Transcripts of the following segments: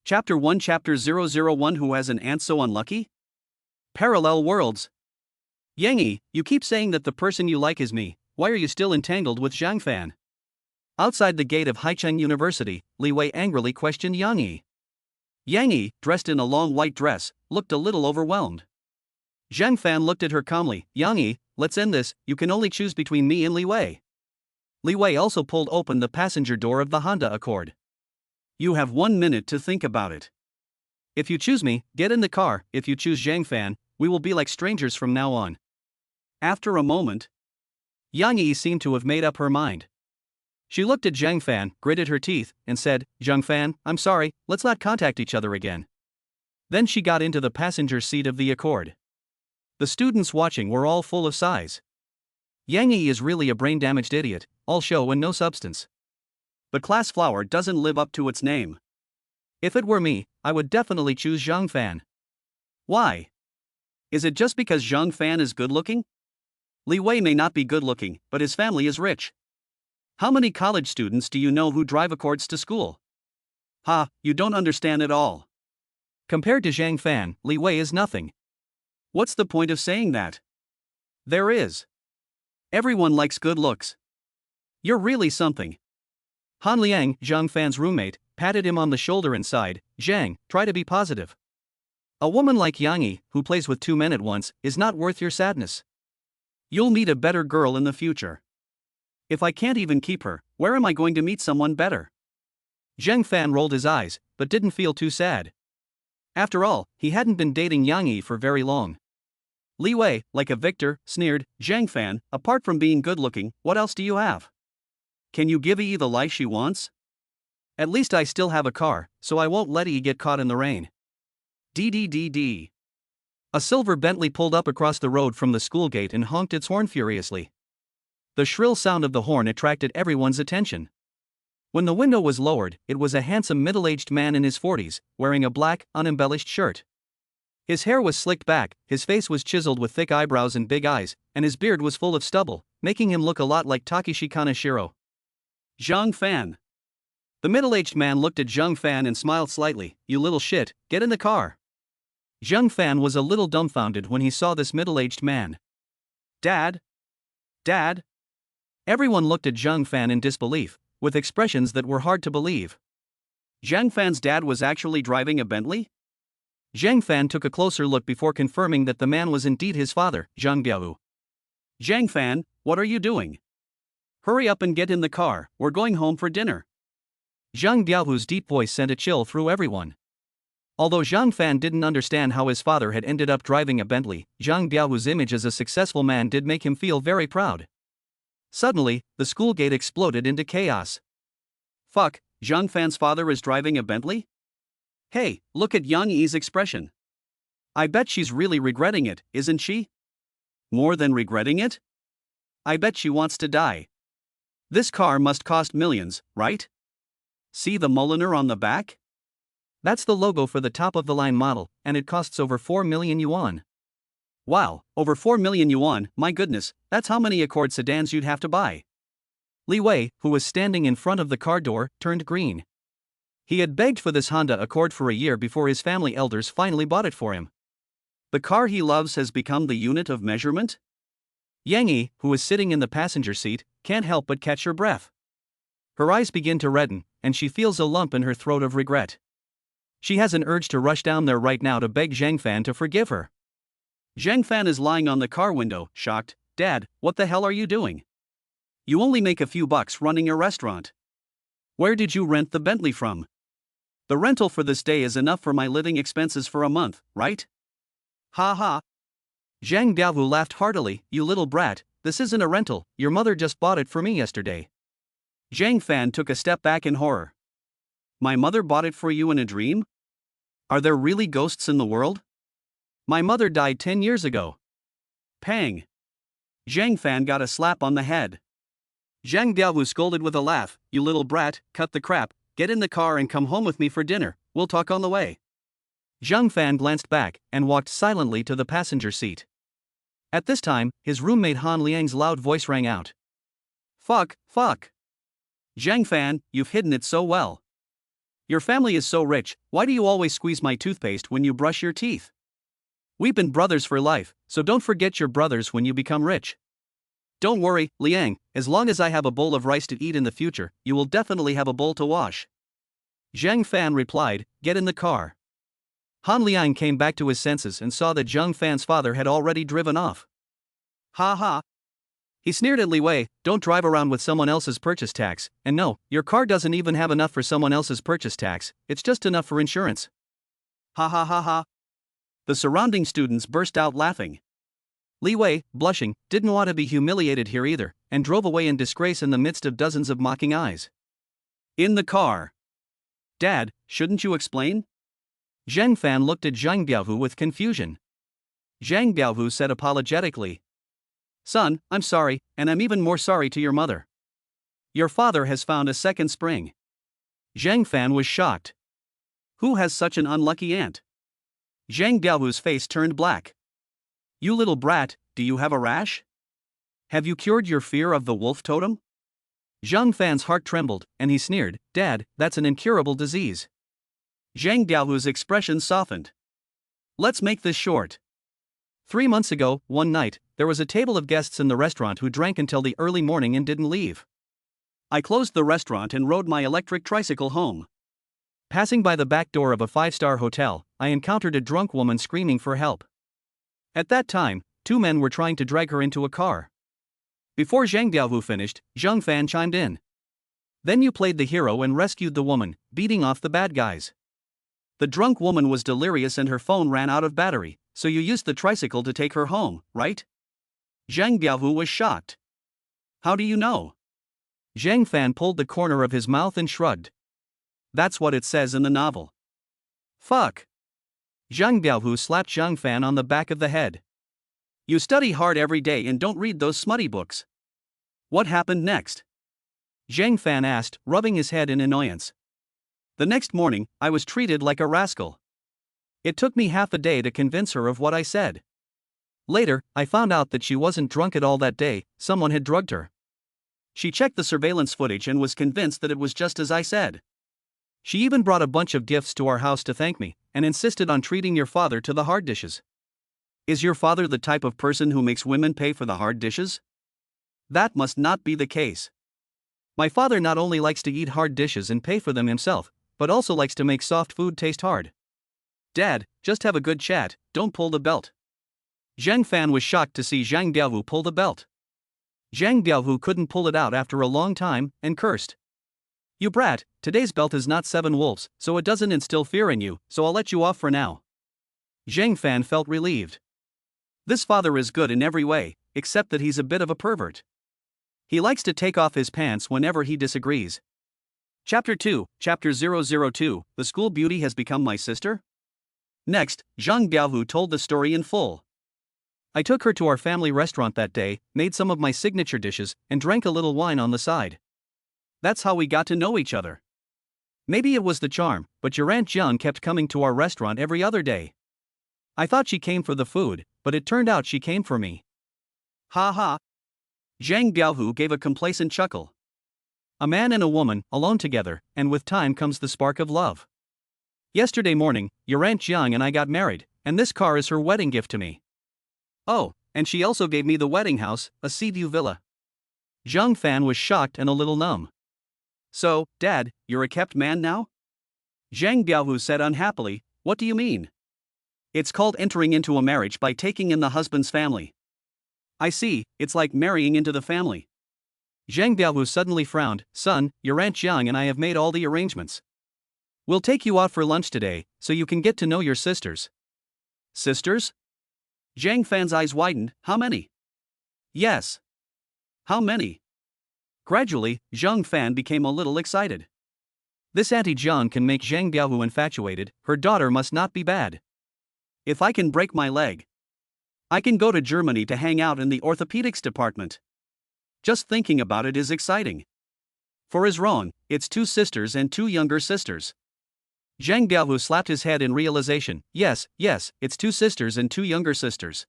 Chapter 1 Chapter 001 Who has an aunt so unlucky? Parallel worlds. Yang, you keep saying that the person you like is me, why are you still entangled with Zhang Fan? Outside the gate of Haicheng University, Li Wei angrily questioned Yang Yi. Yang Yi, dressed in a long white dress, looked a little overwhelmed. Zhang Fan looked at her calmly. Yang Yi, let's end this, you can only choose between me and Li Wei. Li Wei also pulled open the passenger door of the Honda Accord. You have 1 minute to think about it. If you choose me, get in the car. If you choose Zhang Fan, we will be like strangers from now on. After a moment, Yang Yi seemed to have made up her mind. She looked at Zhang Fan, gritted her teeth, and said, Zhang Fan, I'm sorry, let's not contact each other again. Then she got into the passenger seat of the Accord. The students watching were all full of sighs. Yang Yi is really a brain-damaged idiot, all show and no substance. The class flower doesn't live up to its name. If it were me, I would definitely choose Zhang Fan. Why? Is it just because Zhang Fan is good-looking? Li Wei may not be good-looking, but his family is rich. How many college students do you know who drive Accords to school? Ha, you don't understand at all. Compared to Zhang Fan, Li Wei is nothing. What's the point of saying that? There is. Everyone likes good looks. You're really something. Han Liang, Zhang Fan's roommate, patted him on the shoulder and sighed, Zhang, try to be positive. A woman like Yang Yi, who plays with 2 men at once, is not worth your sadness. You'll meet a better girl in the future. If I can't even keep her, where am I going to meet someone better? Zhang Fan rolled his eyes, but didn't feel too sad. After all, he hadn't been dating Yang Yi for very long. Li Wei, like a victor, sneered, Zhang Fan, apart from being good-looking, what else do you have? Can you give Yi the life she wants? At least I still have a car, so I won't let Yi get caught in the rain. DDDD. A silver Bentley pulled up across the road from the school gate and honked its horn furiously. The shrill sound of the horn attracted everyone's attention. When the window was lowered, it was a handsome middle-aged man in his 40s, wearing a black, unembellished shirt. His hair was slicked back, his face was chiseled with thick eyebrows and big eyes, and his beard was full of stubble, making him look a lot like Takeshi Kaneshiro. Zhang Fan. The middle-aged man looked at Zhang Fan and smiled slightly. You little shit, get in the car. Zhang Fan was a little dumbfounded when he saw this middle-aged man. Dad? Dad? Everyone looked at Zhang Fan in disbelief, with expressions that were hard to believe. Zhang Fan's dad was actually driving a Bentley? Zhang Fan took a closer look before confirming that the man was indeed his father, Zhang Biao. Zhang Fan, what are you doing? Hurry up and get in the car, we're going home for dinner. Zhang Biao's deep voice sent a chill through everyone. Although Zhang Fan didn't understand how his father had ended up driving a Bentley, Zhang Biao's image as a successful man did make him feel very proud. Suddenly, the school gate exploded into chaos. Fuck, Zhang Fan's father is driving a Bentley? Hey, look at Yang Yi's expression. I bet she's really regretting it, isn't she? More than regretting it? I bet she wants to die. This car must cost millions, right? See the Mulliner on the back? That's the logo for the top-of-the-line model, and it costs over 4 million yuan. Wow, over 4 million yuan, my goodness, that's how many Accord sedans you'd have to buy. Li Wei, who was standing in front of the car door, turned green. He had begged for this Honda Accord for a year before his family elders finally bought it for him. The car he loves has become the unit of measurement? Yang Yi, who is sitting in the passenger seat, can't help but catch her breath. Her eyes begin to redden, and she feels a lump in her throat of regret. She has an urge to rush down there right now to beg Zhang Fan to forgive her. Zhang Fan is lying on the car window, shocked. Dad, what the hell are you doing? You only make a few bucks running a restaurant. Where did you rent the Bentley from? The rental for this day is enough for my living expenses for a month, right? Ha ha. Zhang Biao laughed heartily. You little brat, this isn't a rental, your mother just bought it for me yesterday. Zhang Fan took a step back in horror. My mother bought it for you in a dream? Are there really ghosts in the world? My mother died 10 years ago. Pang. Zhang Fan got a slap on the head. Zhang Biao scolded with a laugh. You little brat, cut the crap, get in the car and come home with me for dinner, we'll talk on the way. Zhang Fan glanced back and walked silently to the passenger seat. At this time, his roommate Han Liang's loud voice rang out. Fuck. Zhang Fan, you've hidden it so well. Your family is so rich, why do you always squeeze my toothpaste when you brush your teeth? We've been brothers for life, so don't forget your brothers when you become rich. Don't worry, Liang, as long as I have a bowl of rice to eat in the future, you will definitely have a bowl to wash. Zhang Fan replied, get in the car. Han Liang came back to his senses and saw that Zhang Fan's father had already driven off. Ha ha. He sneered at Li Wei, don't drive around with someone else's purchase tax, and no, your car doesn't even have enough for someone else's purchase tax, it's just enough for insurance. Ha ha ha ha. The surrounding students burst out laughing. Li Wei, blushing, didn't want to be humiliated here either, and drove away in disgrace in the midst of dozens of mocking eyes. In the car. Dad, shouldn't you explain? Zhang Fan looked at Zhang Biaohu with confusion. Zhang Biaohu said apologetically, son, I'm sorry, and I'm even more sorry to your mother. Your father has found a second spring. Zhang Fan was shocked. Who has such an unlucky aunt? Zhang Biaohu's face turned black. You little brat, do you have a rash? Have you cured your fear of the wolf totem? Zhang Fan's heart trembled, and he sneered, Dad, that's an incurable disease. Zhang Biaohu's expression softened. Let's make this short. 3 months ago, one night, there was a table of guests in the restaurant who drank until the early morning and didn't leave. I closed the restaurant and rode my electric tricycle home. Passing by the back door of a 5-star hotel, I encountered a drunk woman screaming for help. At that time, 2 men were trying to drag her into a car. Before Zhang Biaohu finished, Zhang Fan chimed in. Then you played the hero and rescued the woman, beating off the bad guys. The drunk woman was delirious and her phone ran out of battery, so you used the tricycle to take her home, right? Zhang Biaohu was shocked. How do you know? Zhang Fan pulled the corner of his mouth and shrugged. That's what it says in the novel. Fuck. Zhang Biaohu slapped Zhang Fan on the back of the head. You study hard every day and don't read those smutty books. What happened next? Zhang Fan asked, rubbing his head in annoyance. The next morning, I was treated like a rascal. It took me half a day to convince her of what I said. Later, I found out that she wasn't drunk at all that day, someone had drugged her. She checked the surveillance footage and was convinced that it was just as I said. She even brought a bunch of gifts to our house to thank me, and insisted on treating your father to the hard dishes. Is your father the type of person who makes women pay for the hard dishes? That must not be the case. My father not only likes to eat hard dishes and pay for them himself, but also likes to make soft food taste hard. Dad, just have a good chat, don't pull the belt. Zhang Fan was shocked to see Zhang Biaohu pull the belt. Zhang Biaohu couldn't pull it out after a long time, and cursed. You brat, today's belt is not 7 wolves, so it doesn't instill fear in you, so I'll let you off for now. Zhang Fan felt relieved. This father is good in every way, except that he's a bit of a pervert. He likes to take off his pants whenever he disagrees. Chapter 2, Chapter 002, The School Beauty Has Become My Sister? Next, Zhang Biaohu told the story in full. I took her to our family restaurant that day, made some of my signature dishes, and drank a little wine on the side. That's how we got to know each other. Maybe it was the charm, but your Aunt Jiang kept coming to our restaurant every other day. I thought she came for the food, but it turned out she came for me. Ha ha. Zhang Biaohu gave a complacent chuckle. A man and a woman, alone together, and with time comes the spark of love. Yesterday morning, your Aunt Jiang and I got married, and this car is her wedding gift to me. Oh, and she also gave me the wedding house, a sea view villa. Zhang Fan was shocked and a little numb. So, Dad, you're a kept man now? Zhang Biaohu said unhappily, what do you mean? It's called entering into a marriage by taking in the husband's family. I see, it's like marrying into the family. Zhang Biaohu suddenly frowned, son, your Aunt Jiang and I have made all the arrangements. We'll take you out for lunch today, so you can get to know your sisters. Sisters? Zhang Fan's eyes widened, how many? Yes. How many? Gradually, Zhang Fan became a little excited. This Auntie Jiang can make Zhang Biaohu infatuated, her daughter must not be bad. If I can break my leg, I can go to Germany to hang out in the orthopedics department. Just thinking about it is exciting. For his wrong, it's 2 sisters and 2 younger sisters. Zhang Biaohu slapped his head in realization, yes, it's 2 sisters and 2 younger sisters.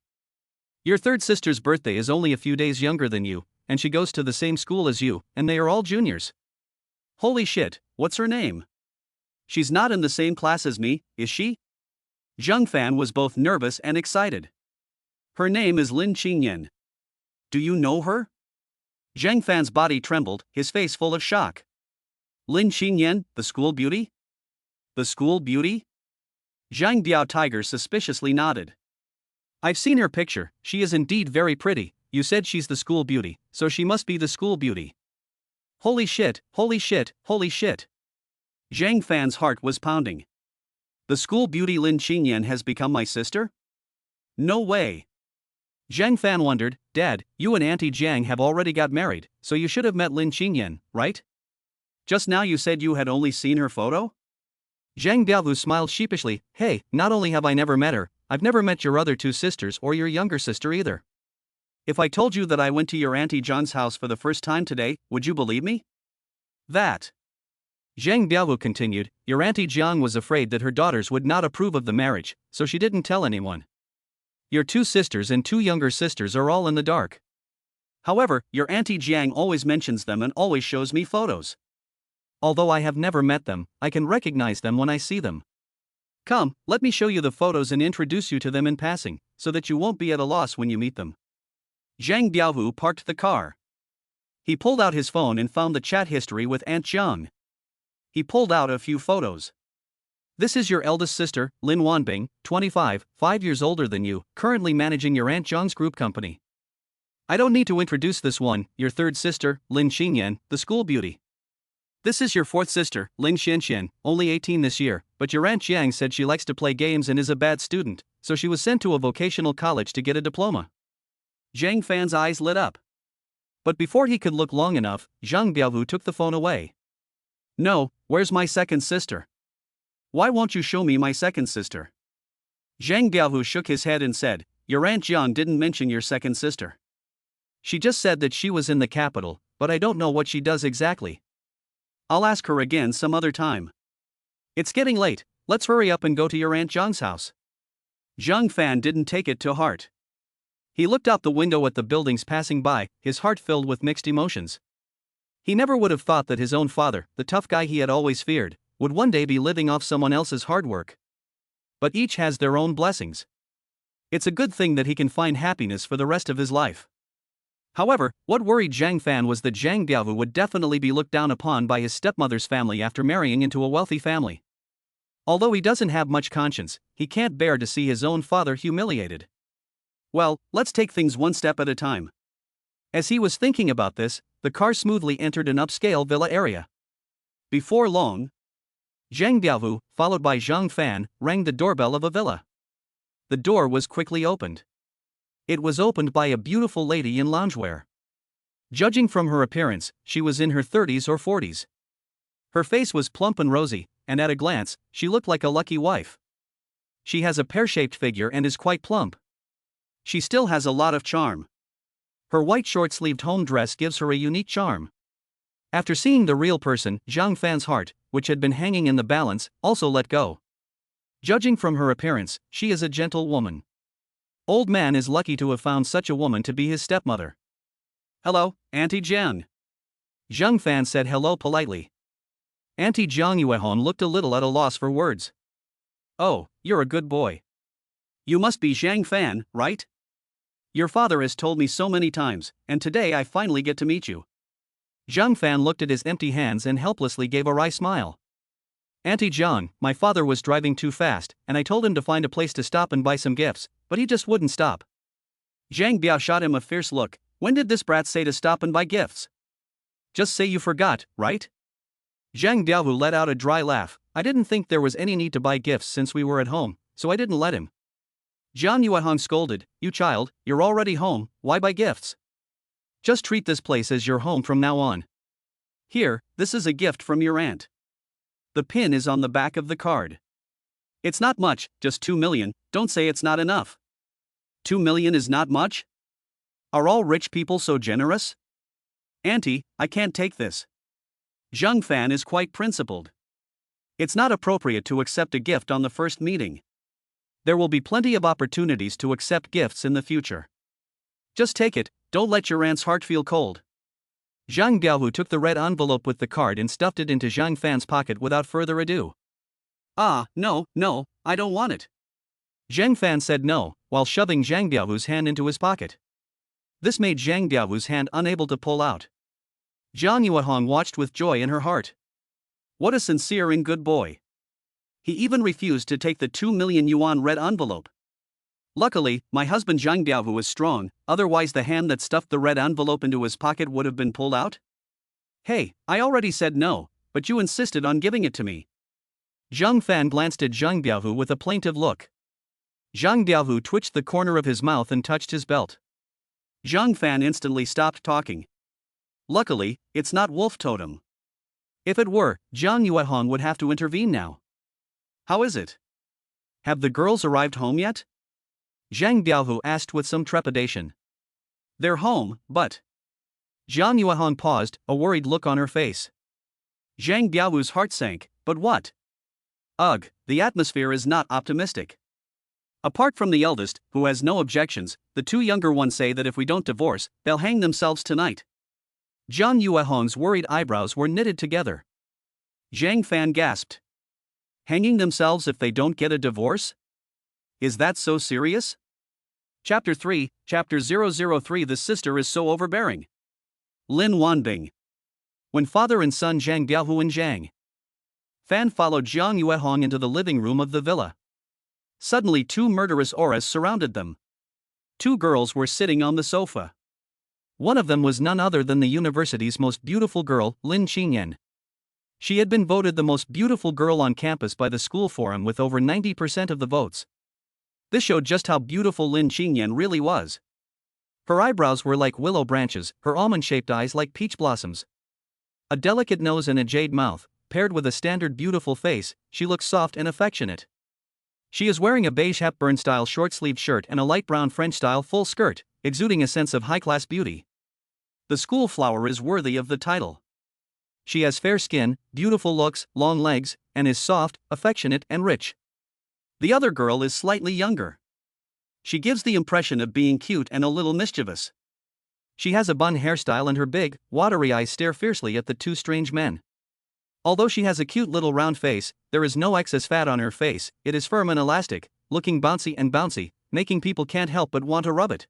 Your third sister's birthday is only a few days younger than you, and she goes to the same school as you, and they are all juniors. Holy shit, what's her name? She's not in the same class as me, is she? Zhang Fan was both nervous and excited. Her name is Lin Qingyan. Do you know her? Zhang Fan's body trembled, his face full of shock. Lin Qingyan, the school beauty? The school beauty? Zhang Biao Tiger suspiciously nodded. I've seen her picture, she is indeed very pretty. You said she's the school beauty, so she must be the school beauty. Holy shit, holy shit, holy shit. Zhang Fan's heart was pounding. The school beauty Lin Qingyan has become my sister? No way. Zhang Fan wondered, Dad, you and Auntie Zhang have already got married, so you should have met Lin Qingyan, right? Just now you said you had only seen her photo? Zhang Biaovu smiled sheepishly, hey, not only have I never met her, I've never met your other two sisters or your younger sister either. If I told you that I went to your Auntie Zhang's house for the first time today, would you believe me? That. Zhang Biaovu continued, your Auntie Zhang was afraid that her daughters would not approve of the marriage, so she didn't tell anyone. Your two sisters and two younger sisters are all in the dark. However, your Auntie Zhang always mentions them and always shows me photos. Although I have never met them, I can recognize them when I see them. Come, let me show you the photos and introduce you to them in passing, so that you won't be at a loss when you meet them. Zhang Biaovu parked the car. He pulled out his phone and found the chat history with Aunt Zhang. He pulled out a few photos. This is your eldest sister, Lin Wanbing, 25, 5 years older than you, currently managing your Aunt Zhang's group company. I don't need to introduce this one, your third sister, Lin Qingyan, the school beauty. This is your fourth sister, Lin Qingyan, only 18 this year, but your Aunt Zhang said she likes to play games and is a bad student, so she was sent to a vocational college to get a diploma. Zhang Fan's eyes lit up. But before he could look long enough, Zhang Biaovu took the phone away. No, where's my second sister? Why won't you show me my second sister? Zhang Biaovu shook his head and said, your Aunt Zhang didn't mention your second sister. She just said that she was in the capital, but I don't know what she does exactly. I'll ask her again some other time. It's getting late, let's hurry up and go to your Aunt Zhang's house. Zhang Fan didn't take it to heart. He looked out the window at the buildings passing by, his heart filled with mixed emotions. He never would have thought that his own father, the tough guy he had always feared, would one day be living off someone else's hard work. But each has their own blessings. It's a good thing that he can find happiness for the rest of his life. However, what worried Zhang Fan was that Zhang Biaovu would definitely be looked down upon by his stepmother's family after marrying into a wealthy family. Although he doesn't have much conscience, he can't bear to see his own father humiliated. Well, let's take things one step at a time. As he was thinking about this, the car smoothly entered an upscale villa area. Before long, Zhang Biaovu, followed by Zhang Fan, rang the doorbell of a villa. The door was quickly opened. It was opened by a beautiful lady in loungewear. Judging from her appearance, she was in her 30s or 40s. Her face was plump and rosy, and at a glance, she looked like a lucky wife. She has a pear-shaped figure and is quite plump. She still has a lot of charm. Her white short-sleeved home dress gives her a unique charm. After seeing the real person, Zhang Fan's heart, which had been hanging in the balance, also let go. Judging from her appearance, she is a gentle woman. Old man is lucky to have found such a woman to be his stepmother. Hello, Auntie Zhang. Zhang Fan said hello politely. Auntie Zhang Yuehon looked a little at a loss for words. Oh, you're a good boy. You must be Zhang Fan, right? Your father has told me so many times, and today I finally get to meet you. Zhang Fan looked at his empty hands and helplessly gave a wry smile. Auntie Zhang, my father was driving too fast, and I told him to find a place to stop and buy some gifts, but he just wouldn't stop. Zhang Biao shot him a fierce look. When did this brat say to stop and buy gifts? Just say you forgot, right? Zhang Biaovu let out a dry laugh. I didn't think there was any need to buy gifts since we were at home, so I didn't let him. Zhang Yuehong scolded, you child, you're already home, why buy gifts? Just treat this place as your home from now on. Here, this is a gift from your aunt. The pin is on the back of the card. It's not much, just 2 million, don't say it's not enough. 2 million is not much? Are all rich people so generous? Auntie, I can't take this. Zhang Fan is quite principled. It's not appropriate to accept a gift on the first meeting. There will be plenty of opportunities to accept gifts in the future. Just take it, don't let your aunt's heart feel cold. Zhang Biaovu took the red envelope with the card and stuffed it into Zhang Fan's pocket without further ado. No, I don't want it. Zhang Fan said no, while shoving Zhang Biaohu's hand into his pocket. This made Zhang Biaohu's hand unable to pull out. Jiang Yuehong watched with joy in her heart. What a sincere and good boy. He even refused to take the 2 million yuan red envelope. Luckily, my husband Zhang Biaohu was strong, otherwise the hand that stuffed the red envelope into his pocket would have been pulled out. Hey, I already said no, but you insisted on giving it to me. Zhang Fan glanced at Zhang Biaohu with a plaintive look. Zhang Biaohu twitched the corner of his mouth and touched his belt. Zhang Fan instantly stopped talking. Luckily, it's not Wolf Totem. If it were, Jiang Yuehong would have to intervene now. How is it? Have the girls arrived home yet? Zhang Biaohu asked with some trepidation. They're home, but... Jiang Yuehong paused, a worried look on her face. Zhang Biaohu's heart sank, but what? Ugh, the atmosphere is not optimistic. Apart from the eldest, who has no objections, the two younger ones say that if we don't divorce, they'll hang themselves tonight. Jiang Yuehong's worried eyebrows were knitted together. Zhang Fan gasped. Hanging themselves if they don't get a divorce? Is that so serious? Chapter 3, Chapter 003. The sister is so overbearing. Lin Wanbing. When father and son Zhang Biaohu and Zhang Fan followed Jiang Yuehong into the living room of the villa. Suddenly two murderous auras surrounded them. Two girls were sitting on the sofa. One of them was none other than the university's most beautiful girl, Lin Qingyan. She had been voted the most beautiful girl on campus by the school forum with over 90% of the votes. This showed just how beautiful Lin Qingyan really was. Her eyebrows were like willow branches, her almond-shaped eyes like peach blossoms. A delicate nose and a jade mouth, paired with a standard beautiful face, she looked soft and affectionate. She is wearing a beige Hepburn-style short-sleeved shirt and a light brown French-style full skirt, exuding a sense of high-class beauty. The school flower is worthy of the title. She has fair skin, beautiful looks, long legs, and is soft, affectionate, and rich. The other girl is slightly younger. She gives the impression of being cute and a little mischievous. She has a bun hairstyle and her big, watery eyes stare fiercely at the two strange men. Although she has a cute little round face, there is no excess fat on her face, it is firm and elastic, looking bouncy, making people can't help but want to rub it.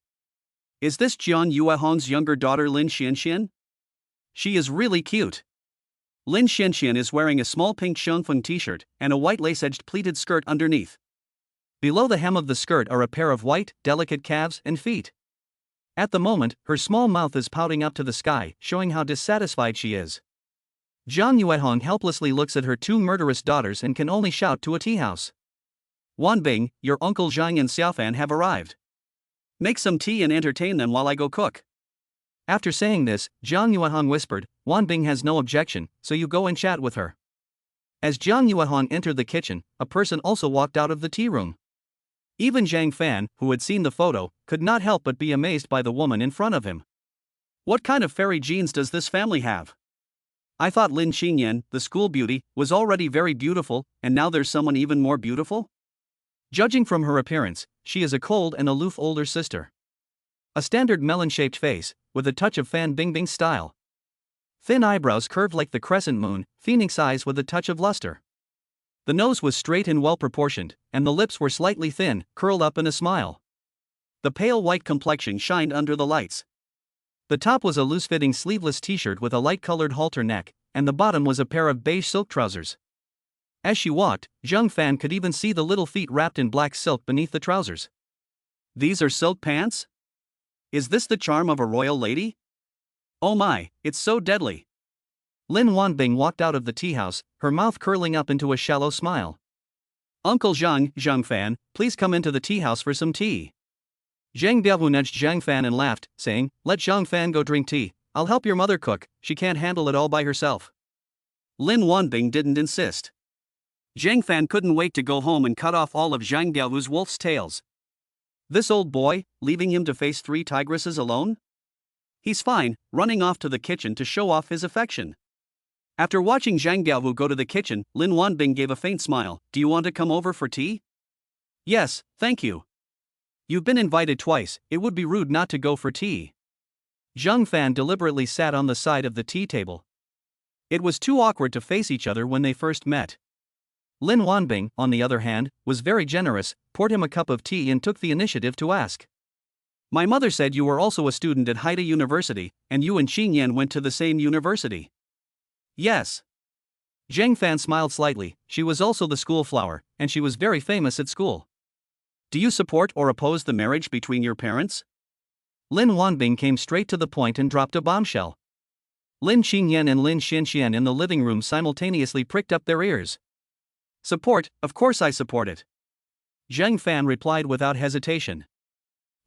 Is this Jiang Yuehong's younger daughter Lin Qingyan? She is really cute. Lin Qingyan is wearing a small pink Shengfeng t-shirt and a white lace-edged pleated skirt underneath. Below the hem of the skirt are a pair of white, delicate calves and feet. At the moment, her small mouth is pouting up to the sky, showing how dissatisfied she is. Jiang Yuehong helplessly looks at her two murderous daughters and can only shout to a tea house. Wanbing, your uncle Zhang and Xiaofan have arrived. Make some tea and entertain them while I go cook. After saying this, Jiang Yuehong whispered, Wanbing has no objection, so you go and chat with her. As Jiang Yuehong entered the kitchen, a person also walked out of the tea room. Even Zhang Fan, who had seen the photo, could not help but be amazed by the woman in front of him. What kind of fairy genes does this family have? I thought Lin Qingyan, the school beauty, was already very beautiful, and now there's someone even more beautiful? Judging from her appearance, she is a cold and aloof older sister. A standard melon-shaped face, with a touch of Fan Bingbing style. Thin eyebrows curved like the crescent moon, phoenix eyes with a touch of luster. The nose was straight and well-proportioned, and the lips were slightly thin, curled up in a smile. The pale white complexion shined under the lights. The top was a loose-fitting sleeveless t-shirt with a light-colored halter neck, and the bottom was a pair of beige silk trousers. As she walked, Zhang Fan could even see the little feet wrapped in black silk beneath the trousers. These are silk pants? Is this the charm of a royal lady? Oh my, it's so deadly. Lin Wanbing walked out of the tea house, her mouth curling up into a shallow smile. Uncle Zhang Fan, please come into the tea house for some tea. Zhang Biaohu nudged Zhang Fan and laughed, saying, let Zhang Fan go drink tea, I'll help your mother cook, she can't handle it all by herself. Lin Wanbing didn't insist. Zhang Fan couldn't wait to go home and cut off all of Zhang Biaohu's wolf's tails. This old boy, leaving him to face 3 tigresses alone? He's fine, running off to the kitchen to show off his affection. After watching Zhang Biaohu go to the kitchen, Lin Wanbing gave a faint smile. Do you want to come over for tea? Yes, thank you. You've been invited twice, it would be rude not to go for tea. Zhang Fan deliberately sat on the side of the tea table. It was too awkward to face each other when they first met. Lin Wanbing, on the other hand, was very generous, poured him a cup of tea and took the initiative to ask. My mother said you were also a student at Haida University, and you and Qingyan went to the same university. Yes. Zhang Fan smiled slightly. She was also the school flower, and she was very famous at school. Do you support or oppose the marriage between your parents? Lin Wanbing came straight to the point and dropped a bombshell. Lin Qingyan and Lin Qingyan in the living room simultaneously pricked up their ears. Support, of course I support it. Zhang Fan replied without hesitation.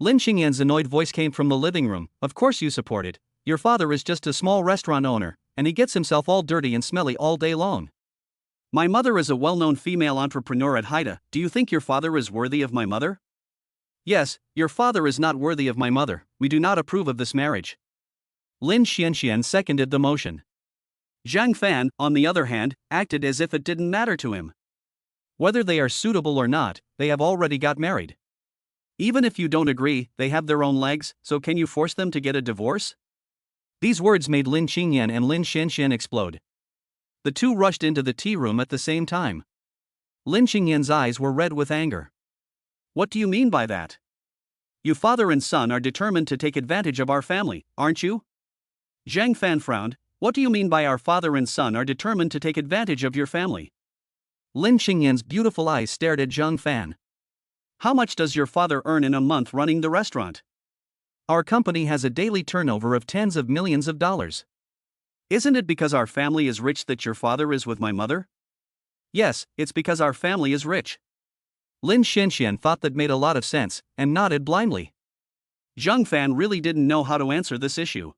Lin Qingyan's annoyed voice came from the living room. Of course you support it. Your father is just a small restaurant owner, and he gets himself all dirty and smelly all day long. My mother is a well-known female entrepreneur at Haida. Do you think your father is worthy of my mother? Yes, your father is not worthy of my mother. We do not approve of this marriage. Lin Qingyan seconded the motion. Zhang Fan, on the other hand, acted as if it didn't matter to him. Whether they are suitable or not, they have already got married. Even if you don't agree, they have their own legs, so can you force them to get a divorce? These words made Lin Qingyan and Lin Qingyan explode. The two rushed into the tea room at the same time. Lin Qingyan's eyes were red with anger. What do you mean by that? You father and son are determined to take advantage of our family, aren't you? Zhang Fan frowned. What do you mean by our father and son are determined to take advantage of your family? Lin Qingyan's beautiful eyes stared at Zhang Fan. How much does your father earn in a month running the restaurant? Our company has a daily turnover of tens of millions of dollars. Isn't it because our family is rich that your father is with my mother? Yes, it's because our family is rich. Lin Qingyan thought that made a lot of sense, and nodded blindly. Zhang Fan really didn't know how to answer this issue.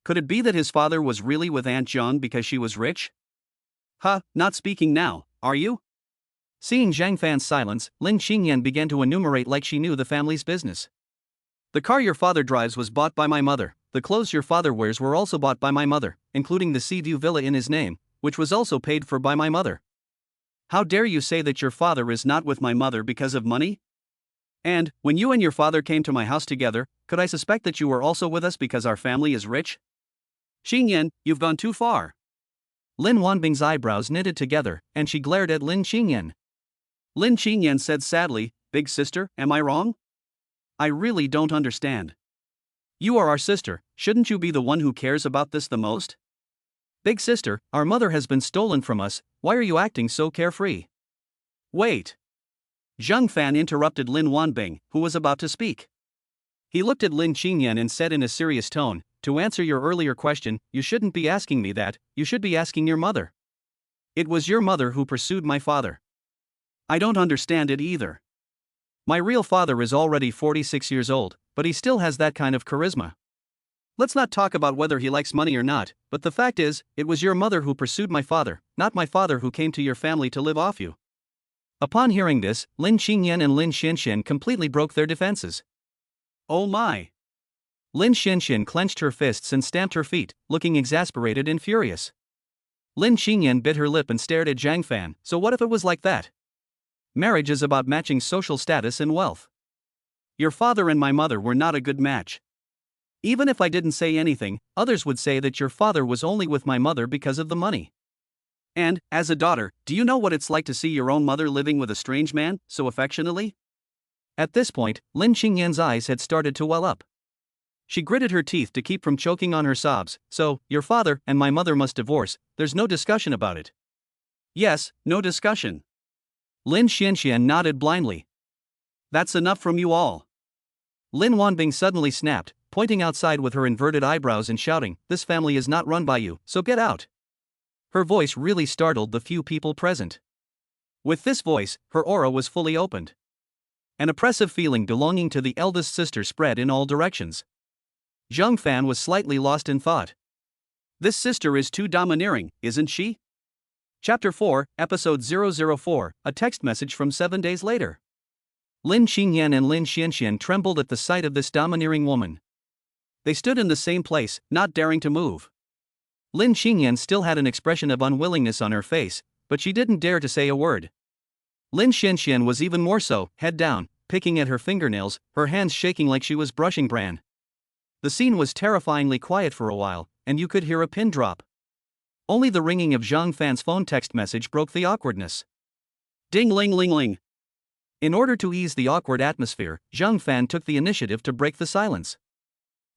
Could it be that his father was really with Aunt Zhang because she was rich? Not speaking now, are you? Seeing Zhang Fan's silence, Lin Qingyan began to enumerate like she knew the family's business. The car your father drives was bought by my mother, the clothes your father wears were also bought by my mother, including the Seaview Villa in his name, which was also paid for by my mother. How dare you say that your father is not with my mother because of money? And, when you and your father came to my house together, could I suspect that you were also with us because our family is rich? Qingyan, you've gone too far. Lin Wanbing's eyebrows knitted together, and she glared at Lin Qingyan. Lin Qingyan said sadly, Big sister, am I wrong? I really don't understand. You are our sister, shouldn't you be the one who cares about this the most? Big sister, our mother has been stolen from us, why are you acting so carefree? Wait. Zhang Fan interrupted Lin Wanbing, who was about to speak. He looked at Lin Qingyan and said in a serious tone, to answer your earlier question, you shouldn't be asking me that, you should be asking your mother. It was your mother who pursued my father. I don't understand it either. My real father is already 46 years old, but he still has that kind of charisma. Let's not talk about whether he likes money or not, but the fact is, it was your mother who pursued my father, not my father who came to your family to live off you. Upon hearing this, Lin Qingyan and Lin Qingyan completely broke their defenses. Oh my! Lin Qingyan clenched her fists and stamped her feet, looking exasperated and furious. Lin Qingyan bit her lip and stared at Zhang Fan. So what if it was like that? Marriage is about matching social status and wealth. Your father and my mother were not a good match. Even if I didn't say anything, others would say that your father was only with my mother because of the money. And, as a daughter, do you know what it's like to see your own mother living with a strange man, so affectionately? At this point, Lin Qingyan's eyes had started to well up. She gritted her teeth to keep from choking on her sobs. So, your father and my mother must divorce, there's no discussion about it. Yes, no discussion. Lin Qingyan nodded blindly. That's enough from you all. Lin Wanbing suddenly snapped, pointing outside with her inverted eyebrows and shouting, this family is not run by you, so get out. Her voice really startled the few people present. With this voice, her aura was fully opened. An oppressive feeling belonging to the eldest sister spread in all directions. Zhang Fan was slightly lost in thought. This sister is too domineering, isn't she? Chapter 4, Episode 004, a text message from 7 days later. Lin Qingyan and Lin Qingyan trembled at the sight of this domineering woman. They stood in the same place, not daring to move. Lin Qingyan still had an expression of unwillingness on her face, but she didn't dare to say a word. Lin Qingyan was even more so, head down, picking at her fingernails, her hands shaking like she was brushing bran. The scene was terrifyingly quiet for a while, and you could hear a pin drop. Only the ringing of Zhang Fan's phone text message broke the awkwardness. Ding ling ling ling. In order to ease the awkward atmosphere, Zhang Fan took the initiative to break the silence.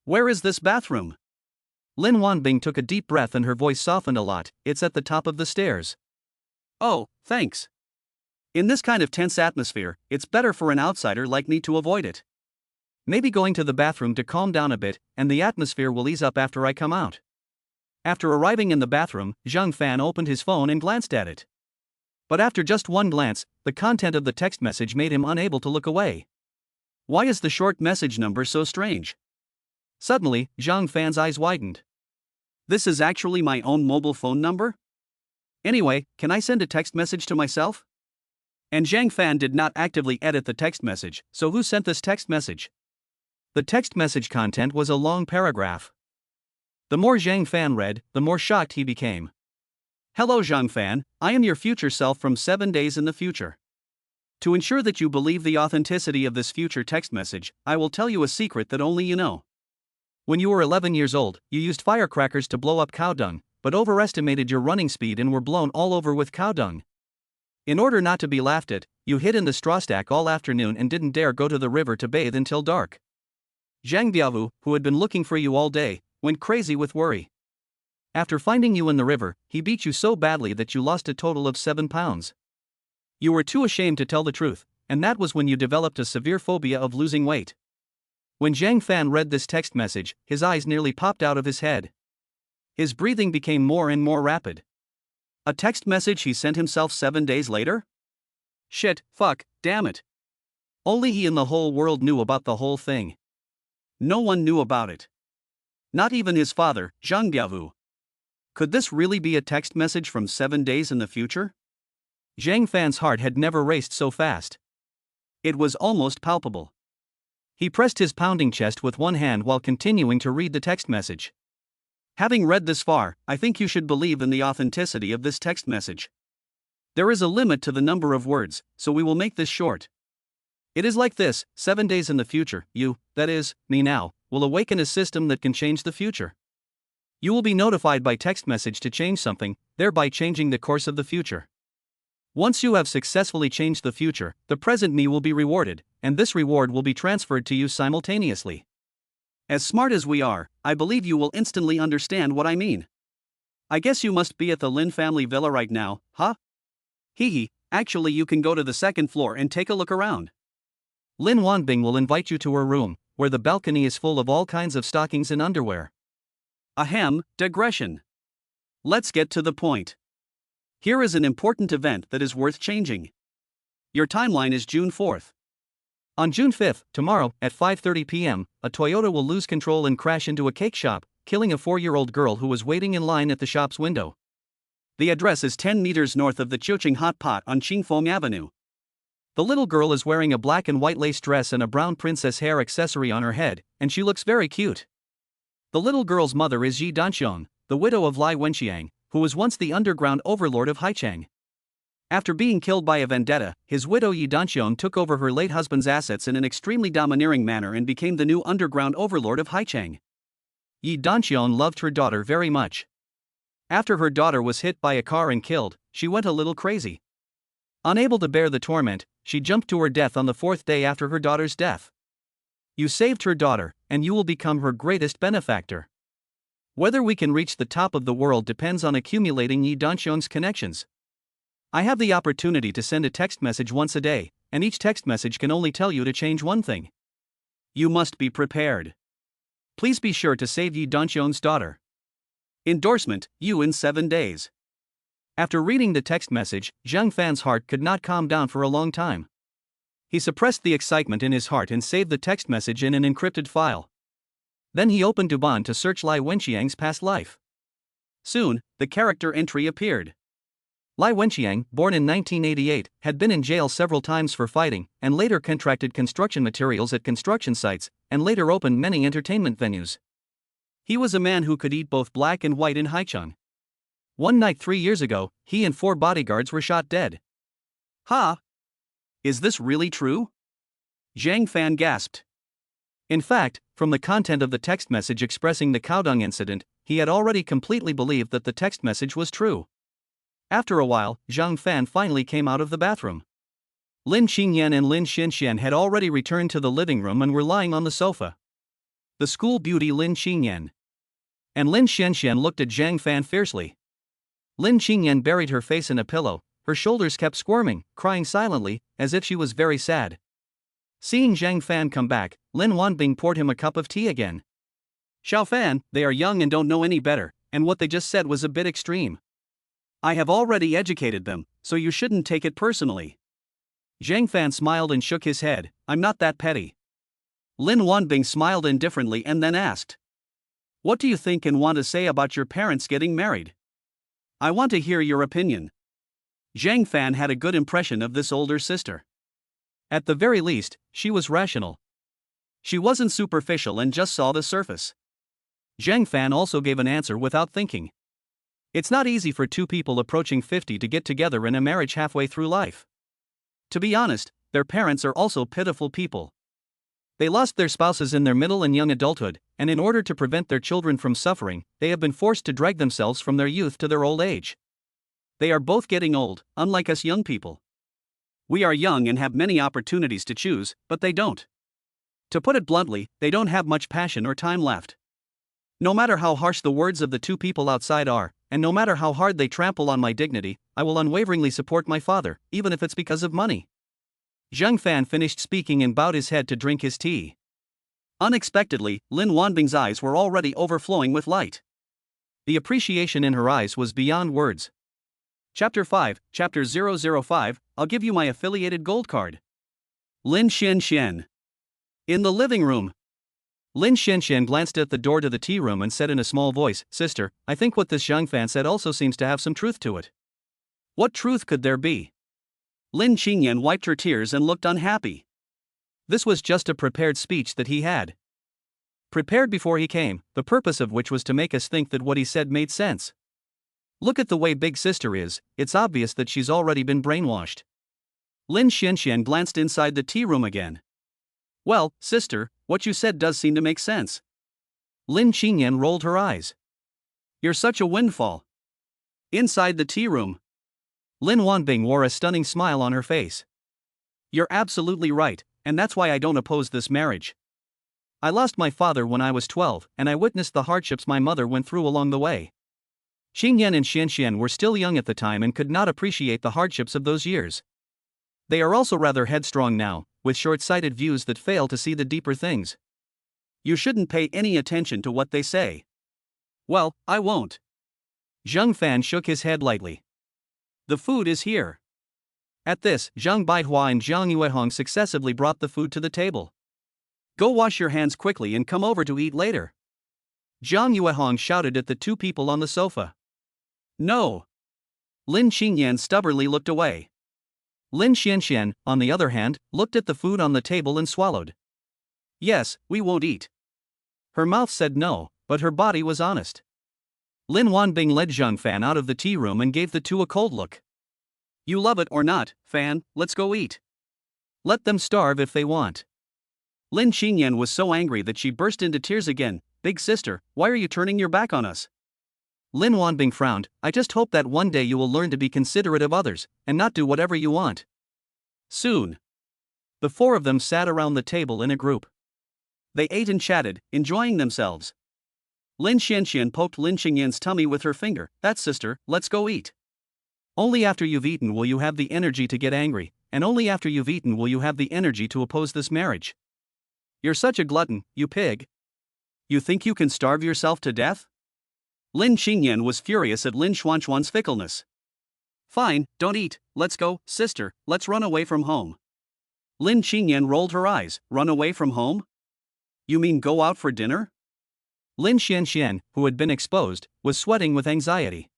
Where is this bathroom? Lin Wanbing took a deep breath and her voice softened a lot. It's at the top of the stairs. Oh, thanks. In this kind of tense atmosphere, it's better for an outsider like me to avoid it. Maybe going to the bathroom to calm down a bit, and the atmosphere will ease up after I come out. After arriving in the bathroom, Zhang Fan opened his phone and glanced at it. But after just one glance, the content of the text message made him unable to look away. Why is the short message number so strange? Suddenly, Zhang Fan's eyes widened. This is actually my own mobile phone number? Anyway, can I send a text message to myself? And Zhang Fan did not actively edit the text message, so who sent this text message? The text message content was a long paragraph. The more Zhang Fan read, the more shocked he became. Hello Zhang Fan, I am your future self from 7 days in the future. To ensure that you believe the authenticity of this future text message, I will tell you a secret that only you know. When you were 11 years old, you used firecrackers to blow up cow dung, but overestimated your running speed and were blown all over with cow dung. In order not to be laughed at, you hid in the straw stack all afternoon and didn't dare go to the river to bathe until dark. Zhang Biavu, who had been looking for you all day, went crazy with worry. After finding you in the river, he beat you so badly that you lost a total of 7 pounds. You were too ashamed to tell the truth, and that was when you developed a severe phobia of losing weight. When Zhang Fan read this text message, his eyes nearly popped out of his head. His breathing became more and more rapid. A text message he sent himself 7 days later? Shit, fuck, damn it. Only he in the whole world knew about the whole thing. No one knew about it. Not even his father, Zhang Biavu. Could this really be a text message from 7 days in the future? Zhang Fan's heart had never raced so fast. It was almost palpable. He pressed his pounding chest with one hand while continuing to read the text message. Having read this far, I think you should believe in the authenticity of this text message. There is a limit to the number of words, so we will make this short. It is like this: 7 days in the future, you, that is, me now, will awaken a system that can change the future. You will be notified by text message to change something, thereby changing the course of the future. Once you have successfully changed the future, the present me will be rewarded, and this reward will be transferred to you simultaneously. As smart as we are, I believe you will instantly understand what I mean. I guess you must be at the Lin family villa right now, huh? Hee, actually you can go to the second floor and take a look around. Lin Wanbing will invite you to her room, where the balcony is full of all kinds of stockings and underwear. Ahem, digression. Let's get to the point. Here is an important event that is worth changing. Your timeline is June 4th. On June 5th, tomorrow, at 5:30 p.m., a Toyota will lose control and crash into a cake shop, killing a 4-year-old girl who was waiting in line at the shop's window. The address is 10 meters north of the Chouching Hot Pot on Qingfeng Avenue. The little girl is wearing a black and white lace dress and a brown princess hair accessory on her head, and she looks very cute. The little girl's mother is Yi Danxiong, the widow of Lai Wenqiang, who was once the underground overlord of Haichang. After being killed by a vendetta, his widow Yi Danxiong took over her late husband's assets in an extremely domineering manner and became the new underground overlord of Haichang. Yi Danxiong loved her daughter very much. After her daughter was hit by a car and killed, she went a little crazy. Unable to bear the torment, she jumped to her death on the 4th day after her daughter's death. You saved her daughter, and you will become her greatest benefactor. Whether we can reach the top of the world depends on accumulating Yi Danxiong's connections. I have the opportunity to send a text message once a day, and each text message can only tell you to change one thing. You must be prepared. Please be sure to save Yi Danxiong's daughter. Endorsement, you in 7 days. After reading the text message, Zhang Fan's heart could not calm down for a long time. He suppressed the excitement in his heart and saved the text message in an encrypted file. Then he opened Douban to search Lai Wenqiang's past life. Soon, the character entry appeared. Lai Wenqiang, born in 1988, had been in jail several times for fighting, and later contracted construction materials at construction sites, and later opened many entertainment venues. He was a man who could eat both black and white in Haicheng. One night 3 years ago, he and 4 bodyguards were shot dead. Ha! Is this really true? Zhang Fan gasped. In fact, from the content of the text message expressing the Colluding incident, he had already completely believed that the text message was true. After a while, Zhang Fan finally came out of the bathroom. Lin Qingyan and Lin Qingyan had already returned to the living room and were lying on the sofa. The school beauty Lin Qingyan and Lin Qingyan looked at Zhang Fan fiercely. Lin Qingyan buried her face in a pillow, her shoulders kept squirming, crying silently, as if she was very sad. Seeing Zhang Fan come back, Lin Wanbing poured him a cup of tea again. Xiao Fan, they are young and don't know any better, and what they just said was a bit extreme. I have already educated them, so you shouldn't take it personally. Zhang Fan smiled and shook his head. I'm not that petty. Lin Wanbing smiled indifferently and then asked, what do you think and want to say about your parents getting married? I want to hear your opinion. Zhang Fan had a good impression of this older sister. At the very least, she was rational. She wasn't superficial and just saw the surface. Zhang Fan also gave an answer without thinking. It's not easy for two people approaching 50 to get together in a marriage halfway through life. To be honest, their parents are also pitiful people. They lost their spouses in their middle and young adulthood, and in order to prevent their children from suffering, they have been forced to drag themselves from their youth to their old age. They are both getting old, unlike us young people. We are young and have many opportunities to choose, but they don't. To put it bluntly, they don't have much passion or time left. No matter how harsh the words of the two people outside are, and no matter how hard they trample on my dignity, I will unwaveringly support my father, even if it's because of money. Zhang Fan finished speaking and bowed his head to drink his tea. Unexpectedly, Lin Wanbing's eyes were already overflowing with light. The appreciation in her eyes was beyond words. Chapter 5, Chapter 005, I'll give you my affiliated gold card. Lin Qingyan. In the living room. Lin Qingyan glanced at the door to the tea room and said in a small voice, Sister, I think what this Zhang Fan said also seems to have some truth to it. What truth could there be? Lin Qingyan wiped her tears and looked unhappy. This was just a prepared speech that he had. Prepared before he came, the purpose of which was to make us think that what he said made sense. Look at the way Big Sister is, it's obvious that she's already been brainwashed. Lin Qingyan glanced inside the tea room again. Well, sister, what you said does seem to make sense. Lin Qingyan rolled her eyes. You're such a windfall. Inside the tea room. Lin Wanbing wore a stunning smile on her face. You're absolutely right, and that's why I don't oppose this marriage. I lost my father when I was 12, and I witnessed the hardships my mother went through along the way. Qingyan and Xianxian were still young at the time and could not appreciate the hardships of those years. They are also rather headstrong now, with short-sighted views that fail to see the deeper things. You shouldn't pay any attention to what they say. Well, I won't. Zhang Fan shook his head lightly. The food is here. At this, Zhang Baihua and Zhang Yuehong successively brought the food to the table. Go wash your hands quickly and come over to eat later. Zhang Yuehong shouted at the two people on the sofa. No. Lin Qingyan stubbornly looked away. Lin Xianxian, on the other hand, looked at the food on the table and swallowed. Yes, we won't eat. Her mouth said no, but her body was honest. Lin Wanbing led Zhang Fan out of the tea room and gave the two a cold look. You love it or not, Fan, let's go eat. Let them starve if they want. Lin Qingyan was so angry that she burst into tears again. Big sister, why are you turning your back on us? Lin Wanbing frowned. I just hope that one day you will learn to be considerate of others, and not do whatever you want. Soon. The four of them sat around the table in a group. They ate and chatted, enjoying themselves. Lin Xianxian poked Lin Qingyan's tummy with her finger. That's sister, let's go eat. Only after you've eaten will you have the energy to get angry, and only after you've eaten will you have the energy to oppose this marriage. You're such a glutton, you pig. You think you can starve yourself to death? Lin Qingyan was furious at Lin Xuanxuan's fickleness. Fine, don't eat, let's go, sister, let's run away from home. Lin Qingyan rolled her eyes. Run away from home? You mean go out for dinner? Lin Xianxian, who had been exposed, was sweating with anxiety.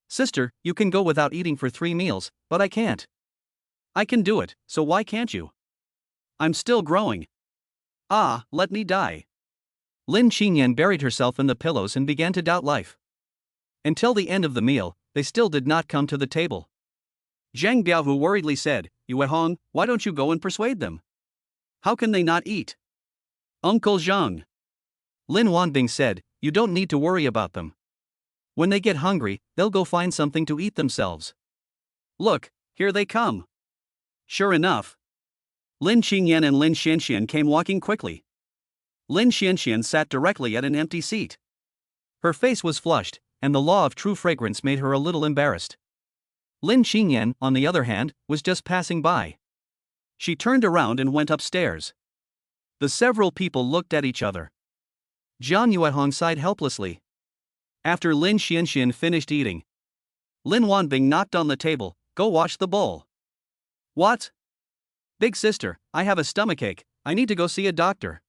Sister, you can go without eating for 3 meals, but I can't. I can do it, so why can't you? I'm still growing. Ah, let me die. Lin Qingyan buried herself in the pillows and began to doubt life. Until the end of the meal, they still did not come to the table. Zhang Biaohu worriedly said, Yuehong, why don't you go and persuade them? How can they not eat? Uncle Zhang. Lin Wanbing said, you don't need to worry about them. When they get hungry, they'll go find something to eat themselves. Look, here they come. Sure enough, Lin Qingyan and Lin Qingyan came walking quickly. Lin Qingyan sat directly at an empty seat. Her face was flushed, and the law of true fragrance made her a little embarrassed. Lin Qingyan, on the other hand, was just passing by. She turned around and went upstairs. The several people looked at each other. Jiang Yuehong sighed helplessly. After Lin Qingyan finished eating, Lin Wanbing knocked on the table. Go wash the bowl. What? Big sister, I have a stomachache, I need to go see a doctor.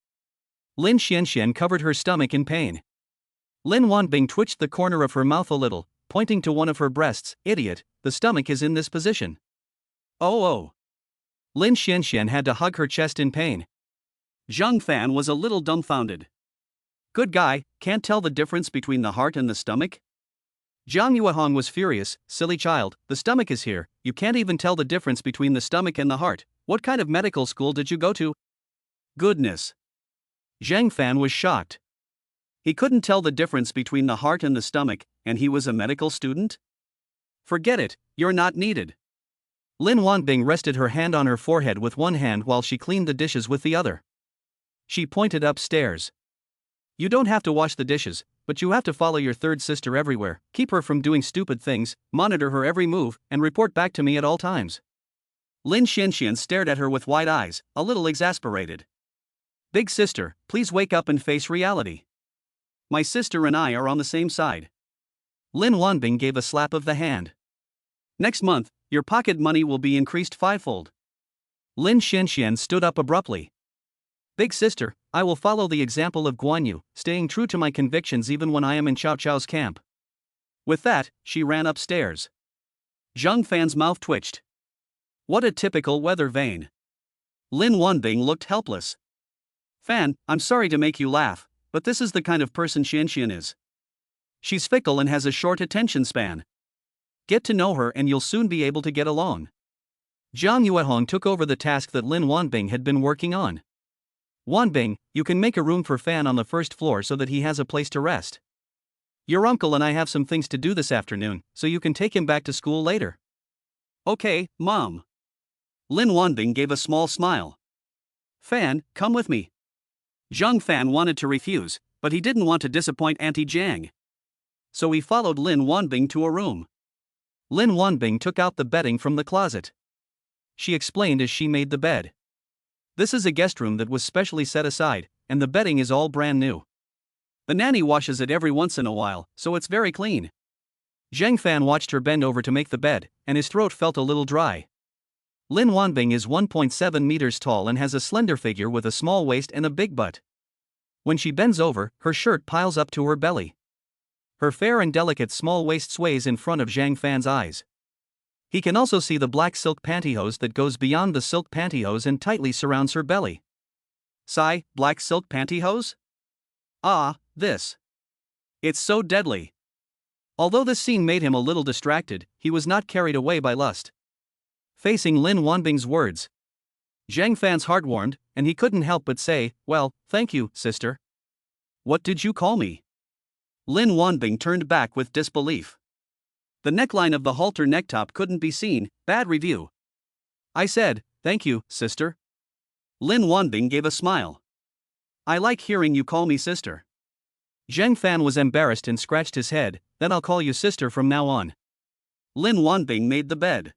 Lin Qingyan covered her stomach in pain. Lin Wanbing twitched the corner of her mouth a little, pointing to one of her breasts. Idiot, the stomach is in this position. Oh. Lin Qingyan had to hug her chest in pain. Zhang Fan was a little dumbfounded. Good guy, can't tell the difference between the heart and the stomach? Jiang Yuehong was furious. Silly child, the stomach is here, you can't even tell the difference between the stomach and the heart. What kind of medical school did you go to? Goodness. Zhang Fan was shocked. He couldn't tell the difference between the heart and the stomach, and he was a medical student? Forget it, you're not needed. Lin Wanbing rested her hand on her forehead with one hand while she cleaned the dishes with the other. She pointed upstairs. You don't have to wash the dishes, but you have to follow your third sister everywhere, keep her from doing stupid things, monitor her every move, and report back to me at all times. Lin Qingyan stared at her with wide eyes, a little exasperated. Big sister, please wake up and face reality. My sister and I are on the same side. Lin Wanbing gave a slap of the hand. Next month, your pocket money will be increased fivefold. Lin Qingyan stood up abruptly. Big sister, I will follow the example of Guan Yu, staying true to my convictions even when I am in Cao Cao's camp. With that, she ran upstairs. Zhang Fan's mouth twitched. What a typical weather vane. Lin Wanbing looked helpless. Fan, I'm sorry to make you laugh, but this is the kind of person Qingyan is. She's fickle and has a short attention span. Get to know her and you'll soon be able to get along. Jiang Yuehong took over the task that Lin Wanbing had been working on. Wanbing, you can make a room for Fan on the first floor so that he has a place to rest. Your uncle and I have some things to do this afternoon, so you can take him back to school later. Okay, Mom. Lin Wanbing gave a small smile. Fan, come with me. Zhang Fan wanted to refuse, but he didn't want to disappoint Auntie Jiang. So he followed Lin Wanbing to a room. Lin Wanbing took out the bedding from the closet. She explained as she made the bed. This is a guest room that was specially set aside, and the bedding is all brand new. The nanny washes it every once in a while, so it's very clean. Zhang Fan watched her bend over to make the bed, and his throat felt a little dry. Lin Wanbing is 1.7 meters tall and has a slender figure with a small waist and a big butt. When she bends over, her shirt piles up to her belly. Her fair and delicate small waist sways in front of Zhang Fan's eyes. He can also see the black silk pantyhose that goes beyond the silk pantyhose and tightly surrounds her belly. Sigh, black silk pantyhose? Ah, this. It's so deadly. Although this scene made him a little distracted, he was not carried away by lust. Facing Lin Wanbing's words, Zhang Fan's heart warmed, and he couldn't help but say, well, thank you, sister. What did you call me? Lin Wanbing turned back with disbelief. The neckline of the halter necktop couldn't be seen. Bad review. I said, thank you, sister. Lin Wanbing gave a smile. I like hearing you call me sister. Zhang Fan was embarrassed and scratched his head. Then I'll call you sister from now on. Lin Wanbing made the bed.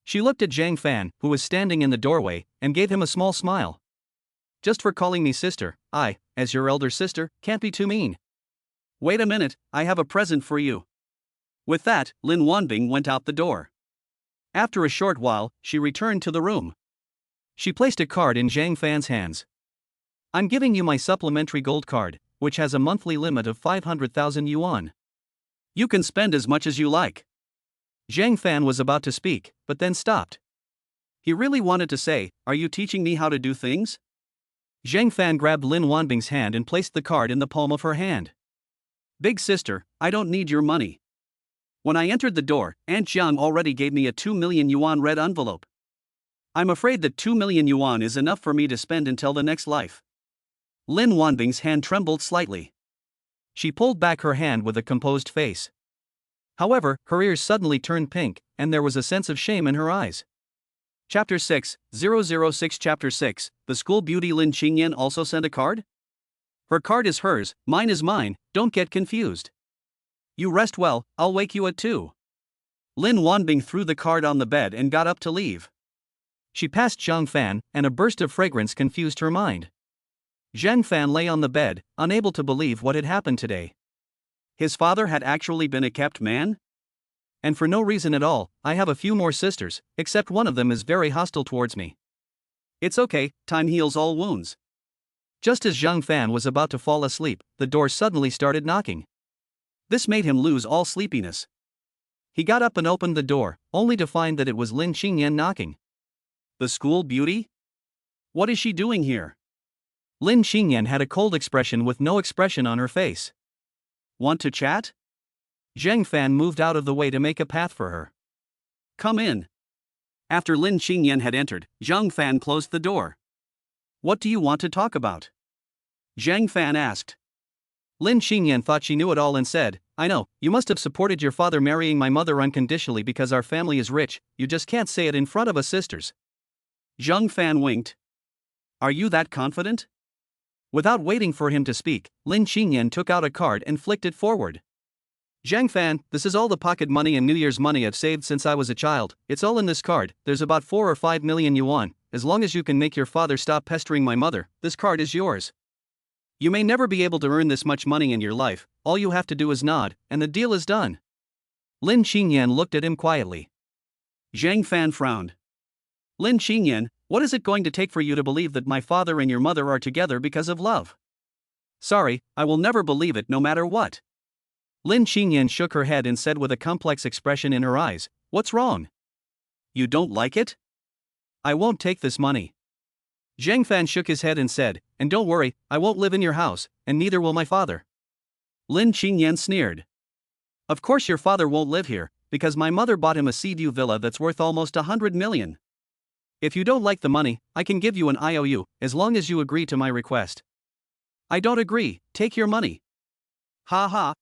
She looked at Zhang Fan, who was standing in the doorway, and gave him a small smile. Just for calling me sister, I, as your elder sister, can't be too mean. Wait a minute, I have a present for you. With that, Lin Wanbing went out the door. After a short while, she returned to the room. She placed a card in Zhang Fan's hands. I'm giving you my supplementary gold card, which has a monthly limit of 500,000 yuan. You can spend as much as you like. Zhang Fan was about to speak, but then stopped. He really wanted to say, are you teaching me how to do things? Zhang Fan grabbed Lin Wanbing's hand and placed the card in the palm of her hand. Big sister, I don't need your money. When I entered the door, Aunt Jiang already gave me a 2 million yuan red envelope. I'm afraid that 2 million yuan is enough for me to spend until the next life. Lin Wanbing's hand trembled slightly. She pulled back her hand with a composed face. However, her ears suddenly turned pink, and there was a sense of shame in her eyes. Chapter 6:006 Chapter 6 The school beauty Lin Qingyan also sent a card? Her card is hers, mine is mine, don't get confused. You rest well, I'll wake you at 2. Lin Wanbing threw the card on the bed and got up to leave. She passed Zhang Fan, and a burst of fragrance confused her mind. Zhang Fan lay on the bed, unable to believe what had happened today. His father had actually been a kept man? And for no reason at all. I have a few more sisters, except one of them is very hostile towards me. It's okay, time heals all wounds. Just as Zhang Fan was about to fall asleep, the door suddenly started knocking. This made him lose all sleepiness. He got up and opened the door, only to find that it was Lin Qingyan knocking. The school beauty? What is she doing here? Lin Qingyan had a cold expression with no expression on her face. Want to chat? Zhang Fan moved out of the way to make a path for her. Come in. After Lin Qingyan had entered, Zhang Fan closed the door. What do you want to talk about? Zhang Fan asked. Lin Qingyan thought she knew it all and said, I know, you must have supported your father marrying my mother unconditionally because our family is rich, you just can't say it in front of us sisters. Zhang Fan winked. Are you that confident? Without waiting for him to speak, Lin Qingyan took out a card and flicked it forward. Zhang Fan, this is all the pocket money and New Year's money I've saved since I was a child, it's all in this card, there's about 4 or 5 million yuan, as long as you can make your father stop pestering my mother, this card is yours. You may never be able to earn this much money in your life, all you have to do is nod, and the deal is done. Lin Qingyan looked at him quietly. Zhang Fan frowned. Lin Qingyan, what is it going to take for you to believe that my father and your mother are together because of love? Sorry, I will never believe it no matter what. Lin Qingyan shook her head and said with a complex expression in her eyes, what's wrong? You don't like it? I won't take this money. Zhang Fan shook his head and said, and don't worry, I won't live in your house, and neither will my father. Lin Qingyan sneered. Of course your father won't live here, because my mother bought him a Seaview villa that's worth almost 100 million. If you don't like the money, I can give you an IOU, as long as you agree to my request. I don't agree, take your money. Ha ha.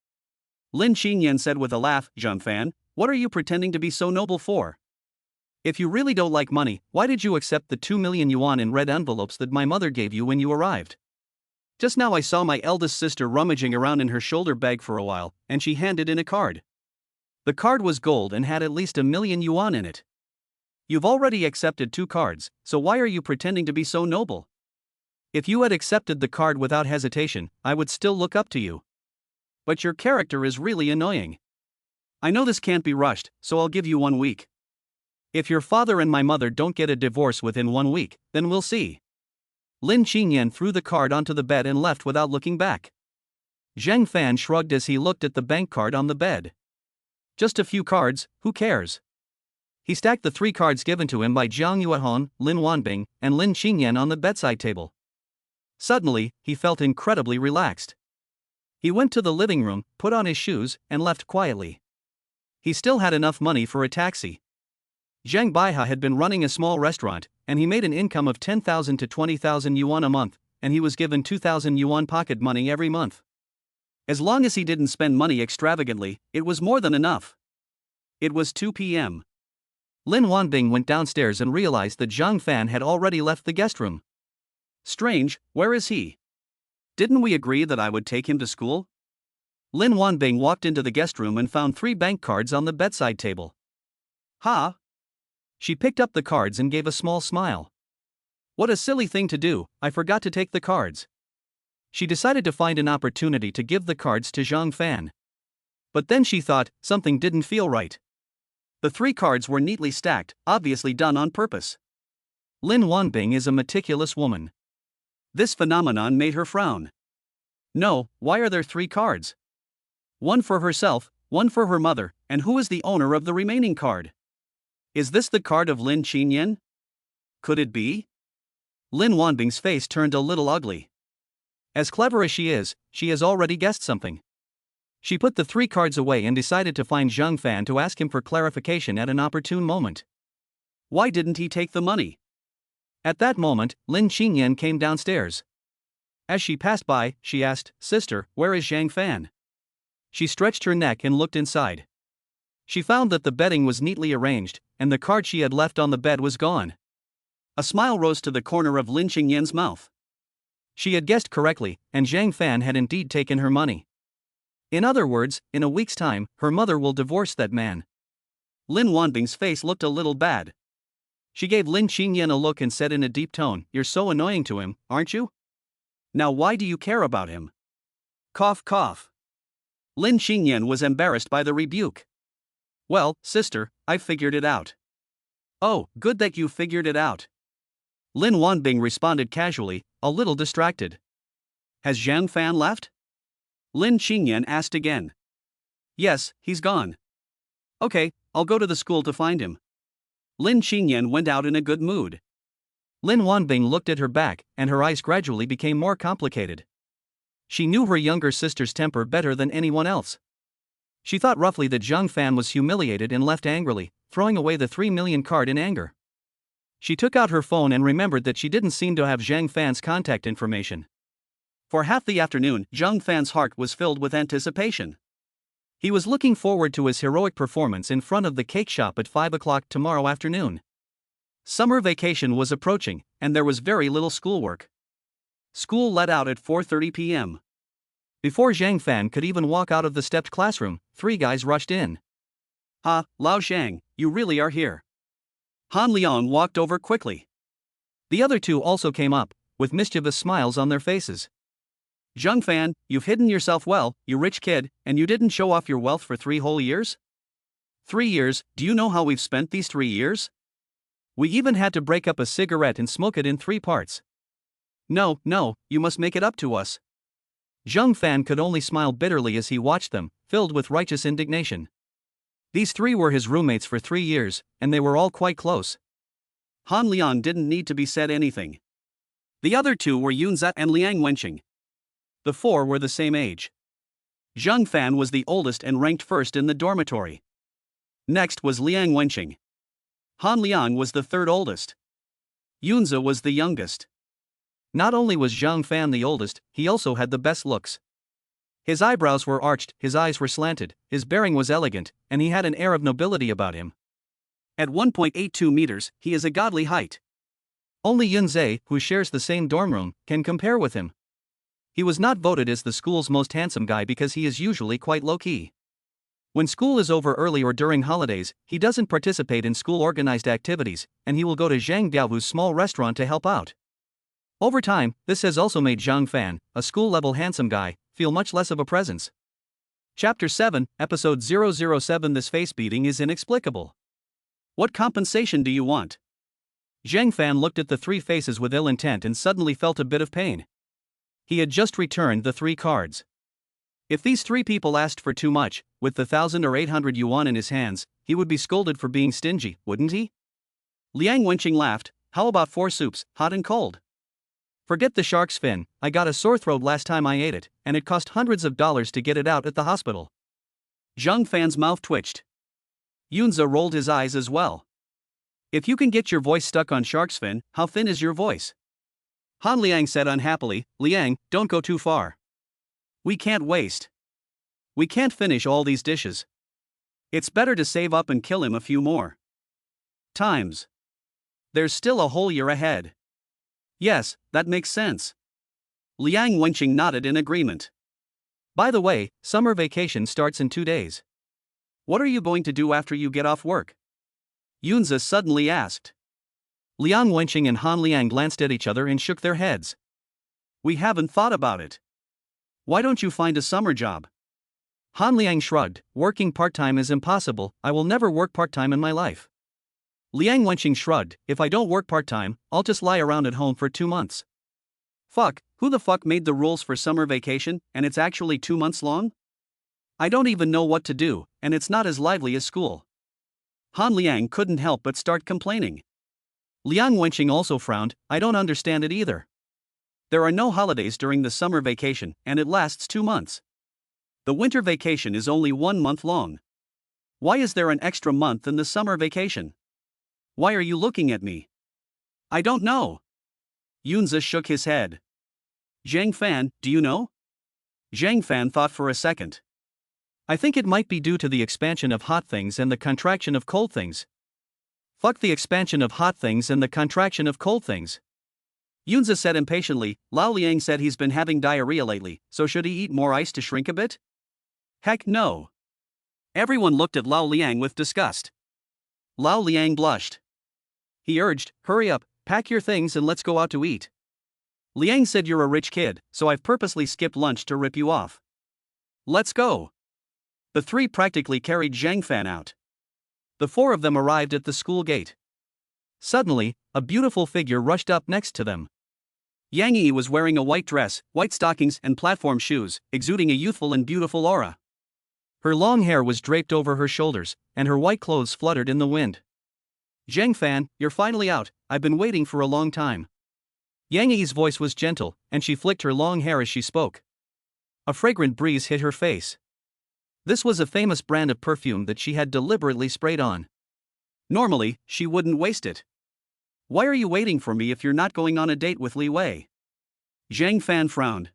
Lin Qingyan said with a laugh, Zhang Fan, what are you pretending to be so noble for? If you really don't like money, why did you accept the 2 million yuan in red envelopes that my mother gave you when you arrived? Just now I saw my eldest sister rummaging around in her shoulder bag for a while, and she handed in a card. The card was gold and had at least 1 million yuan in it. You've already accepted 2 cards, so why are you pretending to be so noble? If you had accepted the card without hesitation, I would still look up to you. But your character is really annoying. I know this can't be rushed, so I'll give you 1 week. If your father and my mother don't get a divorce within 1 week, then we'll see. Lin Qingyan threw the card onto the bed and left without looking back. Zhang Fan shrugged as he looked at the bank card on the bed. Just a few cards, who cares? He stacked the 3 cards given to him by Jiang Yuehon, Lin Wanbing, and Lin Qingyan on the bedside table. Suddenly, he felt incredibly relaxed. He went to the living room, put on his shoes, and left quietly. He still had enough money for a taxi. Zhang Baiha had been running a small restaurant, and he made an income of 10,000 to 20,000 yuan a month, and he was given 2,000 yuan pocket money every month. As long as he didn't spend money extravagantly, it was more than enough. It was 2 p.m. Lin Wanbing went downstairs and realized that Zhang Fan had already left the guest room. Strange, where is he? Didn't we agree that I would take him to school? Lin Wanbing walked into the guest room and found 3 bank cards on the bedside table. Ha! She picked up the cards and gave a small smile. What a silly thing to do, I forgot to take the cards. She decided to find an opportunity to give the cards to Zhang Fan. But then she thought, something didn't feel right. The 3 cards were neatly stacked, obviously done on purpose. Lin Wanbing is a meticulous woman. This phenomenon made her frown. No, why are there 3 cards? 1 for herself, 1 for her mother, and who is the owner of the remaining card? Is this the card of Lin Qingyan? Could it be? Lin Wanbing's face turned a little ugly. As clever as she has already guessed something. She put the 3 cards away and decided to find Zhang Fan to ask him for clarification at an opportune moment. Why didn't he take the money? At that moment, Lin Qingyan came downstairs. As she passed by, she asked, "Sister, where is Zhang Fan?" She stretched her neck and looked inside. She found that the bedding was neatly arranged, and the card she had left on the bed was gone. A smile rose to the corner of Lin Qingyan's mouth. She had guessed correctly, and Zhang Fan had indeed taken her money. In other words, in a week's time, her mother will divorce that man. Lin Wanbing's face looked a little bad. She gave Lin Qingyan a look and said in a deep tone, "You're so annoying to him, aren't you? Now why do you care about him?" Cough cough. Lin Qingyan was embarrassed by the rebuke. "Well, sister, I've figured it out." "Oh, good that you figured it out." Lin Wanbing responded casually, a little distracted. "Has Zhang Fan left?" Lin Qingyan asked again. "Yes, he's gone." "Okay, I'll go to the school to find him." Lin Qingyan went out in a good mood. Lin Wanbing looked at her back, and her eyes gradually became more complicated. She knew her younger sister's temper better than anyone else. She thought roughly that Zhang Fan was humiliated and left angrily, throwing away the 3 million card in anger. She took out her phone and remembered that she didn't seem to have Zhang Fan's contact information. For half the afternoon, Zhang Fan's heart was filled with anticipation. He was looking forward to his heroic performance in front of the cake shop at 5 o'clock tomorrow afternoon. Summer vacation was approaching, and there was very little schoolwork. School let out at 4:30 p.m. Before Zhang Fan could even walk out of the stepped classroom, 3 guys rushed in. "Ha, Lao Zhang, you really are here." Han Liang walked over quickly. The other 2 also came up, with mischievous smiles on their faces. "Zhang Fan, you've hidden yourself well, you rich kid, and you didn't show off your wealth for 3 whole years? 3 years, do you know how we've spent these 3 years? We even had to break up a cigarette and smoke it in 3 parts. No, you must make it up to us." Zhang Fan could only smile bitterly as he watched them, filled with righteous indignation. These 3 were his roommates for 3 years, and they were all quite close. Han Liang didn't need to be said anything. The other 2 were Yunze and Liang Wenqing. The 4 were the same age. Zhang Fan was the oldest and ranked first in the dormitory. Next was Liang Wenqing. Han Liang was the 3rd oldest. Yunze was the youngest. Not only was Zhang Fan the oldest, he also had the best looks. His eyebrows were arched, his eyes were slanted, his bearing was elegant, and he had an air of nobility about him. At 1.82 meters, he is a godly height. Only Yunze, who shares the same dorm room, can compare with him. He was not voted as the school's most handsome guy because he is usually quite low-key. When school is over early or during holidays, he doesn't participate in school-organized activities, and he will go to Zhang Biaohu's small restaurant to help out. Over time, this has also made Zhang Fan, a school-level handsome guy, feel much less of a presence. Chapter 7, Episode 007. This face beating is inexplicable. What compensation do you want? Zhang Fan looked at the 3 faces with ill intent and suddenly felt a bit of pain. He had just returned the 3 cards. If these 3 people asked for too much, with the 1,000 or 800 yuan in his hands, he would be scolded for being stingy, wouldn't he? Liang Wenqing laughed. "How about 4 soups, hot and cold? Forget the shark's fin, I got a sore throat last time I ate it, and it cost hundreds of dollars to get it out at the hospital." Zhang Fan's mouth twitched. Yunze rolled his eyes as well. "If you can get your voice stuck on shark's fin, how thin is your voice?" Han Liang said unhappily, "Liang, don't go too far. We can't waste. We can't finish all these dishes. It's better to save up and kill him a few more times. There's still a whole year ahead." "Yes, that makes sense." Liang Wenqing nodded in agreement. "By the way, summer vacation starts in 2 days. What are you going to do after you get off work?" Yunze suddenly asked. Liang Wenqing and Han Liang glanced at each other and shook their heads. "We haven't thought about it. Why don't you find a summer job?" Han Liang shrugged. "Working part-time is impossible, I will never work part-time in my life." Liang Wenqing shrugged. "If I don't work part-time, I'll just lie around at home for 2 months. Fuck, who the fuck made the rules for summer vacation, and it's actually 2 months long? I don't even know what to do, and it's not as lively as school." Han Liang couldn't help but start complaining. Liang Wenqing also frowned. "I don't understand it either. There are no holidays during the summer vacation, and it lasts 2 months. The winter vacation is only 1 month long. Why is there an extra month in the summer vacation? Why are you looking at me?" "I don't know." Yunze shook his head. Zhang Fan, do you know? Zhang Fan thought for a second. I think it might be due to the expansion of hot things and the contraction of cold things. Fuck the expansion of hot things and the contraction of cold things. Yunza said impatiently. Lao Liang said he's been having diarrhea lately, so should he eat more ice to shrink a bit? Heck no. Everyone looked at Lao Liang with disgust. Lao Liang blushed. He urged, hurry up, pack your things and let's go out to eat. Liang said you're a rich kid, so I've purposely skipped lunch to rip you off. Let's go. The three practically carried Zhang Fan out. The four of them arrived at the school gate. Suddenly, a beautiful figure rushed up next to them. Yang Yi was wearing a white dress, white stockings and platform shoes, exuding a youthful and beautiful aura. Her long hair was draped over her shoulders, and her white clothes fluttered in the wind. Zhang Fan, you're finally out, I've been waiting for a long time. Yang Yi's voice was gentle, and she flicked her long hair as she spoke. A fragrant breeze hit her face. This was a famous brand of perfume that she had deliberately sprayed on. Normally, she wouldn't waste it. Why are you waiting for me if you're not going on a date with Li Wei? Zhang Fan frowned.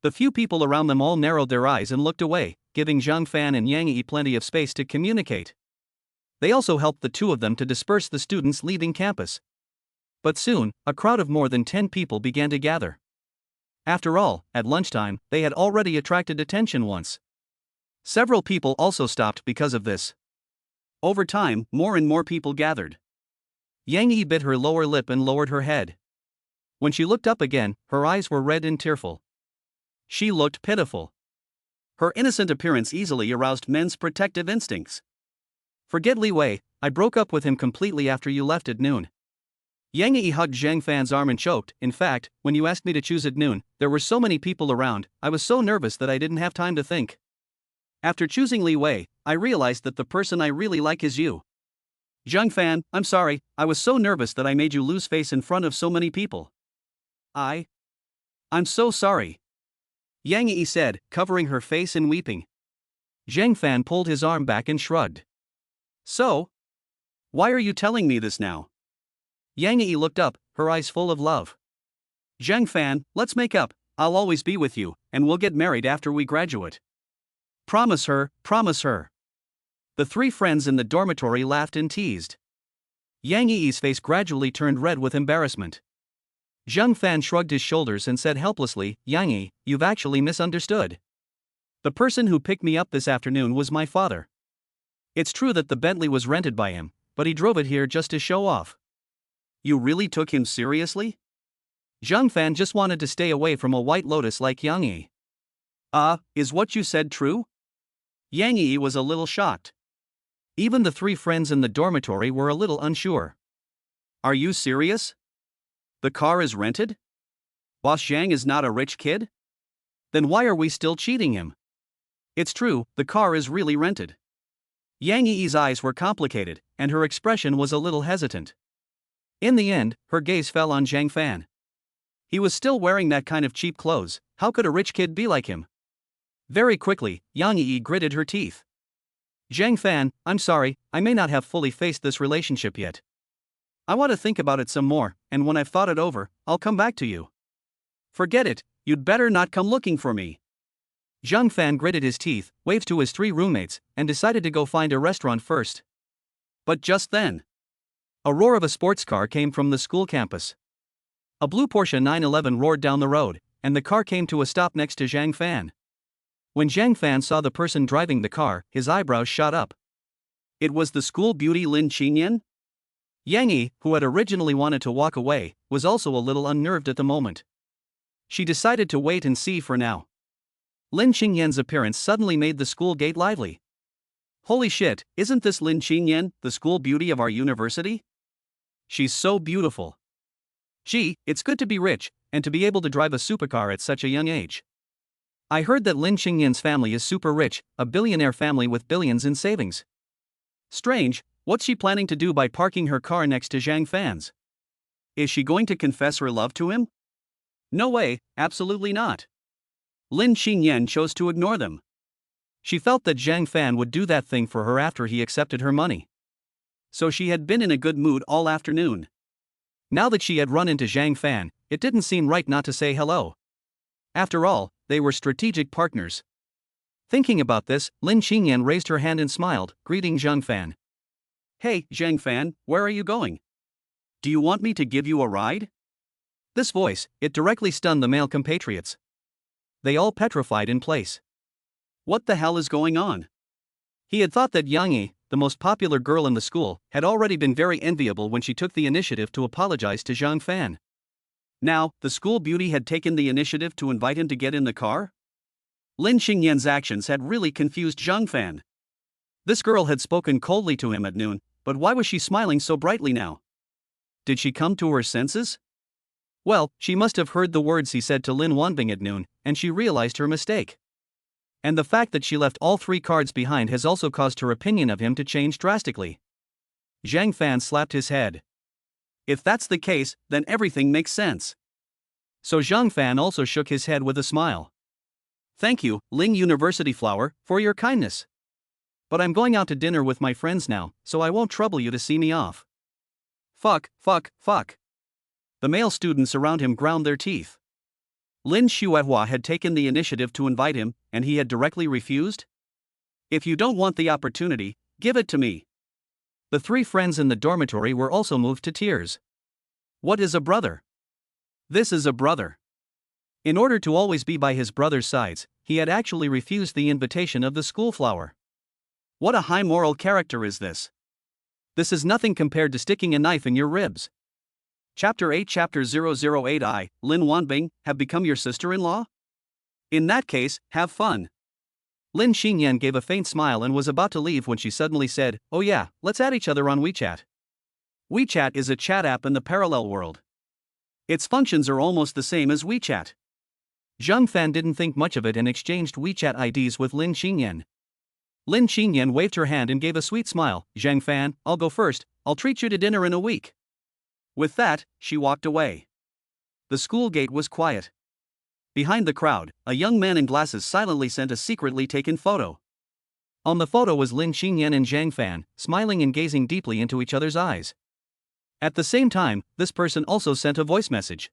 The few people around them all narrowed their eyes and looked away, giving Zhang Fan and Yang Yi plenty of space to communicate. They also helped the two of them to disperse the students leaving campus. But soon, a crowd of more than 10 people began to gather. After all, at lunchtime, they had already attracted attention once. Several people also stopped because of this. Over time, more and more people gathered. Yang Yi bit her lower lip and lowered her head. When she looked up again, her eyes were red and tearful. She looked pitiful. Her innocent appearance easily aroused men's protective instincts. Forget Li Wei, I broke up with him completely after you left at noon. Yang Yi hugged Zhang Fan's arm and choked. In fact, when you asked me to choose at noon, there were so many people around, I was so nervous that I didn't have time to think. After choosing Li Wei, I realized that the person I really like is you. Zhang Fan, I'm sorry, I was so nervous that I made you lose face in front of so many people. I'm so sorry. Yang Yi said, covering her face and weeping. Zhang Fan pulled his arm back and shrugged. So? Why are you telling me this now? Yang Yi looked up, her eyes full of love. Zhang Fan, let's make up, I'll always be with you, and we'll get married after we graduate. Promise her, promise her. The three friends in the dormitory laughed and teased. Yang Yi's face gradually turned red with embarrassment. Zhang Fan shrugged his shoulders and said helplessly, Yang Yi, you've actually misunderstood. The person who picked me up this afternoon was my father. It's true that the Bentley was rented by him, but he drove it here just to show off. You really took him seriously? Zhang Fan just wanted to stay away from a white lotus like Yang Yi. Is what you said true? Yang Yi was a little shocked. Even the three friends in the dormitory were a little unsure. Are you serious? The car is rented? Boss Zhang is not a rich kid? Then why are we still cheating him? It's true, the car is really rented. Yang Yi's eyes were complicated, and her expression was a little hesitant. In the end, her gaze fell on Zhang Fan. He was still wearing that kind of cheap clothes, how could a rich kid be like him? Very quickly, Yang Yi gritted her teeth. Zhang Fan, I'm sorry, I may not have fully faced this relationship yet. I want to think about it some more, and when I've thought it over, I'll come back to you. Forget it, you'd better not come looking for me. Zhang Fan gritted his teeth, waved to his three roommates, and decided to go find a restaurant first. But just then, a roar of a sports car came from the school campus. A blue Porsche 911 roared down the road, and the car came to a stop next to Zhang Fan. When Zhang Fan saw the person driving the car, his eyebrows shot up. It was the school beauty Lin Qingyan? Yang Yi, who had originally wanted to walk away, was also a little unnerved at the moment. She decided to wait and see for now. Lin Qingyan's appearance suddenly made the school gate lively. Holy shit, isn't this Lin Qingyan, the school beauty of our university? She's so beautiful. Gee, it's good to be rich, and to be able to drive a supercar at such a young age. I heard that Lin Qingyan's family is super rich, a billionaire family with billions in savings. Strange, what's she planning to do by parking her car next to Zhang Fan's? Is she going to confess her love to him? No way, absolutely not. Lin Qingyan chose to ignore them. She felt that Zhang Fan would do that thing for her after he accepted her money. So she had been in a good mood all afternoon. Now that she had run into Zhang Fan, it didn't seem right not to say hello. After all, they were strategic partners. Thinking about this, Lin Qingyan raised her hand and smiled, greeting Zhang Fan. Hey, Zhang Fan, where are you going? Do you want me to give you a ride? This voice, it directly stunned the male compatriots. They all petrified in place. What the hell is going on? He had thought that Yang Yi, the most popular girl in the school, had already been very enviable when she took the initiative to apologize to Zhang Fan. Now, the school beauty had taken the initiative to invite him to get in the car? Lin Qingyan's actions had really confused Zhang Fan. This girl had spoken coldly to him at noon, but why was she smiling so brightly now? Did she come to her senses? Well, she must have heard the words he said to Lin Wanbing at noon, and she realized her mistake. And the fact that she left all 3 cards behind has also caused her opinion of him to change drastically. Zhang Fan slapped his head. If that's the case, then everything makes sense. So Zhang Fan also shook his head with a smile. Thank you, Ling University Flower, for your kindness. But I'm going out to dinner with my friends now, so I won't trouble you to see me off. Fuck. The male students around him ground their teeth. Lin Xuehua had taken the initiative to invite him, and he had directly refused? If you don't want the opportunity, give it to me. The 3 friends in the dormitory were also moved to tears. What is a brother? This is a brother. In order to always be by his brother's sides, he had actually refused the invitation of the school flower. What a high moral character is this? This is nothing compared to sticking a knife in your ribs. Chapter 8 Chapter 008 I, Lin Wanbing, have become your sister-in-law? In that case, have fun. Lin Qingyan gave a faint smile and was about to leave when she suddenly said, oh yeah, let's add each other on WeChat. WeChat is a chat app in the parallel world. Its functions are almost the same as WeChat. Zhang Fan didn't think much of it and exchanged WeChat IDs with Lin Qingyan. Lin Qingyan waved her hand and gave a sweet smile. Zhang Fan, I'll go first, I'll treat you to dinner in a week. With that, she walked away. The school gate was quiet. Behind the crowd, a young man in glasses silently sent a secretly taken photo. On the photo was Lin Qingyan and Zhang Fan, smiling and gazing deeply into each other's eyes. At the same time, this person also sent a voice message.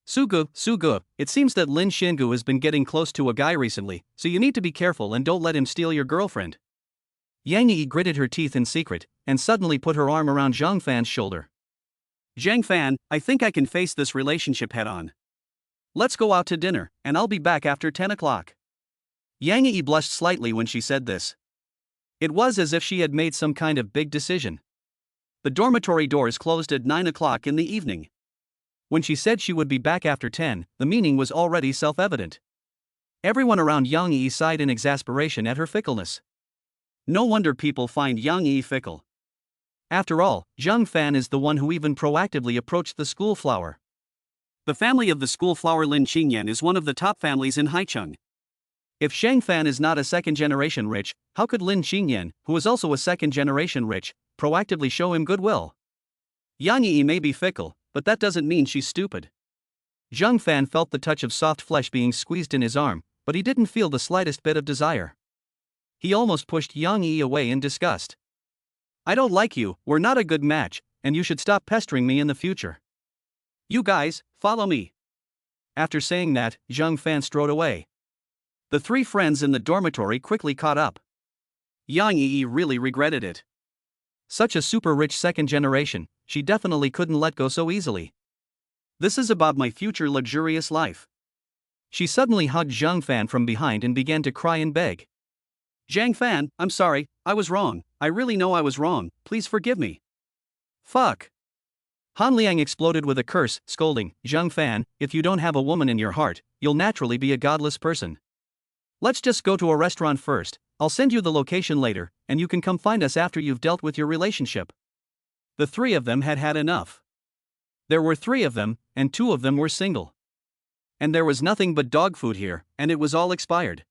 Sugu, it seems that Lin Xingu has been getting close to a guy recently, so you need to be careful and don't let him steal your girlfriend. Yang Yi gritted her teeth in secret, and suddenly put her arm around Zhang Fan's shoulder. Zhang Fan, I think I can face this relationship head-on. Let's go out to dinner, and I'll be back after 10 o'clock. Yang Yi blushed slightly when she said this. It was as if she had made some kind of big decision. The dormitory doors closed at 9 o'clock in the evening. When she said she would be back after 10, the meaning was already self-evident. Everyone around Yang Yi sighed in exasperation at her fickleness. No wonder people find Yang Yi fickle. After all, Zhang Fan is the one who even proactively approached the school flower. The family of the school flower Lin Qingyan is one of the top families in Haicheng. If Zhang Fan is not a second-generation rich, how could Lin Qingyan, who is also a second-generation rich, proactively show him goodwill? Yang Yi may be fickle, but that doesn't mean she's stupid. Zhang Fan felt the touch of soft flesh being squeezed in his arm, but he didn't feel the slightest bit of desire. He almost pushed Yang Yi away in disgust. I don't like you, we're not a good match, and you should stop pestering me in the future. You guys, follow me. After saying that, Zhang Fan strode away. The 3 friends in the dormitory quickly caught up. Yang Yi really regretted it. Such a super rich second generation, she definitely couldn't let go so easily. This is about my future luxurious life. She suddenly hugged Zhang Fan from behind and began to cry and beg. Zhang Fan, I'm sorry, I was wrong, I really know I was wrong, please forgive me. Fuck. Han Liang exploded with a curse, scolding, Zhang Fan, if you don't have a woman in your heart, you'll naturally be a godless person. Let's just go to a restaurant first, I'll send you the location later, and you can come find us after you've dealt with your relationship. The 3 of them had had enough. There were 3 of them, and 2 of them were single. And there was nothing but dog food here, and it was all expired.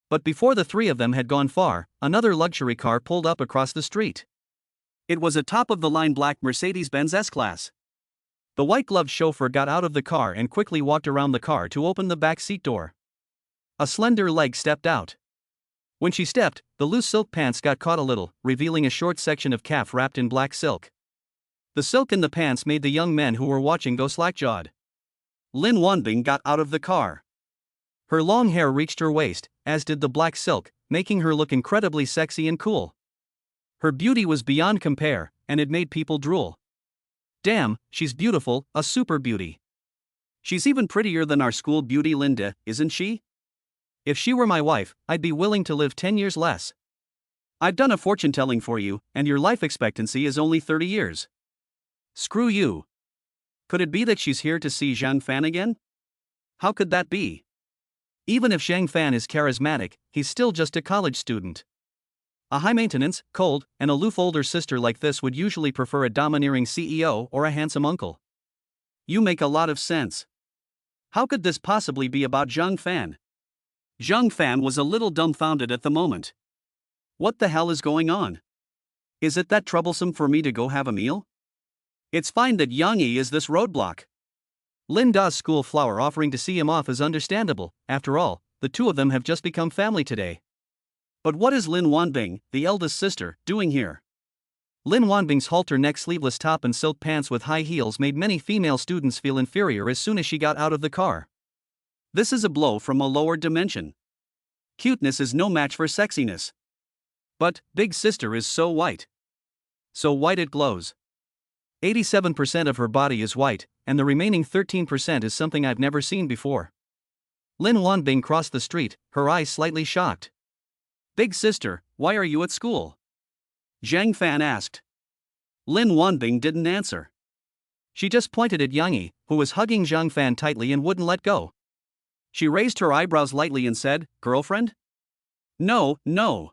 But before the 3 of them had gone far, another luxury car pulled up across the street. It was a top-of-the-line black Mercedes-Benz S-Class. The white-gloved chauffeur got out of the car and quickly walked around the car to open the back seat door. A slender leg stepped out. When she stepped, the loose silk pants got caught a little, revealing a short section of calf wrapped in black silk. The silk in the pants made the young men who were watching go slack-jawed. Lin Wanbing got out of the car. Her long hair reached her waist, as did the black silk, making her look incredibly sexy and cool. Her beauty was beyond compare, and it made people drool. Damn, she's beautiful, a super beauty. She's even prettier than our school beauty Linda, isn't she? If she were my wife, I'd be willing to live 10 years less. I've done a fortune telling for you, and your life expectancy is only 30 years. Screw you. Could it be that she's here to see Zhang Fan again? How could that be? Even if Zhang Fan is charismatic, he's still just a college student. A high-maintenance, cold, and aloof older sister like this would usually prefer a domineering CEO or a handsome uncle. You make a lot of sense. How could this possibly be about Zhang Fan? Zhang Fan was a little dumbfounded at the moment. What the hell is going on? Is it that troublesome for me to go have a meal? It's fine that Yang Yi is this roadblock. Lin Da's school flower offering to see him off is understandable. After all, the two of them have just become family today. But what is Lin Wanbing, the eldest sister, doing here? Lin Wanbing's halter-neck sleeveless top and silk pants with high heels made many female students feel inferior as soon as she got out of the car. This is a blow from a lower dimension. Cuteness is no match for sexiness. But, big sister is so white. So white it glows. 87% of her body is white, and the remaining 13% is something I've never seen before. Lin Wanbing crossed the street, her eyes slightly shocked. Big sister, why are you at school? Zhang Fan asked. Lin Wanbing didn't answer. She just pointed at Yang Yi, who was hugging Zhang Fan tightly and wouldn't let go. She raised her eyebrows lightly and said, "Girlfriend?" No, no.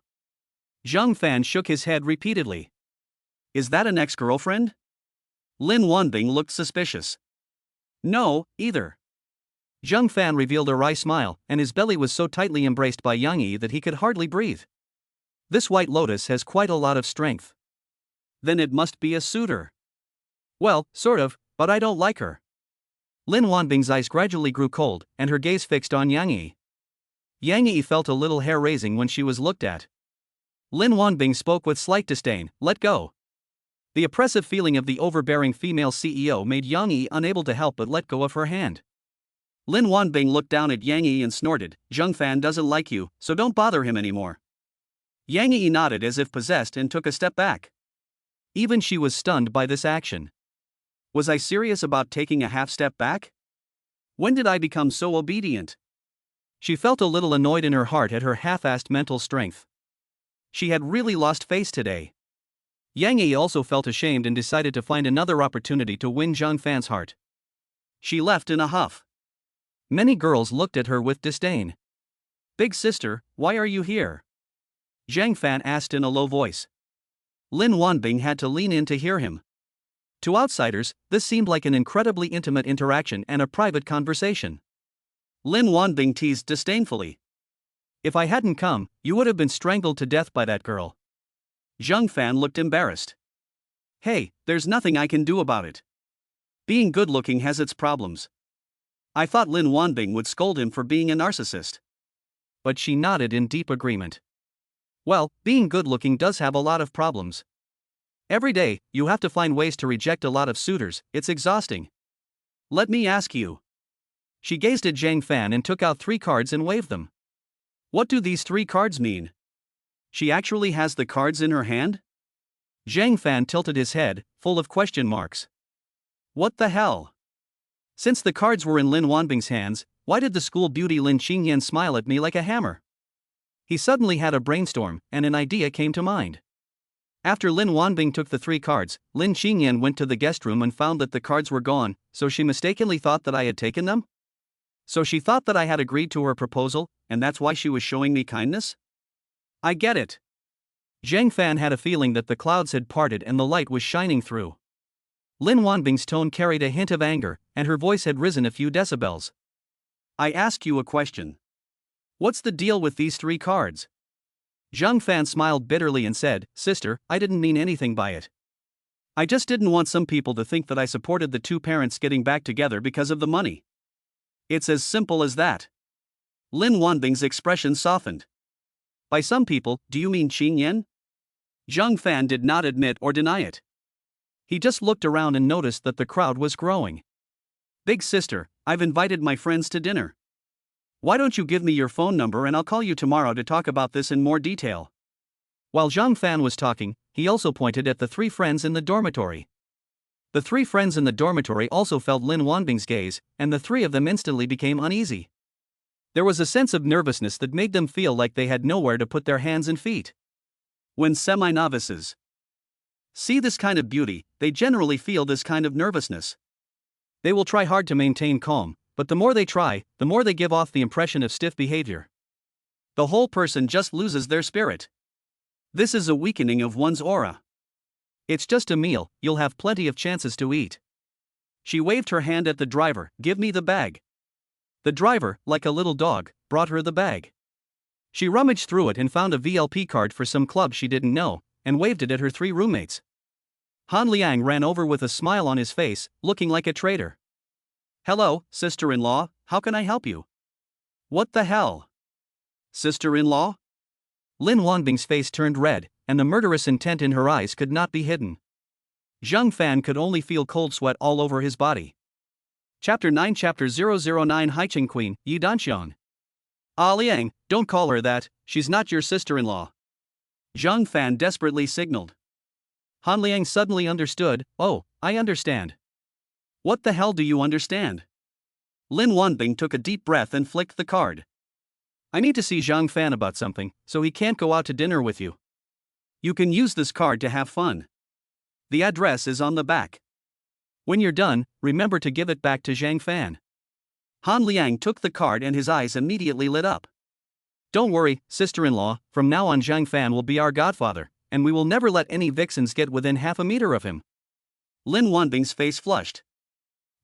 Zhang Fan shook his head repeatedly. Is that an ex-girlfriend? Lin Wanbing looked suspicious. No, either. Zhang Fan revealed a wry smile, and his belly was so tightly embraced by Yang Yi that he could hardly breathe. This white lotus has quite a lot of strength. Then it must be a suitor. Well, sort of, but I don't like her. Lin Wanbing's eyes gradually grew cold, and her gaze fixed on Yang Yi. Yang Yi felt a little hair-raising when she was looked at. Lin Wanbing spoke with slight disdain, "Let go." The oppressive feeling of the overbearing female CEO made Yang Yi unable to help but let go of her hand. Lin Wanbing looked down at Yang Yi and snorted, "Zhang Fan doesn't like you, so don't bother him anymore." Yang Yi nodded as if possessed and took a step back. Even she was stunned by this action. Was I serious about taking a half step back? When did I become so obedient? She felt a little annoyed in her heart at her half-assed mental strength. She had really lost face today. Yang Yi also felt ashamed and decided to find another opportunity to win Zhang Fan's heart. She left in a huff. Many girls looked at her with disdain. Big sister, why are you here? Zhang Fan asked in a low voice. Lin Wanbing had to lean in to hear him. To outsiders, this seemed like an incredibly intimate interaction and a private conversation. Lin Wanbing teased disdainfully. If I hadn't come, you would have been strangled to death by that girl. Zhang Fan looked embarrassed. Hey, there's nothing I can do about it. Being good-looking has its problems. I thought Lin Wanbing would scold him for being a narcissist. But she nodded in deep agreement. Well, being good-looking does have a lot of problems. Every day, you have to find ways to reject a lot of suitors, it's exhausting. Let me ask you. She gazed at Zhang Fan and took out 3 cards and waved them. What do these 3 cards mean? She actually has the cards in her hand? Zhang Fan tilted his head, full of question marks. What the hell? Since the cards were in Lin Wanbing's hands, why did the school beauty Lin Qingyan smile at me like a hammer? He suddenly had a brainstorm, and an idea came to mind. After Lin Wanbing took the 3 cards, Lin Qingyan went to the guest room and found that the cards were gone, so she mistakenly thought that I had taken them? So she thought that I had agreed to her proposal, and that's why she was showing me kindness? I get it. Zhang Fan had a feeling that the clouds had parted and the light was shining through. Lin Wanbing's tone carried a hint of anger, and her voice had risen a few decibels. I ask you a question. What's the deal with these 3 cards? Zhang Fan smiled bitterly and said, Sister, I didn't mean anything by it. I just didn't want some people to think that I supported the 2 parents getting back together because of the money. It's as simple as that. Lin Wanbing's expression softened. By some people, do you mean Qingyan? Zhang Fan did not admit or deny it. He just looked around and noticed that the crowd was growing. Big sister, I've invited my friends to dinner. Why don't you give me your phone number and I'll call you tomorrow to talk about this in more detail. While Zhang Fan was talking, he also pointed at the three friends in the dormitory. The three friends in the dormitory also felt Lin Wanbing's gaze, and the three of them instantly became uneasy. There was a sense of nervousness that made them feel like they had nowhere to put their hands and feet. When semi-novices see this kind of beauty, they generally feel this kind of nervousness. They will try hard to maintain calm, but the more they try, the more they give off the impression of stiff behavior. The whole person just loses their spirit. This is a weakening of one's aura. It's just a meal, you'll have plenty of chances to eat. She waved her hand at the driver, give me the bag. The driver, like a little dog, brought her the bag. She rummaged through it and found a VLP card for some club she didn't know, and waved it at her three roommates. Han Liang ran over with a smile on his face, looking like a traitor. Hello, sister-in-law, how can I help you? What the hell? Sister-in-law? Lin Wanbing's face turned red, and the murderous intent in her eyes could not be hidden. Zhang Fan could only feel cold sweat all over his body. Chapter 9 Chapter 009 Haiqing Queen, Yi Danxian. Ah Liang, don't call her that, she's not your sister-in-law. Zhang Fan desperately signaled. Han Liang suddenly understood, oh, I understand. What the hell do you understand? Lin Wanbing took a deep breath and flicked the card. I need to see Zhang Fan about something, so he can't go out to dinner with you. You can use this card to have fun. The address is on the back. When you're done, remember to give it back to Zhang Fan. Han Liang took the card and his eyes immediately lit up. Don't worry, sister-in-law, from now on Zhang Fan will be our godfather, and we will never let any vixens get within half a meter of him. Lin Wanbing's face flushed.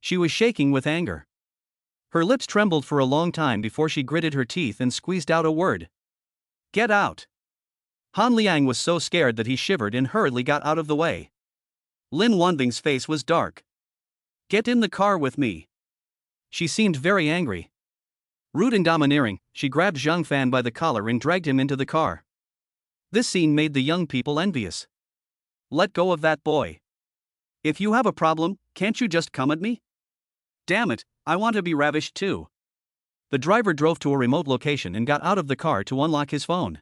She was shaking with anger. Her lips trembled for a long time before she gritted her teeth and squeezed out a word. Get out. Han Liang was so scared that he shivered and hurriedly got out of the way. Lin Wanbing's face was dark. Get in the car with me. She seemed very angry. Rude and domineering, she grabbed Zhang Fan by the collar and dragged him into the car. This scene made the young people envious. Let go of that boy. If you have a problem, can't you just come at me? Damn it, I want to be ravished too. The driver drove to a remote location and got out of the car to unlock his phone.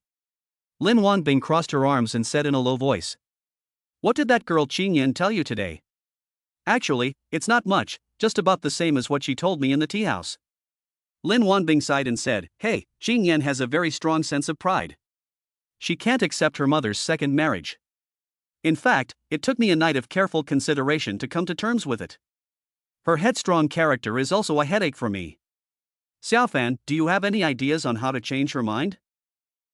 Lin Wanbing crossed her arms and said in a low voice. What did that girl Qingyan tell you today? Actually, it's not much, just about the same as what she told me in the tea house. Lin Wanbing sighed and said, hey, Qingyan has a very strong sense of pride. She can't accept her mother's second marriage. In fact, it took me a night of careful consideration to come to terms with it. Her headstrong character is also a headache for me. Xiaofan, do you have any ideas on how to change her mind?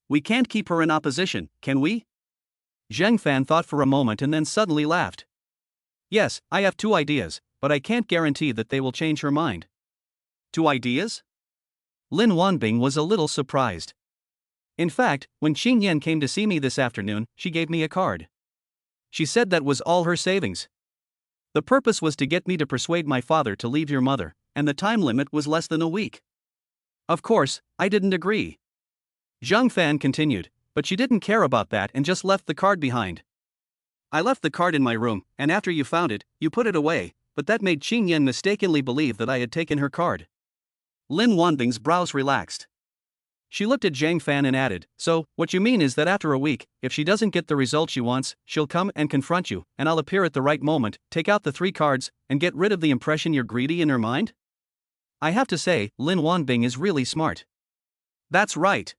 We can't keep her in opposition, can we? Zhang Fan thought for a moment and then suddenly laughed. Yes, I have two ideas, but I can't guarantee that they will change her mind. Two ideas? Lin Wanbing was a little surprised. In fact, when Qingyan came to see me this afternoon, she gave me a card. She said that was all her savings. The purpose was to get me to persuade my father to leave your mother, and the time limit was less than a week. Of course, I didn't agree. Zhang Fan continued, but she didn't care about that and just left the card behind. I left the card in my room, and after you found it, you put it away, but that made Qingyan mistakenly believe that I had taken her card. Lin Wanbing's brows relaxed. She looked at Zhang Fan and added, so, what you mean is that after a week, if she doesn't get the result she wants, she'll come and confront you, and I'll appear at the right moment, take out the 3 cards, and get rid of the impression you're greedy in her mind? I have to say, Lin Wanbing is really smart. That's right.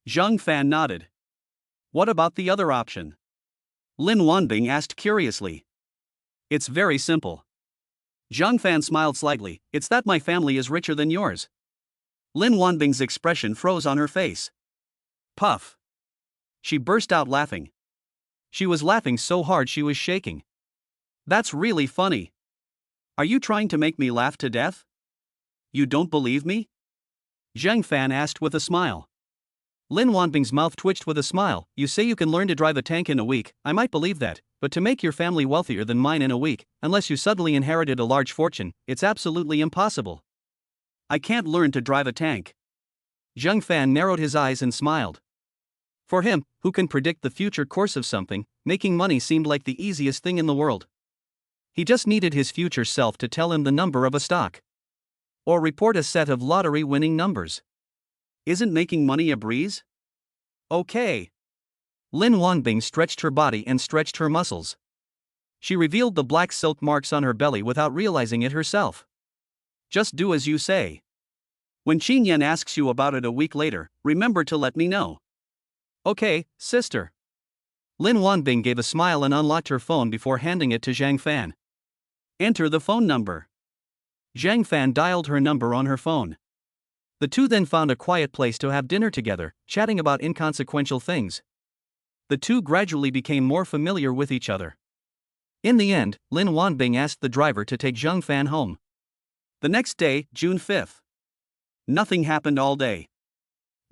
Zhang Fan nodded. What about the other option? Lin Wanbing asked curiously. It's very simple. Zhang Fan smiled slightly, it's that my family is richer than yours. Lin Wanbing's expression froze on her face. Puff. She burst out laughing. She was laughing so hard she was shaking. That's really funny. Are you trying to make me laugh to death? You don't believe me? Zhang Fan asked with a smile. Lin Wanbing's mouth twitched with a smile. You say you can learn to drive a tank in a week, I might believe that, but to make your family wealthier than mine in a week, unless you suddenly inherited a large fortune, it's absolutely impossible. I can't learn to drive a tank. Zhang Fan narrowed his eyes and smiled. For him, who can predict the future course of something, making money seemed like the easiest thing in the world. He just needed his future self to tell him the number of a stock. Or report a set of lottery-winning numbers. Isn't making money a breeze? Okay. Lin Wanbing stretched her body and stretched her muscles. She revealed the black silk marks on her belly without realizing it herself. Just do as you say. When Qingyan asks you about it a week later, remember to let me know. Okay, sister. Lin Wanbing gave a smile and unlocked her phone before handing it to Zhang Fan. Enter the phone number. Zhang Fan dialed her number on her phone. The two then found a quiet place to have dinner together, chatting about inconsequential things. The two gradually became more familiar with each other. In the end, Lin Wanbing asked the driver to take Zhang Fan home. The next day, June 5th. Nothing happened all day.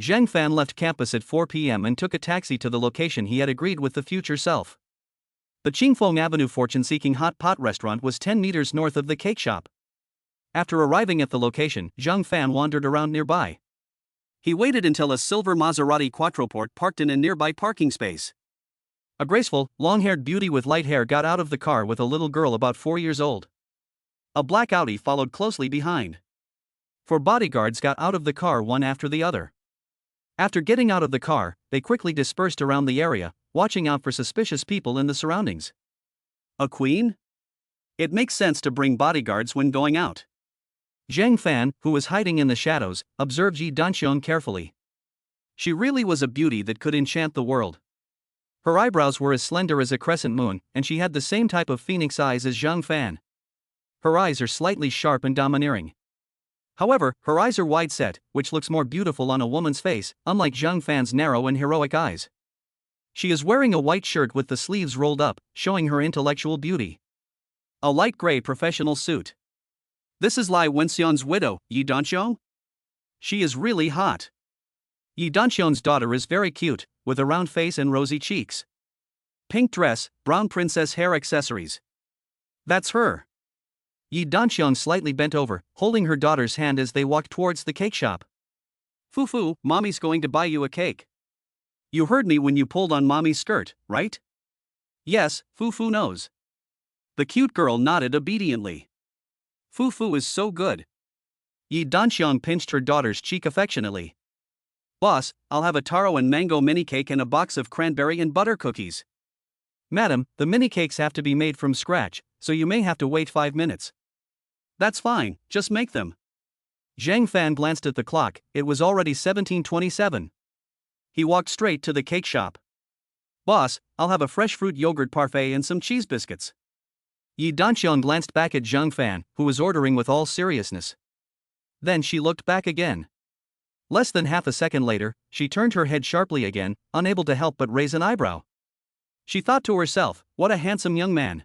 Zhang Fan left campus at 4 p.m. and took a taxi to the location he had agreed with the future self. The Qingfeng Avenue fortune-seeking hot pot restaurant was 10 meters north of the cake shop. After arriving at the location, Zhang Fan wandered around nearby. He waited until a silver Maserati Quattroporte parked in a nearby parking space. A graceful, long-haired beauty with light hair got out of the car with a little girl about 4 years old. A black Audi followed closely behind. 4 bodyguards got out of the car one after the other. After getting out of the car, they quickly dispersed around the area, watching out for suspicious people in the surroundings. A queen? It makes sense to bring bodyguards when going out. Zhang Fan, who was hiding in the shadows, observed Yi Danxiong carefully. She really was a beauty that could enchant the world. Her eyebrows were as slender as a crescent moon, and she had the same type of phoenix eyes as Zhang Fan. Her eyes are slightly sharp and domineering. However, her eyes are wide-set, which looks more beautiful on a woman's face, unlike Zhang Fan's narrow and heroic eyes. She is wearing a white shirt with the sleeves rolled up, showing her intellectual beauty. A light gray professional suit. This is Lai Wenxian's widow, Yi Danxiong? She is really hot. Yi Danxiong's daughter is very cute, with a round face and rosy cheeks. Pink dress, brown princess hair accessories. That's her. Yi Danxiong slightly bent over, holding her daughter's hand as they walked towards the cake shop. Fufu, mommy's going to buy you a cake. You heard me when you pulled on mommy's skirt, right? Yes, Fufu knows. The cute girl nodded obediently. Fufu is so good. Yi Danxiong pinched her daughter's cheek affectionately. Boss, I'll have a taro and mango mini cake and a box of cranberry and butter cookies. Madam, the mini cakes have to be made from scratch, so you may have to wait 5 minutes. That's fine, just make them. Zhang Fan glanced at the clock, it was already 17:27. He walked straight to the cake shop. Boss, I'll have a fresh fruit yogurt parfait and some cheese biscuits. Yi Danxiong glanced back at Zhang Fan, who was ordering with all seriousness. Then she looked back again. Less than half a second later, she turned her head sharply again, unable to help but raise an eyebrow. She thought to herself, what a handsome young man.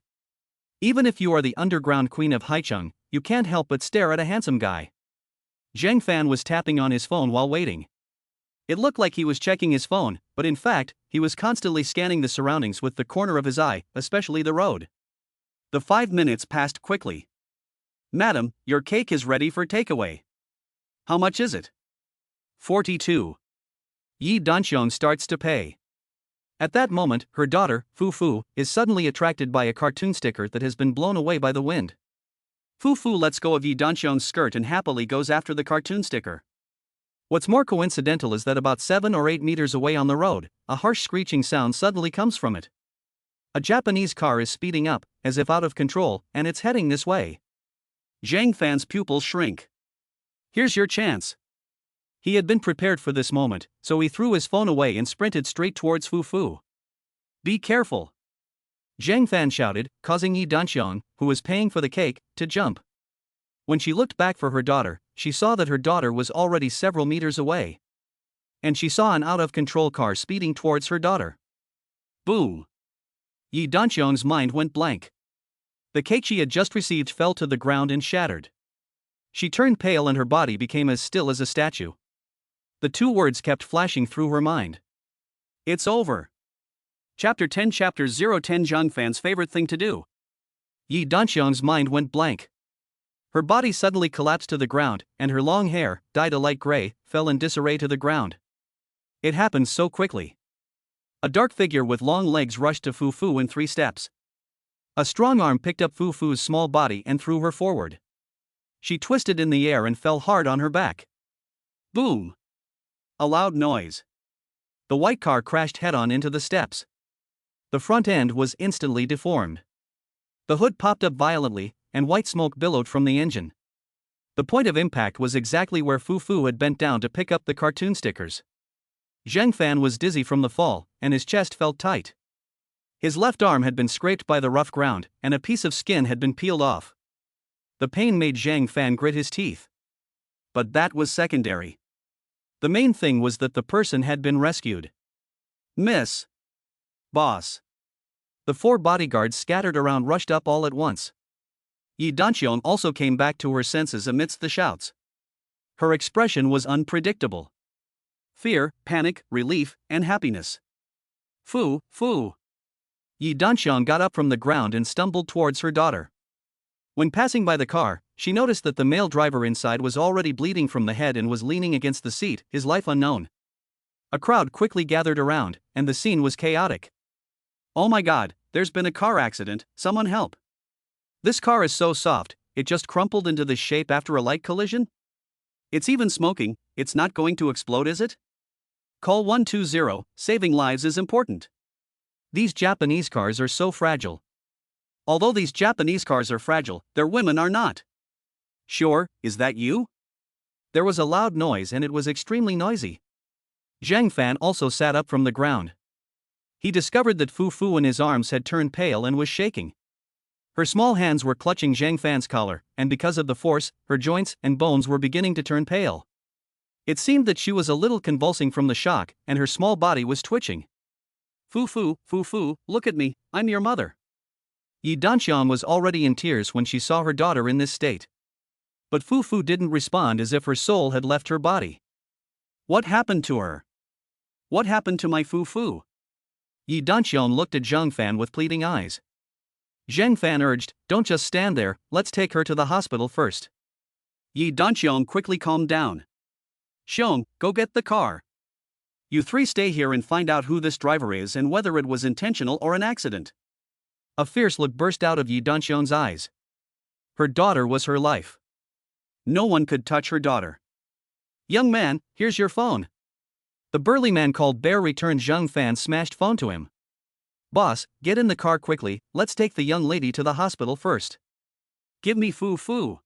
Even if you are the underground queen of Haicheng, you can't help but stare at a handsome guy. Zhang Fan was tapping on his phone while waiting. It looked like he was checking his phone, but in fact, he was constantly scanning the surroundings with the corner of his eye, especially the road. The 5 minutes passed quickly. Madam, your cake is ready for takeaway. How much is it? 42. Yi Danxiong starts to pay. At that moment, her daughter, Fufu, is suddenly attracted by a cartoon sticker that has been blown away by the wind. Fufu lets go of Yi Danxiong's skirt and happily goes after the cartoon sticker. What's more coincidental is that about 7 or 8 meters away on the road, a harsh screeching sound suddenly comes from it. A Japanese car is speeding up, as if out of control, and it's heading this way. Zhang Fan's pupils shrink. Here's your chance. He had been prepared for this moment, so he threw his phone away and sprinted straight towards Fufu. Be careful! Zhang Fan shouted, causing Yi Danxiong, who was paying for the cake, to jump. When she looked back for her daughter, she saw that her daughter was already several meters away. And she saw an out-of-control car speeding towards her daughter. Boom! Yi Danxiong's mind went blank. The cake she had just received fell to the ground and shattered. She turned pale and her body became as still as a statue. The 2 words kept flashing through her mind. It's over. Chapter 10 Chapter 010 Zhang Fan's favorite thing to do. Yi Danxiong's mind went blank. Her body suddenly collapsed to the ground, and her long hair, dyed a light gray, fell in disarray to the ground. It happened so quickly. A dark figure with long legs rushed to Fufu in 3 steps. A strong arm picked up Fufu's small body and threw her forward. She twisted in the air and fell hard on her back. Boom! A loud noise. The white car crashed head-on into the steps. The front end was instantly deformed. The hood popped up violently, and white smoke billowed from the engine. The point of impact was exactly where Fu Fu had bent down to pick up the cartoon stickers. Zhang Fan was dizzy from the fall, and his chest felt tight. His left arm had been scraped by the rough ground, and a piece of skin had been peeled off. The pain made Zhang Fan grit his teeth. But that was secondary. The main thing was that the person had been rescued. Miss. Boss. The 4 bodyguards scattered around rushed up all at once. Yi Danqiong also came back to her senses amidst the shouts. Her expression was unpredictable. Fear, panic, relief, and happiness. Fu. Yi Danqiong got up from the ground and stumbled towards her daughter. When passing by the car, she noticed that the male driver inside was already bleeding from the head and was leaning against the seat, his life unknown. A crowd quickly gathered around, and the scene was chaotic. Oh my god, there's been a car accident, someone help. This car is so soft, it just crumpled into this shape after a light collision? It's even smoking, it's not going to explode, is it? Call 120, saving lives is important. These Japanese cars are so fragile. Although these Japanese cars are fragile, their women are not. Sure, is that you? There was a loud noise and it was extremely noisy. Zhang Fan also sat up from the ground. He discovered that Fu Fu in his arms had turned pale and was shaking. Her small hands were clutching Zhang Fan's collar, and because of the force, her joints and bones were beginning to turn pale. It seemed that she was a little convulsing from the shock, and her small body was twitching. Fu Fu, look at me, I'm your mother. Yi Danqiong was already in tears when she saw her daughter in this state. But Fu Fu didn't respond, as if her soul had left her body. What happened to her? What happened to my Fu Fu? Yi Danqiong looked at Zhang Fan with pleading eyes. Zhang Fan urged, don't just stand there, let's take her to the hospital first. Yi Danqiong quickly calmed down. Xiong, go get the car. You 3 stay here and find out who this driver is and whether it was intentional or an accident. A fierce look burst out of Yi Danqiong's eyes. Her daughter was her life. No one could touch her daughter. Young man, here's your phone. The burly man called Bear returned Zhang Fan's smashed phone to him. Boss, get in the car quickly, let's take the young lady to the hospital first. Give me Fu Fu.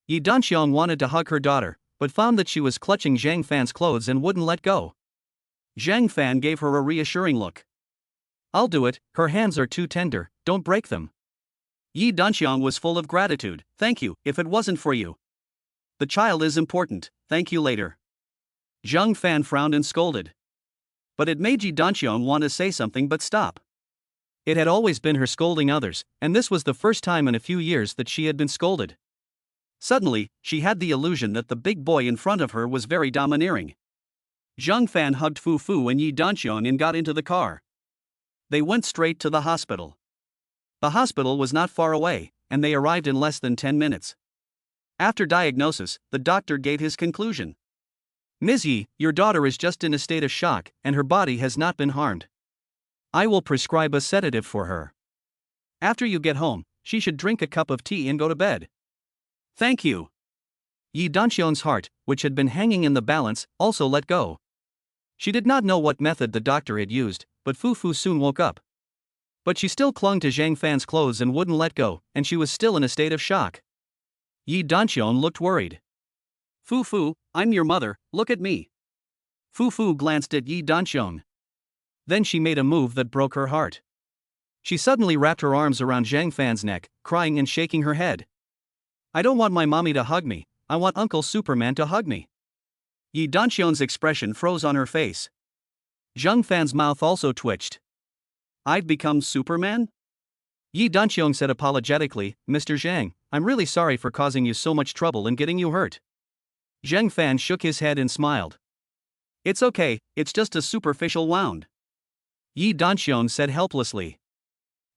Yi Danqiong wanted to hug her daughter, but found that she was clutching Zhang Fan's clothes and wouldn't let go. Zhang Fan gave her a reassuring look. I'll do it, her hands are too tender, don't break them. Yi Danqiong was full of gratitude. Thank you, if it wasn't for you. The child is important, thank you later. Zhang Fan frowned and scolded. But it made Yi Danqiong want to say something but stop. It had always been her scolding others, and this was the first time in a few years that she had been scolded. Suddenly, she had the illusion that the big boy in front of her was very domineering. Zhang Fan hugged Fu Fu and Yi Danqiong and got into the car. They went straight to the hospital. The hospital was not far away, and they arrived in less than 10 minutes. After diagnosis, the doctor gave his conclusion. Ms. Yi, your daughter is just in a state of shock, and her body has not been harmed. I will prescribe a sedative for her. After you get home, she should drink a cup of tea and go to bed. Thank you. Yi Danqiong's heart, which had been hanging in the balance, also let go. She did not know what method the doctor had used, but Fu Fu soon woke up. But she still clung to Zhang Fan's clothes and wouldn't let go, and she was still in a state of shock. Yi Danqiong looked worried. Fu Fu, I'm your mother, look at me. Fu Fu glanced at Yi Danqiong. Then she made a move that broke her heart. She suddenly wrapped her arms around Zhang Fan's neck, crying and shaking her head. I don't want my mommy to hug me, I want Uncle Superman to hug me. Yi Danqiong's expression froze on her face. Zhang Fan's mouth also twitched. I've become Superman? Yi Danqiong said apologetically, Mr. Zhang, I'm really sorry for causing you so much trouble and getting you hurt. Zhang Fan shook his head and smiled. It's okay, it's just a superficial wound. Yi Danqiong said helplessly.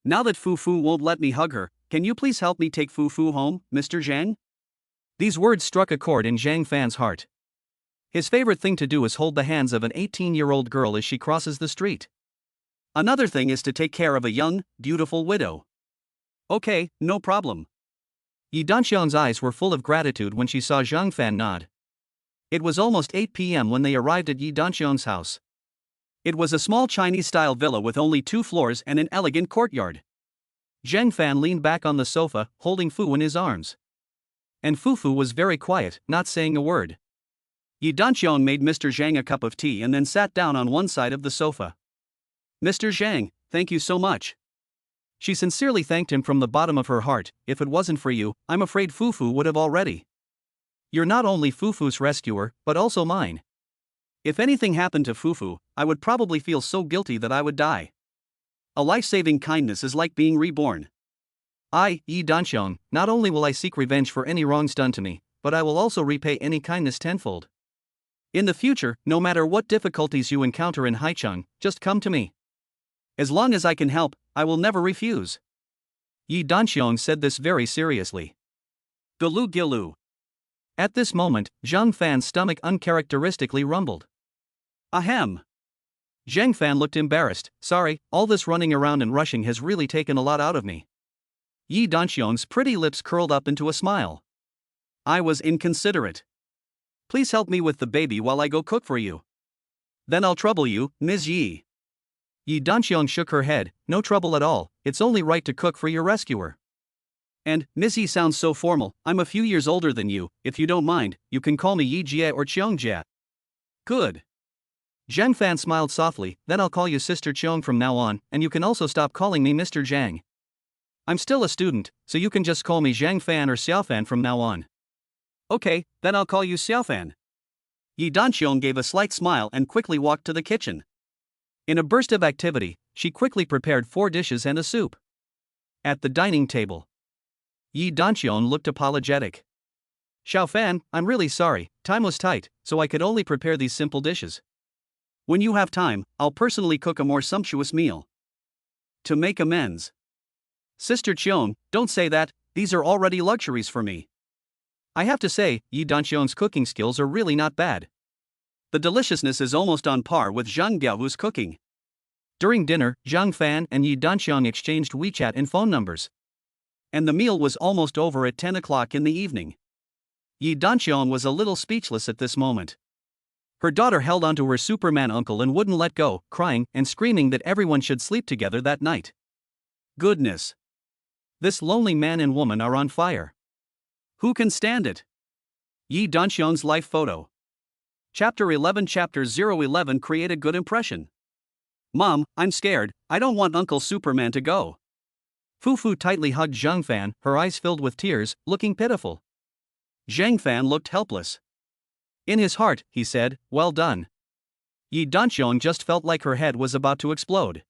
Now that Fu Fu won't let me hug her, can you please help me take Fu Fu home, Mr. Zhang? These words struck a chord in Zhang Fan's heart. His favorite thing to do is hold the hands of an 18-year-old girl as she crosses the street. Another thing is to take care of a young, beautiful widow. Okay, no problem. Yi Danxiang's eyes were full of gratitude when she saw Zhang Fan nod. It was almost 8 p.m. when they arrived at Yi Danxiang's house. It was a small Chinese-style villa with only 2 floors and an elegant courtyard. Zhang Fan leaned back on the sofa, holding Fu in his arms. And Fu was very quiet, not saying a word. Yi Danxiang made Mr. Zhang a cup of tea and then sat down on one side of the sofa. "Mr. Zhang, thank you so much." She sincerely thanked him from the bottom of her heart. "If it wasn't for you, I'm afraid Fu would have already. You're not only Fu's rescuer, but also mine. If anything happened to Fu, I would probably feel so guilty that I would die. A life-saving kindness is like being reborn. Yi Danxiang, not only will I seek revenge for any wrongs done to me, but I will also repay any kindness tenfold. In the future, no matter what difficulties you encounter in Haicheng, just come to me. As long as I can help, I will never refuse." Yi Danxiang said this very seriously. Gilu. At this moment, Zhang Fan's stomach uncharacteristically rumbled. Ahem. Zhang Fan looked embarrassed. "Sorry, all this running around and rushing has really taken a lot out of me." Yi Danxiang's pretty lips curled up into a smile. "I was inconsiderate. Please help me with the baby while I go cook for you. Then I'll trouble you, Ms. Yi." Yi Danxiang shook her head. "No trouble at all, it's only right to cook for your rescuer. And, Ms. Yi sounds so formal. I'm a few years older than you. If you don't mind, you can call me Yi Jie or Qiong Jie." "Good." Zhang Fan smiled softly. "Then I'll call you Sister Qiong from now on, and you can also stop calling me Mr. Zhang. I'm still a student, so you can just call me Zhang Fan or Xiao Fan from now on." "Okay, then I'll call you Xiao Fan." Yi Danxiang gave a slight smile and quickly walked to the kitchen. In a burst of activity, she quickly prepared 4 dishes and a soup. At the dining table, Yi Danxiang looked apologetic. "Xiao Fan, I'm really sorry, time was tight, so I could only prepare these simple dishes. When you have time, I'll personally cook a more sumptuous meal. To make amends." "Sister Qiong, don't say that, these are already luxuries for me. I have to say, Yi Danxiang's cooking skills are really not bad. The deliciousness is almost on par with Zhang Biaohu's cooking." During dinner, Zhang Fan and Yi Danxiang exchanged WeChat and phone numbers. And the meal was almost over at 10 o'clock in the evening. Yi Danxiang was a little speechless at this moment. Her daughter held onto her Superman uncle and wouldn't let go, crying and screaming that everyone should sleep together that night. Goodness! This lonely man and woman are on fire. Who can stand it? Yi Danxiang's life photo. Chapter 11. Chapter 011. Create a good impression. "Mom, I'm scared, I don't want Uncle Superman to go." Fu tightly hugged Zhang Fan, her eyes filled with tears, looking pitiful. Zhang Fan looked helpless. In his heart, he said, "Well done." Yi Danxiang just felt like her head was about to explode.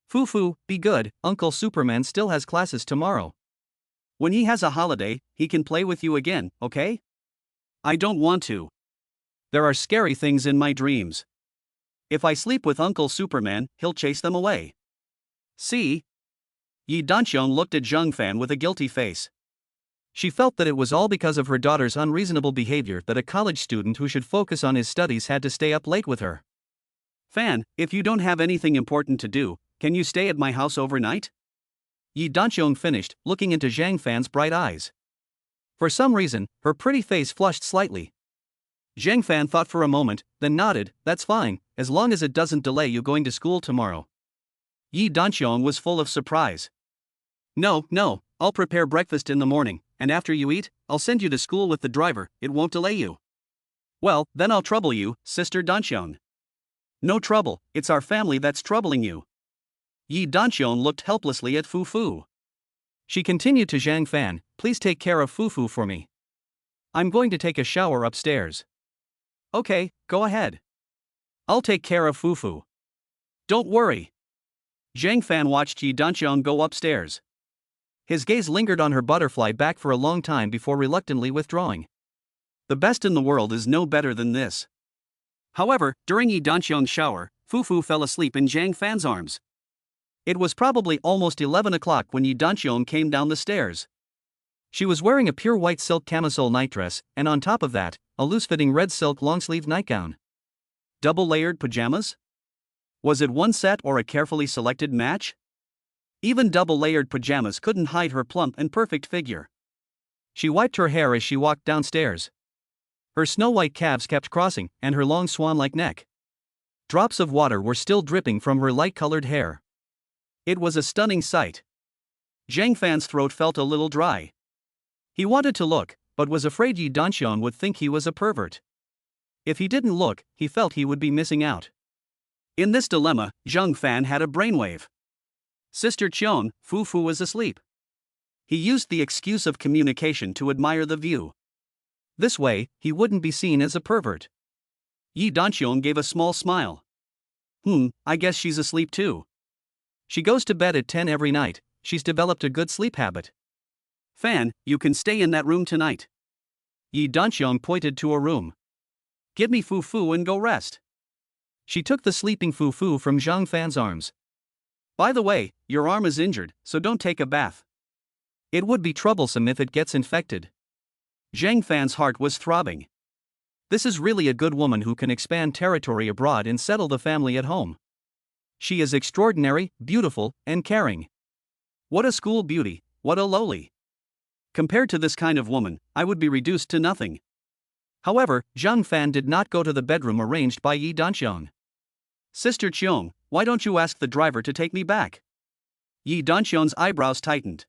Fu, be good, Uncle Superman still has classes tomorrow. When he has a holiday, he can play with you again, okay? I don't want to. There are scary things in my dreams. If I sleep with Uncle Superman, he'll chase them away. See? Yi Danxiang looked at Zhang Fan with a guilty face. She felt that it was all because of her daughter's unreasonable behavior that a college student who should focus on his studies had to stay up late with her. "Fan, if you don't have anything important to do, can you stay at my house overnight?" Yi Danxiang finished, looking into Zhang Fan's bright eyes. For some reason, her pretty face flushed slightly. Zhang Fan thought for a moment, then nodded. "That's fine, as long as it doesn't delay you going to school tomorrow." Yi Danxiang was full of surprise. No, I'll prepare breakfast in the morning, and after you eat, I'll send you to school with the driver, it won't delay you." "Well, then I'll trouble you, Sister Danxiang." "No trouble, it's our family that's troubling you." Yi Danxiang looked helplessly at Fu. She continued to Zhang Fan, "Please take care of Fu for me. I'm going to take a shower upstairs." "Okay, go ahead. I'll take care of Fu. Don't worry." Zhang Fan watched Yi Danxiang go upstairs. His gaze lingered on her butterfly back for a long time before reluctantly withdrawing. The best in the world is no better than this. However, during Yi Danxiang's shower, Fu fell asleep in Zhang Fan's arms. It was probably almost 11 o'clock when Yi Danxiang came down the stairs. She was wearing a pure white silk camisole nightdress, and on top of that, a loose-fitting red silk long-sleeved nightgown. Double-layered pajamas? Was it one set or a carefully selected match? Even double-layered pajamas couldn't hide her plump and perfect figure. She wiped her hair as she walked downstairs. Her snow-white calves kept crossing, and her long swan-like neck. Drops of water were still dripping from her light-colored hair. It was a stunning sight. Zhang Fan's throat felt a little dry. He wanted to look, but was afraid Yi Danxiong would think he was a pervert. If he didn't look, he felt he would be missing out. In this dilemma, Zhang Fan had a brainwave. Sister Qian, Fu was asleep. He used the excuse of communication to admire the view. This way, he wouldn't be seen as a pervert. Yi Danxiong gave a small smile. I guess she's asleep too. She goes to bed at 10 every night. She's developed a good sleep habit. Fan, you can stay in that room tonight. Yi Danxiong pointed to a room. Give me Fu and go rest. She took the sleeping Fu from Zhang Fan's arms. By the way, your arm is injured, so don't take a bath. It would be troublesome if it gets infected. Zhang Fan's heart was throbbing. This is really a good woman who can expand territory abroad and settle the family at home. She is extraordinary, beautiful, and caring. What a school beauty, what a lowly. Compared to this kind of woman, I would be reduced to nothing. However, Zhang Fan did not go to the bedroom arranged by Yi Danxiong. Sister Qiong, why don't you ask the driver to take me back? Yi Danxiong's eyebrows tightened.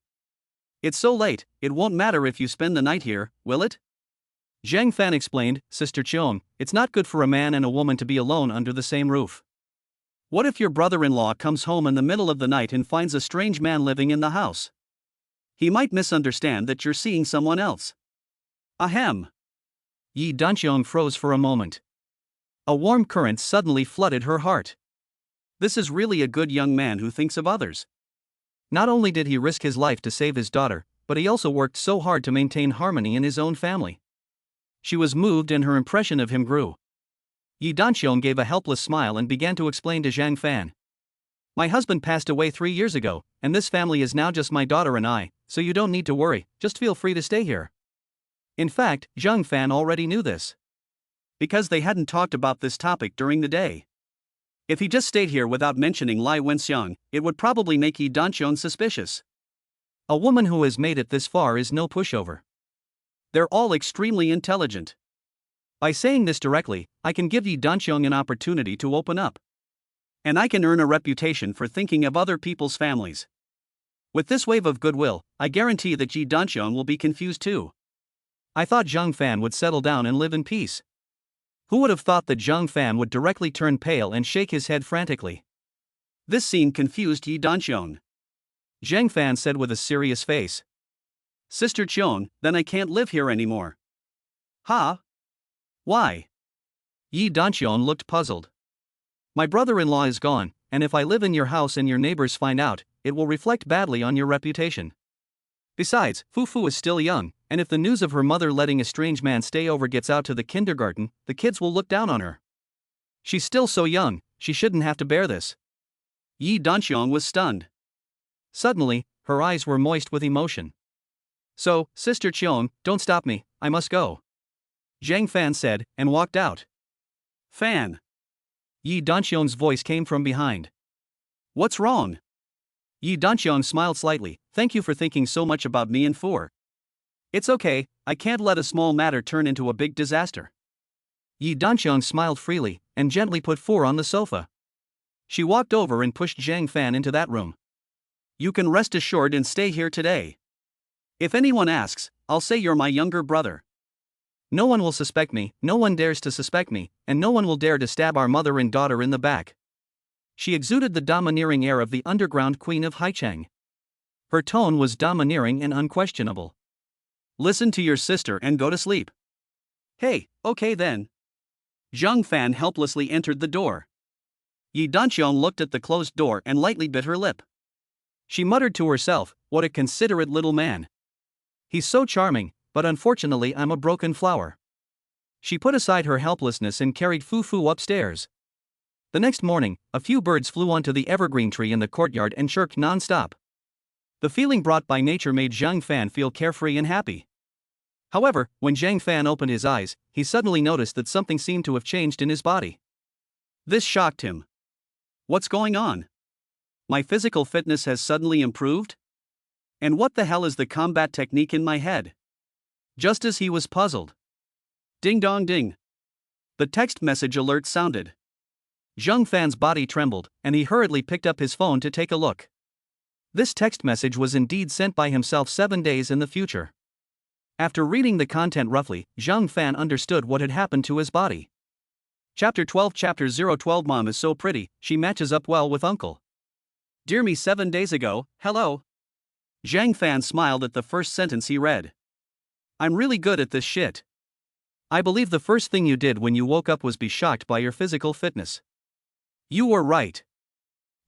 It's so late, it won't matter if you spend the night here, will it? Zhang Fan explained, Sister Qiong, it's not good for a man and a woman to be alone under the same roof. What if your brother-in-law comes home in the middle of the night and finds a strange man living in the house? He might misunderstand that you're seeing someone else. Ahem. Yi Danxiong froze for a moment. A warm current suddenly flooded her heart. This is really a good young man who thinks of others. Not only did he risk his life to save his daughter, but he also worked so hard to maintain harmony in his own family. She was moved and her impression of him grew. Yi Danxiong gave a helpless smile and began to explain to Zhang Fan. My husband passed away 3 years ago, and this family is now just my daughter and I, so you don't need to worry, just feel free to stay here. In fact, Zhang Fan already knew this. Because they hadn't talked about this topic during the day. If he just stayed here without mentioning Lai Wenxiang, it would probably make Yi Danxiong suspicious. A woman who has made it this far is no pushover. They're all extremely intelligent. By saying this directly, I can give Yi Danxiong an opportunity to open up. And I can earn a reputation for thinking of other people's families. With this wave of goodwill, I guarantee that Yi Danxiong will be confused too. I thought Zhang Fan would settle down and live in peace. Who would have thought that Zhang Fan would directly turn pale and shake his head frantically? This scene confused Yi Danxiong. Zhang Fan said with a serious face. Sister Qiong, then I can't live here anymore. Huh? Why? Yi Danxiong looked puzzled. My brother-in-law is gone, and if I live in your house and your neighbors find out, it will reflect badly on your reputation. Besides, Fu is still young, and if the news of her mother letting a strange man stay over gets out to the kindergarten, the kids will look down on her. She's still so young, she shouldn't have to bear this. Yi Danxiong was stunned. Suddenly, her eyes were moist with emotion. So, Sister Qiong, don't stop me, I must go. Zhang Fan said, and walked out. Fan. Yi Danxiong's voice came from behind. What's wrong? Yi Danxiong smiled slightly, thank you for thinking so much about me and Fu. It's okay, I can't let a small matter turn into a big disaster. Yi Danxiong smiled freely, and gently put Fu on the sofa. She walked over and pushed Zhang Fan into that room. You can rest assured and stay here today. If anyone asks, I'll say you're my younger brother. No one will suspect me, no one dares to suspect me, and no one will dare to stab our mother and daughter in the back. She exuded the domineering air of the underground queen of Haicheng. Her tone was domineering and unquestionable. Listen to your sister and go to sleep. Hey, okay then. Zhang Fan helplessly entered the door. Yi Danxiong looked at the closed door and lightly bit her lip. She muttered to herself, what a considerate little man. He's so charming, but unfortunately I'm a broken flower. She put aside her helplessness and carried Fu upstairs. The next morning, a few birds flew onto the evergreen tree in the courtyard and chirped non-stop. The feeling brought by nature made Zhang Fan feel carefree and happy. However, when Zhang Fan opened his eyes, he suddenly noticed that something seemed to have changed in his body. This shocked him. What's going on? My physical fitness has suddenly improved? And what the hell is the combat technique in my head? Just as he was puzzled. Ding dong ding. The text message alert sounded. Zhang Fan's body trembled, and he hurriedly picked up his phone to take a look. This text message was indeed sent by himself 7 days in the future. After reading the content roughly, Zhang Fan understood what had happened to his body. Chapter 12 Chapter 012 Mom is so pretty, she matches up well with Uncle. Dear me 7 days ago, hello. Zhang Fan smiled at the first sentence he read. I'm really good at this shit. I believe the first thing you did when you woke up was be shocked by your physical fitness. You were right.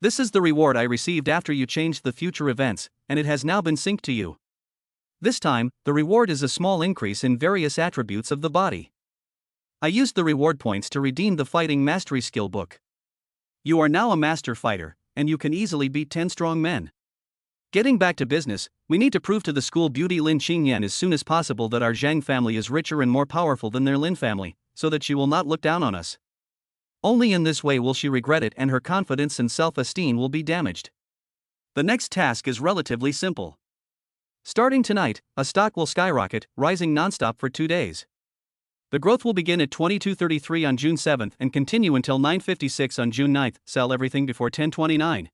This is the reward I received after you changed the future events, and it has now been synced to you. This time, the reward is a small increase in various attributes of the body. I used the reward points to redeem the fighting mastery skill book. You are now a master fighter, and you can easily beat 10 strong men. Getting back to business, we need to prove to the school beauty Lin Qingyan as soon as possible that our Zhang family is richer and more powerful than their Lin family, so that she will not look down on us. Only in this way will she regret it and her confidence and self-esteem will be damaged. The next task is relatively simple. Starting tonight, a stock will skyrocket, rising nonstop for 2 days. The growth will begin at 22.33 on June 7th and continue until 9.56 on June 9th. Sell everything before 10.29.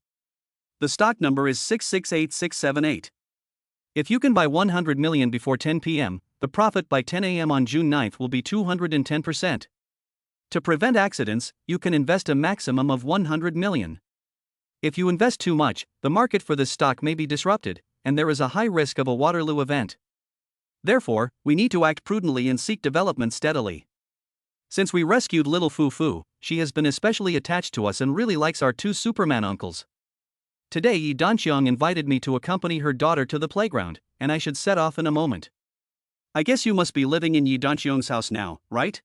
The stock number is 668678. If you can buy 100 million before 10 p.m., the profit by 10 a.m. on June 9th will be 210%. To prevent accidents, you can invest a maximum of 100 million. If you invest too much, the market for this stock may be disrupted, and there is a high risk of a Waterloo event. Therefore, we need to act prudently and seek development steadily. Since we rescued little Fu Fu, she has been especially attached to us and really likes our 2 Superman uncles. Today Yi Danqiang invited me to accompany her daughter to the playground, and I should set off in a moment. I guess you must be living in Yi Danqiang's house now, right?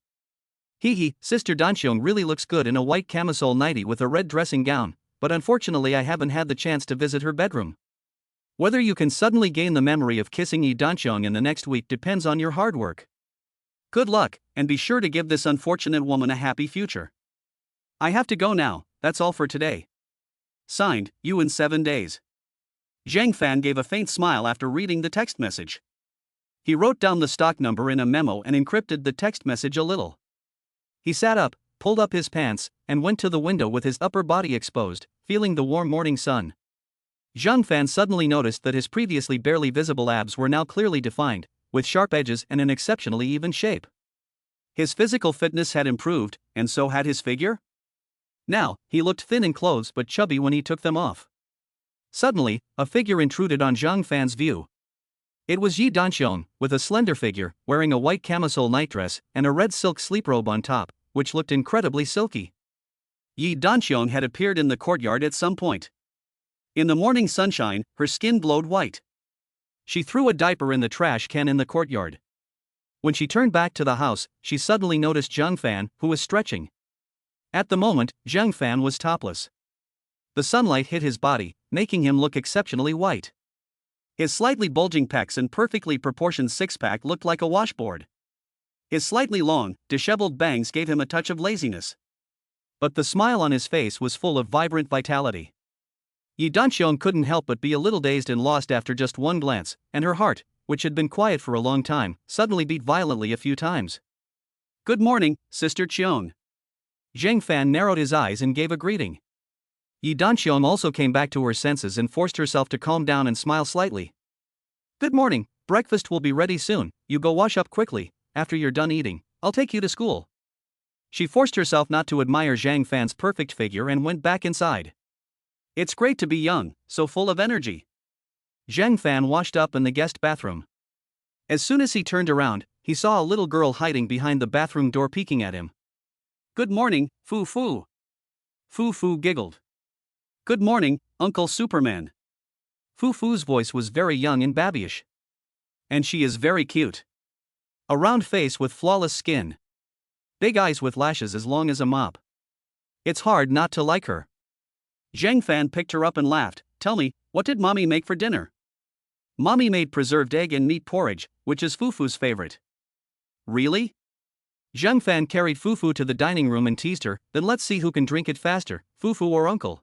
Hee, Sister Danqiang really looks good in a white camisole nightie with a red dressing gown, but unfortunately I haven't had the chance to visit her bedroom. Whether you can suddenly gain the memory of kissing Yi Danqiang in the next week depends on your hard work. Good luck, and be sure to give this unfortunate woman a happy future. I have to go now, that's all for today. Signed, you in 7 days. Zhang Fan gave a faint smile after reading the text message. He wrote down the stock number in a memo and encrypted the text message a little. He sat up, pulled up his pants, and went to the window with his upper body exposed, feeling the warm morning sun. Zhang Fan suddenly noticed that his previously barely visible abs were now clearly defined, with sharp edges and an exceptionally even shape. His physical fitness had improved, and so had his figure? Now, he looked thin in clothes but chubby when he took them off. Suddenly, a figure intruded on Zhang Fan's view. It was Yi Danqiang, with a slender figure, wearing a white camisole nightdress and a red silk sleep robe on top, which looked incredibly silky. Yi Danqiang had appeared in the courtyard at some point. In the morning sunshine, her skin glowed white. She threw a diaper in the trash can in the courtyard. When she turned back to the house, she suddenly noticed Zhang Fan, who was stretching. At the moment, Zhang Fan was topless. The sunlight hit his body, making him look exceptionally white. His slightly bulging pecs and perfectly proportioned six-pack looked like a washboard. His slightly long, disheveled bangs gave him a touch of laziness. But the smile on his face was full of vibrant vitality. Yi Danqiang couldn't help but be a little dazed and lost after just one glance, and her heart, which had been quiet for a long time, suddenly beat violently a few times. Good morning, Sister Qiang. Zhang Fan narrowed his eyes and gave a greeting. Yi Danqiang also came back to her senses and forced herself to calm down and smile slightly. Good morning, breakfast will be ready soon, you go wash up quickly, after you're done eating, I'll take you to school. She forced herself not to admire Zhang Fan's perfect figure and went back inside. It's great to be young, so full of energy. Zhang Fan washed up in the guest bathroom. As soon as he turned around, he saw a little girl hiding behind the bathroom door peeking at him. Good morning, Fu Fu. Fu Fu giggled. Good morning, Uncle Superman. Fu Fu's voice was very young and babyish. And she is very cute. A round face with flawless skin. Big eyes with lashes as long as a mop. It's hard not to like her. Zhang Fan picked her up and laughed. Tell me, what did Mommy make for dinner? Mommy made preserved egg and meat porridge, which is Fu Fu's favorite. Really? Zhang Fan carried Fu Fu to the dining room and teased her, then let's see who can drink it faster, Fu Fu or Uncle.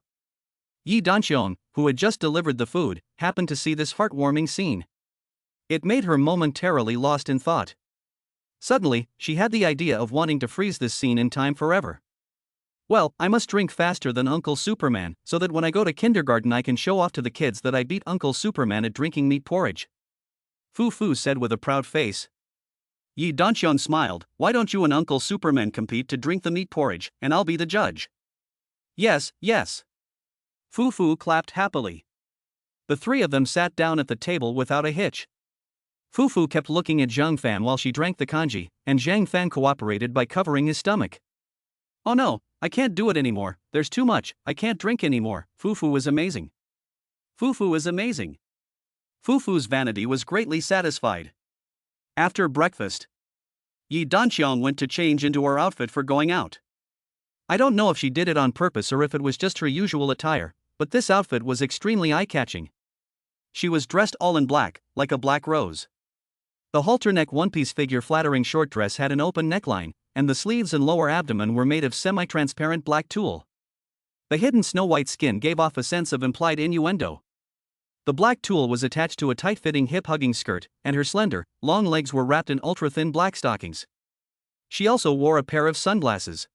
Yi Danqiang, who had just delivered the food, happened to see this heartwarming scene. It made her momentarily lost in thought. Suddenly, she had the idea of wanting to freeze this scene in time forever. Well, I must drink faster than Uncle Superman, so that when I go to kindergarten I can show off to the kids that I beat Uncle Superman at drinking meat porridge. Fu Fu said with a proud face. Yi Danxiong smiled. Why don't you and Uncle Superman compete to drink the meat porridge, and I'll be the judge? Yes, yes. Fu Fu clapped happily. The three of them sat down at the table without a hitch. Fu Fu kept looking at Zhang Fan while she drank the kanji, and Zhang Fan cooperated by covering his stomach. Oh no, I can't do it anymore, there's too much, I can't drink anymore. Fu Fu is amazing. Fu Fu is amazing. Fu Fu's vanity was greatly satisfied. After breakfast, Yi Danxiong went to change into her outfit for going out. I don't know if she did it on purpose or if it was just her usual attire, but this outfit was extremely eye-catching. She was dressed all in black, like a black rose. The halter-neck one-piece figure flattering short dress had an open neckline, and the sleeves and lower abdomen were made of semi-transparent black tulle. The hidden snow-white skin gave off a sense of implied innuendo. The black tulle was attached to a tight-fitting hip-hugging skirt, and her slender, long legs were wrapped in ultra-thin black stockings. She also wore a pair of sunglasses.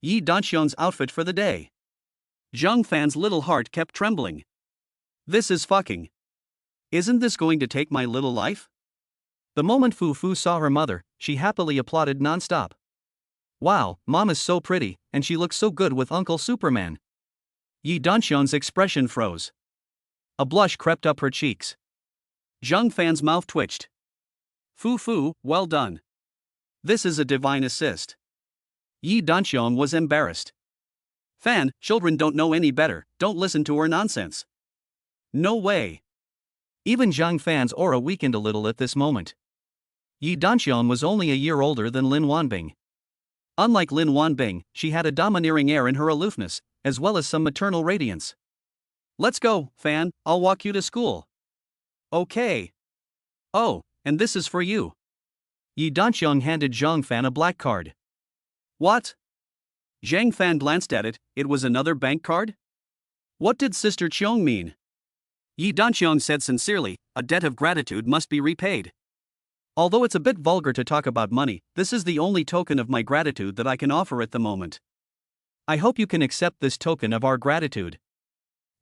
Yi Danxiong's outfit for the day. Zhang Fan's little heart kept trembling. This is fucking. Isn't this going to take my little life? The moment Fu Fu saw her mother, she happily applauded non-stop. Wow, Mom is so pretty, and she looks so good with Uncle Superman. Yi Danxiong's expression froze. A blush crept up her cheeks. Zhang Fan's mouth twitched. Fu Fu, well done. This is a divine assist. Yi Danxiong was embarrassed. Fan, children don't know any better, don't listen to her nonsense. No way. Even Zhang Fan's aura weakened a little at this moment. Yi Danxiong was only a year older than Lin Wanbing. Unlike Lin Wanbing, she had a domineering air in her aloofness, as well as some maternal radiance. Let's go, Fan, I'll walk you to school. Okay. Oh, and this is for you. Yi Danxiong handed Zhang Fan a black card. What? Zhang Fan glanced at it. It was another bank card? What did Sister Qiong mean? Yi Danxiong said sincerely, a debt of gratitude must be repaid. Although it's a bit vulgar to talk about money, this is the only token of my gratitude that I can offer at the moment. I hope you can accept this token of our gratitude.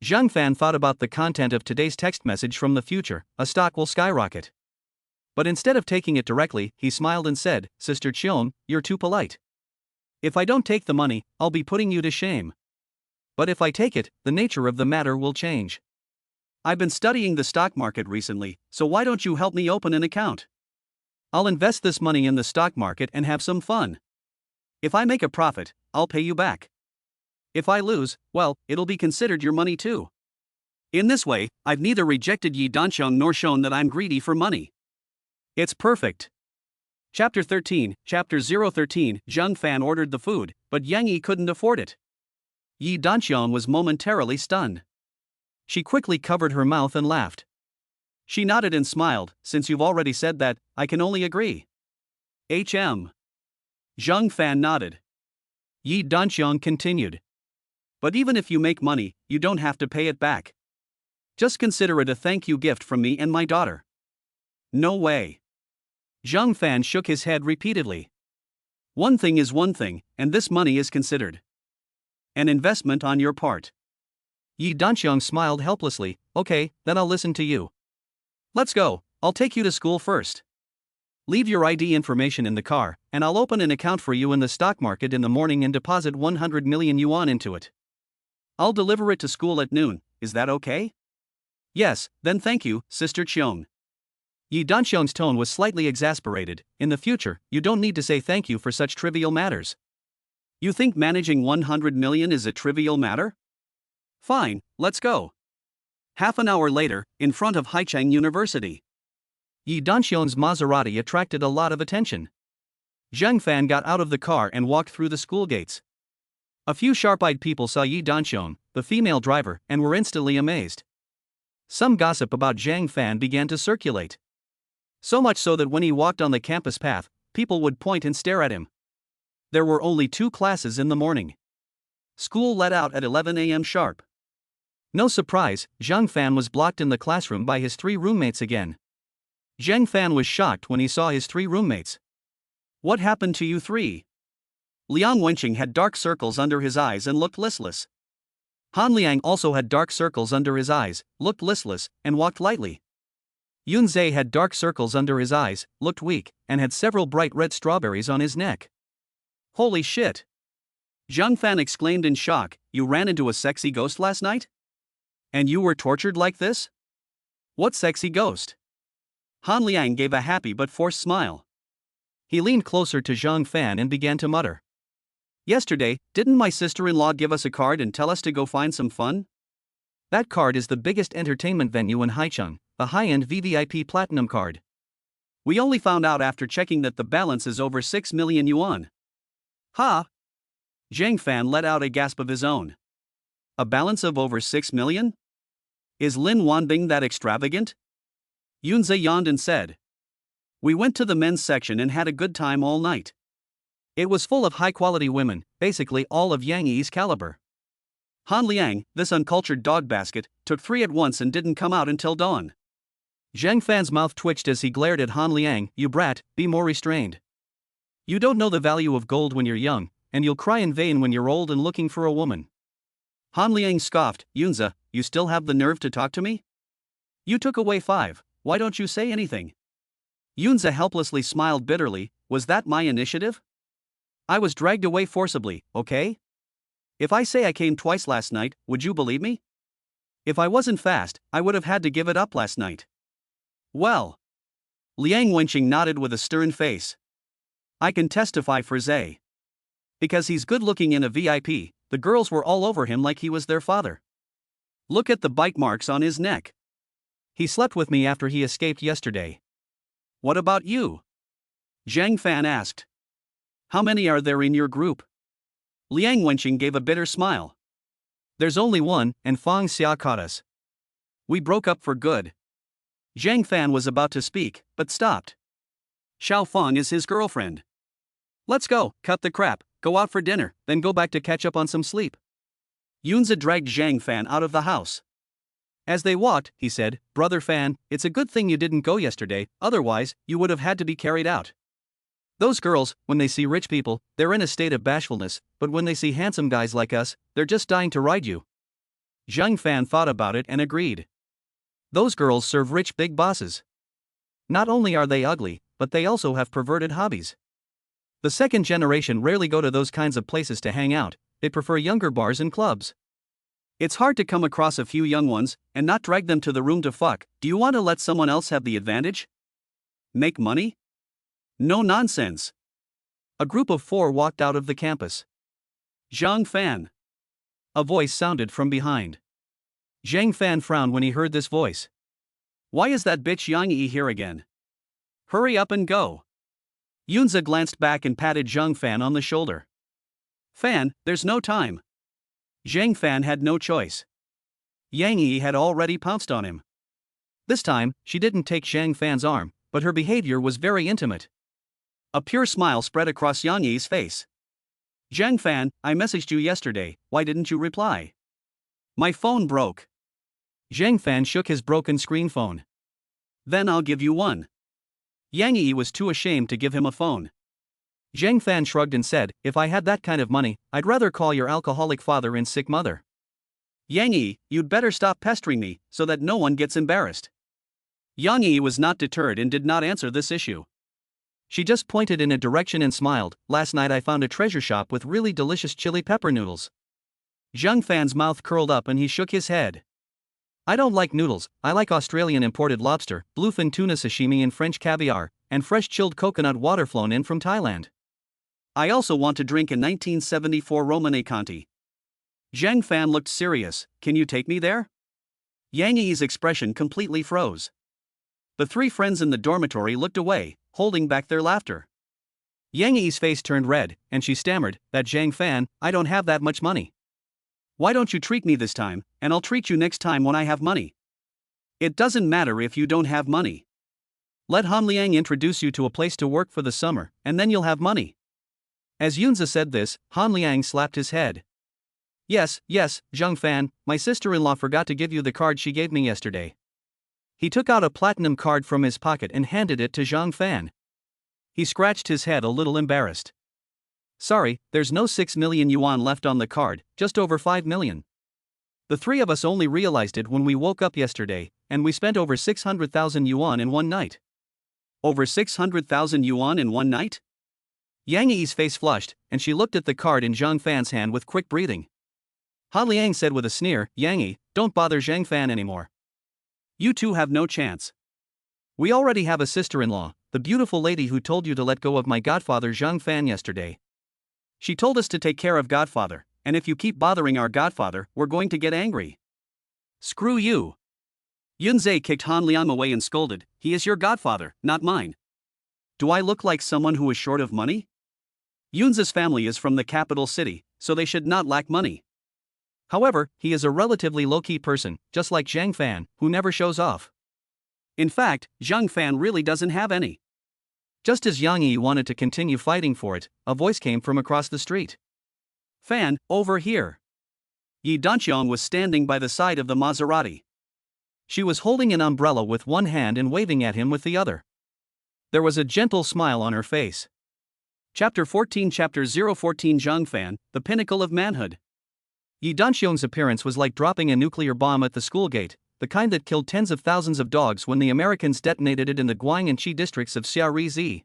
Zhang Fan thought about the content of today's text message from the future. A stock will skyrocket. But instead of taking it directly, he smiled and said, Sister Qiong, you're too polite. If I don't take the money, I'll be putting you to shame. But if I take it, the nature of the matter will change. I've been studying the stock market recently, so why don't you help me open an account? I'll invest this money in the stock market and have some fun. If I make a profit, I'll pay you back. If I lose, well, it'll be considered your money too. In this way, I've neither rejected Yi Danxiong nor shown that I'm greedy for money. It's perfect. Chapter 13, Chapter 013, Zhang Fan ordered the food, but Yang Yi couldn't afford it. Yi Danxiong was momentarily stunned. She quickly covered her mouth and laughed. She nodded and smiled. Since you've already said that, I can only agree. HM. Zhang Fan nodded. Yi Danxiong continued. But even if you make money, you don't have to pay it back. Just consider it a thank you gift from me and my daughter. No way. Zhang Fan shook his head repeatedly. One thing is one thing, and this money is considered an investment on your part. Yi Danxiong smiled helplessly. Okay, then I'll listen to you. Let's go, I'll take you to school first. Leave your ID information in the car, and I'll open an account for you in the stock market in the morning and deposit 100 million yuan into it. I'll deliver it to school at noon, is that okay? Yes, then thank you, Sister Qiong. Yi Danxiong's tone was slightly exasperated. In the future, you don't need to say thank you for such trivial matters. You think managing 100 million is a trivial matter? Fine, let's go. Half an hour later, in front of Haicheng University. Yi Danxiong's Maserati attracted a lot of attention. Zhang Fan got out of the car and walked through the school gates. A few sharp-eyed people saw Yi Danxiong, the female driver, and were instantly amazed. Some gossip about Zhang Fan began to circulate. So much so that when he walked on the campus path, people would point and stare at him. There were only 2 classes in the morning. School let out at 11 a.m. sharp. No surprise, Zhang Fan was blocked in the classroom by his 3 roommates again. Zhang Fan was shocked when he saw his three roommates. What happened to you three? Liang Wenqing had dark circles under his eyes and looked listless. Han Liang also had dark circles under his eyes, looked listless, and walked lightly. Yun Zhe had dark circles under his eyes, looked weak, and had several bright red strawberries on his neck. Holy shit! Zhang Fan exclaimed in shock, you ran into a sexy ghost last night? And you were tortured like this? What sexy ghost? Han Liang gave a happy but forced smile. He leaned closer to Zhang Fan and began to mutter. Yesterday, didn't my sister-in-law give us a card and tell us to go find some fun? That card is the biggest entertainment venue in Haicheng, a high-end VVIP platinum card. We only found out after checking that the balance is over 6 million yuan. Ha! Zhang Fan let out a gasp of his own. A balance of over 6 million? Is Lin Wanbing that extravagant? Yunze yawned and said. We went to the men's section and had a good time all night. It was full of high-quality women, basically all of Yang Yi's caliber. Han Liang, this uncultured dog basket, took 3 at once and didn't come out until dawn. Zhang Fan's mouth twitched as he glared at Han Liang, you brat, be more restrained. You don't know the value of gold when you're young, and you'll cry in vain when you're old and looking for a woman. Han Liang scoffed, Yunze, you still have the nerve to talk to me? You took away 5, why don't you say anything? Yunze helplessly smiled bitterly, was that my initiative? I was dragged away forcibly, okay? If I say I came twice last night, would you believe me? If I wasn't fast, I would have had to give it up last night. Well. Liang Wenqing nodded with a stern face. I can testify for Zhe. Because he's good looking in a VIP, the girls were all over him like he was their father. Look at the bite marks on his neck. He slept with me after he escaped yesterday. What about you? Zhang Fan asked. How many are there in your group? Liang Wenqing gave a bitter smile. There's only one, and Fang Xia caught us. We broke up for good. Zhang Fan was about to speak, but stopped. Xiao Fang is his girlfriend. Let's go, cut the crap, go out for dinner, then go back to catch up on some sleep. Yunze dragged Zhang Fan out of the house. As they walked, he said, Brother Fan, it's a good thing you didn't go yesterday, otherwise, you would have had to be carried out. Those girls, when they see rich people, they're in a state of bashfulness, but when they see handsome guys like us, they're just dying to ride you. Zhang Fan thought about it and agreed. Those girls serve rich big bosses. Not only are they ugly, but they also have perverted hobbies. The second generation rarely go to those kinds of places to hang out, they prefer younger bars and clubs. It's hard to come across a few young ones, and not drag them to the room to fuck. Do you want to let someone else have the advantage? Make money? No nonsense. A group of 4 walked out of the campus. Zhang Fan. A voice sounded from behind. Zhang Fan frowned when he heard this voice. Why is that bitch Yang Yi here again? Hurry up and go. Yunze glanced back and patted Zhang Fan on the shoulder. Fan, there's no time. Zhang Fan had no choice. Yang Yi had already pounced on him. This time, she didn't take Zhang Fan's arm, but her behavior was very intimate. A pure smile spread across Yang Yi's face. Zhang Fan, I messaged you yesterday, why didn't you reply? My phone broke. Zhang Fan shook his broken screen phone. Then I'll give you one. Yang Yi was too ashamed to give him a phone. Zhang Fan shrugged and said, if I had that kind of money, I'd rather call your alcoholic father and sick mother. Yang Yi, you'd better stop pestering me, so that no one gets embarrassed. Yang Yi was not deterred and did not answer this issue. She just pointed in a direction and smiled, last night I found a treasure shop with really delicious chili pepper noodles. Zhang Fan's mouth curled up and he shook his head. I don't like noodles, I like Australian imported lobster, bluefin tuna sashimi and French caviar, and fresh chilled coconut water flown in from Thailand. I also want to drink a 1974 Romane Conti. Zhang Fan looked serious, can you take me there? Yang Yi's expression completely froze. The 3 friends in the dormitory looked away, holding back their laughter. Yang Yi's face turned red, and she stammered, that Zhang Fan, I don't have that much money. Why don't you treat me this time, and I'll treat you next time when I have money. It doesn't matter if you don't have money. Let Han Liang introduce you to a place to work for the summer, and then you'll have money. As Yunze said this, Han Liang slapped his head. Yes, Zhang Fan, my sister-in-law forgot to give you the card she gave me yesterday. He took out a platinum card from his pocket and handed it to Zhang Fan. He scratched his head a little embarrassed. Sorry, there's no 6 million yuan left on the card, just over 5 million. The three of us only realized it when we woke up yesterday, and we spent over 600,000 yuan in one night. Over 600,000 yuan in one night? Yang Yi's face flushed, and she looked at the card in Zhang Fan's hand with quick breathing. Ha Liang said with a sneer, Yang Yi, don't bother Zhang Fan anymore. You two have no chance. We already have a sister-in-law, the beautiful lady who told you to let go of my godfather Zhang Fan yesterday. She told us to take care of godfather, and if you keep bothering our godfather, we're going to get angry. Screw you. Yunzhe kicked Han Liang away and scolded, he is your godfather, not mine. Do I look like someone who is short of money? Yunzhe's family is from the capital city, so they should not lack money. However, he is a relatively low-key person, just like Zhang Fan, who never shows off. In fact, Zhang Fan really doesn't have any. Just as Yang Yi wanted to continue fighting for it, a voice came from across the street. Fan, over here. Yi Danqiang was standing by the side of the Maserati. She was holding an umbrella with one hand and waving at him with the other. There was a gentle smile on her face. Chapter 14 Chapter 014 Zhang Fan, the pinnacle of manhood. Yi Danqiang's appearance was like dropping a nuclear bomb at the school gate, the kind that killed tens of thousands of dogs when the Americans detonated it in the Guang and Qi districts of Xiaorizi.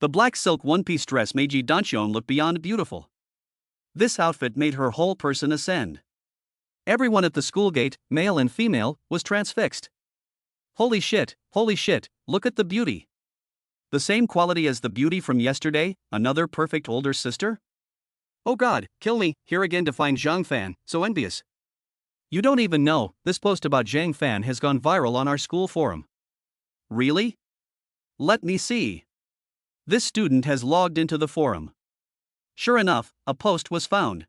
The black silk one-piece dress made Yi Danqiang look beyond beautiful. This outfit made her whole person ascend. Everyone at the school gate, male and female, was transfixed. Holy shit, look at the beauty. The same quality as the beauty from yesterday, another perfect older sister? Oh god, kill me, here again to find Zhang Fan, so envious. You don't even know, this post about Zhang Fan has gone viral on our school forum. Really? Let me see. This student has logged into the forum. Sure enough, a post was found.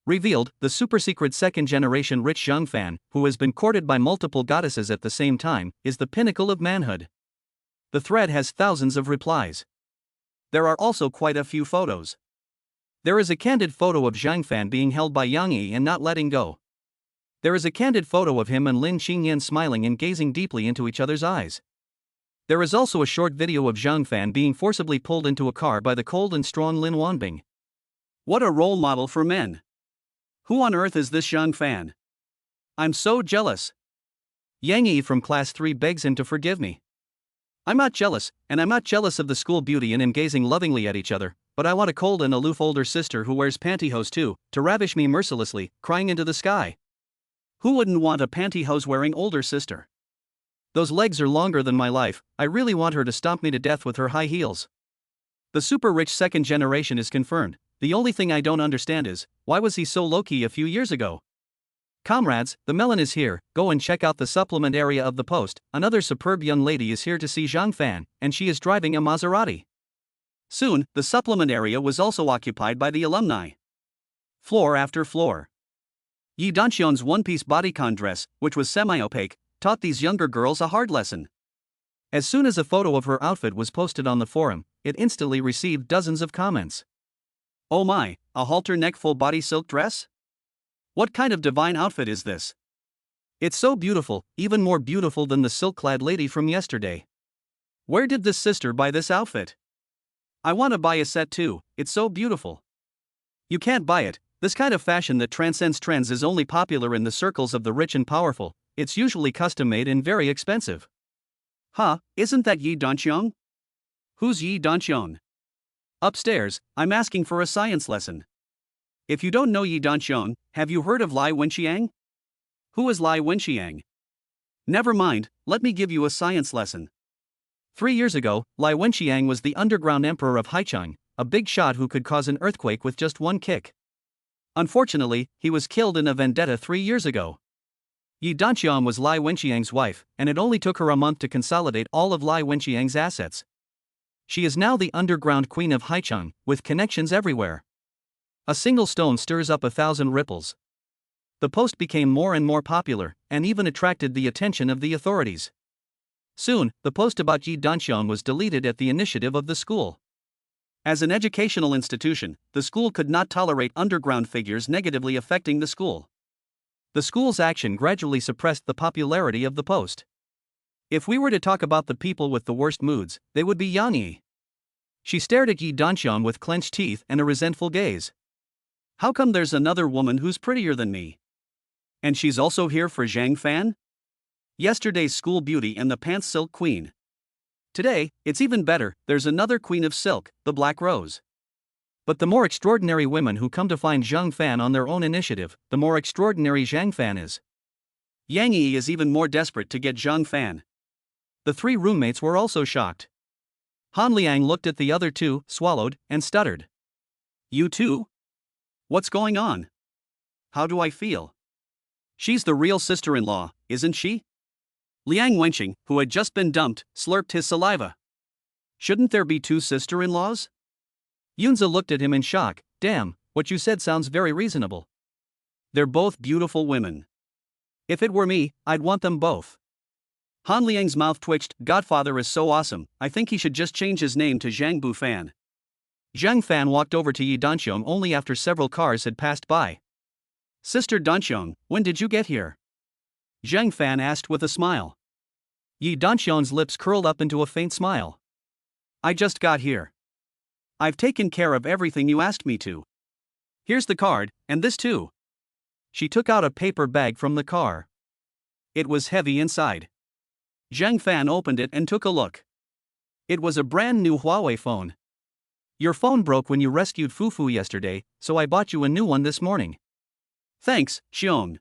Revealed, the super-secret second-generation rich Zhang Fan, who has been courted by multiple goddesses at the same time, is the pinnacle of manhood. The thread has thousands of replies. There are also quite a few photos. There is a candid photo of Zhang Fan being held by Yang Yi and not letting go. There is a candid photo of him and Lin Qingyan smiling and gazing deeply into each other's eyes. There is also a short video of Zhang Fan being forcibly pulled into a car by the cold and strong Lin Wanbing. What a role model for men. Who on earth is this Zhang Fan? I'm so jealous. Yang Yi from class 3 begs him to forgive me. I'm not jealous, and I'm not jealous of the school beauty and him gazing lovingly at each other, but I want a cold and aloof older sister who wears pantyhose too, to ravish me mercilessly, crying into the sky. Who wouldn't want a pantyhose-wearing older sister? Those legs are longer than my life, I really want her to stomp me to death with her high heels. The super-rich second generation is confirmed. The only thing I don't understand is, why was he so low-key a few years ago? Comrades, the melon is here, go and check out the supplement area of the post. Another superb young lady is here to see Zhang Fan, and she is driving a Maserati. Soon, the supplement area was also occupied by the alumni. Floor after floor. Yi Danqiang's one-piece bodycon dress, which was semi-opaque, taught these younger girls a hard lesson. As soon as a photo of her outfit was posted on the forum, it instantly received dozens of comments. Oh my, a halter neck full body silk dress? What kind of divine outfit is this? It's so beautiful, even more beautiful than the silk-clad lady from yesterday. Where did this sister buy this outfit? I want to buy a set too, it's so beautiful. You can't buy it, this kind of fashion that transcends trends is only popular in the circles of the rich and powerful, it's usually custom-made and very expensive. Huh, isn't that Yi Danqiang? Who's Yi Danqiang? Upstairs, I'm asking for a science lesson. If you don't know Yi Danqiang, have you heard of Lai Wenqiang? Who is Lai Wenqiang? Never mind, let me give you a science lesson. 3 years ago, Lai Wenqiang was the underground emperor of Haichang, a big shot who could cause an earthquake with just one kick. Unfortunately, he was killed in a vendetta 3 years ago. Yi Danqiang was Lai Wenqiang's wife, and it only took her a month to consolidate all of Lai Wenqiang's assets. She is now the underground queen of Haichang, with connections everywhere. A single stone stirs up 1,000 ripples. The post became more and more popular, and even attracted the attention of the authorities. Soon, the post about Yi Danqiang was deleted at the initiative of the school. As an educational institution, the school could not tolerate underground figures negatively affecting the school. The school's action gradually suppressed the popularity of the post. If we were to talk about the people with the worst moods, they would be Yang Yi. She stared at Yi Danxiong with clenched teeth and a resentful gaze. How come there's another woman who's prettier than me? And she's also here for Zhang Fan? Yesterday's school beauty and the pants silk queen. Today, it's even better, there's another queen of silk, the Black Rose. But the more extraordinary women who come to find Zhang Fan on their own initiative, the more extraordinary Zhang Fan is. Yang Yi is even more desperate to get Zhang Fan. The three roommates were also shocked. Han Liang looked at the other two, swallowed, and stuttered. You too? What's going on? How do I feel? She's the real sister-in-law, isn't she? Liang Wenqing, who had just been dumped, slurped his saliva. Shouldn't there be two sister-in-laws? Yunze looked at him in shock. Damn, what you said sounds very reasonable. They're both beautiful women. If it were me, I'd want them both. Han Liang's mouth twitched. Godfather is so awesome, I think he should just change his name to Zhang Bu Fan. Zhang Fan walked over to Yi Danxiong only after several cars had passed by. Sister Danxiong, when did you get here? Zhang Fan asked with a smile. Yi Danxiong's lips curled up into a faint smile. I just got here. I've taken care of everything you asked me to. Here's the card, and this too. She took out a paper bag from the car. It was heavy inside. Zhang Fan opened it and took a look. It was a brand new Huawei phone. Your phone broke when you rescued Fufu yesterday, so I bought you a new one this morning. Thanks, Xiong.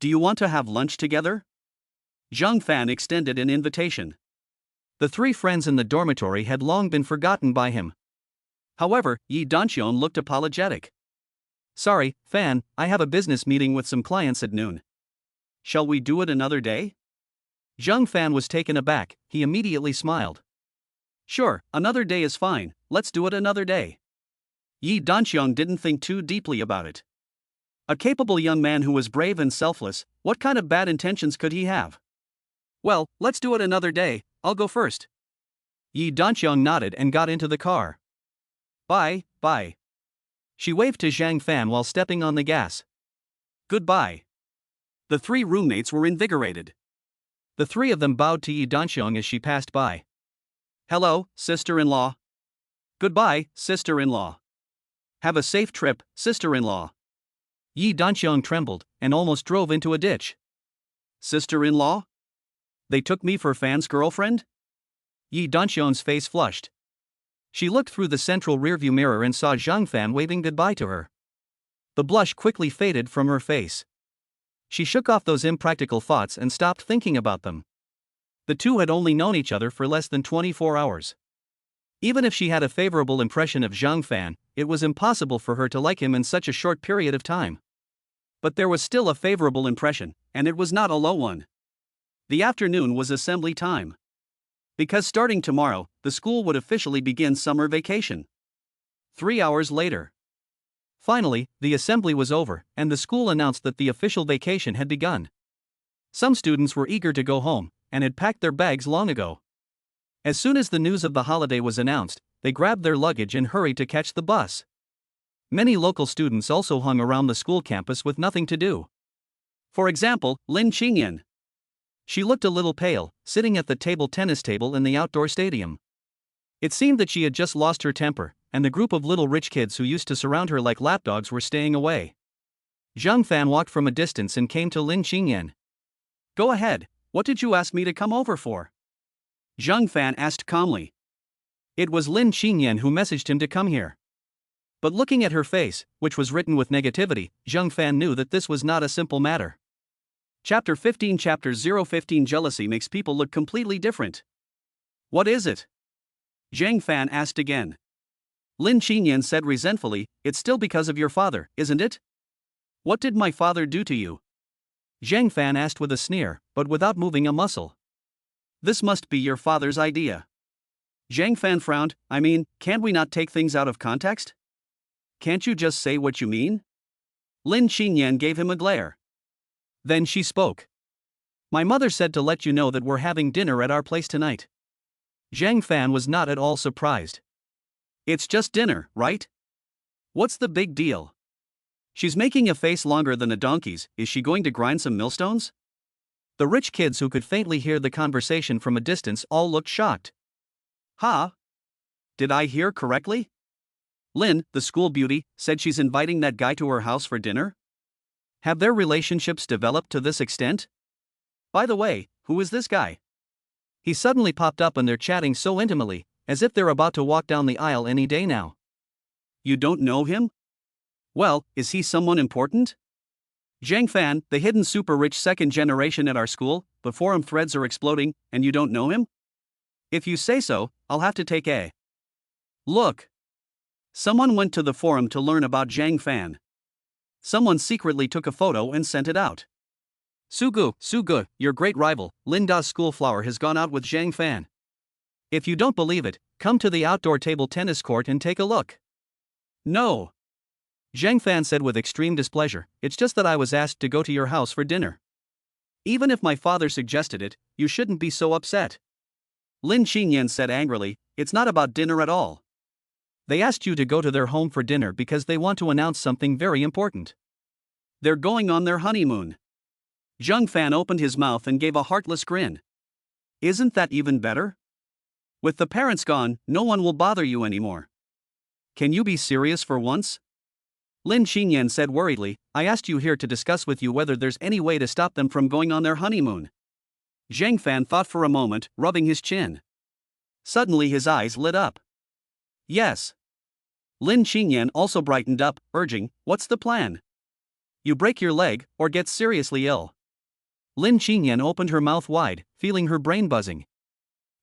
Do you want to have lunch together? Zhang Fan extended an invitation. The three friends in the dormitory had long been forgotten by him. However, Yi Danxiong looked apologetic. Sorry, Fan, I have a business meeting with some clients at noon. Shall we do it another day? Zhang Fan was taken aback. He immediately smiled. Sure, another day is fine, let's do it another day. Yi Danxiong didn't think too deeply about it. A capable young man who was brave and selfless, what kind of bad intentions could he have? Well, let's do it another day, I'll go first. Yi Danxiong nodded and got into the car. Bye, bye. She waved to Zhang Fan while stepping on the gas. Goodbye. The three roommates were invigorated. The three of them bowed to Yi Danxiong as she passed by. Hello, sister-in-law. Goodbye, sister-in-law. Have a safe trip, sister-in-law. Yi Danxiong trembled and almost drove into a ditch. Sister-in-law? They took me for Fan's girlfriend? Yi Danxiong's face flushed. She looked through the central rearview mirror and saw Zhang Fan waving goodbye to her. The blush quickly faded from her face. She shook off those impractical thoughts and stopped thinking about them. The two had only known each other for less than 24 hours. Even if she had a favorable impression of Zhang Fan, it was impossible for her to like him in such a short period of time. But there was still a favorable impression, and it was not a low one. The afternoon was assembly time. Because starting tomorrow, the school would officially begin summer vacation. 3 hours later. Finally, the assembly was over, and the school announced that the official vacation had begun. Some students were eager to go home, and had packed their bags long ago. As soon as the news of the holiday was announced, they grabbed their luggage and hurried to catch the bus. Many local students also hung around the school campus with nothing to do. For example, Lin Qingyan. She looked a little pale, sitting at the table tennis table in the outdoor stadium. It seemed that she had just lost her temper, and the group of little rich kids who used to surround her like lapdogs were staying away. Zhang Fan walked from a distance and came to Lin Qingyan. Go ahead, what did you ask me to come over for? Zhang Fan asked calmly. It was Lin Qingyan who messaged him to come here. But looking at her face, which was written with negativity, Zhang Fan knew that this was not a simple matter. Chapter 15 Chapter 015 Jealousy makes people look completely different. What is it? Zhang Fan asked again. Lin Qingyan said resentfully, it's still because of your father, isn't it? What did my father do to you? Zhang Fan asked with a sneer, but without moving a muscle. This must be your father's idea. Zhang Fan frowned. I mean, can't we not take things out of context? Can't you just say what you mean? Lin Qingyan gave him a glare. Then she spoke. My mother said to let you know that we're having dinner at our place tonight. Zhang Fan was not at all surprised. It's just dinner, right? What's the big deal? She's making a face longer than a donkey's, is she going to grind some millstones? The rich kids who could faintly hear the conversation from a distance all looked shocked. Huh? Did I hear correctly? Lin, the school beauty, said she's inviting that guy to her house for dinner? Have their relationships developed to this extent? By the way, who is this guy? He suddenly popped up and they're chatting so intimately, as if they're about to walk down the aisle any day now. You don't know him? Well, is he someone important? Zhang Fan, the hidden super rich second generation at our school, the forum threads are exploding, and you don't know him? If you say so, I'll have to take a look. Someone went to the forum to learn about Zhang Fan. Someone secretly took a photo and sent it out. Sugu, your great rival, Linda's school flower has gone out with Zhang Fan. If you don't believe it, come to the outdoor table tennis court and take a look. No. Zhang Fan said with extreme displeasure, it's just that I was asked to go to your house for dinner. Even if my father suggested it, you shouldn't be so upset. Lin Qingyan said angrily, it's not about dinner at all. They asked you to go to their home for dinner because they want to announce something very important. They're going on their honeymoon. Zhang Fan opened his mouth and gave a heartless grin. Isn't that even better? With the parents gone, no one will bother you anymore. Can you be serious for once? Lin Qingyan said worriedly, I asked you here to discuss with you whether there's any way to stop them from going on their honeymoon. Zhang Fan thought for a moment, rubbing his chin. Suddenly his eyes lit up. Yes. Lin Qingyan also brightened up, urging, what's the plan? You break your leg, or get seriously ill. Lin Qingyan opened her mouth wide, feeling her brain buzzing.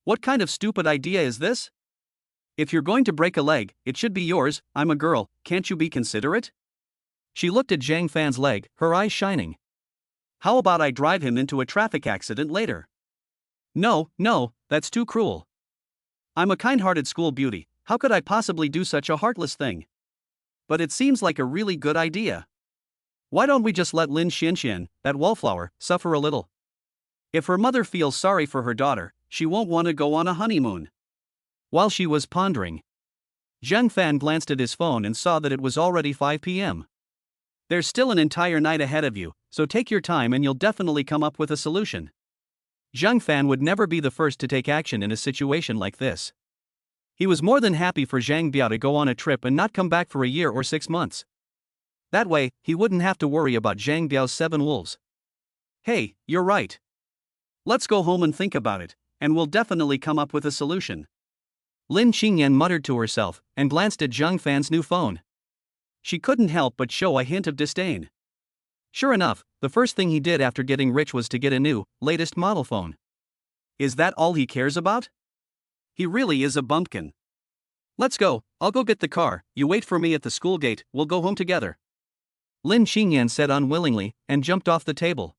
What kind of stupid idea is this? If you're going to break a leg, it should be yours, I'm a girl, can't you be considerate? She looked at Zhang Fan's leg, her eyes shining. How about I drive him into a traffic accident later? No, that's too cruel. I'm a kind-hearted school beauty, how could I possibly do such a heartless thing? But it seems like a really good idea. Why don't we just let Lin Qingyan, that wallflower, suffer a little? If her mother feels sorry for her daughter, she won't want to go on a honeymoon. While she was pondering, Zhang Fan glanced at his phone and saw that it was already 5 p.m. There's still an entire night ahead of you, so take your time and you'll definitely come up with a solution. Zhang Fan would never be the first to take action in a situation like this. He was more than happy for Zhang Biao to go on a trip and not come back for a year or 6 months. That way, he wouldn't have to worry about Zhang Biao's 7 wolves. Hey, you're right. Let's go home and think about it, and we'll definitely come up with a solution. Lin Qingyan muttered to herself, and glanced at Zhang Fan's new phone. She couldn't help but show a hint of disdain. Sure enough, the first thing he did after getting rich was to get a new, latest model phone. Is that all he cares about? He really is a bumpkin. Let's go, I'll go get the car, you wait for me at the school gate, we'll go home together. Lin Qingyan said unwillingly, and jumped off the table.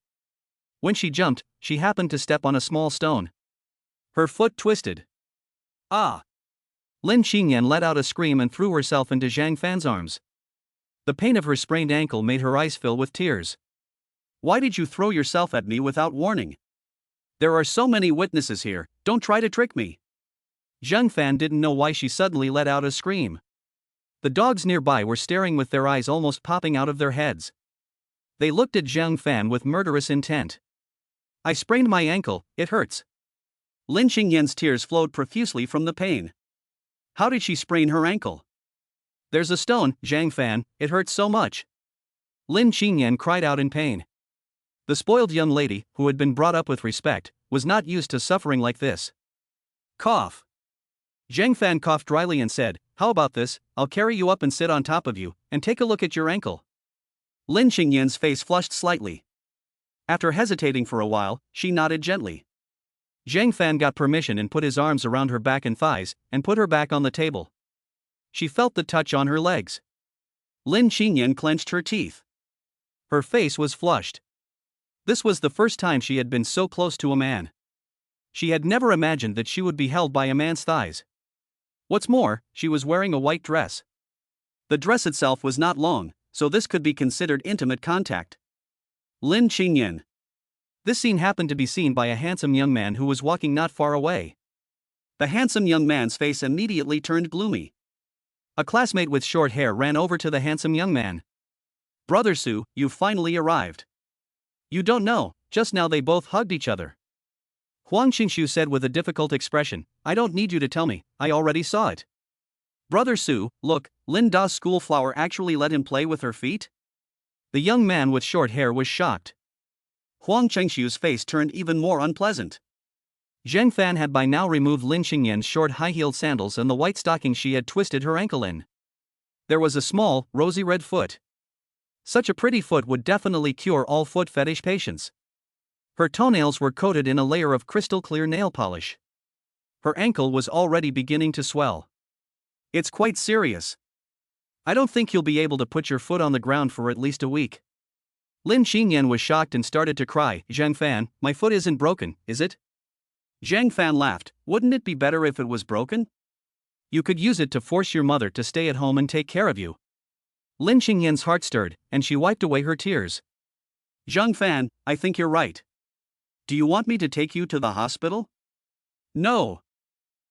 When she jumped, she happened to step on a small stone. Her foot twisted. Ah! Lin Qingyan let out a scream and threw herself into Zhang Fan's arms. The pain of her sprained ankle made her eyes fill with tears. Why did you throw yourself at me without warning? There are so many witnesses here, don't try to trick me. Zhang Fan didn't know why she suddenly let out a scream. The dogs nearby were staring with their eyes almost popping out of their heads. They looked at Zhang Fan with murderous intent. I sprained my ankle, it hurts. Lin Qingyan's tears flowed profusely from the pain. How did she sprain her ankle? There's a stone, Zhang Fan, it hurts so much. Lin Qingyan cried out in pain. The spoiled young lady, who had been brought up with respect, was not used to suffering like this. Cough. Zhang Fan coughed dryly and said, how about this, I'll carry you up and sit on top of you, and take a look at your ankle. Lin Qingyan's face flushed slightly. After hesitating for a while, she nodded gently. Zhang Fan got permission and put his arms around her back and thighs, and put her back on the table. She felt the touch on her legs. Lin Qingyan clenched her teeth. Her face was flushed. This was the first time she had been so close to a man. She had never imagined that she would be held by a man's thighs. What's more, she was wearing a white dress. The dress itself was not long, so this could be considered intimate contact. Lin Qingyan. This scene happened to be seen by a handsome young man who was walking not far away. The handsome young man's face immediately turned gloomy. A classmate with short hair ran over to the handsome young man. Brother Su, you've finally arrived. You don't know, just now they both hugged each other. Huang Qingshu said with a difficult expression, I don't need you to tell me, I already saw it. Brother Su, look, Lin Da's school flower actually let him play with her feet? The young man with short hair was shocked. Huang Qingshu's face turned even more unpleasant. Zhang Fan had by now removed Lin Qingyan's short high-heeled sandals and the white stockings she had twisted her ankle in. There was a small, rosy red foot. Such a pretty foot would definitely cure all foot fetish patients. Her toenails were coated in a layer of crystal-clear nail polish. Her ankle was already beginning to swell. It's quite serious. I don't think you'll be able to put your foot on the ground for at least a week. Lin Qingyan was shocked and started to cry. Zhang Fan, my foot isn't broken, is it? Zhang Fan laughed. Wouldn't it be better if it was broken? You could use it to force your mother to stay at home and take care of you. Lin Qingyan's heart stirred, and she wiped away her tears. Zhang Fan, I think you're right. Do you want me to take you to the hospital? No.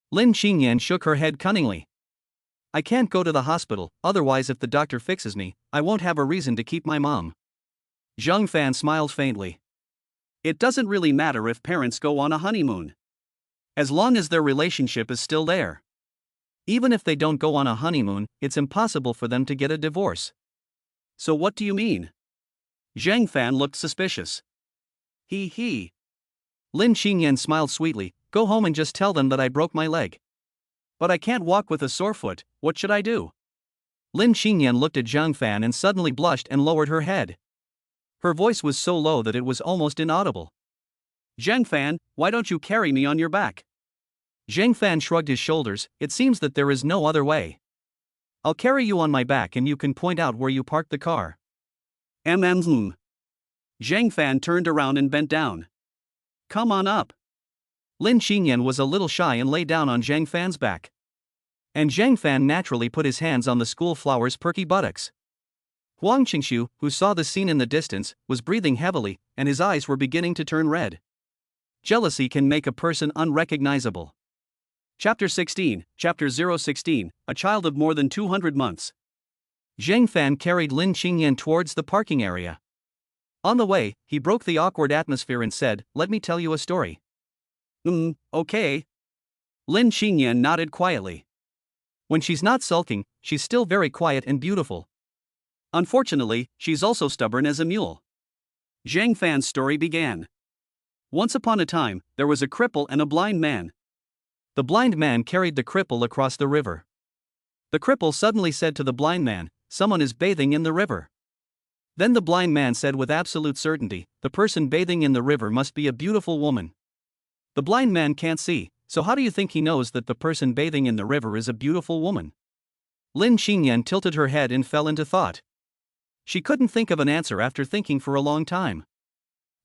Lin Qingyan shook her head cunningly. I can't go to the hospital, otherwise if the doctor fixes me, I won't have a reason to keep my mom. Zhang Fan smiled faintly. It doesn't really matter if parents go on a honeymoon. As long as their relationship is still there. Even if they don't go on a honeymoon, it's impossible for them to get a divorce. So what do you mean? Zhang Fan looked suspicious. He. Lin Qingyan smiled sweetly, go home and just tell them that I broke my leg. But I can't walk with a sore foot, what should I do? Lin Qingyan looked at Zhang Fan and suddenly blushed and lowered her head. Her voice was so low that it was almost inaudible. Zhang Fan, why don't you carry me on your back? Zhang Fan shrugged his shoulders, it seems that there is no other way. I'll carry you on my back and you can point out where you parked the car. Zhang Fan turned around and bent down. Come on up. Lin Qingyan was a little shy and lay down on Zhang Fan's back. And Zhang Fan naturally put his hands on the school flower's perky buttocks. Huang Qingshu, who saw the scene in the distance, was breathing heavily, and his eyes were beginning to turn red. Jealousy can make a person unrecognizable. Chapter 16, Chapter 016, A Child of More Than 200 Months. Zhang Fan carried Lin Qingyan towards the parking area. On the way, he broke the awkward atmosphere and said, let me tell you a story. Okay. Lin Qingyan nodded quietly. When she's not sulking, she's still very quiet and beautiful. Unfortunately, she's also stubborn as a mule. Zhang Fan's story began. Once upon a time, there was a cripple and a blind man. The blind man carried the cripple across the river. The cripple suddenly said to the blind man, someone is bathing in the river. Then the blind man said with absolute certainty, the person bathing in the river must be a beautiful woman. The blind man can't see, so how do you think he knows that the person bathing in the river is a beautiful woman? Lin Qingyan tilted her head and fell into thought. She couldn't think of an answer after thinking for a long time.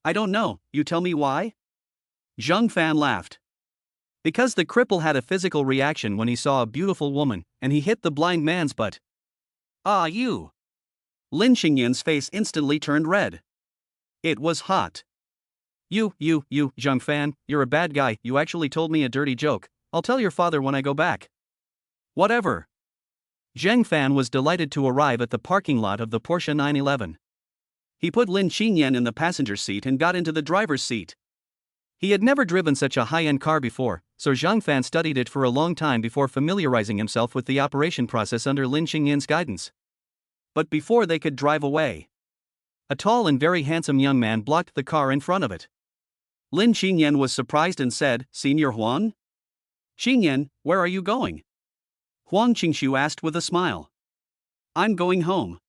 I don't know, you tell me why? Zhang Fan laughed. Because the cripple had a physical reaction when he saw a beautiful woman, and he hit the blind man's butt. Ah, you! Lin Qingyan's face instantly turned red. It was hot. You, Zhang Fan, you're a bad guy, you actually told me a dirty joke, I'll tell your father when I go back. Whatever. Zhang Fan was delighted to arrive at the parking lot of the Porsche 911. He put Lin Qingyan in the passenger seat and got into the driver's seat. He had never driven such a high-end car before, so Zhang Fan studied it for a long time before familiarizing himself with the operation process under Lin Qingyan's guidance. But before they could drive away, a tall and very handsome young man blocked the car in front of it. Lin Qingyan was surprised and said, Senior Huang? Qingyan, where are you going? Huang Qingshu asked with a smile. I'm going home.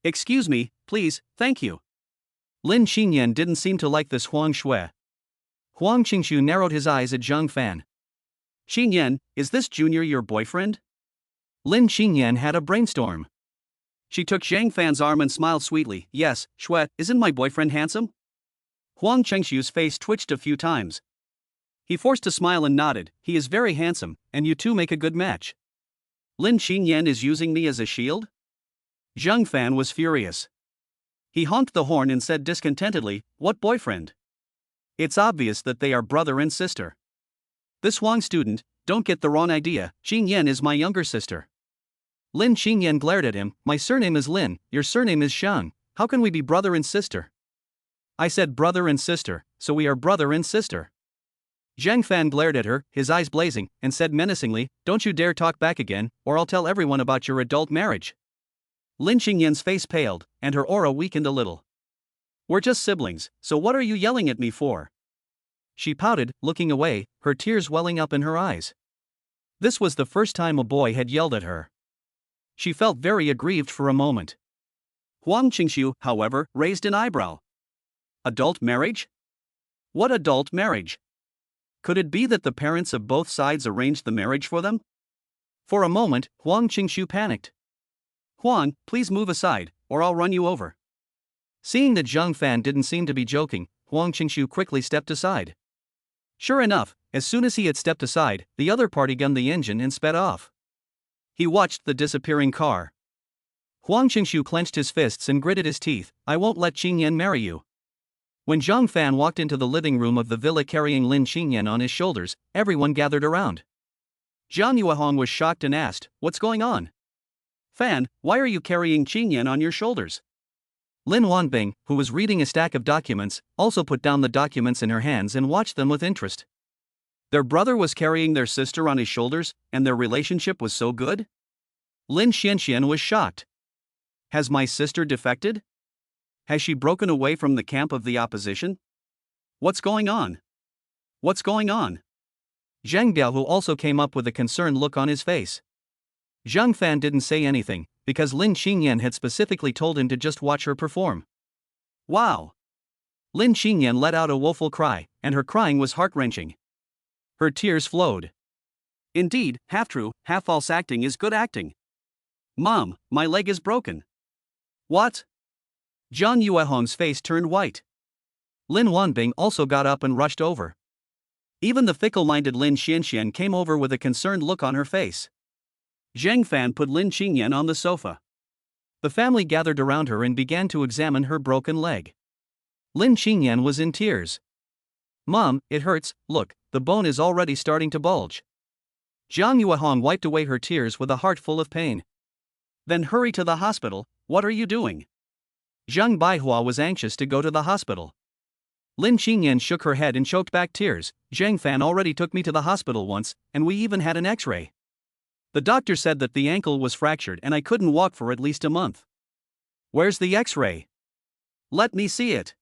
Excuse me, please, thank you. Lin Qingyan didn't seem to like this Huang Shui. Huang Qingshu narrowed his eyes at Zhang Fan. Qingyan, is this Junior your boyfriend? Lin Qingyan had a brainstorm. She took Zhang Fan's arm and smiled sweetly. Yes, Shui, isn't my boyfriend handsome? Huang Qingshu's face twitched a few times. He forced a smile and nodded. He is very handsome, and you two make a good match. Lin Qingyan is using me as a shield? Zhang Fan was furious. He honked the horn and said discontentedly, what boyfriend? It's obvious that they are brother and sister. This Huang student, don't get the wrong idea, Qingyan is my younger sister. Lin Qingyan glared at him, my surname is Lin, your surname is Shang, how can we be brother and sister? I said brother and sister, so we are brother and sister. Zhang Fan glared at her, his eyes blazing, and said menacingly, don't you dare talk back again, or I'll tell everyone about your adult marriage. Lin Qingyan's face paled, and her aura weakened a little. We're just siblings, so what are you yelling at me for? She pouted, looking away, her tears welling up in her eyes. This was the first time a boy had yelled at her. She felt very aggrieved for a moment. Huang Qingshu, however, raised an eyebrow. Adult marriage? What adult marriage? Could it be that the parents of both sides arranged the marriage for them? For a moment, Huang Qingshu panicked. Huang, please move aside, or I'll run you over. Seeing that Zhang Fan didn't seem to be joking, Huang Qingshu quickly stepped aside. Sure enough, as soon as he had stepped aside, the other party gunned the engine and sped off. He watched the disappearing car. Huang Qingshu clenched his fists and gritted his teeth, I won't let Qingyan marry you. When Zhang Fan walked into the living room of the villa carrying Lin Qingyan on his shoulders, everyone gathered around. Zhang Yuehong was shocked and asked, what's going on? Fan, why are you carrying Qingyan on your shoulders? Lin Wanbing, who was reading a stack of documents, also put down the documents in her hands and watched them with interest. Their brother was carrying their sister on his shoulders, and their relationship was so good? Lin Qingyan was shocked. Has my sister defected? Has she broken away from the camp of the opposition? What's going on? What's going on? Zhang Biaohu also came up with a concerned look on his face. Zhang Fan didn't say anything, because Lin Qingyan had specifically told him to just watch her perform. Wow! Lin Qingyan let out a woeful cry, and her crying was heart-wrenching. Her tears flowed. Indeed, half-true, half-false acting is good acting. Mom, my leg is broken. What? Zhang Yuehong's face turned white. Lin Wanbing also got up and rushed over. Even the fickle-minded Lin Qianxian came over with a concerned look on her face. Zhang Fan put Lin Qingyan on the sofa. The family gathered around her and began to examine her broken leg. Lin Qingyan was in tears. Mom, it hurts, look, the bone is already starting to bulge. Zhang Yuehong wiped away her tears with a heart full of pain. Then hurry to the hospital, what are you doing? Zhang Baihua was anxious to go to the hospital. Lin Qingyan shook her head and choked back tears. Zhang Fan already took me to the hospital once, and we even had an x-ray. The doctor said that the ankle was fractured and I couldn't walk for at least a month. Where's the x-ray? Let me see it.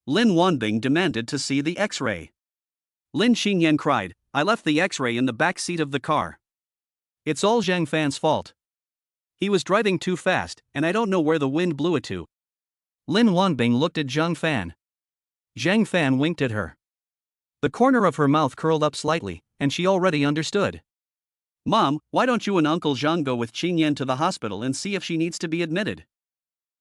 Lin Wanbing demanded to see the x-ray. Lin Qingyan cried, I left the x-ray in the back seat of the car. It's all Zhang Fan's fault. He was driving too fast, and I don't know where the wind blew it to. Lin Wanbing looked at Zhang Fan. Zhang Fan winked at her. The corner of her mouth curled up slightly, and she already understood. Mom, why don't you and Uncle Zhang go with Qingyan to the hospital and see if she needs to be admitted?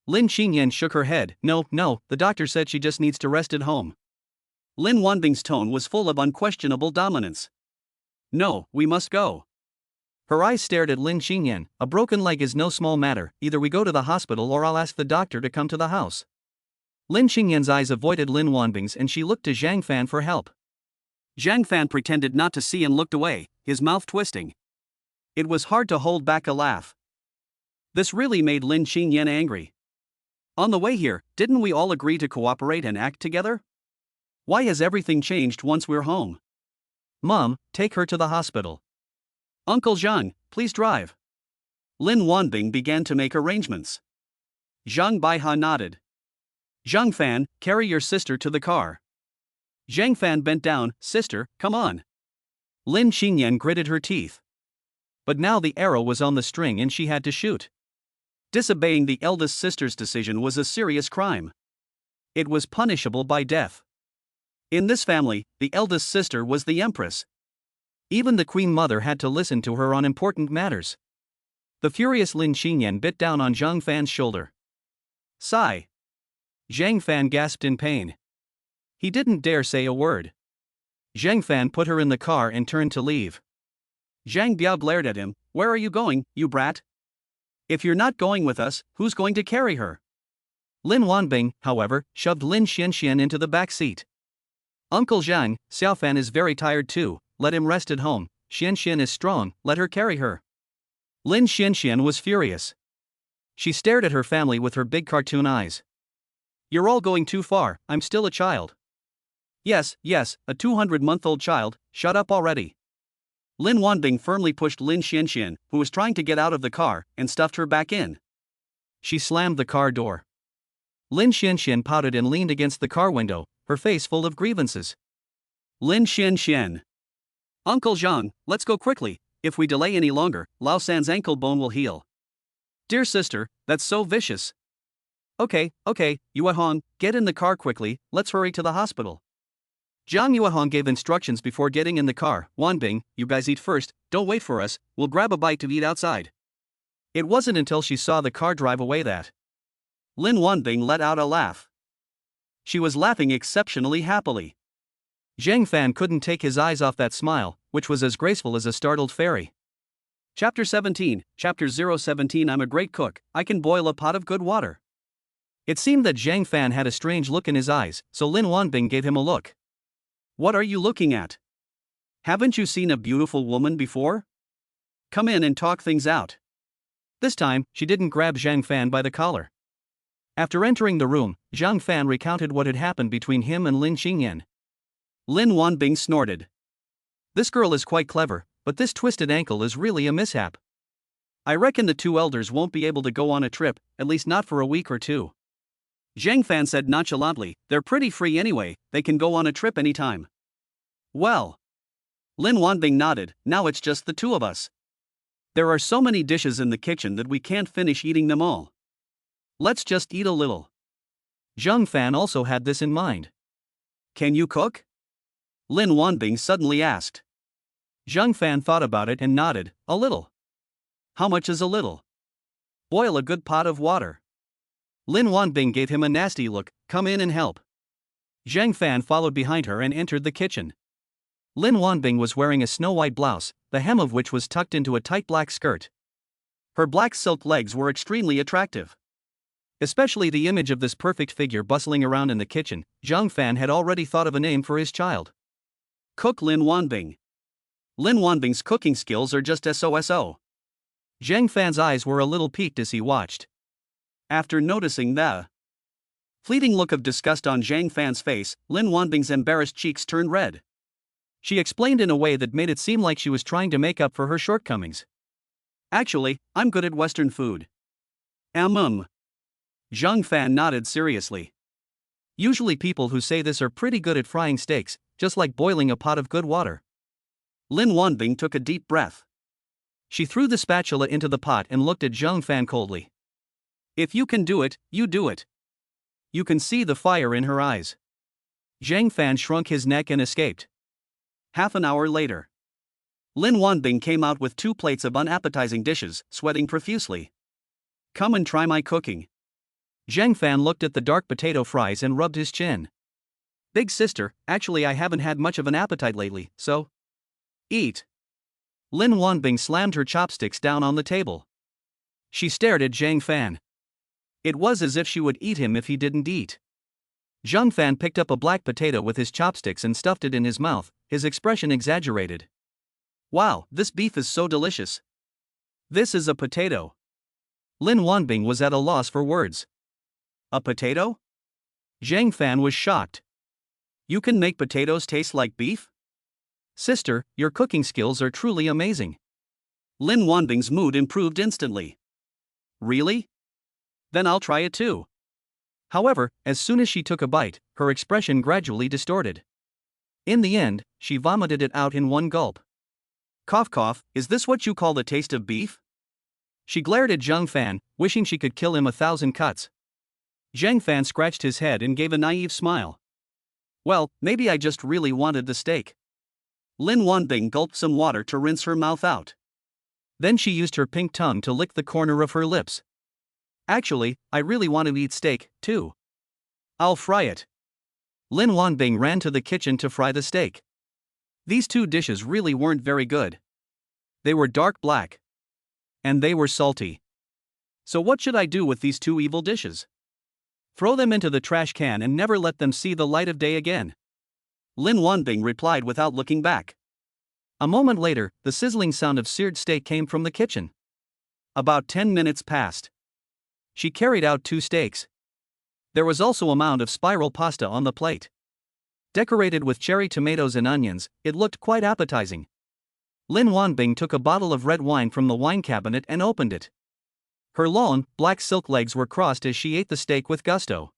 Lin Qingyan shook her head. No, the doctor said she just needs to rest at home. Lin Wanbing's tone was full of unquestionable dominance. No, we must go. Her eyes stared at Lin Qingyan. A broken leg is no small matter, either we go to the hospital or I'll ask the doctor to come to the house. Lin Qingyan's eyes avoided Lin Wanbing's and she looked to Zhang Fan for help. Zhang Fan pretended not to see and looked away, his mouth twisting. It was hard to hold back a laugh. This really made Lin Qingyan angry. On the way here, didn't we all agree to cooperate and act together? Why has everything changed once we're home? Mom, take her to the hospital. Uncle Zhang, please drive. Lin Wanbing began to make arrangements. Zhang Baiha nodded. Zhang Fan, carry your sister to the car. Zhang Fan bent down, sister, come on. Lin Qingyan gritted her teeth. But now the arrow was on the string and she had to shoot. Disobeying the eldest sister's decision was a serious crime. It was punishable by death. In this family, the eldest sister was the empress. Even the queen mother had to listen to her on important matters. The furious Lin Qingyan bit down on Zhang Fan's shoulder. Sigh. Zhang Fan gasped in pain. He didn't dare say a word. Zhang Fan put her in the car and turned to leave. Zhang Biao glared at him, where are you going, you brat? If you're not going with us, who's going to carry her? Lin Wanbing, however, shoved Lin Qianxian into the back seat. Uncle Zhang, Xiaofan is very tired too, let him rest at home, Qianxian is strong, let her carry her. Lin Qianxian was furious. She stared at her family with her big cartoon eyes. You're all going too far, I'm still a child. Yes, a 200-month-old child, shut up already. Lin Wanbing firmly pushed Lin Qingyan, who was trying to get out of the car, and stuffed her back in. She slammed the car door. Lin Qingyan pouted and leaned against the car window, her face full of grievances. Lin Qingyan. Uncle Zhang, let's go quickly. If we delay any longer, Lao San's ankle bone will heal. Dear sister, that's so vicious. Okay, Yuehong, get in the car quickly, let's hurry to the hospital. Zhang Yuehong gave instructions before getting in the car. Wanbing, you guys eat first, don't wait for us, we'll grab a bite to eat outside. It wasn't until she saw the car drive away that Lin Wanbing let out a laugh. She was laughing exceptionally happily. Zhang Fan couldn't take his eyes off that smile, which was as graceful as a startled fairy. Chapter 17, Chapter 017. I'm a great cook, I can boil a pot of good water. It seemed that Zhang Fan had a strange look in his eyes, so Lin Wanbing gave him a look. What are you looking at? Haven't you seen a beautiful woman before? Come in and talk things out. This time, she didn't grab Zhang Fan by the collar. After entering the room, Zhang Fan recounted what had happened between him and Lin Qingyan. Lin Wanbing snorted. This girl is quite clever, but this twisted ankle is really a mishap. I reckon the two elders won't be able to go on a trip, at least not for a week or two. Zhang Fan said nonchalantly, they're pretty free anyway, they can go on a trip anytime. Well. Lin Wanbing nodded, now it's just the two of us. There are so many dishes in the kitchen that we can't finish eating them all. Let's just eat a little. Zhang Fan also had this in mind. Can you cook? Lin Wanbing suddenly asked. Zhang Fan thought about it and nodded, a little. How much is a little? Boil a good pot of water. Lin Wanbing gave him a nasty look, come in and help. Zhang Fan followed behind her and entered the kitchen. Lin Wanbing was wearing a snow-white blouse, the hem of which was tucked into a tight black skirt. Her black silk legs were extremely attractive. Especially the image of this perfect figure bustling around in the kitchen, Zhang Fan had already thought of a name for his child. Cook Lin Wanbing. Lin Wanbing's cooking skills are just SOSO. Zhang Fan's eyes were a little peaked as he watched. After noticing the fleeting look of disgust on Zhang Fan's face, Lin Wanbing's embarrassed cheeks turned red. She explained in a way that made it seem like she was trying to make up for her shortcomings. Actually, I'm good at Western food. Zhang Fan nodded seriously. Usually people who say this are pretty good at frying steaks, just like boiling a pot of good water. Lin Wanbing took a deep breath. She threw the spatula into the pot and looked at Zhang Fan coldly. If you can do it, you do it. You can see the fire in her eyes. Zhang Fan shrunk his neck and escaped. Half an hour later. Lin Wanbing came out with 2 plates of unappetizing dishes, sweating profusely. Come and try my cooking. Zhang Fan looked at the dark potato fries and rubbed his chin. Big sister, actually I haven't had much of an appetite lately, so eat. Lin Wanbing slammed her chopsticks down on the table. She stared at Zhang Fan. It was as if she would eat him if he didn't eat. Zhang Fan picked up a black potato with his chopsticks and stuffed it in his mouth, his expression exaggerated. Wow, this beef is so delicious. This is a potato. Lin Wanbing was at a loss for words. A potato? Zhang Fan was shocked. You can make potatoes taste like beef? Sister, your cooking skills are truly amazing. Lin Wanbing's mood improved instantly. Really? Then I'll try it too. However, as soon as she took a bite, her expression gradually distorted. In the end, she vomited it out in one gulp. Cough cough, is this what you call the taste of beef? She glared at Zhang Fan, wishing she could kill him 1,000 cuts. Zhang Fan scratched his head and gave a naive smile. Well, maybe I just really wanted the steak. Lin Wanbing gulped some water to rinse her mouth out. Then she used her pink tongue to lick the corner of her lips. Actually, I really want to eat steak, too. I'll fry it. Lin Wanbing ran to the kitchen to fry the steak. These 2 dishes really weren't very good. They were dark black. And they were salty. So what should I do with these 2 evil dishes? Throw them into the trash can and never let them see the light of day again. Lin Wanbing replied without looking back. A moment later, the sizzling sound of seared steak came from the kitchen. About 10 minutes passed. She carried out 2 steaks. There was also a mound of spiral pasta on the plate. Decorated with cherry tomatoes and onions, it looked quite appetizing. Lin Wanbing took a bottle of red wine from the wine cabinet and opened it. Her long, black silk legs were crossed as she ate the steak with gusto.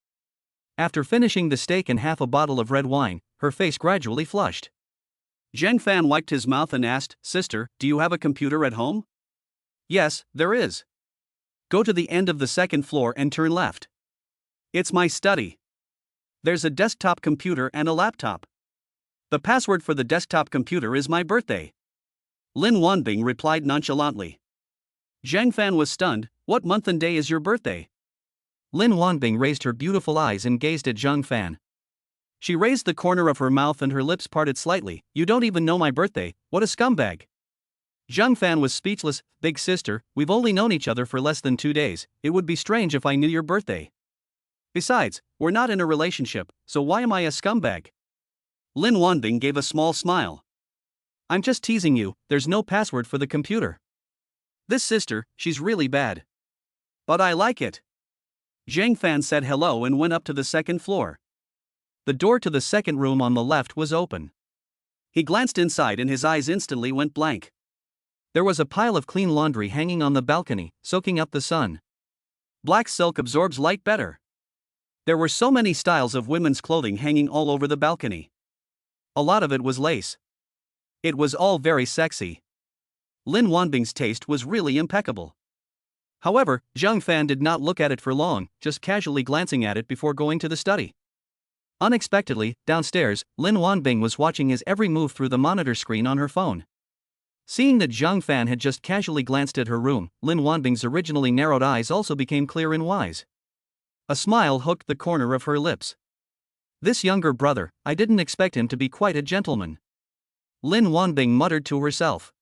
After finishing the steak and half a bottle of red wine, her face gradually flushed. Zhang Fan wiped his mouth and asked, "Sister, do you have a computer at home?" "Yes, there is. Go to the end of the second floor and turn left. It's my study. There's a desktop computer and a laptop. The password for the desktop computer is my birthday." Lin Wanbing replied nonchalantly. Zhang Fan was stunned. "What month and day is your birthday?" Lin Wanbing raised her beautiful eyes and gazed at Zhang Fan. She raised the corner of her mouth and her lips parted slightly. "You don't even know my birthday, what a scumbag." Zhang Fan was speechless. "Big sister, we've only known each other for less than 2 days, it would be strange if I knew your birthday. Besides, we're not in a relationship, so why am I a scumbag?" Lin Wanbing gave a small smile. "I'm just teasing you, there's no password for the computer. This sister, she's really bad. But I like it." Zhang Fan said hello and went up to the second floor. The door to the second room on the left was open. He glanced inside and his eyes instantly went blank. There was a pile of clean laundry hanging on the balcony, soaking up the sun. Black silk absorbs light better. There were so many styles of women's clothing hanging all over the balcony. A lot of it was lace. It was all very sexy. Lin Wanbing's taste was really impeccable. However, Zhang Fan did not look at it for long, just casually glancing at it before going to the study. Unexpectedly, downstairs, Lin Wanbing was watching his every move through the monitor screen on her phone. Seeing that Zhang Fan had just casually glanced at her room, Lin Wanbing's originally narrowed eyes also became clear and wise. A smile hooked the corner of her lips. "This younger brother, I didn't expect him to be quite a gentleman." Lin Wanbing muttered to herself.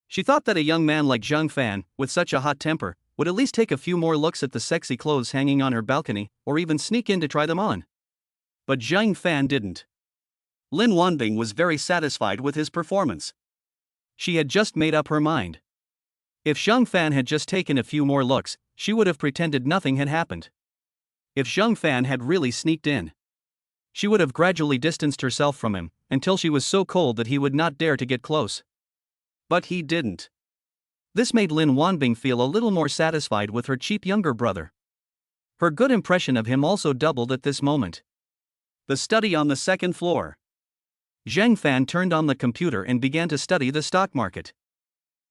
She thought that a young man like Zhang Fan, with such a hot temper, would at least take a few more looks at the sexy clothes hanging on her balcony, or even sneak in to try them on. But Zhang Fan didn't. Lin Wanbing was very satisfied with his performance. She had just made up her mind. If Zhang Fan had just taken a few more looks, she would have pretended nothing had happened. If Zhang Fan had really sneaked in, she would have gradually distanced herself from him, until she was so cold that he would not dare to get close. But he didn't. This made Lin Wanbing feel a little more satisfied with her cheap younger brother. Her good impression of him also doubled at this moment. The study on the second floor. Zhang Fan turned on the computer and began to study the stock market.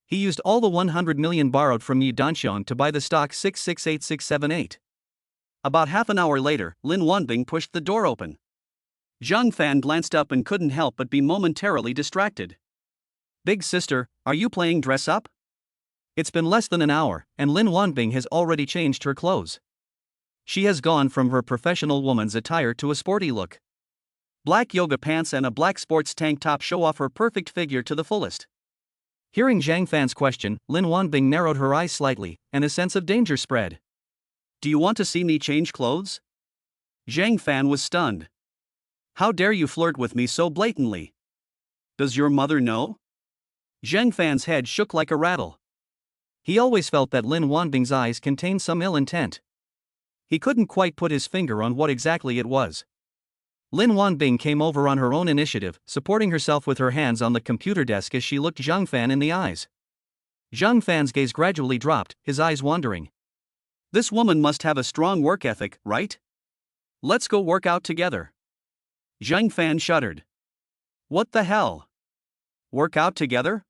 He used all the 100 million borrowed from Yi Danxian to buy the stock 668678. About half an hour later, Lin Wanbing pushed the door open. Zhang Fan glanced up and couldn't help but be momentarily distracted. "Big sister, are you playing dress up?" It's been less than an hour, and Lin Wanbing has already changed her clothes. She has gone from her professional woman's attire to a sporty look. Black yoga pants and a black sports tank top show off her perfect figure to the fullest. Hearing Zhang Fan's question, Lin Wanbing narrowed her eyes slightly, and a sense of danger spread. "Do you want to see me change clothes?" Zhang Fan was stunned. "How dare you flirt with me so blatantly? Does your mother know?" Zhang Fan's head shook like a rattle. He always felt that Lin Wanbing's eyes contained some ill intent. He couldn't quite put his finger on what exactly it was. Lin Wanbing came over on her own initiative, supporting herself with her hands on the computer desk as she looked Zhang Fan in the eyes. Zhang Fan's gaze gradually dropped, his eyes wandering. "This woman must have a strong work ethic, right? Let's go work out together." Zhang Fan shuddered. "What the hell? Work out together?"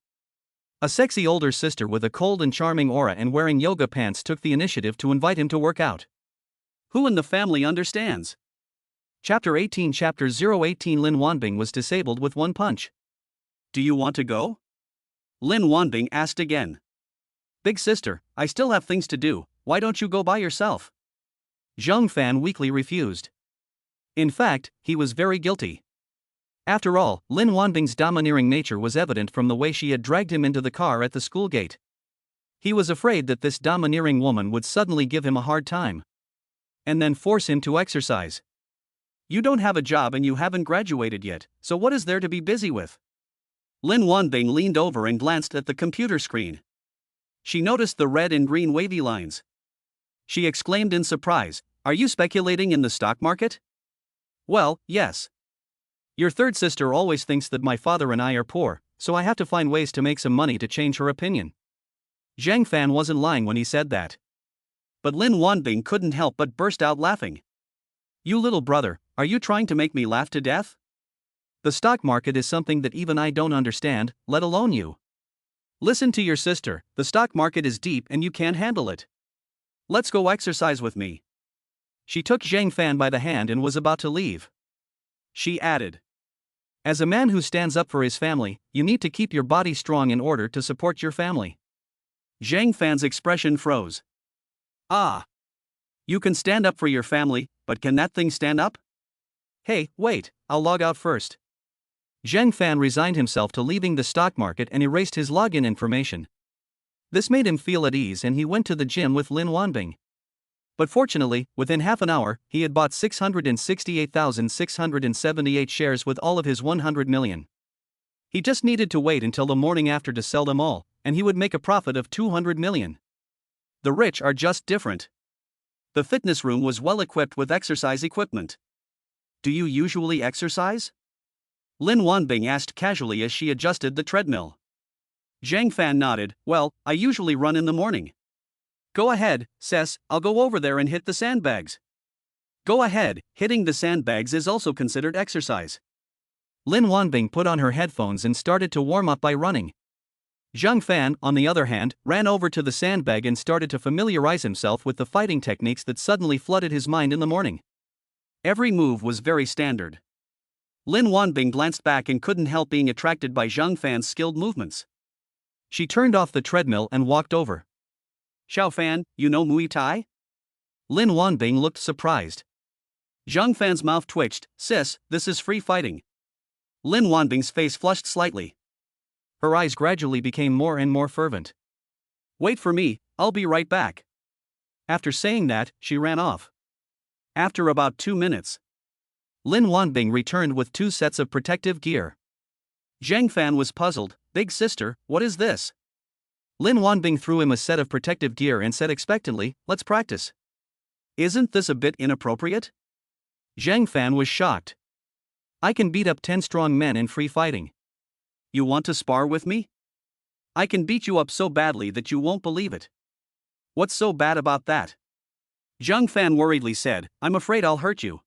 A sexy older sister with a cold and charming aura and wearing yoga pants took the initiative to invite him to work out. Who in the family understands? Chapter 18 Chapter 018 Lin Wanbing was disabled with one punch. "Do you want to go?" Lin Wanbing asked again. "Big sister, I still have things to do, why don't you go by yourself?" Zhang Fan weakly refused. In fact, he was very guilty. After all, Lin Wanbing's domineering nature was evident from the way she had dragged him into the car at the school gate. He was afraid that this domineering woman would suddenly give him a hard time. And then force him to exercise. "You don't have a job and you haven't graduated yet, so what is there to be busy with?" Lin Wanbing leaned over and glanced at the computer screen. She noticed the red and green wavy lines. She exclaimed in surprise, Are you speculating in the stock market? Well, yes. Your third sister always thinks that my father and I are poor, so I have to find ways to make some money to change her opinion. Zhang Fan wasn't lying when he said that. But Lin Wanbing couldn't help but burst out laughing. You little brother, are you trying to make me laugh to death? The stock market is something that even I don't understand, let alone you. Listen to your sister, the stock market is deep and you can't handle it. Let's go exercise with me. She took Zhang Fan by the hand and was about to leave. She added, as a man who stands up for his family, you need to keep your body strong in order to support your family. Zhang Fan's expression froze. Ah. You can stand up for your family, but can that thing stand up? Hey, wait, I'll log out first. Zhang Fan resigned himself to leaving the stock market and erased his login information. This made him feel at ease and he went to the gym with Lin Wanbing. But fortunately, within half an hour, he had bought 668,678 shares with all of his 100 million. He just needed to wait until the morning after to sell them all, and he would make a profit of 200 million. The rich are just different. The fitness room was well equipped with exercise equipment. Do you usually exercise? Lin Wanbing asked casually as she adjusted the treadmill. Zhang Fan nodded, well, I usually run in the morning. Go ahead, Cess, I'll go over there and hit the sandbags. Go ahead, hitting the sandbags is also considered exercise. Lin Wanbing put on her headphones and started to warm up by running. Zhang Fan, on the other hand, ran over to the sandbag and started to familiarize himself with the fighting techniques that suddenly flooded his mind in the morning. Every move was very standard. Lin Wanbing glanced back and couldn't help being attracted by Zhang Fan's skilled movements. She turned off the treadmill and walked over. Xiao Fan, you know Muay Thai? Lin Wanbing looked surprised. Zhang Fan's mouth twitched, sis, this is free fighting. Lin Wanbing's face flushed slightly. Her eyes gradually became more and more fervent. Wait for me, I'll be right back. After saying that, she ran off. After about 2 minutes, Lin Wanbing returned with 2 sets of protective gear. Zhang Fan was puzzled, big sister, what is this? Lin Wanbing threw him a set of protective gear and said expectantly, let's practice. Isn't this a bit inappropriate? Zhang Fan was shocked. I can beat up 10 strong men in free fighting. You want to spar with me? I can beat you up so badly that you won't believe it. What's so bad about that? Zhang Fan worriedly said, I'm afraid I'll hurt you.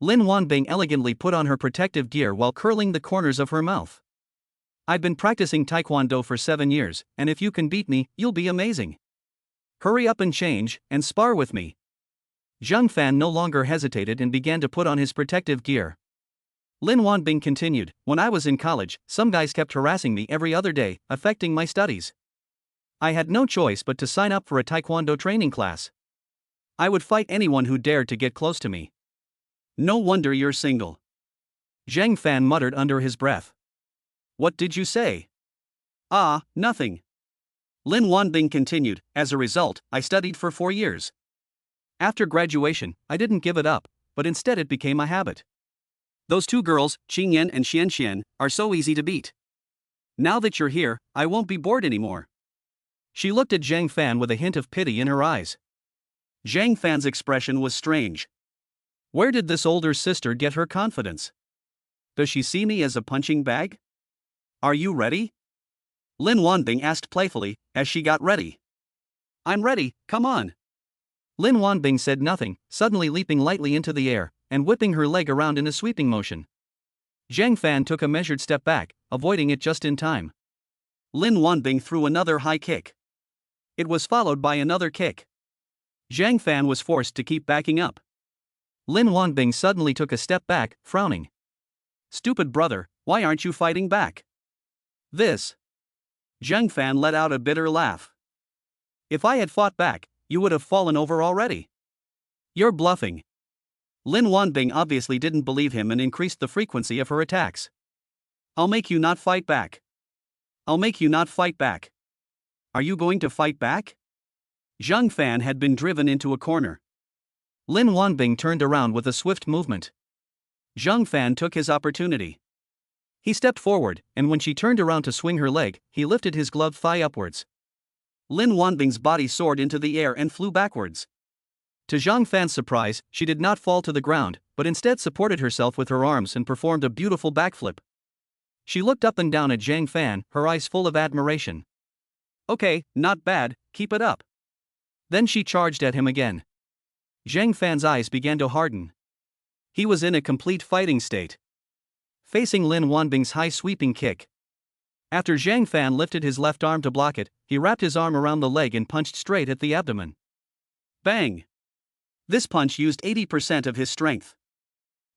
Lin Wanbing elegantly put on her protective gear while curling the corners of her mouth. I've been practicing Taekwondo for 7 years, and if you can beat me, you'll be amazing. Hurry up and change, and spar with me. Zhang Fan no longer hesitated and began to put on his protective gear. Lin Wanbing continued, when I was in college, some guys kept harassing me every other day, affecting my studies. I had no choice but to sign up for a Taekwondo training class. I would fight anyone who dared to get close to me. No wonder you're single. Zhang Fan muttered under his breath. What did you say? Ah, nothing. Lin Wanbing continued, as a result, I studied for 4 years. After graduation, I didn't give it up, but instead it became a habit. Those 2 girls, Qingyan and Xian, are so easy to beat. Now that you're here, I won't be bored anymore. She looked at Zhang Fan with a hint of pity in her eyes. Zhang Fan's expression was strange. Where did this older sister get her confidence? Does she see me as a punching bag? Are you ready? Lin Wanbing asked playfully, as she got ready. I'm ready, come on. Lin Wanbing said nothing, suddenly leaping lightly into the air, and whipping her leg around in a sweeping motion. Zhang Fan took a measured step back, avoiding it just in time. Lin Wanbing threw another high kick. It was followed by another kick. Zhang Fan was forced to keep backing up. Lin Wanbing suddenly took a step back, frowning. Stupid brother, why aren't you fighting back? This. Zhang Fan let out a bitter laugh. If I had fought back, you would have fallen over already. You're bluffing. Lin Wanbing obviously didn't believe him and increased the frequency of her attacks. I'll make you not fight back. I'll make you not fight back. Are you going to fight back? Zhang Fan had been driven into a corner. Lin Wanbing turned around with a swift movement. Zhang Fan took his opportunity. He stepped forward, and when she turned around to swing her leg, he lifted his gloved thigh upwards. Lin Wanbing's body soared into the air and flew backwards. To Zhang Fan's surprise, she did not fall to the ground, but instead supported herself with her arms and performed a beautiful backflip. She looked up and down at Zhang Fan, her eyes full of admiration. Okay, not bad, keep it up. Then she charged at him again. Zhang Fan's eyes began to harden. He was in a complete fighting state. Facing Lin Wanbing's high sweeping kick. After Zhang Fan lifted his left arm to block it, he wrapped his arm around the leg and punched straight at the abdomen. Bang! This punch used 80% of his strength.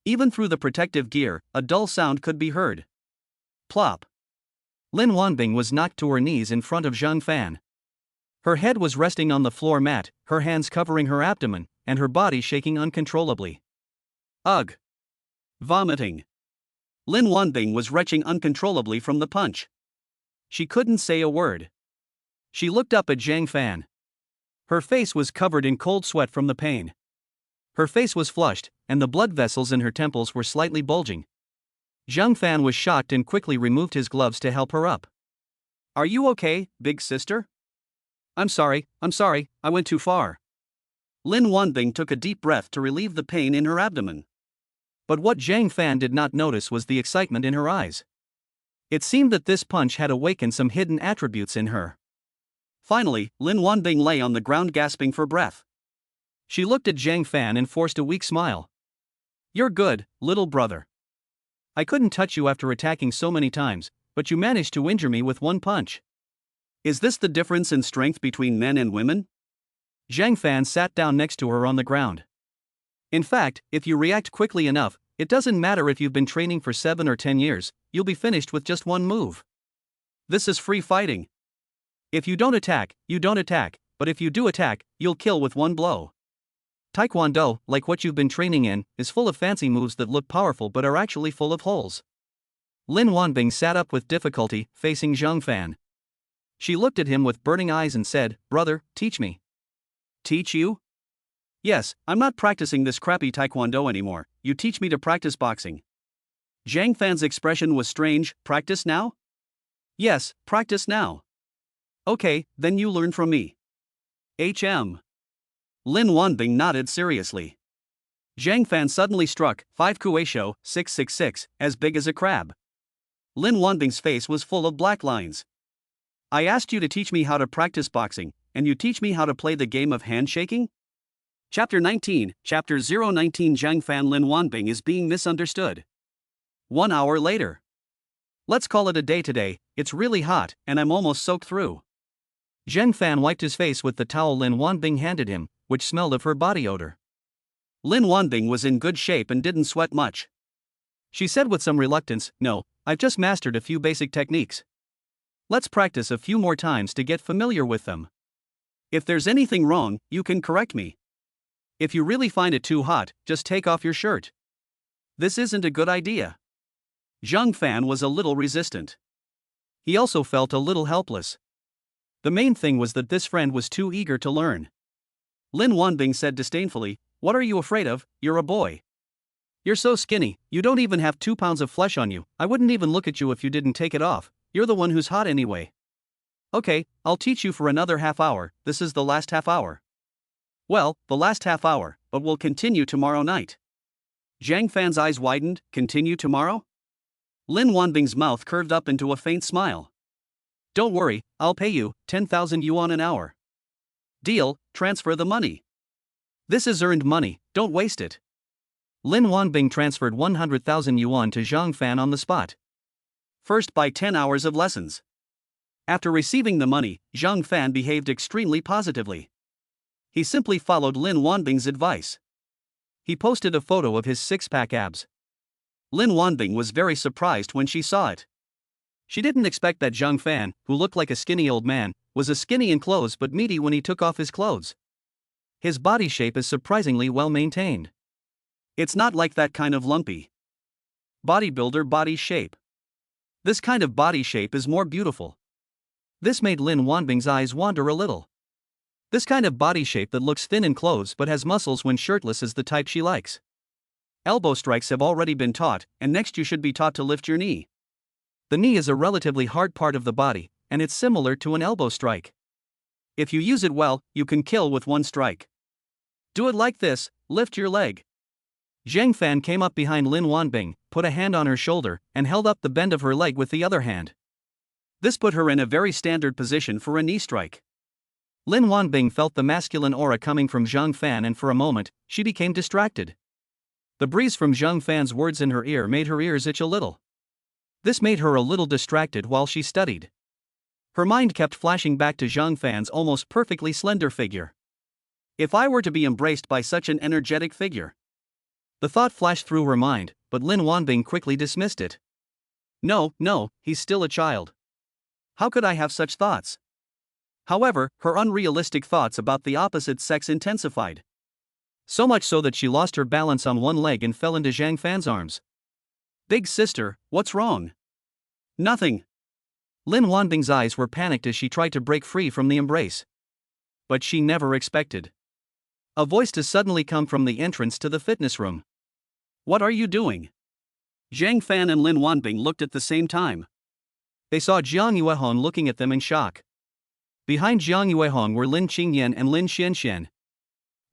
Even through the protective gear, a dull sound could be heard. Plop! Lin Wanbing was knocked to her knees in front of Zhang Fan. Her head was resting on the floor mat, her hands covering her abdomen, and her body shaking uncontrollably. Ugh! Vomiting. Lin Wanbing was retching uncontrollably from the punch. She couldn't say a word. She looked up at Zhang Fan. Her face was covered in cold sweat from the pain. Her face was flushed, and the blood vessels in her temples were slightly bulging. Zhang Fan was shocked and quickly removed his gloves to help her up. Are you okay, big sister? I'm sorry, I went too far. Lin Wanbing took a deep breath to relieve the pain in her abdomen. But what Zhang Fan did not notice was the excitement in her eyes. It seemed that this punch had awakened some hidden attributes in her. Finally, Lin Wanbing lay on the ground gasping for breath. She looked at Zhang Fan and forced a weak smile. You're good, little brother. I couldn't touch you after attacking so many times, but you managed to injure me with one punch. Is this the difference in strength between men and women? Zhang Fan sat down next to her on the ground. In fact, if you react quickly enough, it doesn't matter if you've been training for 7 or 10 years, you'll be finished with just one move. This is free fighting. If you don't attack, you don't attack, but if you do attack, you'll kill with one blow. Taekwondo, like what you've been training in, is full of fancy moves that look powerful but are actually full of holes. Lin Wanbing sat up with difficulty, facing Zhang Fan. She looked at him with burning eyes and said, Brother, teach me. Teach you? Yes, I'm not practicing this crappy Taekwondo anymore, you teach me to practice boxing. Zhang Fan's expression was strange. Practice now? Yes, practice now. Okay, then you learn from me. HM. Lin Wanbing nodded seriously. Zhang Fan suddenly struck, 5 Kueisho, 666, as big as a crab. Lin Wanbing's face was full of black lines. I asked you to teach me how to practice boxing, and you teach me how to play the game of handshaking? Chapter 19, Chapter 019 Zhang Fan Lin Wanbing is being misunderstood. 1 hour later. Let's call it a day today, it's really hot, and I'm almost soaked through. Zhang Fan wiped his face with the towel Lin Wanbing handed him, which smelled of her body odor. Lin Wanbing was in good shape and didn't sweat much. She said with some reluctance, No, I've just mastered a few basic techniques. Let's practice a few more times to get familiar with them. If there's anything wrong, you can correct me. If you really find it too hot, just take off your shirt. This isn't a good idea. Zhang Fan was a little resistant. He also felt a little helpless. The main thing was that this friend was too eager to learn. Lin Wanbing said disdainfully, What are you afraid of? You're a boy. You're so skinny, you don't even have 2 pounds of flesh on you. I wouldn't even look at you if you didn't take it off. You're the one who's hot anyway. Okay, I'll teach you for another half hour. This is the last half hour. Well, the last half hour, but we'll continue tomorrow night. Zhang Fan's eyes widened. Continue tomorrow? Lin Wanbing's mouth curved up into a faint smile. Don't worry, I'll pay you 10,000 yuan an hour. Deal, transfer the money. This is earned money, don't waste it. Lin Wanbing transferred 100,000 yuan to Zhang Fan on the spot. First by 10 hours of lessons. After receiving the money, Zhang Fan behaved extremely positively. He simply followed Lin Wanbing's advice. He posted a photo of his six-pack abs. Lin Wanbing was very surprised when she saw it. She didn't expect that Zhang Fan, who looked like a skinny old man, was as skinny in clothes but meaty when he took off his clothes. His body shape is surprisingly well maintained. It's not like that kind of lumpy bodybuilder body shape. This kind of body shape is more beautiful. This made Lin Wanbing's eyes wander a little. This kind of body shape that looks thin in clothes but has muscles when shirtless is the type she likes. Elbow strikes have already been taught, and next you should be taught to lift your knee. The knee is a relatively hard part of the body, and it's similar to an elbow strike. If you use it well, you can kill with one strike. Do it like this, lift your leg. Zhang Fan came up behind Lin Wanbing, put a hand on her shoulder, and held up the bend of her leg with the other hand. This put her in a very standard position for a knee strike. Lin Wanbing felt the masculine aura coming from Zhang Fan, and for a moment, she became distracted. The breeze from Zhang Fan's words in her ear made her ears itch a little. This made her a little distracted while she studied. Her mind kept flashing back to Zhang Fan's almost perfectly slender figure. If I were to be embraced by such an energetic figure. The thought flashed through her mind, but Lin Wanbing quickly dismissed it. No, he's still a child. How could I have such thoughts? However, her unrealistic thoughts about the opposite sex intensified. So much so that she lost her balance on one leg and fell into Zhang Fan's arms. Big sister, what's wrong? Nothing. Lin Wanbing's eyes were panicked as she tried to break free from the embrace. But she never expected a voice to suddenly come from the entrance to the fitness room. What are you doing? Zhang Fan and Lin Wanbing looked at the same time. They saw Jiang Yuehong looking at them in shock. Behind Jiang Yuehong were Lin Qingyan and Lin Qingyan.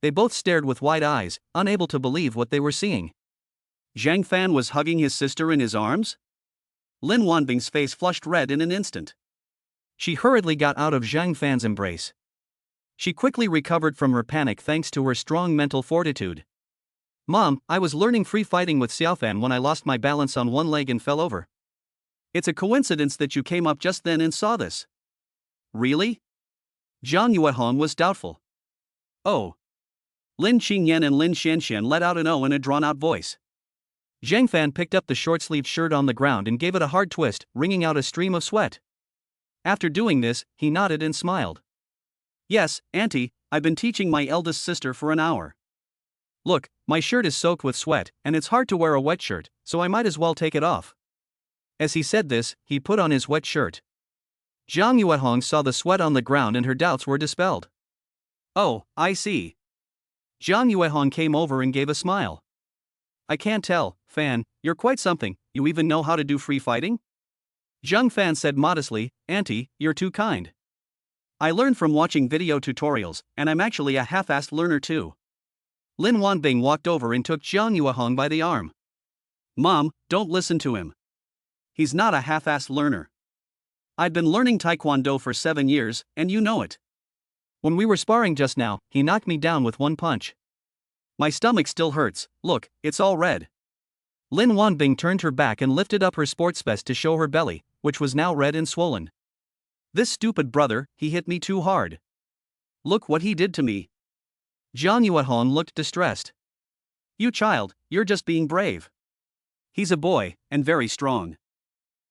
They both stared with wide eyes, unable to believe what they were seeing. Zhang Fan was hugging his sister in his arms? Lin Wanbing's face flushed red in an instant. She hurriedly got out of Zhang Fan's embrace. She quickly recovered from her panic thanks to her strong mental fortitude. Mom, I was learning free fighting with Xiaofan when I lost my balance on one leg and fell over. It's a coincidence that you came up just then and saw this. Really? Jiang Yuehong was doubtful. Oh. Lin Qingyan and Lin Qianxian let out an "oh" in a drawn-out voice. Zhang Fan picked up the short-sleeved shirt on the ground and gave it a hard twist, wringing out a stream of sweat. After doing this, he nodded and smiled. Yes, Auntie, I've been teaching my eldest sister for an hour. Look, my shirt is soaked with sweat, and it's hard to wear a wet shirt, so I might as well take it off. As he said this, he put on his wet shirt. Jiang Yuehong saw the sweat on the ground and her doubts were dispelled. Oh, I see. Jiang Yuehong came over and gave a smile. I can't tell, Fan, you're quite something, you even know how to do free fighting? Zhang Fan said modestly, Auntie, you're too kind. I learned from watching video tutorials, and I'm actually a half-assed learner too. Lin Wanbing walked over and took Jiang Yuehong by the arm. Mom, don't listen to him. He's not a half-assed learner. I've been learning Taekwondo for 7 years, and you know it. When we were sparring just now, he knocked me down with one punch. My stomach still hurts, look, it's all red. Lin Wanbing turned her back and lifted up her sports vest to show her belly, which was now red and swollen. This stupid brother, he hit me too hard. Look what he did to me. Jiang Yuehong looked distressed. You child, you're just being brave. He's a boy, and very strong.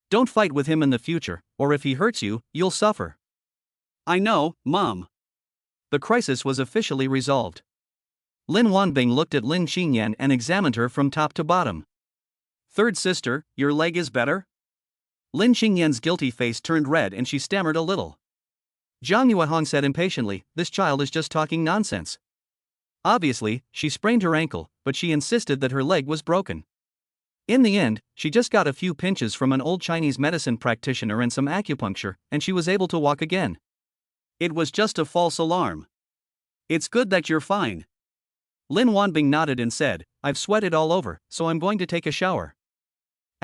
Don't fight with him in the future, or if he hurts you, you'll suffer. I know, Mom. The crisis was officially resolved. Lin Wanbing looked at Lin Qingyan and examined her from top to bottom. Third sister, your leg is better? Lin Qingyan's guilty face turned red and she stammered a little. Jiang Yuehong said impatiently, this child is just talking nonsense. Obviously, she sprained her ankle, but she insisted that her leg was broken. In the end, she just got a few pinches from an old Chinese medicine practitioner and some acupuncture, and she was able to walk again. It was just a false alarm. It's good that you're fine. Lin Wanbing nodded and said, I've sweated all over, so I'm going to take a shower.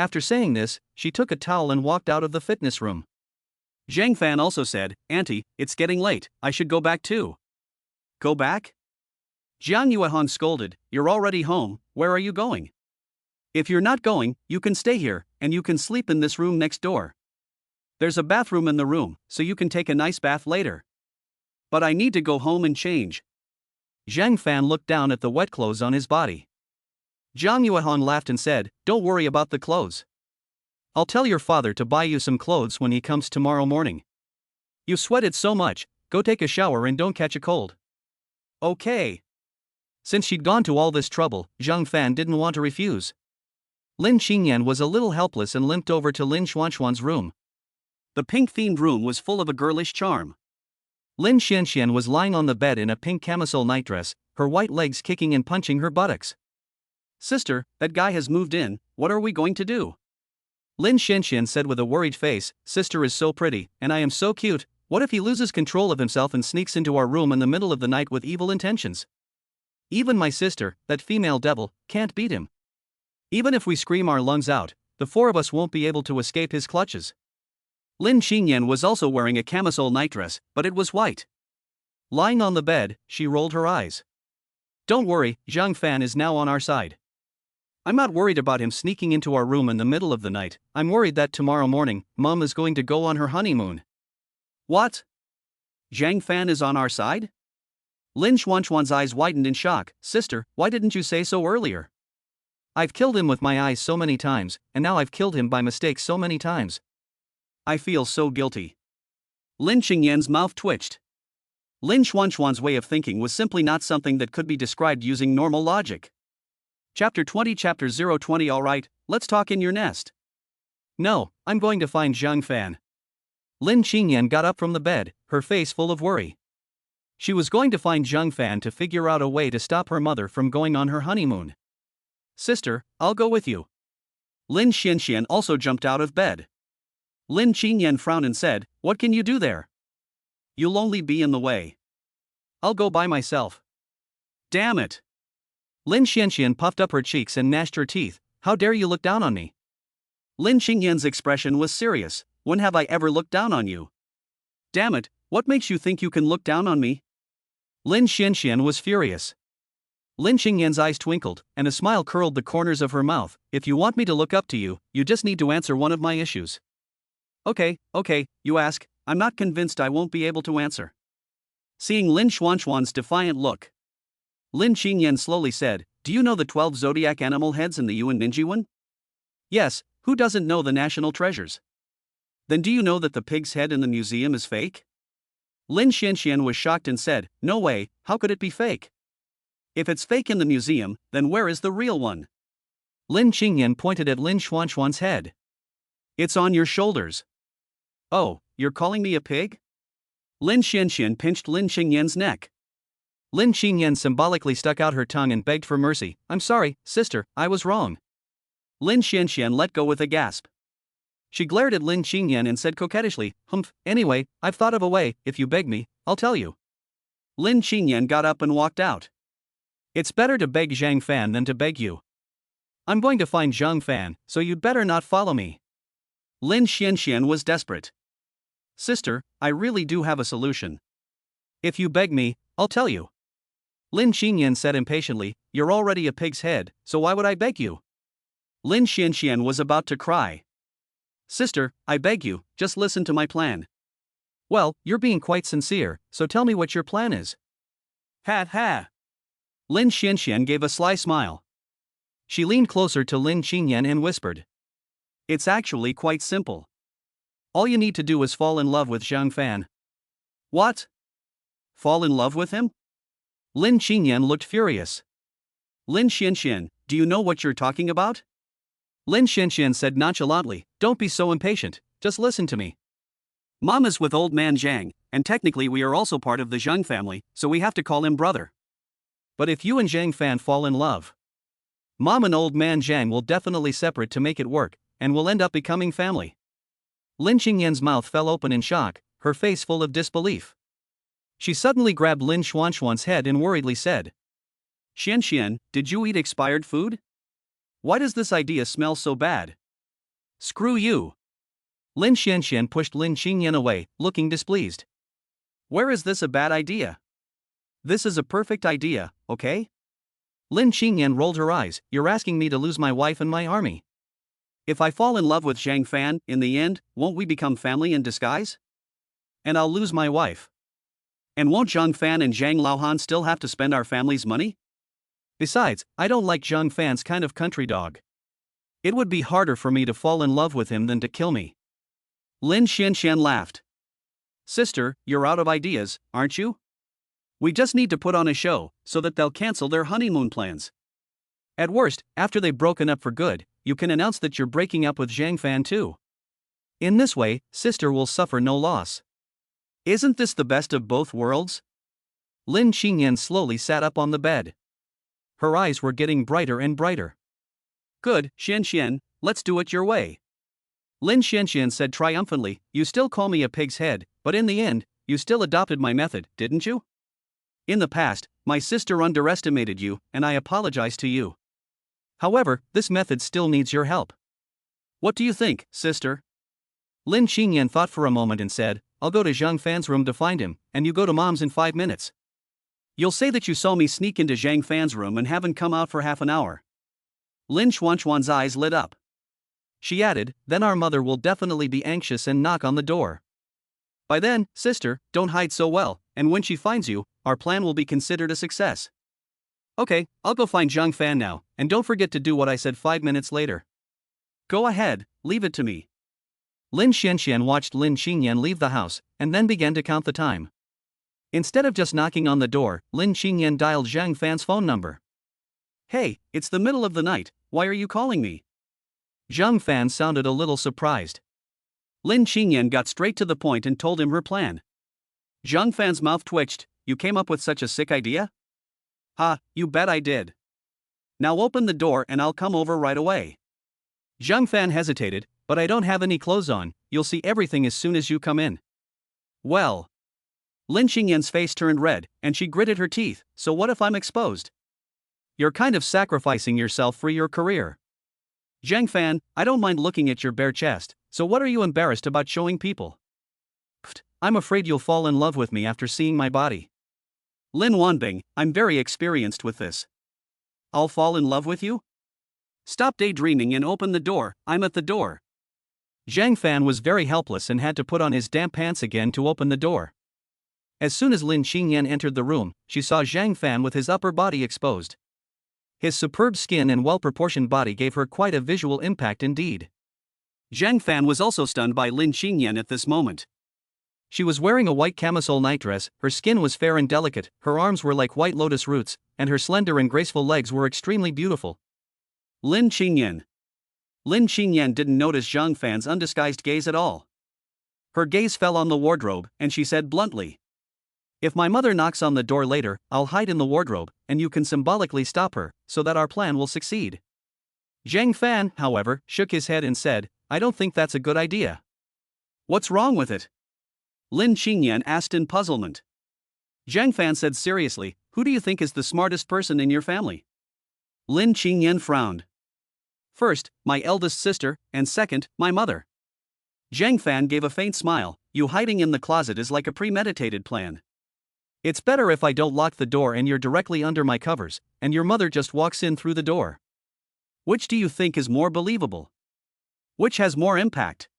After saying this, she took a towel and walked out of the fitness room. Zhang Fan also said, Auntie, it's getting late, I should go back too. Go back? Jiang Yuehong scolded, you're already home, where are you going? If you're not going, you can stay here, and you can sleep in this room next door. There's a bathroom in the room, so you can take a nice bath later. But I need to go home and change. Zhang Fan looked down at the wet clothes on his body. Jiang Yuehong laughed and said, don't worry about the clothes. I'll tell your father to buy you some clothes when he comes tomorrow morning. You sweated so much, go take a shower and don't catch a cold. Okay. Since she'd gone to all this trouble, Zhang Fan didn't want to refuse. Lin Qingyan was a little helpless and limped over to Lin Xuanxuan's room. The pink-themed room was full of a girlish charm. Lin Qianxian was lying on the bed in a pink camisole nightdress, her white legs kicking and punching her buttocks. Sister, that guy has moved in, what are we going to do? Lin Qianxian said with a worried face, Sister is so pretty, and I am so cute, what if he loses control of himself and sneaks into our room in the middle of the night with evil intentions? Even my sister, that female devil, can't beat him. Even if we scream our lungs out, the four of us won't be able to escape his clutches. Lin Qingyan was also wearing a camisole nightdress, but it was white. Lying on the bed, she rolled her eyes. Don't worry, Zhang Fan is now on our side. I'm not worried about him sneaking into our room in the middle of the night. I'm worried that tomorrow morning, Mom is going to go on her honeymoon. What? Zhang Fan is on our side? Lin Xuanxuan's eyes widened in shock. Sister, why didn't you say so earlier? I've killed him with my eyes so many times, and now I've killed him by mistake so many times. I feel so guilty. Lin Qingyan's mouth twitched. Lin Xuanxuan's way of thinking was simply not something that could be described using normal logic. Chapter 20 Chapter 020 Alright, let's talk in your nest. No, I'm going to find Zhang Fan. Lin Qingyan got up from the bed, her face full of worry. She was going to find Zhang Fan to figure out a way to stop her mother from going on her honeymoon. Sister, I'll go with you. Lin Xianxian also jumped out of bed. Lin Qingyan frowned and said, What can you do there? You'll only be in the way. I'll go by myself. Damn it. Lin Xianxian puffed up her cheeks and gnashed her teeth. How dare you look down on me? Lin Qingyan's expression was serious. When have I ever looked down on you? Damn it, what makes you think you can look down on me? Lin Xianxian was furious. Lin Qingyan's eyes twinkled, and a smile curled the corners of her mouth. If you want me to look up to you, you just need to answer one of my issues. Okay, you ask. I'm not convinced I won't be able to answer. Seeing Lin Xuanxuan's defiant look, Lin Qingyan slowly said, Do you know the 12 zodiac animal heads in the Yuan Ninjiwan? Yes, who doesn't know the national treasures? Then do you know that the pig's head in the museum is fake? Lin Xianxian was shocked and said, No way, how could it be fake? If it's fake in the museum, then where is the real one? Lin Qingyan pointed at Lin Xuanxuan's head. It's on your shoulders. Oh, you're calling me a pig? Lin Xianxian pinched Lin Qingyan's neck. Lin Qingyan symbolically stuck out her tongue and begged for mercy. I'm sorry, sister, I was wrong. Lin Xianxian let go with a gasp. She glared at Lin Qingyan and said coquettishly, Anyway, I've thought of a way. If you beg me, I'll tell you. Lin Qingyan got up and walked out. It's better to beg Zhang Fan than to beg you. I'm going to find Zhang Fan, so you'd better not follow me. Lin Xianxian was desperate. Sister, I really do have a solution. If you beg me, I'll tell you. Lin Qingyan said impatiently, You're already a pig's head, so why would I beg you? Lin Xianxian was about to cry. Sister, I beg you, just listen to my plan. Well, you're being quite sincere, so tell me what your plan is. Ha ha. Lin Xianxian gave a sly smile. She leaned closer to Lin Qingyan and whispered. It's actually quite simple. All you need to do is fall in love with Zhang Fan. What? Fall in love with him? Lin Qingyan looked furious. Lin Xianxian, do you know what you're talking about? Lin Xianxian said nonchalantly, Don't be so impatient, just listen to me. Mom is with old man Zhang, and technically we are also part of the Zhang family, so we have to call him brother. But if you and Zhang Fan fall in love, Mom and old man Zhang will definitely separate to make it work, and will end up becoming family. Lin Qingyan's mouth fell open in shock, her face full of disbelief. She suddenly grabbed Lin Xuanxuan's head and worriedly said, Xianxian, did you eat expired food? Why does this idea smell so bad? Screw you. Lin Xianxian pushed Lin Qingyan away, looking displeased. Where is this a bad idea? This is a perfect idea, okay? Lin Qingyan rolled her eyes. You're asking me to lose my wife and my army. If I fall in love with Zhang Fan, in the end, won't we become family in disguise? And I'll lose my wife. And won't Zhang Fan and Zhang Laohan still have to spend our family's money? Besides, I don't like Zhang Fan's kind of country dog. It would be harder for me to fall in love with him than to kill me. Lin Xianxian laughed. Sister, you're out of ideas, aren't you? We just need to put on a show, so that they'll cancel their honeymoon plans. At worst, after they've broken up for good, you can announce that you're breaking up with Zhang Fan too. In this way, sister will suffer no loss. Isn't this the best of both worlds? Lin Qingyan slowly sat up on the bed. Her eyes were getting brighter and brighter. Good, Xianxian, let's do it your way. Lin Xianxian said triumphantly, You still call me a pig's head, but in the end, you still adopted my method, didn't you? In the past, my sister underestimated you, and I apologize to you. However, this method still needs your help. What do you think, sister? Lin Qingyan thought for a moment and said, I'll go to Zhang Fan's room to find him, and you go to Mom's in 5 minutes. You'll say that you saw me sneak into Zhang Fan's room and haven't come out for half an hour. Lin Xuanchuan's eyes lit up. She added, then our mother will definitely be anxious and knock on the door. By then, sister, don't hide so well, and when she finds you, our plan will be considered a success. Okay, I'll go find Zhang Fan now, and don't forget to do what I said 5 minutes later. Go ahead, leave it to me. Lin Qianxian watched Lin Qingyan leave the house, and then began to count the time. Instead of just knocking on the door, Lin Qingyan dialed Zhang Fan's phone number. Hey, it's the middle of the night, why are you calling me? Zhang Fan sounded a little surprised. Lin Qingyan got straight to the point and told him her plan. Zhang Fan's mouth twitched, you came up with such a sick idea? Ha, you bet I did. Now open the door and I'll come over right away. Zhang Fan hesitated, but I don't have any clothes on, you'll see everything as soon as you come in. Well. Lin Qingyan's face turned red, and she gritted her teeth, so what if I'm exposed? You're kind of sacrificing yourself for your career. Zhang Fan, I don't mind looking at your bare chest, so what are you embarrassed about showing people? Pfft, I'm afraid you'll fall in love with me after seeing my body. Lin Wanbing, I'm very experienced with this. I'll fall in love with you? Stop daydreaming and open the door, I'm at the door. Zhang Fan was very helpless and had to put on his damp pants again to open the door. As soon as Lin Qingyan entered the room, she saw Zhang Fan with his upper body exposed. His superb skin and well-proportioned body gave her quite a visual impact indeed. Zhang Fan was also stunned by Lin Qingyan at this moment. She was wearing a white camisole nightdress, her skin was fair and delicate, her arms were like white lotus roots, and her slender and graceful legs were extremely beautiful. Lin Qingyan. Lin Qingyan didn't notice Zhang Fan's undisguised gaze at all. Her gaze fell on the wardrobe, and she said bluntly, if my mother knocks on the door later, I'll hide in the wardrobe, and you can symbolically stop her, so that our plan will succeed. Zhang Fan, however, shook his head and said, I don't think that's a good idea. What's wrong with it? Lin Qingyan asked in puzzlement. Zhang Fan said seriously, who do you think is the smartest person in your family? Lin Qingyan frowned. First, my eldest sister, and second, my mother. Zhang Fan gave a faint smile, you hiding in the closet is like a premeditated plan. It's better if I don't lock the door and you're directly under my covers, and your mother just walks in through the door. Which do you think is more believable? Which has more impact?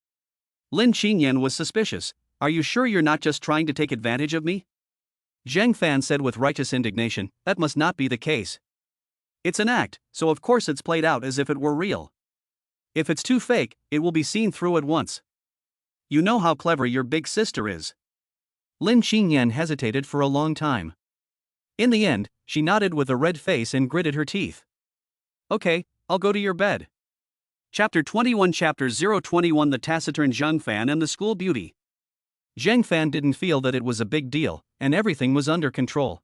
Lin Qingyan was suspicious. Are you sure you're not just trying to take advantage of me? Zhang Fan said with righteous indignation, that must not be the case. It's an act, so of course it's played out as if it were real. If it's too fake, it will be seen through at once. You know how clever your big sister is. Lin Qingyan hesitated for a long time. In the end, she nodded with a red face and gritted her teeth. Okay, I'll go to your bed. Chapter 21 Chapter 021 The Taciturn Zhang Fan and the School Beauty. Zhang Fan didn't feel that it was a big deal, and everything was under control.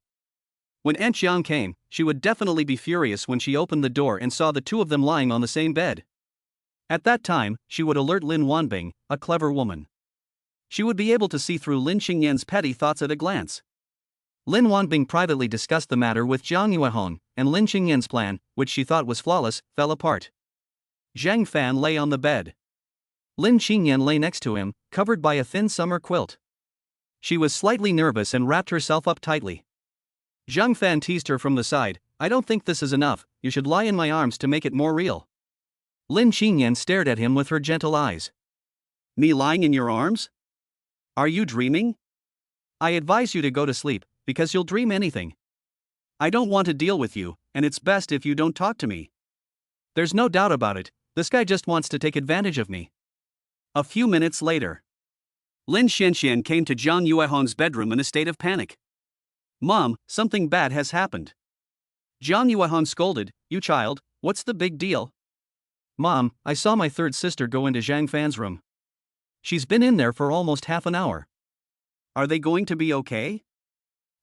When Aunt Jiang came, she would definitely be furious when she opened the door and saw the two of them lying on the same bed. At that time, she would alert Lin Wanbing, a clever woman. She would be able to see through Lin Qingyan's petty thoughts at a glance. Lin Wanbing privately discussed the matter with Zhang Yuehong, and Lin Qingyan's plan, which she thought was flawless, fell apart. Zhang Fan lay on the bed. Lin Qingyan lay next to him, covered by a thin summer quilt. She was slightly nervous and wrapped herself up tightly. Zhang Fan teased her from the side, I don't think this is enough, you should lie in my arms to make it more real. Lin Qingyan stared at him with her gentle eyes. Me lying in your arms? Are you dreaming? I advise you to go to sleep, because you'll dream anything. I don't want to deal with you, and it's best if you don't talk to me. There's no doubt about it, this guy just wants to take advantage of me. A few minutes later, Lin Qianxian came to Zhang Yuehong's bedroom in a state of panic. Mom, something bad has happened. Zhang Yuehong scolded, you child, what's the big deal? Mom, I saw my third sister go into Zhang Fan's room. She's been in there for almost half an hour. Are they going to be okay?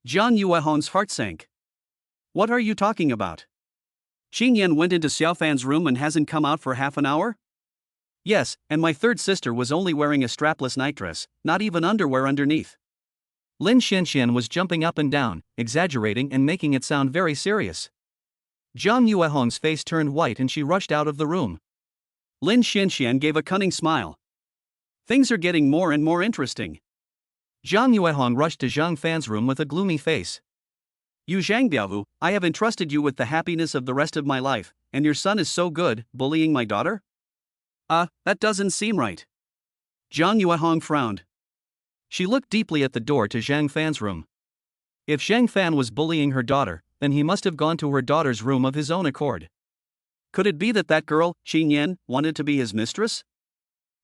Zhang Yuehong's heart sank. What are you talking about? Qingyan went into Xiao Fan's room and hasn't come out for half an hour? Yes, and my third sister was only wearing a strapless nightdress, not even underwear underneath. Lin Qingyan was jumping up and down, exaggerating and making it sound very serious. Zhang Yuehong's face turned white and she rushed out of the room. Lin Qingyan gave a cunning smile. Things are getting more and more interesting. Zhang Yuehong rushed to Zhang Fan's room with a gloomy face. You Zhang Biaovu, I have entrusted you with the happiness of the rest of my life, and your son is so good, bullying my daughter? That doesn't seem right. Zhang Yuehong frowned. She looked deeply at the door to Zhang Fan's room. If Zhang Fan was bullying her daughter, then he must have gone to her daughter's room of his own accord. Could it be that that girl, Qingyan, wanted to be his mistress?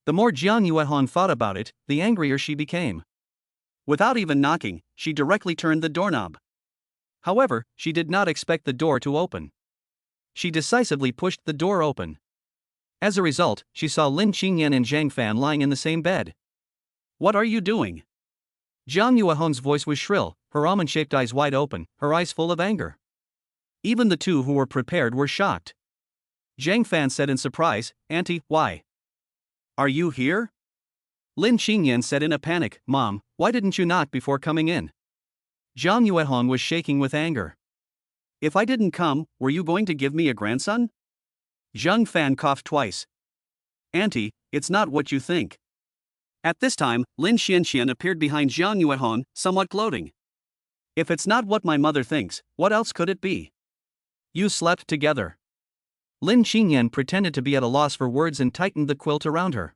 The more Zhang Yuehong thought about it, the angrier she became. Without even knocking, she directly turned the doorknob. However, she did not expect the door to open. She decisively pushed the door open. As a result, she saw Lin Qingyan and Zhang Fan lying in the same bed. What are you doing? Zhang Yuehong's voice was shrill, her almond-shaped eyes wide open, her eyes full of anger. Even the two who were prepared were shocked. Zhang Fan said in surprise, Auntie, why? Are you here? Lin Qingyan said in a panic, Mom, why didn't you knock before coming in? Zhang Yuehong was shaking with anger. If I didn't come, were you going to give me a grandson? Zhang Fan coughed twice. Auntie, it's not what you think. At this time, Lin Qingyan appeared behind Zhang Yuehong, somewhat gloating. If it's not what my mother thinks, what else could it be? You slept together. Lin Qingyan pretended to be at a loss for words and tightened the quilt around her.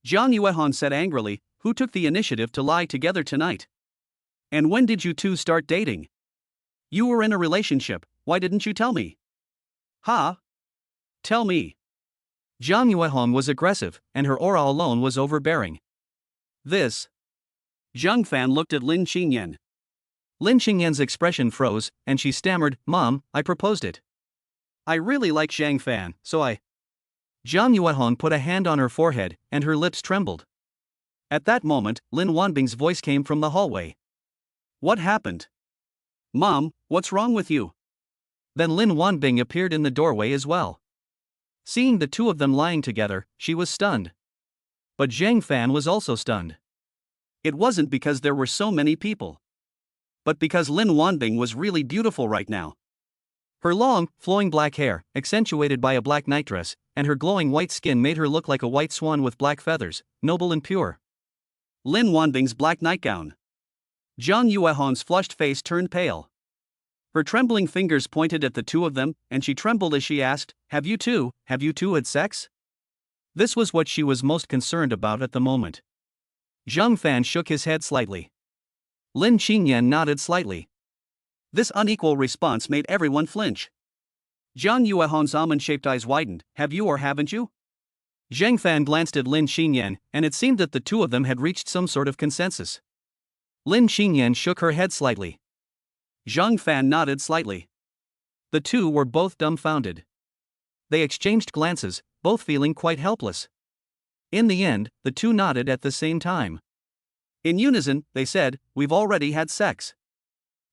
Zhang Yuehong said angrily, who took the initiative to lie together tonight? And when did you two start dating? You were in a relationship, why didn't you tell me? Ha? Tell me. Zhang Yuehong was aggressive, and her aura alone was overbearing. This. Zhang Fan looked at Lin Qingyan. Lin Qingyan's expression froze, and she stammered, Mom, I proposed it. I really like Zhang Fan, so I. Zhang Yuehong put a hand on her forehead, and her lips trembled. At that moment, Lin Wanbing's voice came from the hallway. What happened? Mom, what's wrong with you? Then Lin Wanbing appeared in the doorway as well. Seeing the two of them lying together, she was stunned. But Zhang Fan was also stunned. It wasn't because there were so many people, but because Lin Wanbing was really beautiful right now. Her long, flowing black hair, accentuated by a black nightdress, and her glowing white skin made her look like a white swan with black feathers, noble and pure. Lin Wanbing's black nightgown. Zhang Yuehong's flushed face turned pale. Her trembling fingers pointed at the two of them, and she trembled as she asked, Have you two had sex? This was what she was most concerned about at the moment. Zhang Fan shook his head slightly. Lin Qingyan nodded slightly. This unequal response made everyone flinch. Zhang Yuehong's almond-shaped eyes widened, Have you or haven't you? Zhang Fan glanced at Lin Qingyan, and it seemed that the two of them had reached some sort of consensus. Lin Qingyan shook her head slightly. Zhang Fan nodded slightly. The two were both dumbfounded. They exchanged glances, both feeling quite helpless. In the end, the two nodded at the same time. In unison, they said, We've already had sex.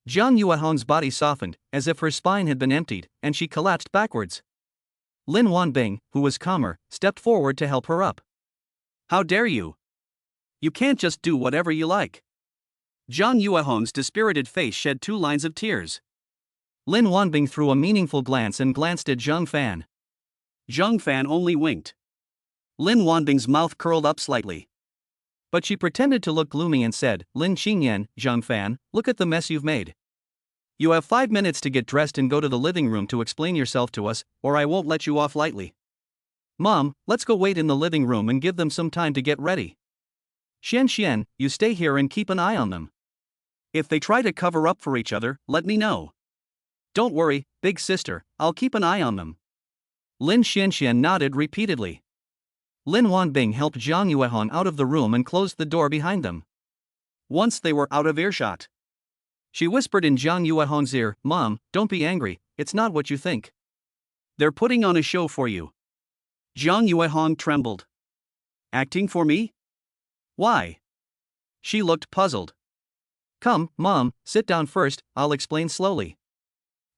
Zhang Yuehong's body softened, as if her spine had been emptied, and she collapsed backwards. Lin Wanbing, who was calmer, stepped forward to help her up. How dare you? You can't just do whatever you like. Zhang Yuehong's dispirited face shed 2 lines of tears. Lin Wanbing threw a meaningful glance and glanced at Zhang Fan. Zhang Fan only winked. Lin Wanbing's mouth curled up slightly. But she pretended to look gloomy and said, Lin Qingyan, Zhang Fan, look at the mess you've made. You have 5 minutes to get dressed and go to the living room to explain yourself to us, or I won't let you off lightly. Mom, let's go wait in the living room and give them some time to get ready. Xian, you stay here and keep an eye on them. If they try to cover up for each other, let me know. Don't worry, big sister, I'll keep an eye on them. Lin Qingyan nodded repeatedly. Lin Wanbing helped Zhang Yuehong out of the room and closed the door behind them. Once they were out of earshot, she whispered in Zhang Yuehong's ear, Mom, don't be angry, it's not what you think. They're putting on a show for you. Zhang Yuehong trembled. Acting for me? Why? She looked puzzled. Come, Mom, sit down first, I'll explain slowly.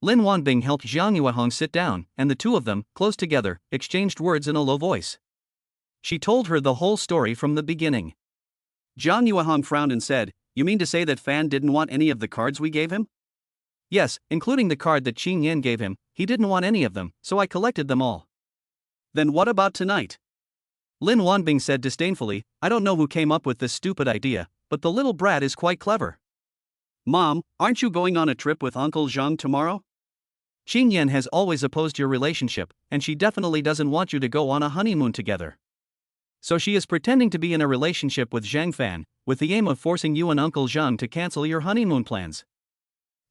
Lin Wanbing helped Zhang Yuehong sit down, and the two of them, close together, exchanged words in a low voice. She told her the whole story from the beginning. Zhang Yuehong frowned and said, you mean to say that Fan didn't want any of the cards we gave him? Yes, including the card that Qingyan gave him, he didn't want any of them, so I collected them all. Then what about tonight? Lin Wanbing said disdainfully, I don't know who came up with this stupid idea, but the little brat is quite clever. Mom, aren't you going on a trip with Uncle Zhang tomorrow? Qingyan has always opposed your relationship, and she definitely doesn't want you to go on a honeymoon together. So she is pretending to be in a relationship with Zhang Fan, with the aim of forcing you and Uncle Zhang to cancel your honeymoon plans.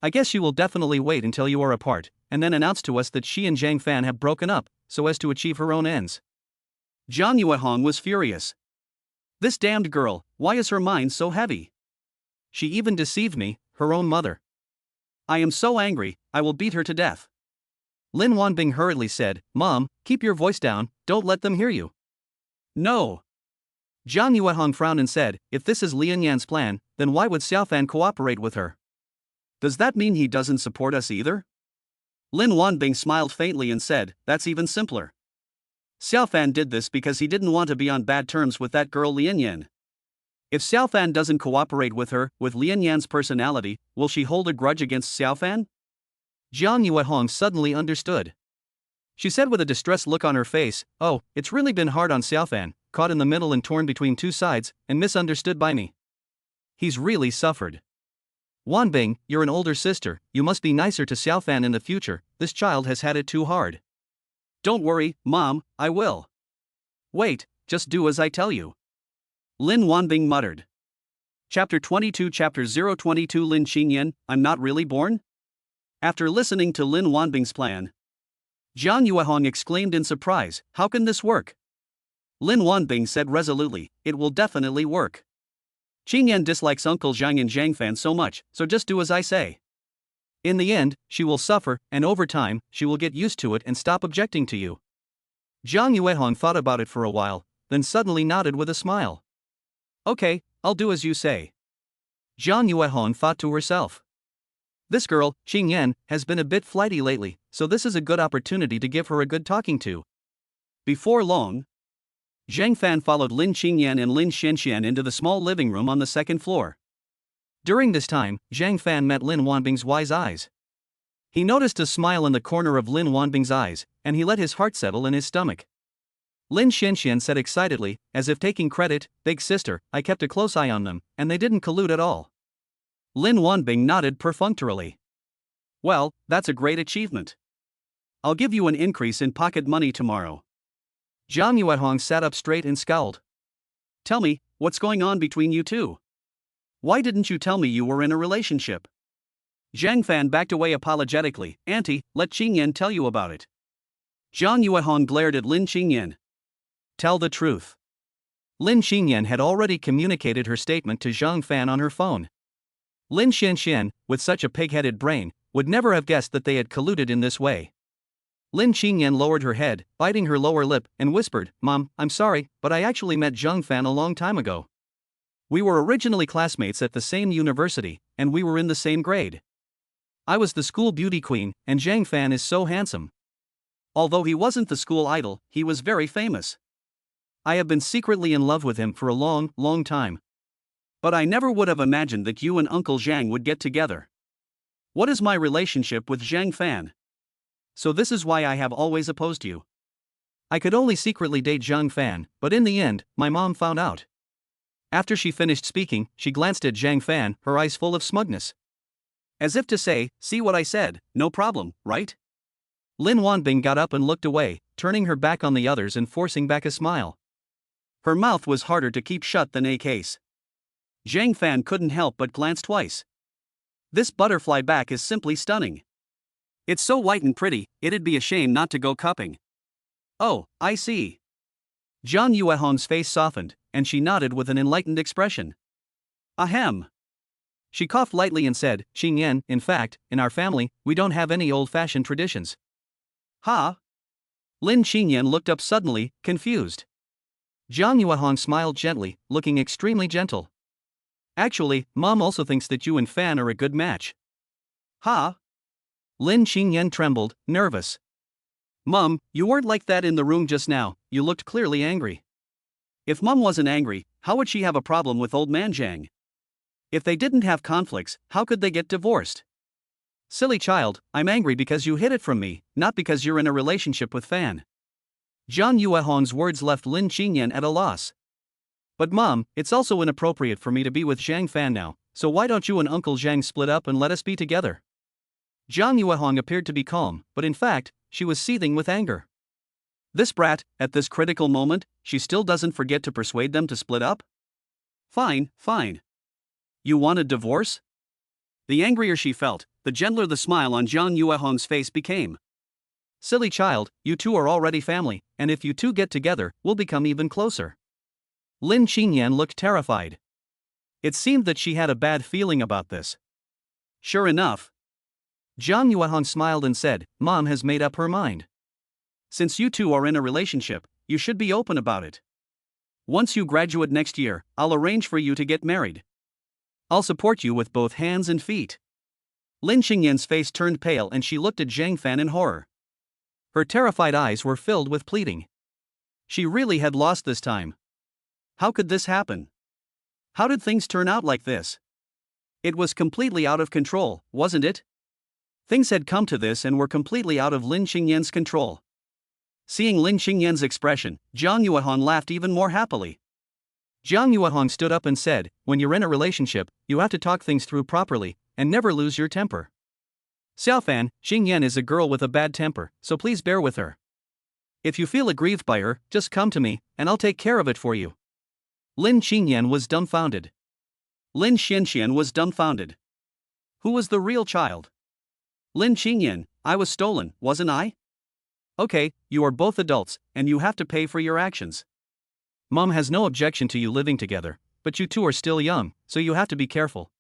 I guess she will definitely wait until you are apart, and then announce to us that she and Zhang Fan have broken up, so as to achieve her own ends. Zhang Yuehong was furious. This damned girl, why is her mind so heavy? She even deceived me, her own mother. I am so angry, I will beat her to death. Lin Wanbing hurriedly said, Mom, keep your voice down, don't let them hear you. No. Zhang Yuehong frowned and said, if this is Lin Qingyan's plan, then why would Xiao Fan cooperate with her? Does that mean he doesn't support us either? Lin Wanbing smiled faintly and said, that's even simpler. Xiao Fan did this because he didn't want to be on bad terms with that girl Lin Qingyan. If Xiao Fan doesn't cooperate with her, with Lin Qingyan's personality, will she hold a grudge against Xiao Fan? Zhang Yuehong suddenly understood. She said with a distressed look on her face, oh, it's really been hard on Xiao Fan, caught in the middle and torn between two sides, and misunderstood by me. He's really suffered. Wanbing, you're an older sister, you must be nicer to Xiao Fan in the future, this child has had it too hard. Don't worry, Mom, I will. Wait, just do as I tell you. Lin Wanbing muttered. Chapter 22 Chapter 022 Lin Qingyan, I'm not really born? After listening to Lin Wanbing's plan, Zhang Yuehong exclaimed in surprise, how can this work? Lin Wanbing said resolutely, it will definitely work. Qingyan dislikes Uncle Zhang and Zhang Fan so much, so just do as I say. In the end, she will suffer, and over time, she will get used to it and stop objecting to you. Zhang Yuehong thought about it for a while, then suddenly nodded with a smile. Okay, I'll do as you say. Zhang Yuehong thought to herself. This girl, Qingyan, has been a bit flighty lately, so this is a good opportunity to give her a good talking to. Before long, Zhang Fan followed Lin Qingyan and Lin Qingyan into the small living room on the second floor. During this time, Zhang Fan met Lin Wanbing's wise eyes. He noticed a smile in the corner of Lin Wanbing's eyes, and he let his heart settle in his stomach. Lin Qingyan said excitedly, as if taking credit, big sister, I kept a close eye on them, and they didn't collude at all. Lin Wanbing nodded perfunctorily. Well, that's a great achievement. I'll give you an increase in pocket money tomorrow. Zhang Yuehong sat up straight and scowled. Tell me, what's going on between you two? Why didn't you tell me you were in a relationship? Zhang Fan backed away apologetically. Auntie, let Qingyan tell you about it. Zhang Yuehong glared at Lin Qingyan. Tell the truth. Lin Qingyan had already communicated her statement to Zhang Fan on her phone. Lin Qingyan, with such a pig-headed brain, would never have guessed that they had colluded in this way. Lin Qingyan lowered her head, biting her lower lip, and whispered, Mom, I'm sorry, but I actually met Zhang Fan a long time ago. We were originally classmates at the same university, and we were in the same grade. I was the school beauty queen, and Zhang Fan is so handsome. Although he wasn't the school idol, he was very famous. I have been secretly in love with him for a long, long time. But I never would have imagined that you and Uncle Zhang would get together. What is my relationship with Zhang Fan? So this is why I have always opposed you. I could only secretly date Zhang Fan, but in the end, my mom found out. After she finished speaking, she glanced at Zhang Fan, her eyes full of smugness. As if to say, see what I said, no problem, right? Lin Wanbing got up and looked away, turning her back on the others and forcing back a smile. Her mouth was harder to keep shut than a case. Zhang Fan couldn't help but glance twice. This butterfly back is simply stunning. It's so white and pretty, it'd be a shame not to go cupping. Oh, I see. Zhang Yuehong's face softened, and she nodded with an enlightened expression. Ahem. She coughed lightly and said, Qingyan, in fact, in our family, we don't have any old-fashioned traditions. Ha? Lin Qingyan looked up suddenly, confused. Zhang Yuehong smiled gently, looking extremely gentle. Actually, Mom also thinks that you and Fan are a good match. Ha? Lin Qingyan trembled, nervous. Mom, you weren't like that in the room just now, you looked clearly angry. If Mom wasn't angry, how would she have a problem with old man Zhang? If they didn't have conflicts, how could they get divorced? Silly child, I'm angry because you hid it from me, not because you're in a relationship with Fan. Zhang Yuehong's words left Lin Qingyan at a loss. But mom, it's also inappropriate for me to be with Zhang Fan now, so why don't you and Uncle Zhang split up and let us be together? Zhang Yuehong appeared to be calm, but in fact, she was seething with anger. This brat, at this critical moment, she still doesn't forget to persuade them to split up? Fine, fine. You want a divorce? The angrier she felt, the gentler the smile on Zhang Yuehong's face became. Silly child, you two are already family, and if you two get together, we'll become even closer. Lin Qingyan looked terrified. It seemed that she had a bad feeling about this. Sure enough. Zhang Yuehong smiled and said, Mom has made up her mind. Since you two are in a relationship, you should be open about it. Once you graduate next year, I'll arrange for you to get married. I'll support you with both hands and feet. Lin Qingyan's face turned pale and she looked at Zhang Fan in horror. Her terrified eyes were filled with pleading. She really had lost this time. How could this happen? How did things turn out like this? It was completely out of control, wasn't it? Things had come to this and were completely out of Lin Qingyan's control. Seeing Lin Qingyan's expression, Zhang Yuehong laughed even more happily. Zhang Yuehong stood up and said, when you're in a relationship, you have to talk things through properly, and never lose your temper. Xiaofan, Qingyan is a girl with a bad temper, so please bear with her. If you feel aggrieved by her, just come to me, and I'll take care of it for you. Lin Qingyan was dumbfounded. Lin Qingyan was dumbfounded. Who was the real child? Lin Qingyan, I was stolen, wasn't I? Okay, you are both adults, and you have to pay for your actions. Mom has no objection to you living together, but you two are still young, so you have to be careful.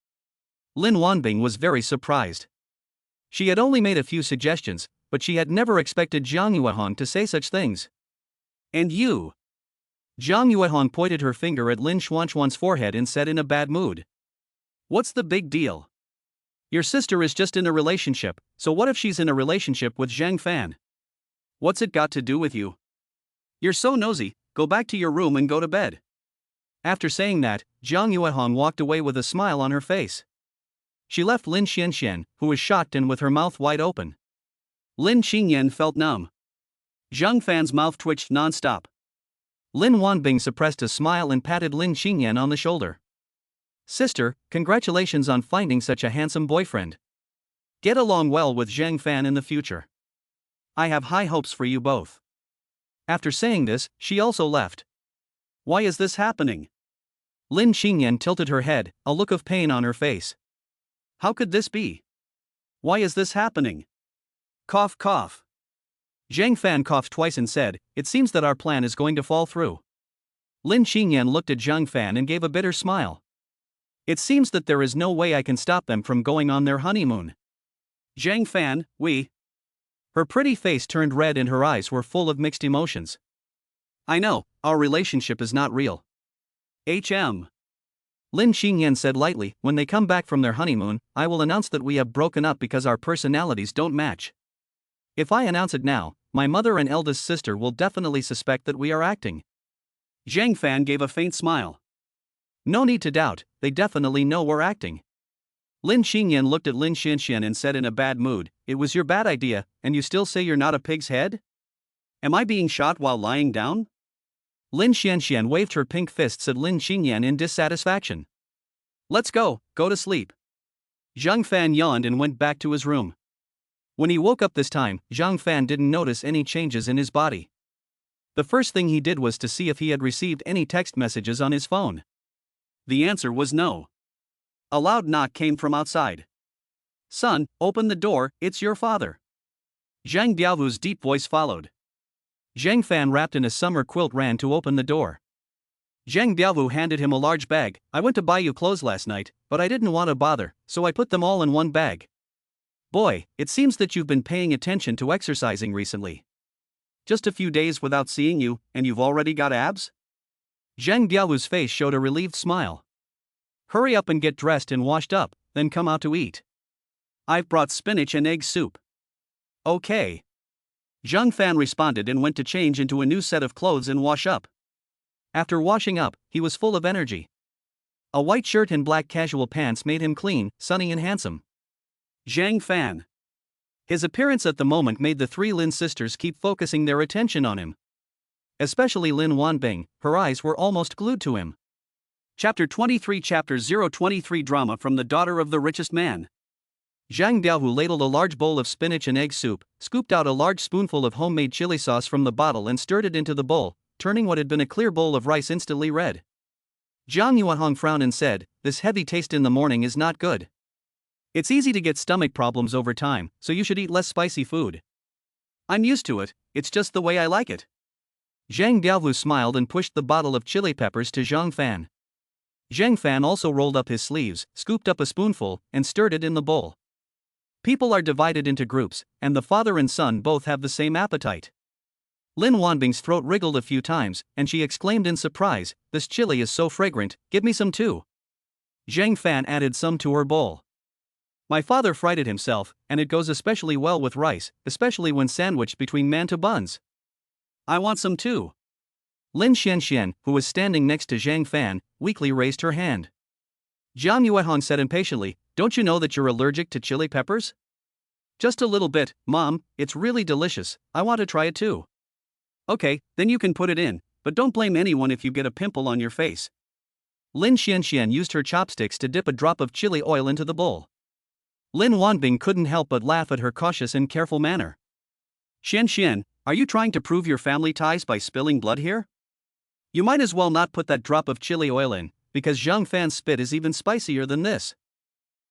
Lin Wanbing was very surprised. She had only made a few suggestions, but she had never expected Zhang Yuehong to say such things. And you? Zhang Yuehong pointed her finger at Lin Xuanchuan's forehead and said in a bad mood. What's the big deal? Your sister is just in a relationship, so what if she's in a relationship with Zhang Fan? What's it got to do with you? You're so nosy, go back to your room and go to bed. After saying that, Zhang Yuehong walked away with a smile on her face. She left Lin Qingyan, who was shocked and with her mouth wide open. Lin Qingyan felt numb. Zhang Fan's mouth twitched non-stop. Lin Wanbing suppressed a smile and patted Lin Qingyan on the shoulder. Sister, congratulations on finding such a handsome boyfriend. Get along well with Zhang Fan in the future. I have high hopes for you both. After saying this, she also left. Why is this happening? Lin Qingyan tilted her head, a look of pain on her face. How could this be? Why is this happening? Cough, cough. Zhang Fan coughed twice and said, it seems that our plan is going to fall through. Lin Qingyan looked at Zhang Fan and gave a bitter smile. It seems that there is no way I can stop them from going on their honeymoon. Zhang Fan, Her pretty face turned red and her eyes were full of mixed emotions. I know, our relationship is not real. Lin Qingyan said lightly, when they come back from their honeymoon, I will announce that we have broken up because our personalities don't match. If I announce it now, my mother and eldest sister will definitely suspect that we are acting. Zhang Fan gave a faint smile. No need to doubt, they definitely know we're acting. Lin Qingyan looked at Lin Qingyan and said in a bad mood, it was your bad idea, and you still say you're not a pig's head? Am I being shot while lying down? Lin Qingyan waved her pink fists at Lin Qingyan in dissatisfaction. Let's go to sleep. Zhang Fan yawned and went back to his room. When he woke up this time, Zhang Fan didn't notice any changes in his body. The first thing he did was to see if he had received any text messages on his phone. The answer was no. A loud knock came from outside. Son, open the door, it's your father. Zhang Biaovu's deep voice followed. Zhang Fan wrapped in a summer quilt ran to open the door. Zhang Biaovu handed him a large bag. I went to buy you clothes last night, but I didn't want to bother, so I put them all in one bag. Boy, it seems that you've been paying attention to exercising recently. Just a few days without seeing you, and you've already got abs? Zhang Biaovu's face showed a relieved smile. Hurry up and get dressed and washed up, then come out to eat. I've brought spinach and egg soup. Okay. Zhang Fan responded and went to change into a new set of clothes and wash up. After washing up, he was full of energy. A white shirt and black casual pants made him clean, sunny and handsome. Zhang Fan. His appearance at the moment made the three Lin sisters keep focusing their attention on him. Especially Lin Wanbing, her eyes were almost glued to him. Chapter 23 Chapter 023 Drama from the Daughter of the Richest Man. Zhang Diaohu ladled a large bowl of spinach and egg soup, scooped out a large spoonful of homemade chili sauce from the bottle and stirred it into the bowl, turning what had been a clear bowl of rice instantly red. Zhang Yuanhong frowned and said, "This heavy taste in the morning is not good. It's easy to get stomach problems over time, so you should eat less spicy food." "I'm used to it, it's just the way I like it." Zhang Diaohu smiled and pushed the bottle of chili peppers to Zhang Fan. Zhang Fan also rolled up his sleeves, scooped up a spoonful, and stirred it in the bowl. People are divided into groups, and the father and son both have the same appetite. Lin Wanbing's throat wriggled a few times, and she exclaimed in surprise, "This chili is so fragrant, give me some too." Zhang Fan added some to her bowl. "My father fried it himself, and it goes especially well with rice, especially when sandwiched between mantou buns." "I want some too." Lin Qingyan, who was standing next to Zhang Fan, weakly raised her hand. Zhang Yuehong said impatiently, "Don't you know that you're allergic to chili peppers?" "Just a little bit, Mom, it's really delicious, I want to try it too." "Okay, then you can put it in, but don't blame anyone if you get a pimple on your face." Lin Qingyan used her chopsticks to dip a drop of chili oil into the bowl. Lin Wanbing couldn't help but laugh at her cautious and careful manner. "Xian, are you trying to prove your family ties by spilling blood here? You might as well not put that drop of chili oil in, because Zhang Fan's spit is even spicier than this."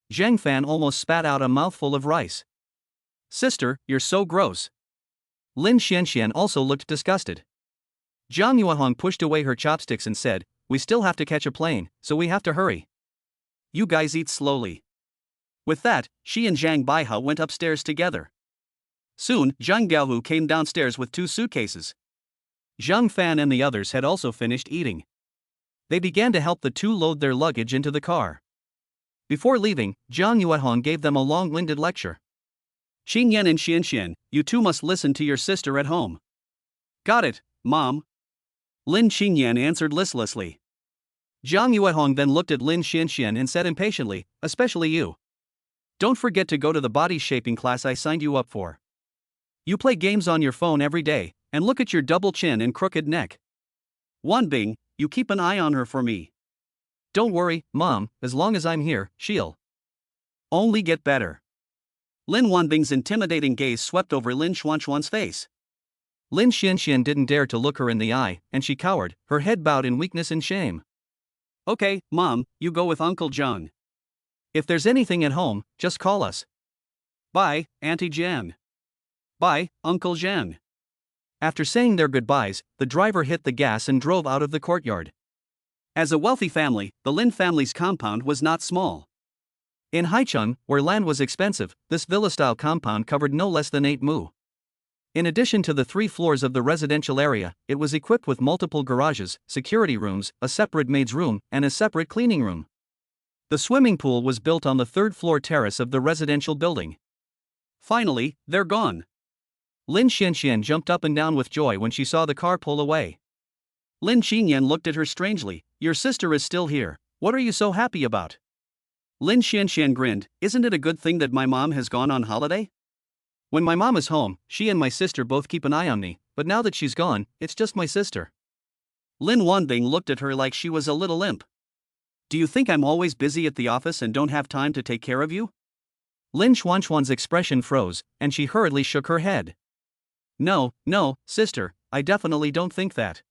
Zhang Fan almost spat out a mouthful of rice. "Sister, you're so gross." Lin Qingyan also looked disgusted. Zhang Yuehong pushed away her chopsticks and said, "We still have to catch a plane, so we have to hurry. You guys eat slowly." With that, she and Zhang Baihe went upstairs together. Soon, Zhang Diaohu came downstairs with 2 suitcases. Zhang Fan and the others had also finished eating. They began to help the two load their luggage into the car. Before leaving, Zhang Yuehong gave them a long-winded lecture. "Qingyan and Xian, you two must listen to your sister at home." "Got it, Mom." Lin Qingyan answered listlessly. Zhang Yuehong then looked at Lin Qingyan and said impatiently, "Especially you. Don't forget to go to the body shaping class I signed you up for. You play games on your phone every day, and look at your double chin and crooked neck. Wanbing, you keep an eye on her for me." "Don't worry, Mom, as long as I'm here, she'll only get better." Lin Wanbing's intimidating gaze swept over Lin Xuanxuan's face. Lin Qingyan didn't dare to look her in the eye, and she cowered, her head bowed in weakness and shame. "Okay, Mom, you go with Uncle Zhang. If there's anything at home, just call us." "Bye, Auntie Jan." "Bye, Uncle Zhang." After saying their goodbyes, the driver hit the gas and drove out of the courtyard. As a wealthy family, the Lin family's compound was not small. In Haicheng, where land was expensive, this villa-style compound covered no less than 8 mu. In addition to the 3 floors of the residential area, it was equipped with multiple garages, security rooms, a separate maid's room, and a separate cleaning room. The swimming pool was built on the 3rd-floor terrace of the residential building. "Finally, they're gone." Lin Qingyan jumped up and down with joy when she saw the car pull away. Lin Qingyan looked at her strangely. "Your sister is still here, what are you so happy about?" Lin Qingyan grinned, "Isn't it a good thing that my mom has gone on holiday? When my mom is home, she and my sister both keep an eye on me, but now that she's gone, it's just my sister." Lin Wanbing looked at her like she was a little imp. "Do you think I'm always busy at the office and don't have time to take care of you?" Lin Xuanxuan's expression froze, and she hurriedly shook her head. No, sister, I definitely don't think that."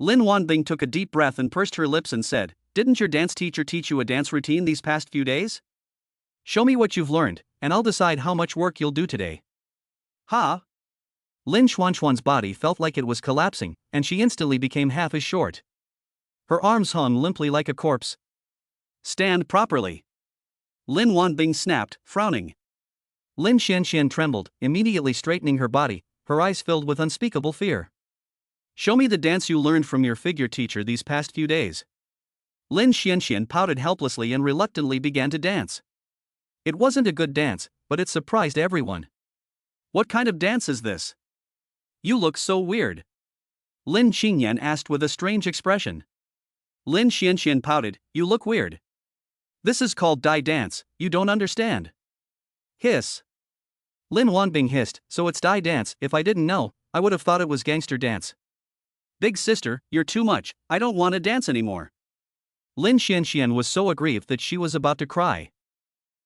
Lin Wanbing took a deep breath and pursed her lips and said, "Didn't your dance teacher teach you a dance routine these past few days? Show me what you've learned, and I'll decide how much work you'll do today." "Ha!" Lin Xuanxuan's body felt like it was collapsing, and she instantly became half as short. Her arms hung limply like a corpse. "Stand properly." Lin Wanbing snapped, frowning. Lin Qingyan trembled, immediately straightening her body, her eyes filled with unspeakable fear. "Show me the dance you learned from your figure teacher these past few days." Lin Qingyan pouted helplessly and reluctantly began to dance. It wasn't a good dance, but it surprised everyone. "What kind of dance is this? You look so weird." Lin Qingyan asked with a strange expression. Lin Qingyan pouted, "You look weird. This is called Dai dance, you don't understand." Hiss. Lin Wanbing hissed, "So it's Dai dance, if I didn't know, I would have thought it was gangster dance." "Big sister, you're too much, I don't want to dance anymore." Lin Qingyan was so aggrieved that she was about to cry.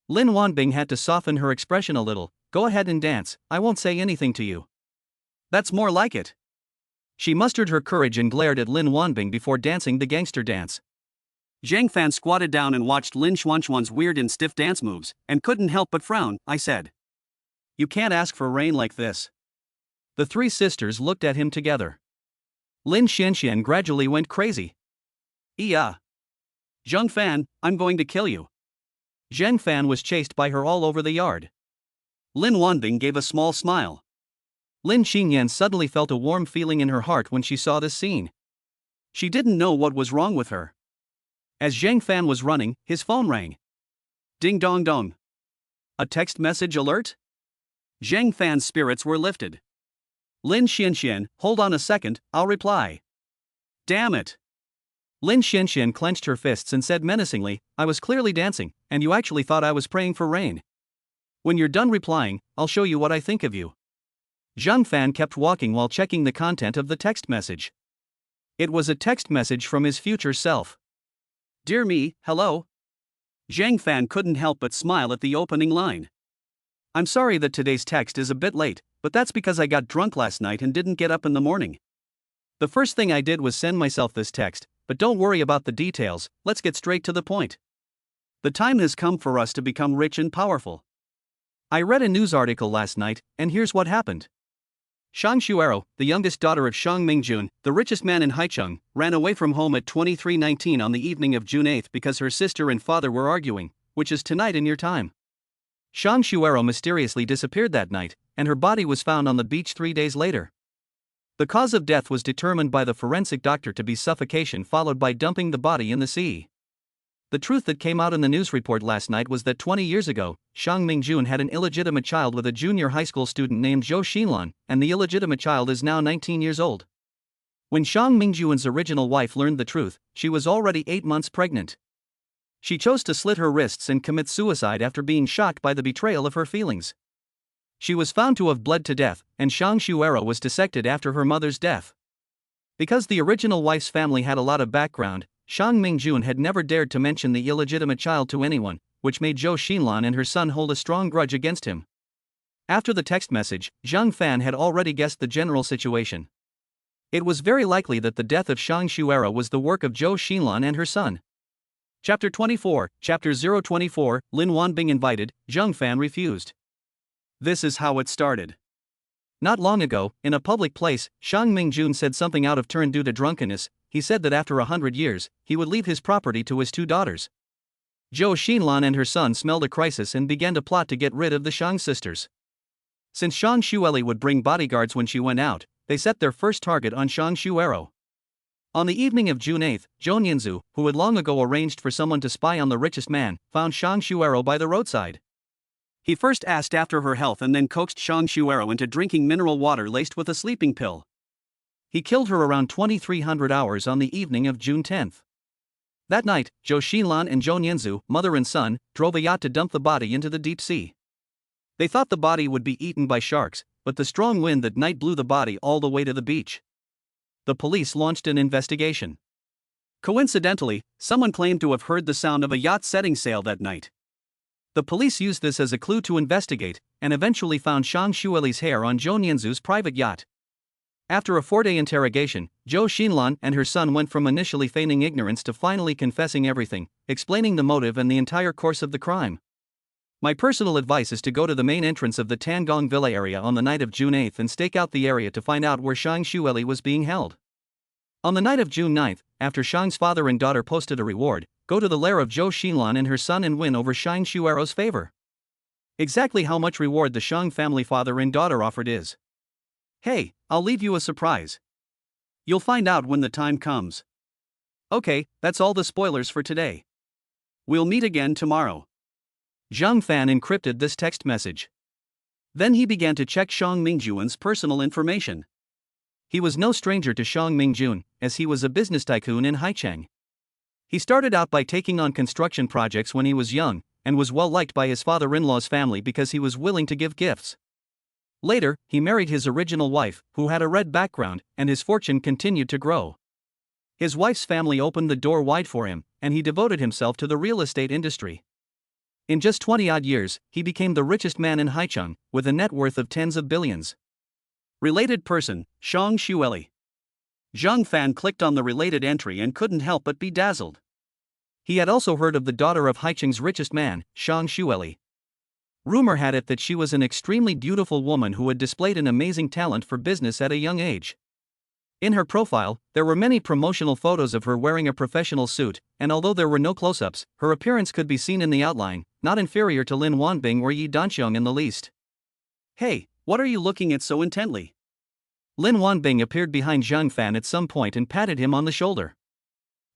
Lin Wanbing had to soften her expression a little. "Go ahead and dance, I won't say anything to you." "That's more like it." She mustered her courage and glared at Lin Wanbing before dancing the gangster dance. Zhang Fan squatted down and watched Lin Xuanxuan's weird and stiff dance moves, and couldn't help but frown. "I said, you can't ask for rain like this." The three sisters looked at him together. Lin Qingyan gradually went crazy. "Yeah. Zhang Fan, I'm going to kill you." Zhang Fan was chased by her all over the yard. Lin Wanbing gave a small smile. Lin Qingyan suddenly felt a warm feeling in her heart when she saw this scene. She didn't know what was wrong with her. As Zhang Fan was running, his phone rang. Ding dong dong. A text message alert? Zhang Fan's spirits were lifted. Lin Qingyan, hold on a second, I'll reply. Damn it. Lin Qingyan clenched her fists and said menacingly, "I was clearly dancing, and you actually thought I was praying for rain. When you're done replying, I'll show you what I think of you." Zhang Fan kept walking while checking the content of the text message. It was a text message from his future self. "Dear me, hello." Zhang Fan couldn't help but smile at the opening line. "I'm sorry that today's text is a bit late, but that's because I got drunk last night and didn't get up in the morning. The first thing I did was send myself this text, but don't worry about the details, let's get straight to the point. The time has come for us to become rich and powerful. I read a news article last night, and here's what happened. Shang Xuero, the youngest daughter of Shang Mingjun, the richest man in Haicheng, ran away from home at 23:19 on the evening of June 8 because her sister and father were arguing, which is tonight in your time. Shang Xuero mysteriously disappeared that night, and her body was found on the beach 3 days later. The cause of death was determined by the forensic doctor to be suffocation followed by dumping the body in the sea. The truth that came out in the news report last night was that 20 years ago, Shang Mingjun had an illegitimate child with a junior high school student named Zhou Xinlan, and the illegitimate child is now 19 years old. When Shang Mingjun's original wife learned the truth, she was already 8 months pregnant. She chose to slit her wrists and commit suicide after being shocked by the betrayal of her feelings. She was found to have bled to death, and Shang Xuero was dissected after her mother's death. Because the original wife's family had a lot of background, Shang Mingjun had never dared to mention the illegitimate child to anyone, which made Zhou Xinlan and her son hold a strong grudge against him. After the text message, Zhang Fan had already guessed the general situation. It was very likely that the death of Shang Xuero was the work of Zhou Xinlan and her son. Chapter 24, Chapter 024, Lin Wanbing invited, Zhang Fan refused. This is how it started. Not long ago, in a public place, Shang Mingjun said something out of turn due to drunkenness. He said that after 100 years, he would leave his property to his 2 daughters. Zhou Xinlan and her son smelled a crisis and began to plot to get rid of the Shang sisters. Since Shang Xueli would bring bodyguards when she went out, they set their first target on Shang Xuero. On the evening of June 8, Zhou Nianzu, who had long ago arranged for someone to spy on the richest man, found Shang Xuero by the roadside. He first asked after her health and then coaxed Shang Xuero into drinking mineral water laced with a sleeping pill. He killed her around 2300 hours on the evening of June 10. That night, Zhou Xinlan and Zhou Nianzu, mother and son, drove a yacht to dump the body into the deep sea. They thought the body would be eaten by sharks, but the strong wind that night blew the body all the way to the beach. The police launched an investigation. Coincidentally, someone claimed to have heard the sound of a yacht setting sail that night. The police used this as a clue to investigate, and eventually found Shang Xueli's hair on Zhou Nianzu's private yacht. After a 4-day interrogation, Zhou Xinlan and her son went from initially feigning ignorance to finally confessing everything, explaining the motive and the entire course of the crime. My personal advice is to go to the main entrance of the Tangong Villa area on the night of June 8 and stake out the area to find out where Shang Xueli was being held. On the night of June 9, after Shang's father and daughter posted a reward, go to the lair of Zhou Xinlan and her son and win over Shang Xuero's favor. Exactly how much reward the Shang family father and daughter offered is. Hey, I'll leave you a surprise. You'll find out when the time comes. Okay, that's all the spoilers for today. We'll meet again tomorrow. Zhang Fan encrypted this text message. Then he began to check Shang Mingjun's personal information. He was no stranger to Shang Mingjun, as he was a business tycoon in Haicheng. He started out by taking on construction projects when he was young, and was well liked by his father-in-law's family because he was willing to give gifts. Later, he married his original wife, who had a red background, and his fortune continued to grow. His wife's family opened the door wide for him, and he devoted himself to the real estate industry. In just 20-odd years, he became the richest man in Haicheng, with a net worth of tens of billions. Related person, Zhang Xueli. Zhang Fan clicked on the related entry and couldn't help but be dazzled. He had also heard of the daughter of Haicheng's richest man, Zhang Xueli. Rumor had it that she was an extremely beautiful woman who had displayed an amazing talent for business at a young age. In her profile, there were many promotional photos of her wearing a professional suit, and although there were no close-ups, her appearance could be seen in the outline, not inferior to Lin Wanbing or Yi Danxiong in the least. "Hey, what are you looking at so intently?" Lin Wanbing appeared behind Zhang Fan at some point and patted him on the shoulder.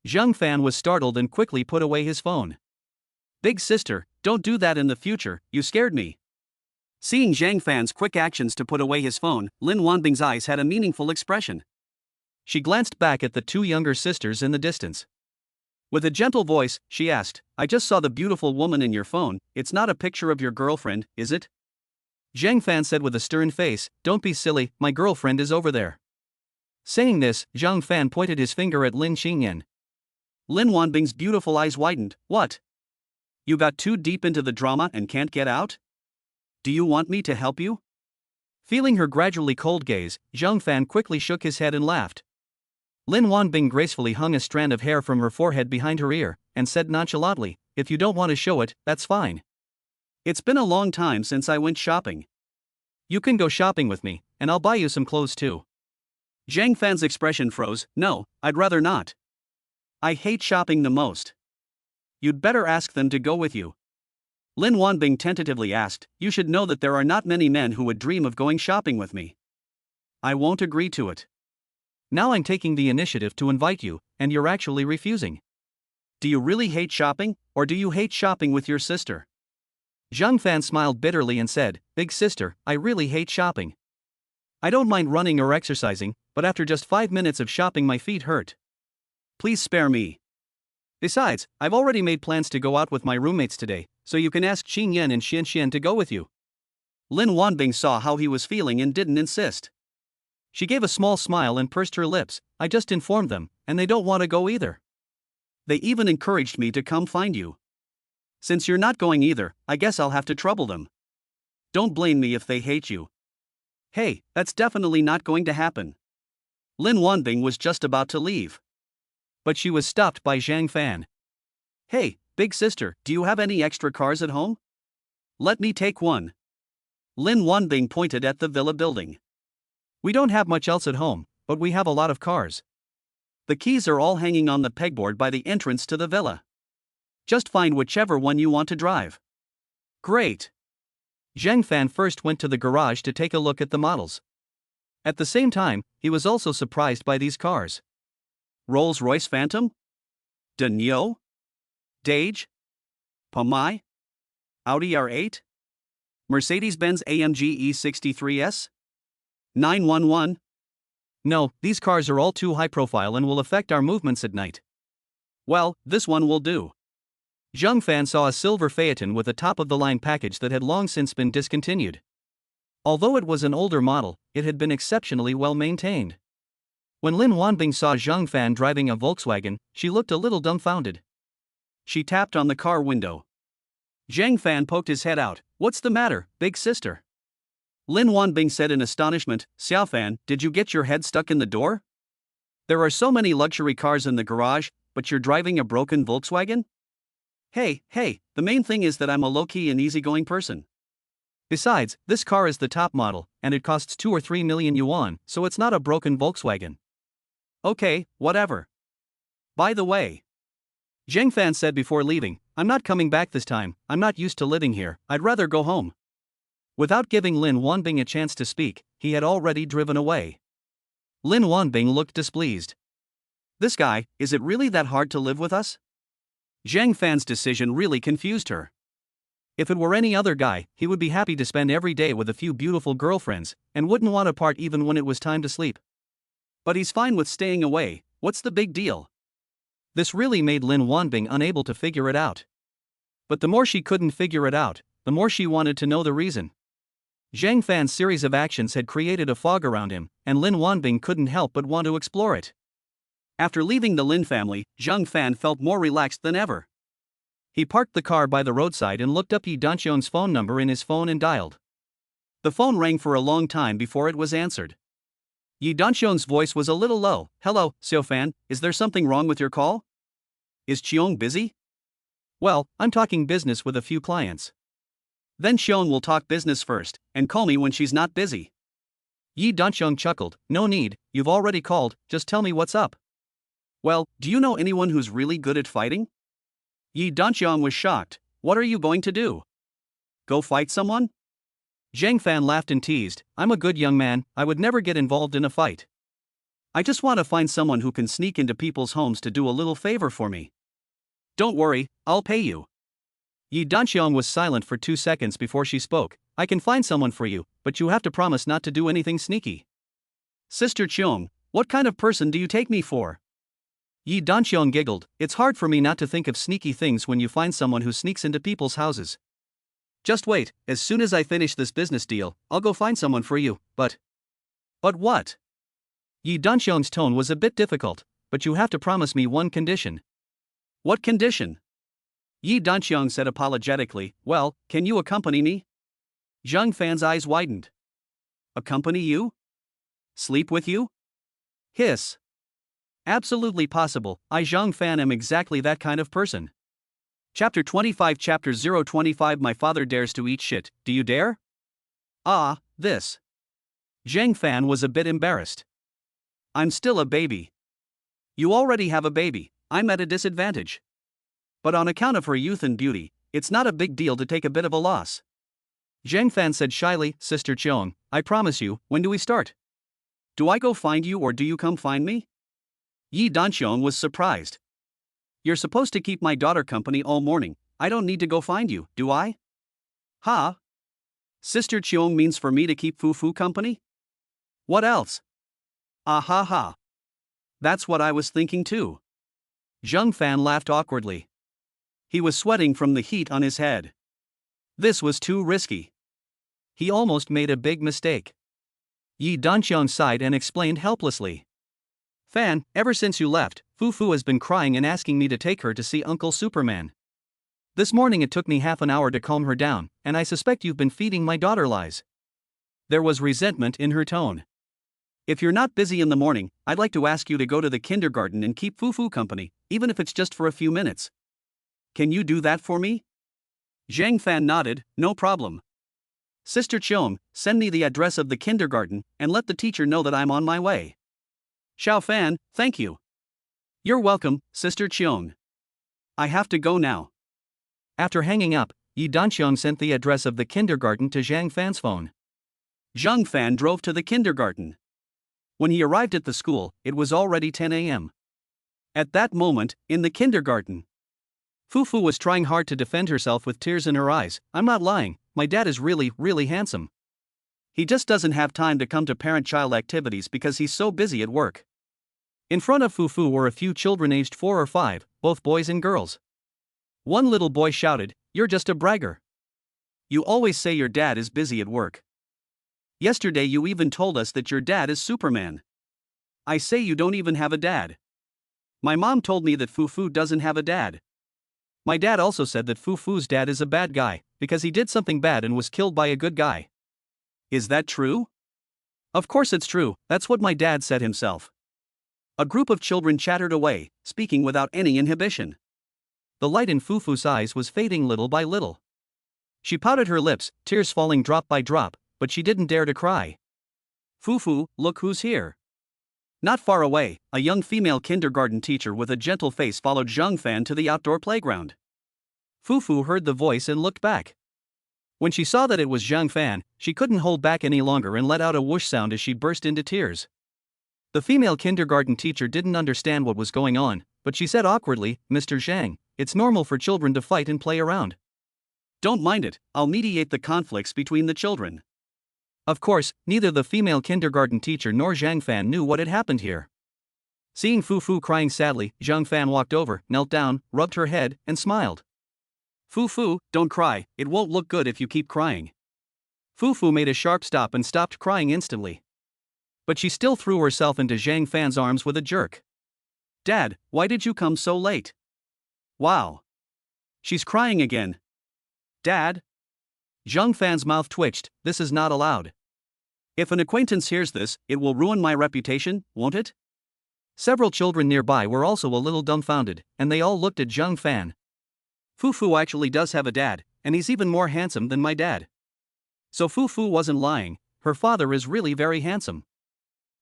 Zhang Fan was startled and quickly put away his phone. "Big sister, don't do that in the future, you scared me." Seeing Zhang Fan's quick actions to put away his phone, Lin Wanbing's eyes had a meaningful expression. She glanced back at the two younger sisters in the distance. With a gentle voice, she asked, "I just saw the beautiful woman in your phone, it's not a picture of your girlfriend, is it?" Zhang Fan said with a stern face, "Don't be silly, my girlfriend is over there." Saying this, Zhang Fan pointed his finger at Lin Qingyan. Lin Wanbing's beautiful eyes widened. "What? You got too deep into the drama and can't get out? Do you want me to help you?" Feeling her gradually cold gaze, Zhang Fan quickly shook his head and laughed. Lin Wanbing gracefully hung a strand of hair from her forehead behind her ear, and said nonchalantly, "If you don't want to show it, that's fine. It's been a long time since I went shopping. You can go shopping with me, and I'll buy you some clothes too." Zhang Fan's expression froze. "No, I'd rather not. I hate shopping the most. You'd better ask them to go with you." Lin Wanbing tentatively asked, "You should know that there are not many men who would dream of going shopping with me. I won't agree to it. Now I'm taking the initiative to invite you, and you're actually refusing. Do you really hate shopping, or do you hate shopping with your sister?" Zhang Fan smiled bitterly and said, "Big sister, I really hate shopping. I don't mind running or exercising, but after just 5 minutes of shopping my feet hurt. Please spare me. Besides, I've already made plans to go out with my roommates today, so you can ask Qingyan and Xianxian to go with you." Lin Wanbing saw how he was feeling and didn't insist. She gave a small smile and pursed her lips. "I just informed them, and they don't want to go either. They even encouraged me to come find you. Since you're not going either, I guess I'll have to trouble them. Don't blame me if they hate you." "Hey, that's definitely not going to happen." Lin Wanbing was just about to leave. But she was stopped by Zhang Fan. "Hey, big sister, do you have any extra cars at home? Let me take one." Lin Wanbing pointed at the villa building. "We don't have much else at home, but we have a lot of cars. The keys are all hanging on the pegboard by the entrance to the villa. Just find whichever one you want to drive." "Great." Zhang Fan first went to the garage to take a look at the models. At the same time, he was also surprised by these cars. Rolls-Royce Phantom? Danio? Dage? Pomai? Audi R8? Mercedes-Benz AMG E63S? 911? No, these cars are all too high profile and will affect our movements at night. Well, this one will do." Zhang Fan saw a silver Phaeton with a top-of-the-line package that had long since been discontinued. Although it was an older model, it had been exceptionally well maintained. When Lin Wanbing saw Zhang Fan driving a Volkswagen, she looked a little dumbfounded. She tapped on the car window. Zhang Fan poked his head out. "What's the matter, big sister?" Lin Wanbing said in astonishment, "Xiao Fan, did you get your head stuck in the door? There are so many luxury cars in the garage, but you're driving a broken Volkswagen? Hey, the main thing is that I'm a low-key and easygoing person. Besides, this car is the top model, and it costs 2 or 3 million yuan, so it's not a broken Volkswagen." "Okay, whatever. By the way," Zhang Fan said before leaving, "I'm not coming back this time, I'm not used to living here, I'd rather go home." Without giving Lin Wanbing a chance to speak, he had already driven away. Lin Wanbing looked displeased. "This guy, is it really that hard to live with us?" Zhang Fan's decision really confused her. If it were any other guy, he would be happy to spend every day with a few beautiful girlfriends, and wouldn't want to part even when it was time to sleep. But he's fine with staying away. What's the big deal? This really made Lin Wanbing unable to figure it out. But the more she couldn't figure it out, the more she wanted to know the reason. Zhang Fan's series of actions had created a fog around him, and Lin Wanbing couldn't help but want to explore it. After leaving the Lin family, Zhang Fan felt more relaxed than ever. He parked the car by the roadside and looked up Yi Danxiong's phone number in his phone and dialed. The phone rang for a long time before it was answered. Yi Danxiong's voice was a little low. "Hello, Zhang Fan, is there something wrong with your call? Is Qiong busy?" "Well, I'm talking business with a few clients." "Then Qiong will talk business first, and call me when she's not busy." Yi Danxiong chuckled. "No need, you've already called, just tell me what's up." "Well, do you know anyone who's really good at fighting?" Yi Danxiong was shocked. "What are you going to do? Go fight someone?" Zhang Fan laughed and teased. "I'm a good young man, I would never get involved in a fight. I just want to find someone who can sneak into people's homes to do a little favor for me. Don't worry, I'll pay you." Yi Danxiong was silent for 2 seconds before she spoke. "I can find someone for you, but you have to promise not to do anything sneaky." "Sister Qiong, what kind of person do you take me for?" Yi Danxiong giggled. "It's hard for me not to think of sneaky things when you find someone who sneaks into people's houses. Just wait, as soon as I finish this business deal, I'll go find someone for you, but what?" Yi Danxiong's tone was a bit difficult. "But you have to promise me one condition." "What condition?" Yi Danxiong said apologetically. "Well, can you accompany me?" Zhang Fan's eyes widened. "Accompany you? Sleep with you?" Hiss. "Absolutely possible, I Zhang Fan am exactly that kind of person." Chapter 25 Chapter 025 My father dares to eat shit, do you dare? Ah, this. Zhang Fan was a bit embarrassed. "I'm still a baby." "You already have a baby, I'm at a disadvantage. But on account of her youth and beauty, it's not a big deal to take a bit of a loss." Zhang Fan said shyly. "Sister Qiong, I promise you, when do we start? Do I go find you or do you come find me?" Yi Danxiong was surprised. "You're supposed to keep my daughter company all morning, I don't need to go find you, do I?" "Ha? Sister Qiong means for me to keep Fufu company? What else?" "Ah ha ha. That's what I was thinking too." Zhang Fan laughed awkwardly. He was sweating from the heat on his head. This was too risky. He almost made a big mistake. Yi Danxiong sighed and explained helplessly. "Fan, ever since you left, Fufu has been crying and asking me to take her to see Uncle Superman. This morning it took me half an hour to calm her down, and I suspect you've been feeding my daughter lies." There was resentment in her tone. "If you're not busy in the morning, I'd like to ask you to go to the kindergarten and keep Fufu company, even if it's just for a few minutes. Can you do that for me?" Zhang Fan nodded. "No problem. Sister Qiong, send me the address of the kindergarten, and let the teacher know that I'm on my way." Zhang Fan, thank you. "You're welcome, Sister Qiong. I have to go now." After hanging up, Yi Danxiong sent the address of the kindergarten to Zhang Fan's phone. Zhang Fan drove to the kindergarten. When he arrived at the school, it was already 10 a.m. At that moment, in the kindergarten, Fufu was trying hard to defend herself with tears in her eyes. "I'm not lying, my dad is really, really handsome. He just doesn't have time to come to parent-child activities because he's so busy at work." In front of Fufu were a few children aged 4 or 5, both boys and girls. One little boy shouted, "You're just a bragger. You always say your dad is busy at work. Yesterday you even told us that your dad is Superman. I say you don't even have a dad. My mom told me that Fufu doesn't have a dad. My dad also said that Fufu's dad is a bad guy, because he did something bad and was killed by a good guy. Is that true?" "Of course it's true, that's what my dad said himself." A group of children chattered away, speaking without any inhibition. The light in Fufu's eyes was fading little by little. She pouted her lips, tears falling drop by drop, but she didn't dare to cry. "Fufu, look who's here." Not far away, a young female kindergarten teacher with a gentle face followed Zhang Fan to the outdoor playground. Fufu heard the voice and looked back. When she saw that it was Zhang Fan, she couldn't hold back any longer and let out a whoosh sound as she burst into tears. The female kindergarten teacher didn't understand what was going on, but she said awkwardly, "Mr. Zhang, it's normal for children to fight and play around. Don't mind it, I'll mediate the conflicts between the children." Of course, neither the female kindergarten teacher nor Zhang Fan knew what had happened here. Seeing Fu Fu crying sadly, Zhang Fan walked over, knelt down, rubbed her head, and smiled. Fu Fu, don't cry, it won't look good if you keep crying. Fu Fu made a sharp stop and stopped crying instantly. But she still threw herself into Zhang Fan's arms with a jerk. Dad, why did you come so late? Wow. She's crying again. Dad? Zhang Fan's mouth twitched, this is not allowed. If an acquaintance hears this, it will ruin my reputation, won't it? Several children nearby were also a little dumbfounded, and they all looked at Zhang Fan. Fu Fu actually does have a dad, and he's even more handsome than my dad. So Fu Fu wasn't lying, her father is really very handsome.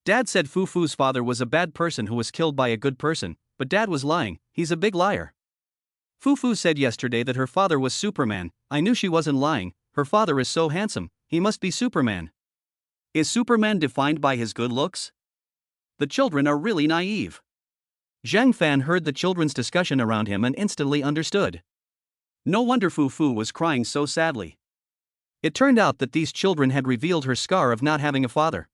Dad said Fu Fu's father was a bad person who was killed by a good person, but Dad was lying, he's a big liar. Fu Fu said yesterday that her father was Superman, I knew she wasn't lying, her father is so handsome, he must be Superman. Is Superman defined by his good looks? The children are really naive. Zhang Fan heard the children's discussion around him and instantly understood. No wonder Fu Fu was crying so sadly. It turned out that these children had revealed her scar of not having a father.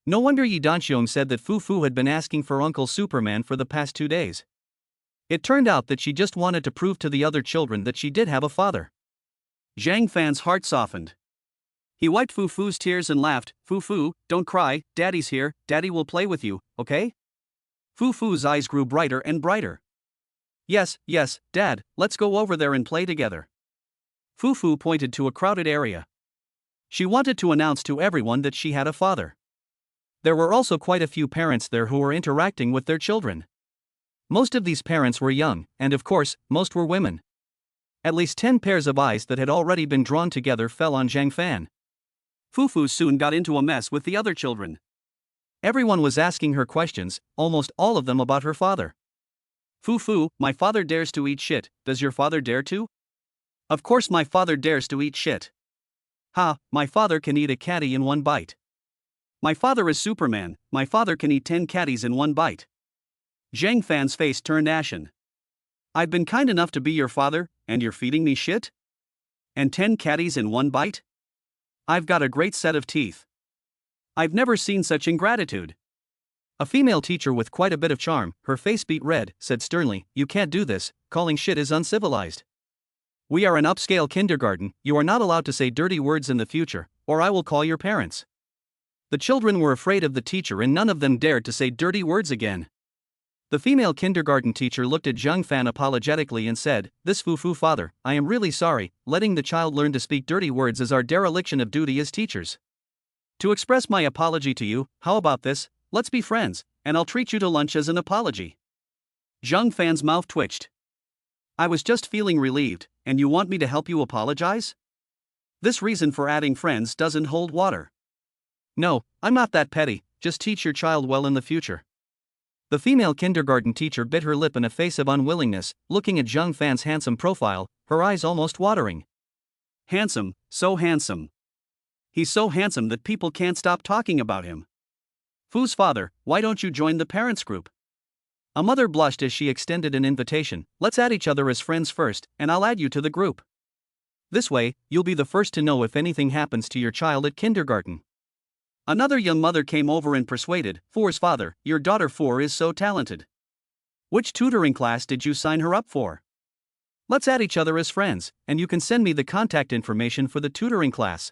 No wonder Yi Danxiong said that Fu Fu had been asking for Uncle Superman for the past 2 days. It turned out that she just wanted to prove to the other children that she did have a father. Zhang Fan's heart softened. He wiped Fu Fu's tears and laughed. Fu Fu, don't cry, Daddy's here, Daddy will play with you, okay? Fu Fu's eyes grew brighter and brighter. Yes, Dad, let's go over there and play together. Fu Fu pointed to a crowded area. She wanted to announce to everyone that she had a father. There were also quite a few parents there who were interacting with their children. Most of these parents were young, and of course, most were women. At least 10 pairs of eyes that had already been drawn together fell on Zhang Fan. Fu Fu soon got into a mess with the other children. Everyone was asking her questions, almost all of them about her father. Fu Fu, my father dares to eat shit, does your father dare to? Of course my father dares to eat shit. Ha, my father can eat a caddy in one bite. My father is Superman, my father can eat 10 caddies in one bite. Zhang Fan's face turned ashen. I've been kind enough to be your father, and you're feeding me shit? And 10 caddies in one bite? I've got a great set of teeth. I've never seen such ingratitude. A female teacher with quite a bit of charm, her face beat red, said sternly, you can't do this, calling shit is uncivilized. We are an upscale kindergarten, you are not allowed to say dirty words in the future, or I will call your parents. The children were afraid of the teacher and none of them dared to say dirty words again. The female kindergarten teacher looked at Zhang Fan apologetically and said, this Fu Fu father, I am really sorry, letting the child learn to speak dirty words is our dereliction of duty as teachers. To express my apology to you, how about this, let's be friends, and I'll treat you to lunch as an apology. Zhang Fan's mouth twitched. I was just feeling relieved, and you want me to help you apologize? This reason for adding friends doesn't hold water. No, I'm not that petty, just teach your child well in the future. The female kindergarten teacher bit her lip in a face of unwillingness, looking at Zhang Fan's handsome profile, her eyes almost watering. Handsome, so handsome. He's so handsome that people can't stop talking about him. Fu's father, why don't you join the parents group? A mother blushed as she extended an invitation, let's add each other as friends first, and I'll add you to the group. This way, you'll be the first to know if anything happens to your child at kindergarten. Another young mother came over and persuaded, Fu's father, your daughter Fu is so talented. Which tutoring class did you sign her up for? Let's add each other as friends, and you can send me the contact information for the tutoring class.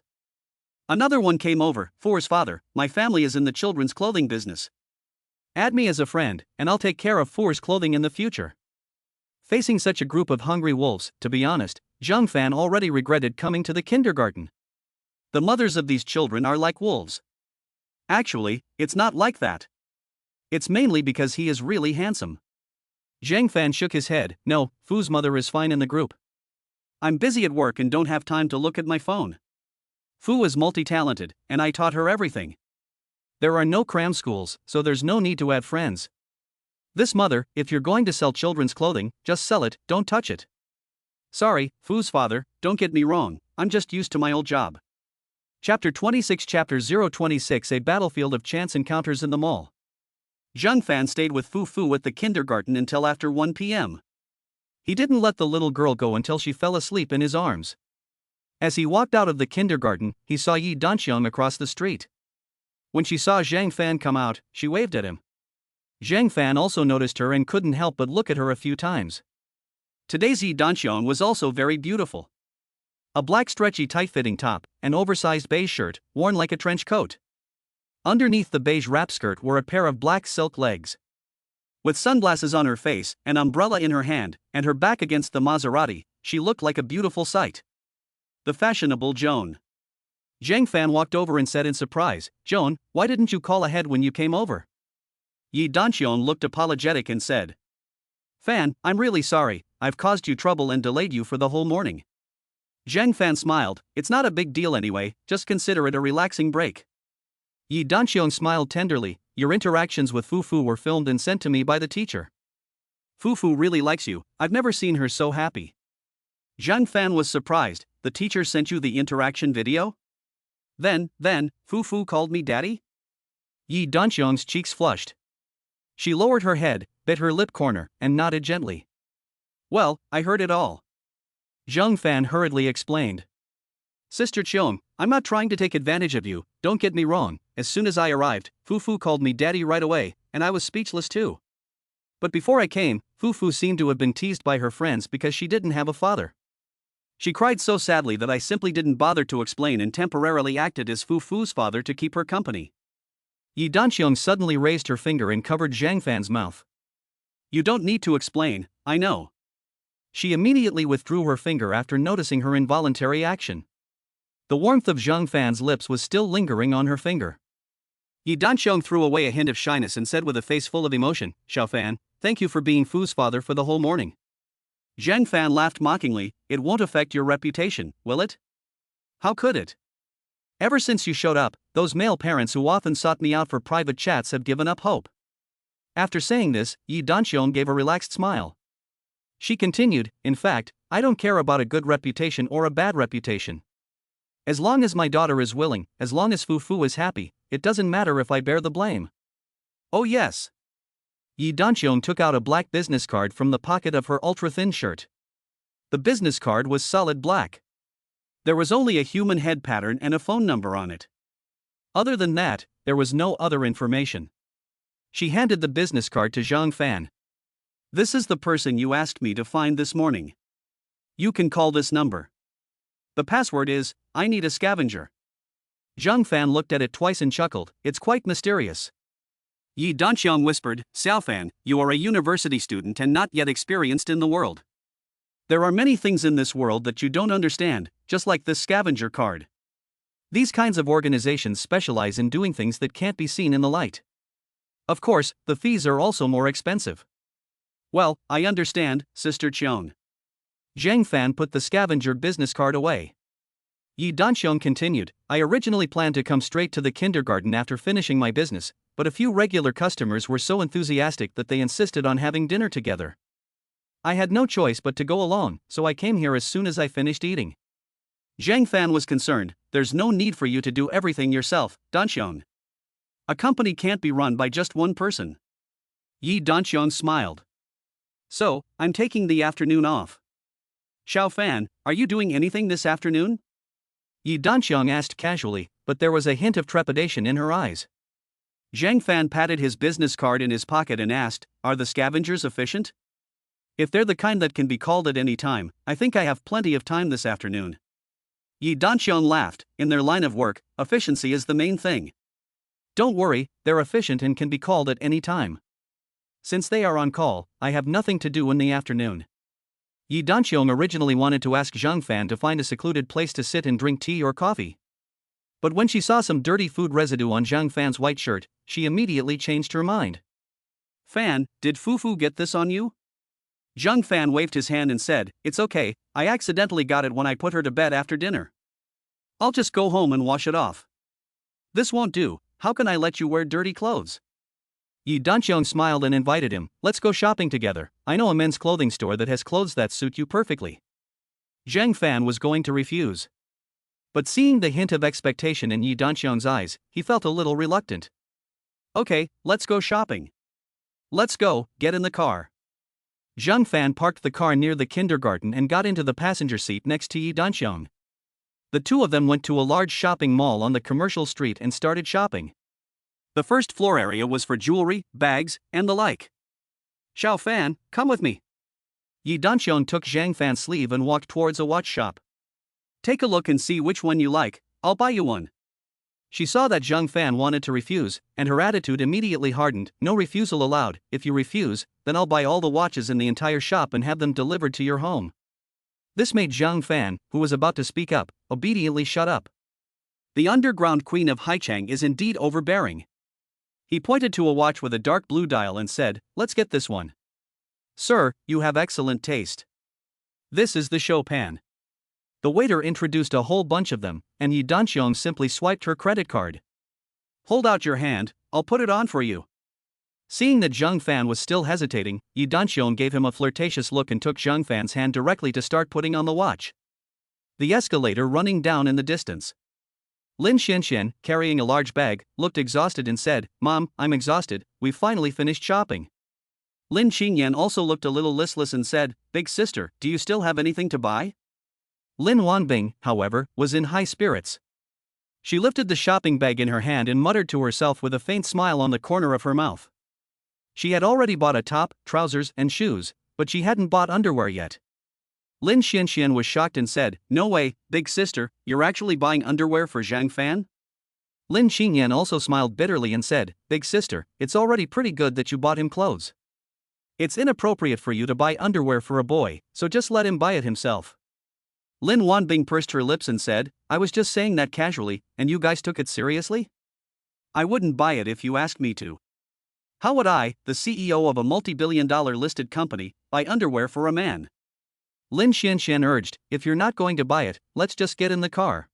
Another one came over, Fu's father, my family is in the children's clothing business. Add me as a friend, and I'll take care of Fu's clothing in the future. Facing such a group of hungry wolves, to be honest, Zhang Fan already regretted coming to the kindergarten. The mothers of these children are like wolves. Actually, it's not like that. It's mainly because he is really handsome. Zhang Fan shook his head, no, Fu's mother is fine in the group. I'm busy at work and don't have time to look at my phone. Fu is multi-talented, and I taught her everything. There are no cram schools, so there's no need to add friends. This mother, if you're going to sell children's clothing, just sell it, don't touch it. Sorry, Fu's father, don't get me wrong, I'm just used to my old job. Chapter 26 Chapter 026 A battlefield of chance encounters in the mall. Zhang Fan stayed with Fu Fu at the kindergarten until after 1 p.m. He didn't let the little girl go until she fell asleep in his arms. As he walked out of the kindergarten, he saw Yi Danxiong across the street. When she saw Zhang Fan come out, she waved at him. Zhang Fan also noticed her and couldn't help but look at her a few times. Today's Yi Danqiang was also very beautiful. A black stretchy tight-fitting top, an oversized beige shirt, worn like a trench coat. Underneath the beige wrap skirt were a pair of black silk legs. With sunglasses on her face, an umbrella in her hand, and her back against the Maserati, she looked like a beautiful sight. The fashionable Joan. Zhang Fan walked over and said in surprise, "Joan, why didn't you call ahead when you came over?" Yi Danqiang looked apologetic and said, "Fan, I'm really sorry, I've caused you trouble and delayed you for the whole morning." Zhang Fan smiled, "It's not a big deal anyway, just consider it a relaxing break." Yi Danqiang smiled tenderly, "Your interactions with Fufu were filmed and sent to me by the teacher. Fufu really likes you, I've never seen her so happy." Zhang Fan was surprised, "The teacher sent you the interaction video? Then, Fufu called me daddy?" Yi Danqiang's cheeks flushed. She lowered her head, bit her lip corner, and nodded gently. "Well, I heard it all." Zhang Fan hurriedly explained. "Sister Cheong, I'm not trying to take advantage of you, don't get me wrong, as soon as I arrived, Fufu called me daddy right away, and I was speechless too. But before I came, Fufu seemed to have been teased by her friends because she didn't have a father. She cried so sadly that I simply didn't bother to explain and temporarily acted as Fufu's father to keep her company." Yi Danqiang suddenly raised her finger and covered Zhang Fan's mouth. "You don't need to explain, I know." She immediately withdrew her finger after noticing her involuntary action. The warmth of Zhang Fan's lips was still lingering on her finger. Yi Danqiang threw away a hint of shyness and said with a face full of emotion, "Xiao Fan, thank you for being Fu's father for the whole morning." Zhang Fan laughed mockingly, "It won't affect your reputation, will it?" "How could it? Ever since you showed up, those male parents who often sought me out for private chats have given up hope." After saying this, Yi Danqiang gave a relaxed smile. She continued, "In fact, I don't care about a good reputation or a bad reputation. As long as my daughter is willing, as long as Fufu is happy, it doesn't matter if I bear the blame." "Oh yes." Yi Danqiang took out a black business card from the pocket of her ultra-thin shirt. The business card was solid black. There was only a human head pattern and a phone number on it. Other than that, there was no other information. She handed the business card to Zhang Fan. "This is the person you asked me to find this morning. You can call this number. The password is, I need a scavenger." Zhang Fan looked at it twice and chuckled, "It's quite mysterious." Yi Danqiang whispered, "Xiao Fan, you are a university student and not yet experienced in the world. There are many things in this world that you don't understand, just like this scavenger card. These kinds of organizations specialize in doing things that can't be seen in the light. Of course, the fees are also more expensive." "Well, I understand, Sister Cheong." Zhang Fan put the scavenger business card away. Yi Danqiang continued, "I originally planned to come straight to the kindergarten after finishing my business, but a few regular customers were so enthusiastic that they insisted on having dinner together. I had no choice but to go along, so I came here as soon as I finished eating." Zhang Fan was concerned, "There's no need for you to do everything yourself, Danqiang. A company can't be run by just one person." Yi Danqiang smiled. "So, I'm taking the afternoon off. Xiao Fan, are you doing anything this afternoon?" Yi Danqiang asked casually, but there was a hint of trepidation in her eyes. Zhang Fan patted his business card in his pocket and asked, "Are the scavengers efficient? If they're the kind that can be called at any time, I think I have plenty of time this afternoon." Yi Danqiang laughed, "In their line of work, efficiency is the main thing. Don't worry, they're efficient and can be called at any time. Since they are on call, I have nothing to do in the afternoon." Yi Danqiang originally wanted to ask Zhang Fan to find a secluded place to sit and drink tea or coffee. But when she saw some dirty food residue on Zhang Fan's white shirt, she immediately changed her mind. "Fan, did Fufu get this on you?" Zhang Fan waved his hand and said, "It's okay, I accidentally got it when I put her to bed after dinner. I'll just go home and wash it off." "This won't do, how can I let you wear dirty clothes?" Yi Danqiang smiled and invited him, "Let's go shopping together, I know a men's clothing store that has clothes that suit you perfectly." Zhang Fan was going to refuse. But seeing the hint of expectation in Yi Danqiang's eyes, he felt a little reluctant. "Okay, let's go shopping." "Let's go, get in the car." Zhang Fan parked the car near the kindergarten and got into the passenger seat next to Yi Danqiang. The two of them went to a large shopping mall on the commercial street and started shopping. The first floor area was for jewelry, bags, and the like. Zhang Fan, come with me. Yi Danqiang took Zhang Fan's sleeve and walked towards a watch shop. Take a look and see which one you like, I'll buy you one. She saw that Zhang Fan wanted to refuse, and her attitude immediately hardened. No refusal allowed. If you refuse, then I'll buy all the watches in the entire shop and have them delivered to your home. This made Zhang Fan, who was about to speak up, obediently shut up. The underground queen of Haichang is indeed overbearing. He pointed to a watch with a dark blue dial and said, let's get this one. Sir, you have excellent taste. This is the Chopin. The waiter introduced a whole bunch of them, and Yi Danqiang simply swiped her credit card. Hold out your hand, I'll put it on for you. Seeing that Zhang Fan was still hesitating, Yi Danqiang gave him a flirtatious look and took Zhang Fan's hand directly to start putting on the watch. The escalator running down in the distance. Lin Qingyan, carrying a large bag, looked exhausted and said, Mom, I'm exhausted, we've finally finished shopping. Lin Qingyan also looked a little listless and said, Big sister, do you still have anything to buy? Lin Wanbing, however, was in high spirits. She lifted the shopping bag in her hand and muttered to herself with a faint smile on the corner of her mouth. She had already bought a top, trousers, and shoes, but she hadn't bought underwear yet. Lin Qingyan was shocked and said, No way, big sister, you're actually buying underwear for Zhang Fan? Lin Qingyan also smiled bitterly and said, Big sister, it's already pretty good that you bought him clothes. It's inappropriate for you to buy underwear for a boy, so just let him buy it himself. Lin Wanbing pursed her lips and said, I was just saying that casually, and you guys took it seriously? I wouldn't buy it if you asked me to. How would I, the CEO of a multi-billion-dollar listed company, buy underwear for a man? Lin Qingyan urged, if you're not going to buy it, let's just get in the car.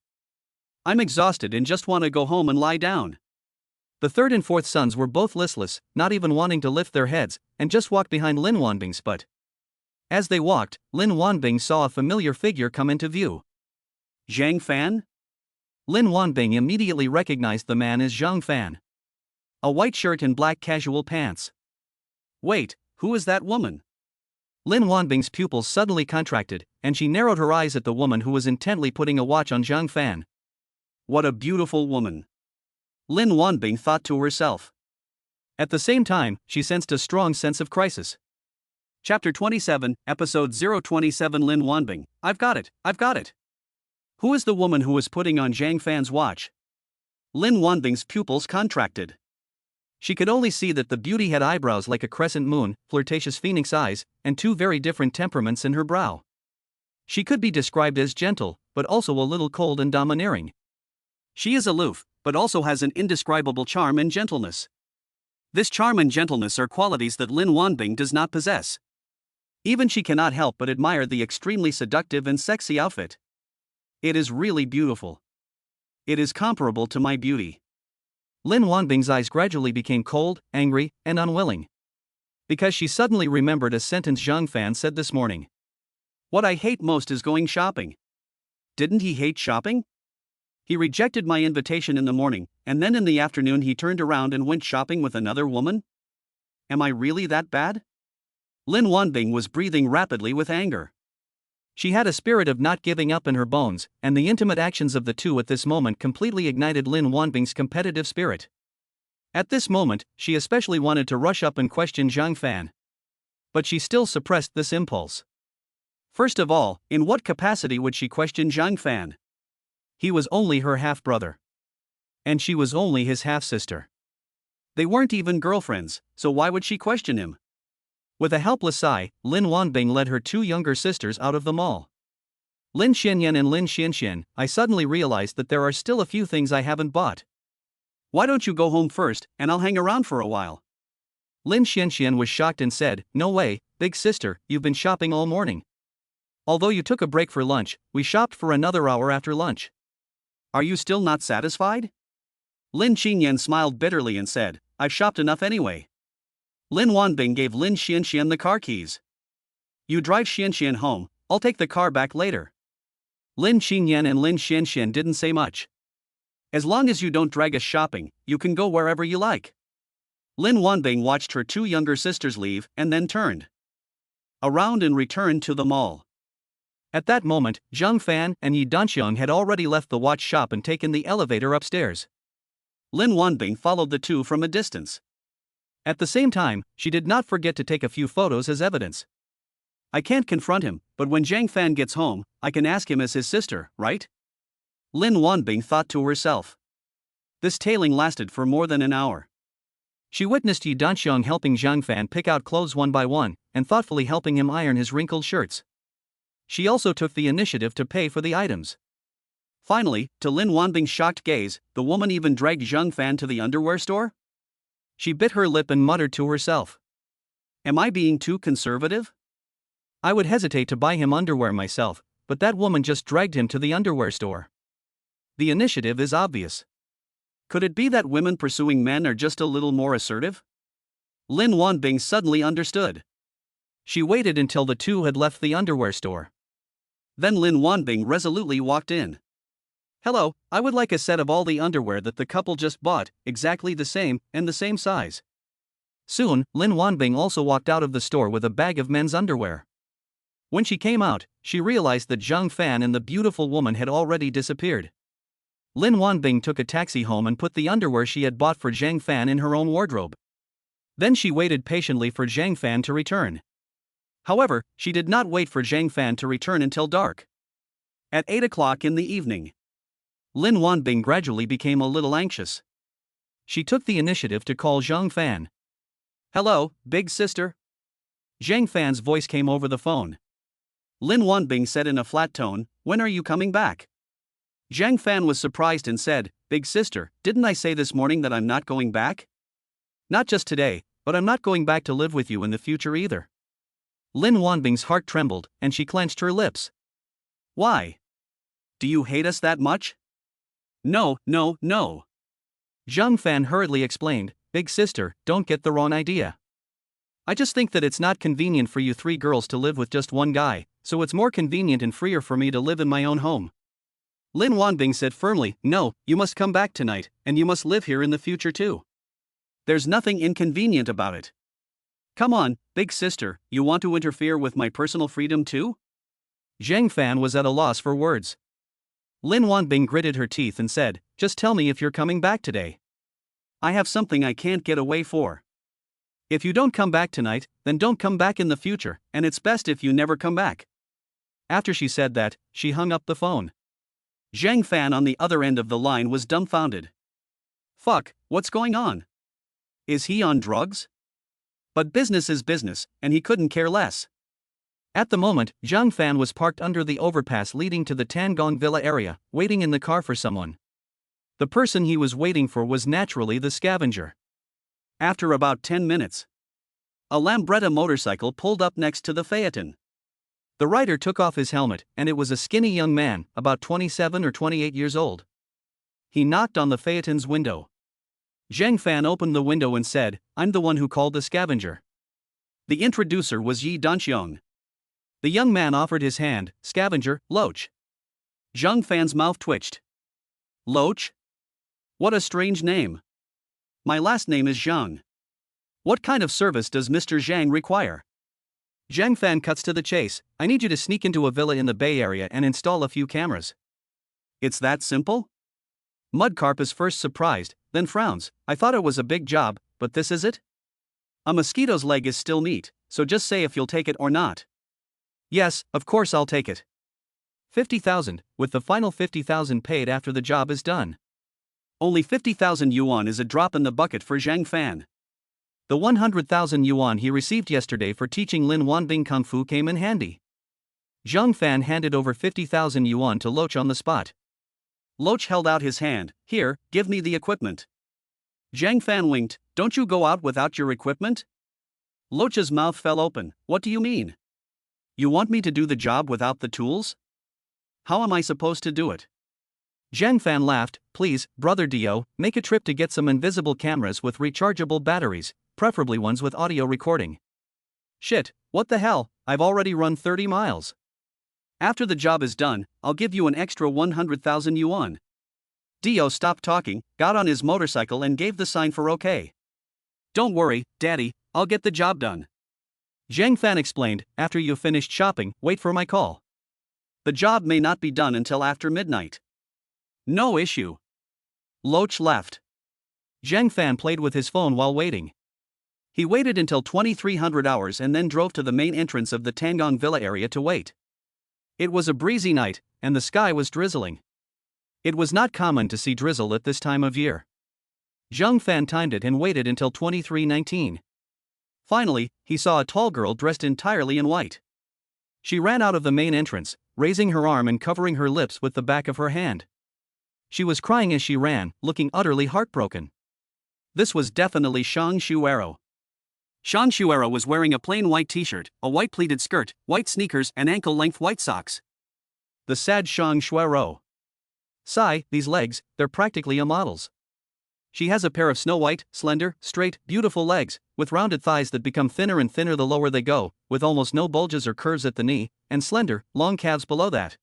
I'm exhausted and just want to go home and lie down. The third and fourth sons were both listless, not even wanting to lift their heads, and just walked behind Lin Wanbing's butt. As they walked, Lin Wanbing saw a familiar figure come into view. Zhang Fan? Lin Wanbing immediately recognized the man as Zhang Fan. A white shirt and black casual pants. Wait, who is that woman? Lin Wanbing's pupils suddenly contracted, and she narrowed her eyes at the woman who was intently putting a watch on Zhang Fan. What a beautiful woman. Lin Wanbing thought to herself. At the same time, she sensed a strong sense of crisis. Chapter 27, Episode 027 Lin Wanbing, I've got it. Who is the woman who is putting on Zhang Fan's watch? Lin Wanbing's pupils contracted. She could only see that the beauty had eyebrows like a crescent moon, flirtatious phoenix eyes, and two very different temperaments in her brow. She could be described as gentle, but also a little cold and domineering. She is aloof, but also has an indescribable charm and gentleness. This charm and gentleness are qualities that Lin Wanbing does not possess. Even she cannot help but admire the extremely seductive and sexy outfit. It is really beautiful. It is comparable to my beauty. Lin Wanbing's eyes gradually became cold, angry, and unwilling. Because she suddenly remembered a sentence Zhang Fan said this morning. What I hate most is going shopping. Didn't he hate shopping? He rejected my invitation in the morning, and then in the afternoon he turned around and went shopping with another woman? Am I really that bad? Lin Wanbing was breathing rapidly with anger. She had a spirit of not giving up in her bones, and the intimate actions of the two at this moment completely ignited Lin Wanbing's competitive spirit. At this moment, she especially wanted to rush up and question Zhang Fan. But she still suppressed this impulse. First of all, in what capacity would she question Zhang Fan? He was only her half-brother. And she was only his half-sister. They weren't even girlfriends, so why would she question him? With a helpless sigh, Lin Wanbing led her two younger sisters out of the mall. Lin Qingyan and Lin Qingyan, I suddenly realized that there are still a few things I haven't bought. Why don't you go home first, and I'll hang around for a while? Lin Qingyan was shocked and said, No way, big sister, you've been shopping all morning. Although you took a break for lunch, we shopped for another hour after lunch. Are you still not satisfied? Lin Qingyan smiled bitterly and said, I've shopped enough anyway. Lin Wanbing gave Lin Qingyan the car keys. You drive Qingyan home, I'll take the car back later. Lin Qingyan and Lin Qingyan didn't say much. As long as you don't drag us shopping, you can go wherever you like. Lin Wanbing watched her two younger sisters leave and then turned around and returned to the mall. At that moment, Zhang Fan and Yi Danqiang had already left the watch shop and taken the elevator upstairs. Lin Wanbing followed the two from a distance. At the same time, she did not forget to take a few photos as evidence. I can't confront him, but when Zhang Fan gets home, I can ask him as his sister, right? Lin Wanbing thought to herself. This tailing lasted for more than an hour. She witnessed Yi Danxiang helping Zhang Fan pick out clothes one by one, and thoughtfully helping him iron his wrinkled shirts. She also took the initiative to pay for the items. Finally, to Lin Wanbing's shocked gaze, the woman even dragged Zhang Fan to the underwear store? She bit her lip and muttered to herself. Am I being too conservative? I would hesitate to buy him underwear myself, but that woman just dragged him to the underwear store. The initiative is obvious. Could it be that women pursuing men are just a little more assertive? Lin Wanbing suddenly understood. She waited until the two had left the underwear store. Then Lin Wanbing resolutely walked in. Hello, I would like a set of all the underwear that the couple just bought, exactly the same, and the same size. Soon, Lin Wanbing also walked out of the store with a bag of men's underwear. When she came out, she realized that Zhang Fan and the beautiful woman had already disappeared. Lin Wanbing took a taxi home and put the underwear she had bought for Zhang Fan in her own wardrobe. Then she waited patiently for Zhang Fan to return. However, she did not wait for Zhang Fan to return until dark. At 8 o'clock in the evening, Lin Wanbing gradually became a little anxious. She took the initiative to call Zhang Fan. Hello, big sister? Zhang Fan's voice came over the phone. Lin Wanbing said in a flat tone, when are you coming back? Zhang Fan was surprised and said, Big sister, didn't I say this morning that I'm not going back? Not just today, but I'm not going back to live with you in the future either. Lin Wanbing's heart trembled, and she clenched her lips. Why? Do you hate us that much? No. Zhang Fan hurriedly explained, Big sister, don't get the wrong idea. I just think that it's not convenient for you three girls to live with just one guy, so it's more convenient and freer for me to live in my own home. Lin Wanbing said firmly, no, you must come back tonight, and you must live here in the future too. There's nothing inconvenient about it. Come on, big sister, you want to interfere with my personal freedom too? Zhang Fan was at a loss for words. Lin Wanbing gritted her teeth and said, just tell me if you're coming back today. I have something I can't get away for. If you don't come back tonight, then don't come back in the future, and it's best if you never come back. After she said that, she hung up the phone. Zhang Fan on the other end of the line was dumbfounded. Fuck, what's going on? Is he on drugs? But business is business, and he couldn't care less. At the moment, Zhang Fan was parked under the overpass leading to the Tangong Villa area, waiting in the car for someone. The person he was waiting for was naturally the scavenger. After about 10 minutes, a Lambretta motorcycle pulled up next to the Phaeton. The rider took off his helmet, and it was a skinny young man, about 27 or 28 years old. He knocked on the Phaeton's window. Zhang Fan opened the window and said, I'm the one who called the scavenger. The introducer was Yi Danxiang. The young man offered his hand, scavenger, Loach. Zhang Fan's mouth twitched. Loach? What a strange name. My last name is Zhang. What kind of service does Mr. Zhang require? Zhang Fan cuts to the chase, I need you to sneak into a villa in the Bay Area and install a few cameras. It's that simple? Mudcarp is first surprised, then frowns, I thought it was a big job, but this is it? A mosquito's leg is still meat, so just say if you'll take it or not. Yes, of course I'll take it. 50,000, with the final 50,000 paid after the job is done. Only 50,000 yuan is a drop in the bucket for Zhang Fan. The 100,000 yuan he received yesterday for teaching Lin Wanbing Kung Fu came in handy. Zhang Fan handed over 50,000 yuan to Loach on the spot. Loach held out his hand, here, give me the equipment. Zhang Fan winked, don't you go out without your equipment? Loach's mouth fell open, what do you mean? You want me to do the job without the tools? How am I supposed to do it? Zhang Fan laughed, please, brother Dio, make a trip to get some invisible cameras with rechargeable batteries, preferably ones with audio recording. Shit, what the hell, I've already run 30 miles. After the job is done, I'll give you an extra 100,000 yuan. Dio stopped talking, got on his motorcycle and gave the sign for okay. Don't worry, Daddy, I'll get the job done. Zhang Fan explained, after you've finished shopping, wait for my call. The job may not be done until after midnight. No issue. Loach left. Zhang Fan played with his phone while waiting. He waited until 2300 hours and then drove to the main entrance of the Tangong Villa area to wait. It was a breezy night, and the sky was drizzling. It was not common to see drizzle at this time of year. Zhang Fan timed it and waited until 23:19. Finally, he saw a tall girl dressed entirely in white. She ran out of the main entrance, raising her arm and covering her lips with the back of her hand. She was crying as she ran, looking utterly heartbroken. This was definitely Zhang Xuero. Zhang Xuero was wearing a plain white t-shirt, a white pleated skirt, white sneakers and ankle-length white socks. The sad Zhang Xuero. Sigh, these legs, they're practically a model's. She has a pair of snow-white, slender, straight, beautiful legs, with rounded thighs that become thinner and thinner the lower they go, with almost no bulges or curves at the knee, and slender, long calves below that.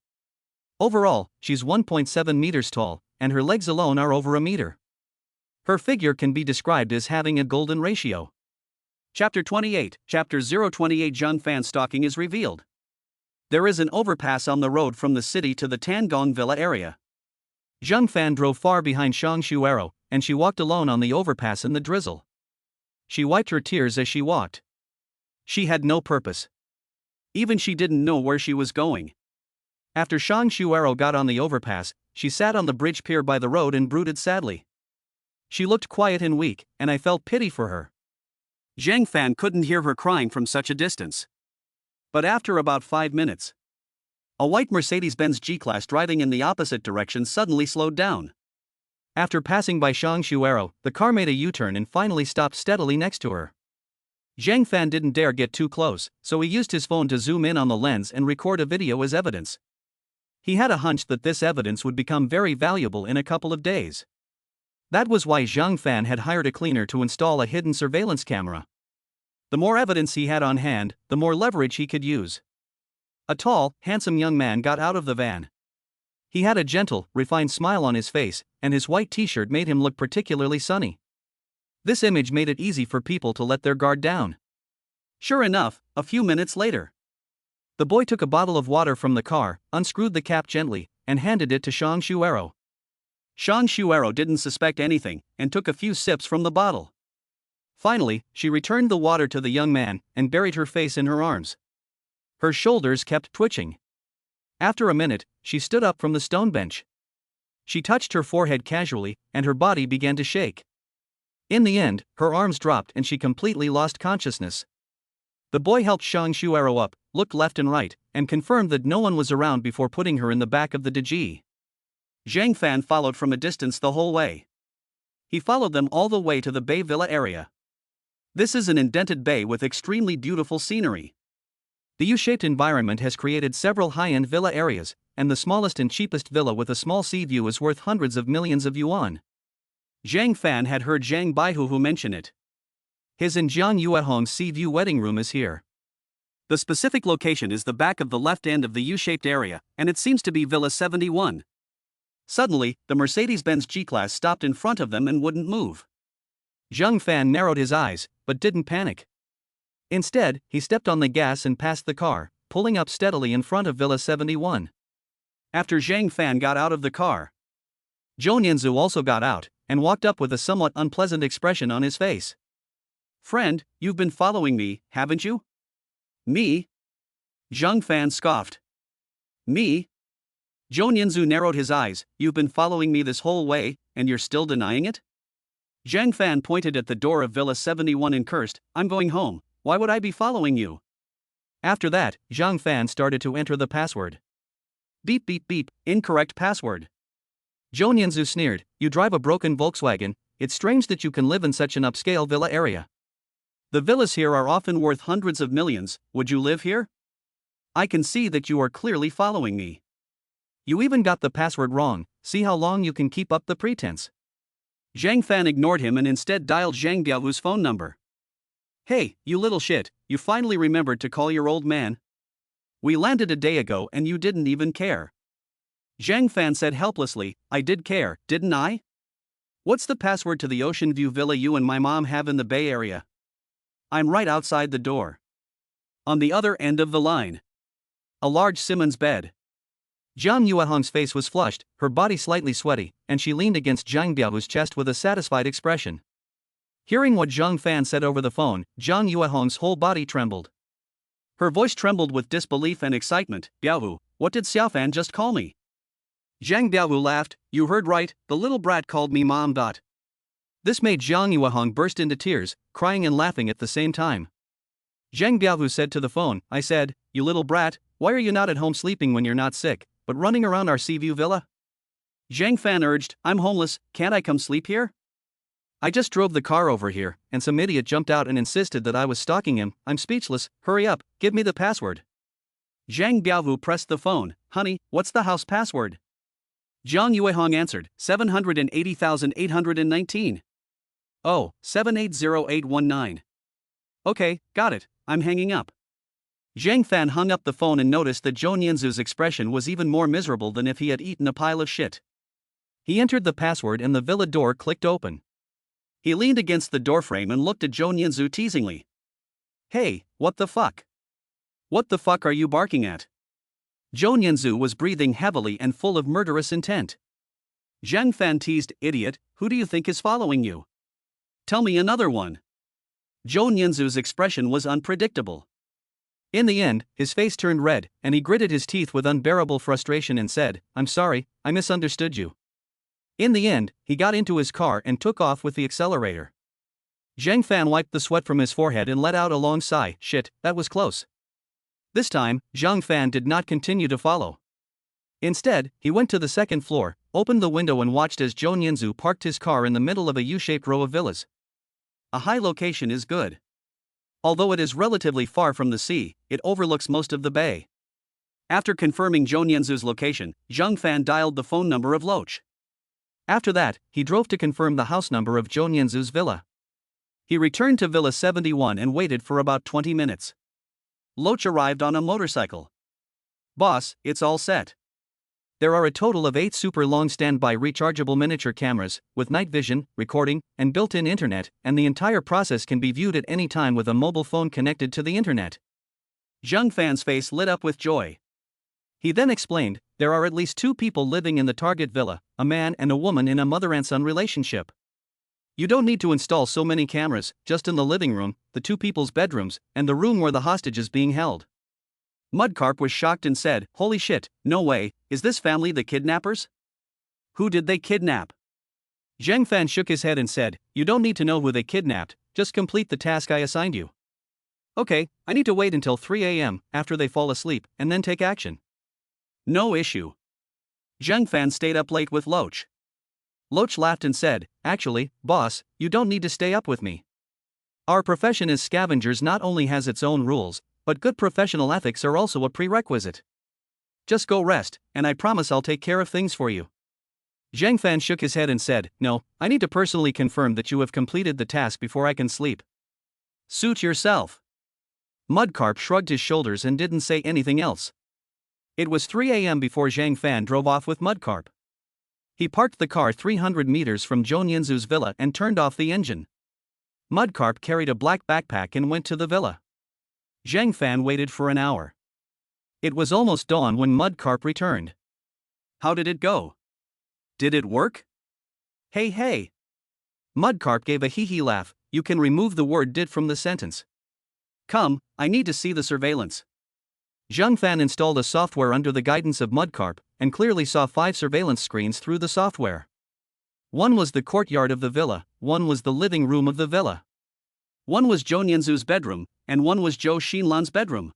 Overall, she's 1.7 meters tall, and her legs alone are over a meter. Her figure can be described as having a golden ratio. Chapter 28, Chapter 028 Zhang Fan stalking is revealed. There is an overpass on the road from the city to the Tangong Villa area. Zhang Fan drove far behind Zhang Xuero, and she walked alone on the overpass in the drizzle. She wiped her tears as she walked. She had no purpose. Even she didn't know where she was going. After Zhang Xuero got on the overpass, she sat on the bridge pier by the road and brooded sadly. She looked quiet and weak, and I felt pity for her. Zhang Fan couldn't hear her crying from such a distance. But after about 5 minutes, a white Mercedes-Benz G-Class driving in the opposite direction suddenly slowed down. After passing by Zhang Xuero, the car made a U-turn and finally stopped steadily next to her. Zhang Fan didn't dare get too close, so he used his phone to zoom in on the lens and record a video as evidence. He had a hunch that this evidence would become very valuable in a couple of days. That was why Zhang Fan had hired a cleaner to install a hidden surveillance camera. The more evidence he had on hand, the more leverage he could use. A tall, handsome young man got out of the van. He had a gentle, refined smile on his face, and his white t-shirt made him look particularly sunny. This image made it easy for people to let their guard down. Sure enough, a few minutes later, the boy took a bottle of water from the car, unscrewed the cap gently, and handed it to Zhang Xuero. Zhang Xuero didn't suspect anything, and took a few sips from the bottle. Finally, she returned the water to the young man, and buried her face in her arms. Her shoulders kept twitching. After a minute, she stood up from the stone bench. She touched her forehead casually, and her body began to shake. In the end, her arms dropped and she completely lost consciousness. The boy helped Zhang Xuero up, looked left and right, and confirmed that no one was around before putting her in the back of the DG. Zhang Fan followed from a distance the whole way. He followed them all the way to the Bay Villa area. This is an indented bay with extremely beautiful scenery. The U-shaped environment has created several high-end villa areas, and the smallest and cheapest villa with a small sea view is worth hundreds of millions of yuan. Zhang Fan had heard Zhang Baihuhu mention it. His and Jiang Yuehong's sea view wedding room is here. The specific location is the back of the left end of the U-shaped area, and it seems to be Villa 71. Suddenly, the Mercedes-Benz G-Class stopped in front of them and wouldn't move. Zhang Fan narrowed his eyes, but didn't panic. Instead, he stepped on the gas and passed the car, pulling up steadily in front of Villa 71. After Zhang Fan got out of the car, Zhou Nianzhu also got out, and walked up with a somewhat unpleasant expression on his face. "Friend, you've been following me, haven't you?" "Me?" Zhang Fan scoffed. "Me?" Zhou Nianzhu narrowed his eyes. "You've been following me this whole way, and you're still denying it?" Zhang Fan pointed at the door of Villa 71 and cursed, "I'm going home. Why would I be following you?" After that, Zhang Fan started to enter the password. Beep beep beep, incorrect password. Zhou Nianzhu sneered, "You drive a broken Volkswagen, it's strange that you can live in such an upscale villa area. The villas here are often worth hundreds of millions, would you live here? I can see that you are clearly following me. You even got the password wrong, see how long you can keep up the pretense." Zhang Fan ignored him and instead dialed Zhang Biaohu's phone number. "Hey, you little shit, you finally remembered to call your old man? We landed a day ago and you didn't even care." Zhang Fan said helplessly, "I did care, didn't I? What's the password to the Ocean View villa you and my mom have in the Bay Area? I'm right outside the door. On the other end of the line. A large Simmons bed. Zhang Yuehong's face was flushed, her body slightly sweaty, and she leaned against Zhang Biaohu's chest with a satisfied expression. Hearing what Zhang Fan said over the phone, Zhang Yuehong's whole body trembled. Her voice trembled with disbelief and excitement. Biaohu, what did Xiaofan just call me? Zhang Biaohu laughed. You heard right, the little brat called me mom. This made Zhang Yuehong burst into tears, crying and laughing at the same time. Zhang Biaohu said to the phone, I said, you little brat, why are you not at home sleeping when you're not sick, but running around our Seaview villa? Zhang Fan urged, I'm homeless, can't I come sleep here? I just drove the car over here, and some idiot jumped out and insisted that I was stalking him. I'm speechless, hurry up, give me the password. Zhang Biaohu pressed the phone, honey, what's the house password? Zhang Yuehong answered, 780,819. Oh, 780819. Okay, got it, I'm hanging up. Zhang Fan hung up the phone and noticed that Zhou Nianzu's expression was even more miserable than if he had eaten a pile of shit. He entered the password and the villa door clicked open. He leaned against the doorframe and looked at Zhou Nianzu teasingly. Hey, what the fuck? What the fuck are you barking at? Zhou Nianzu was breathing heavily and full of murderous intent. Zhang Fan teased, idiot, who do you think is following you? Tell me another one. Zhou Nianzu's expression was unpredictable. In the end, his face turned red, and he gritted his teeth with unbearable frustration and said, I'm sorry, I misunderstood you. In the end, he got into his car and took off with the accelerator. Zhang Fan wiped the sweat from his forehead and let out a long sigh. Shit, that was close. This time, Zhang Fan did not continue to follow. Instead, he went to the second floor, opened the window and watched as Zhou Nianzu parked his car in the middle of a U-shaped row of villas. A high location is good. Although it is relatively far from the sea, it overlooks most of the bay. After confirming Zhou Nianzu's location, Zhang Fan dialed the phone number of Loach. After that, he drove to confirm the house number of Zhou Nianzu's villa. He returned to Villa 71 and waited for about 20 minutes. Loach arrived on a motorcycle. Boss, it's all set. There are a total of 8 super long standby rechargeable miniature cameras, with night vision, recording, and built-in internet, and the entire process can be viewed at any time with a mobile phone connected to the internet. Zhang Fan's face lit up with joy. He then explained, there are at least 2 people living in the target villa, a man and a woman in a mother and son relationship. You don't need to install so many cameras, just in the living room, the 2 people's bedrooms, and the room where the hostage is being held. Mudcarp was shocked and said, holy shit, no way, is this family the kidnappers? Who did they kidnap? Zhang Fan shook his head and said, you don't need to know who they kidnapped, just complete the task I assigned you. Okay, I need to wait until 3 a.m. after they fall asleep, and then take action. No issue. Zhang Fan stayed up late with Loach. Loach laughed and said, actually, boss, you don't need to stay up with me. Our profession as scavengers not only has its own rules, but good professional ethics are also a prerequisite. Just go rest, and I promise I'll take care of things for you. Zhang Fan shook his head and said, no, I need to personally confirm that you have completed the task before I can sleep. Suit yourself. Mudcarp shrugged his shoulders and didn't say anything else. It was 3 a.m. before Zhang Fan drove off with Mudcarp. He parked the car 300 meters from Zhou Nianzu's villa and turned off the engine. Mudcarp carried a black backpack and went to the villa. Zhang Fan waited for an hour. It was almost dawn when Mudcarp returned. How did it go? Did it work? Hey hey. Mudcarp gave a hee-hee laugh. You can remove the word did from the sentence. Come, I need to see the surveillance. Zhang Fan installed a software under the guidance of Mudcarp, and clearly saw 5 surveillance screens through the software. One was the courtyard of the villa, one was the living room of the villa. One was Zhou Nianzu's bedroom, and one was Zhou Xinlan's bedroom.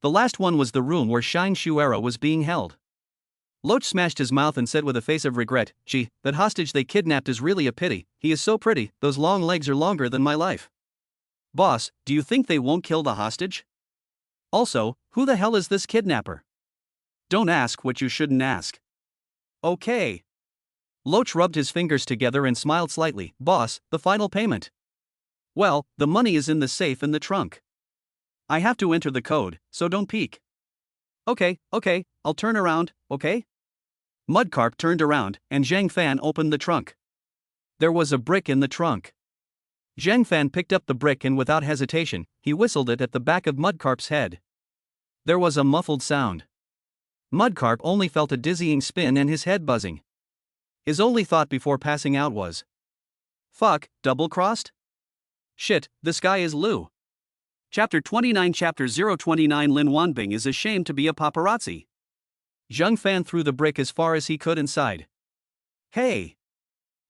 The last one was the room where Shine Shuera was being held. Loach smashed his mouth and said with a face of regret, gee, that hostage they kidnapped is really a pity, he is so pretty, those long legs are longer than my life. Boss, do you think they won't kill the hostage? Also, who the hell is this kidnapper? Don't ask what you shouldn't ask. Okay. Loach rubbed his fingers together and smiled slightly. Boss, the final payment. Well, the money is in the safe in the trunk. I have to enter the code, so don't peek. Okay, I'll turn around, okay? Mudcarp turned around, and Zhang Fan opened the trunk. There was a brick in the trunk. Zhang Fan picked up the brick and without hesitation, he whistled it at the back of Mudcarp's head. There was a muffled sound. Mudcarp only felt a dizzying spin and his head buzzing. His only thought before passing out was, fuck, double-crossed? Shit, this guy is Lou. Chapter 29 Chapter 029 Lin Wanbing is ashamed to be a paparazzi. Zhang Fan threw the brick as far as he could inside. Hey!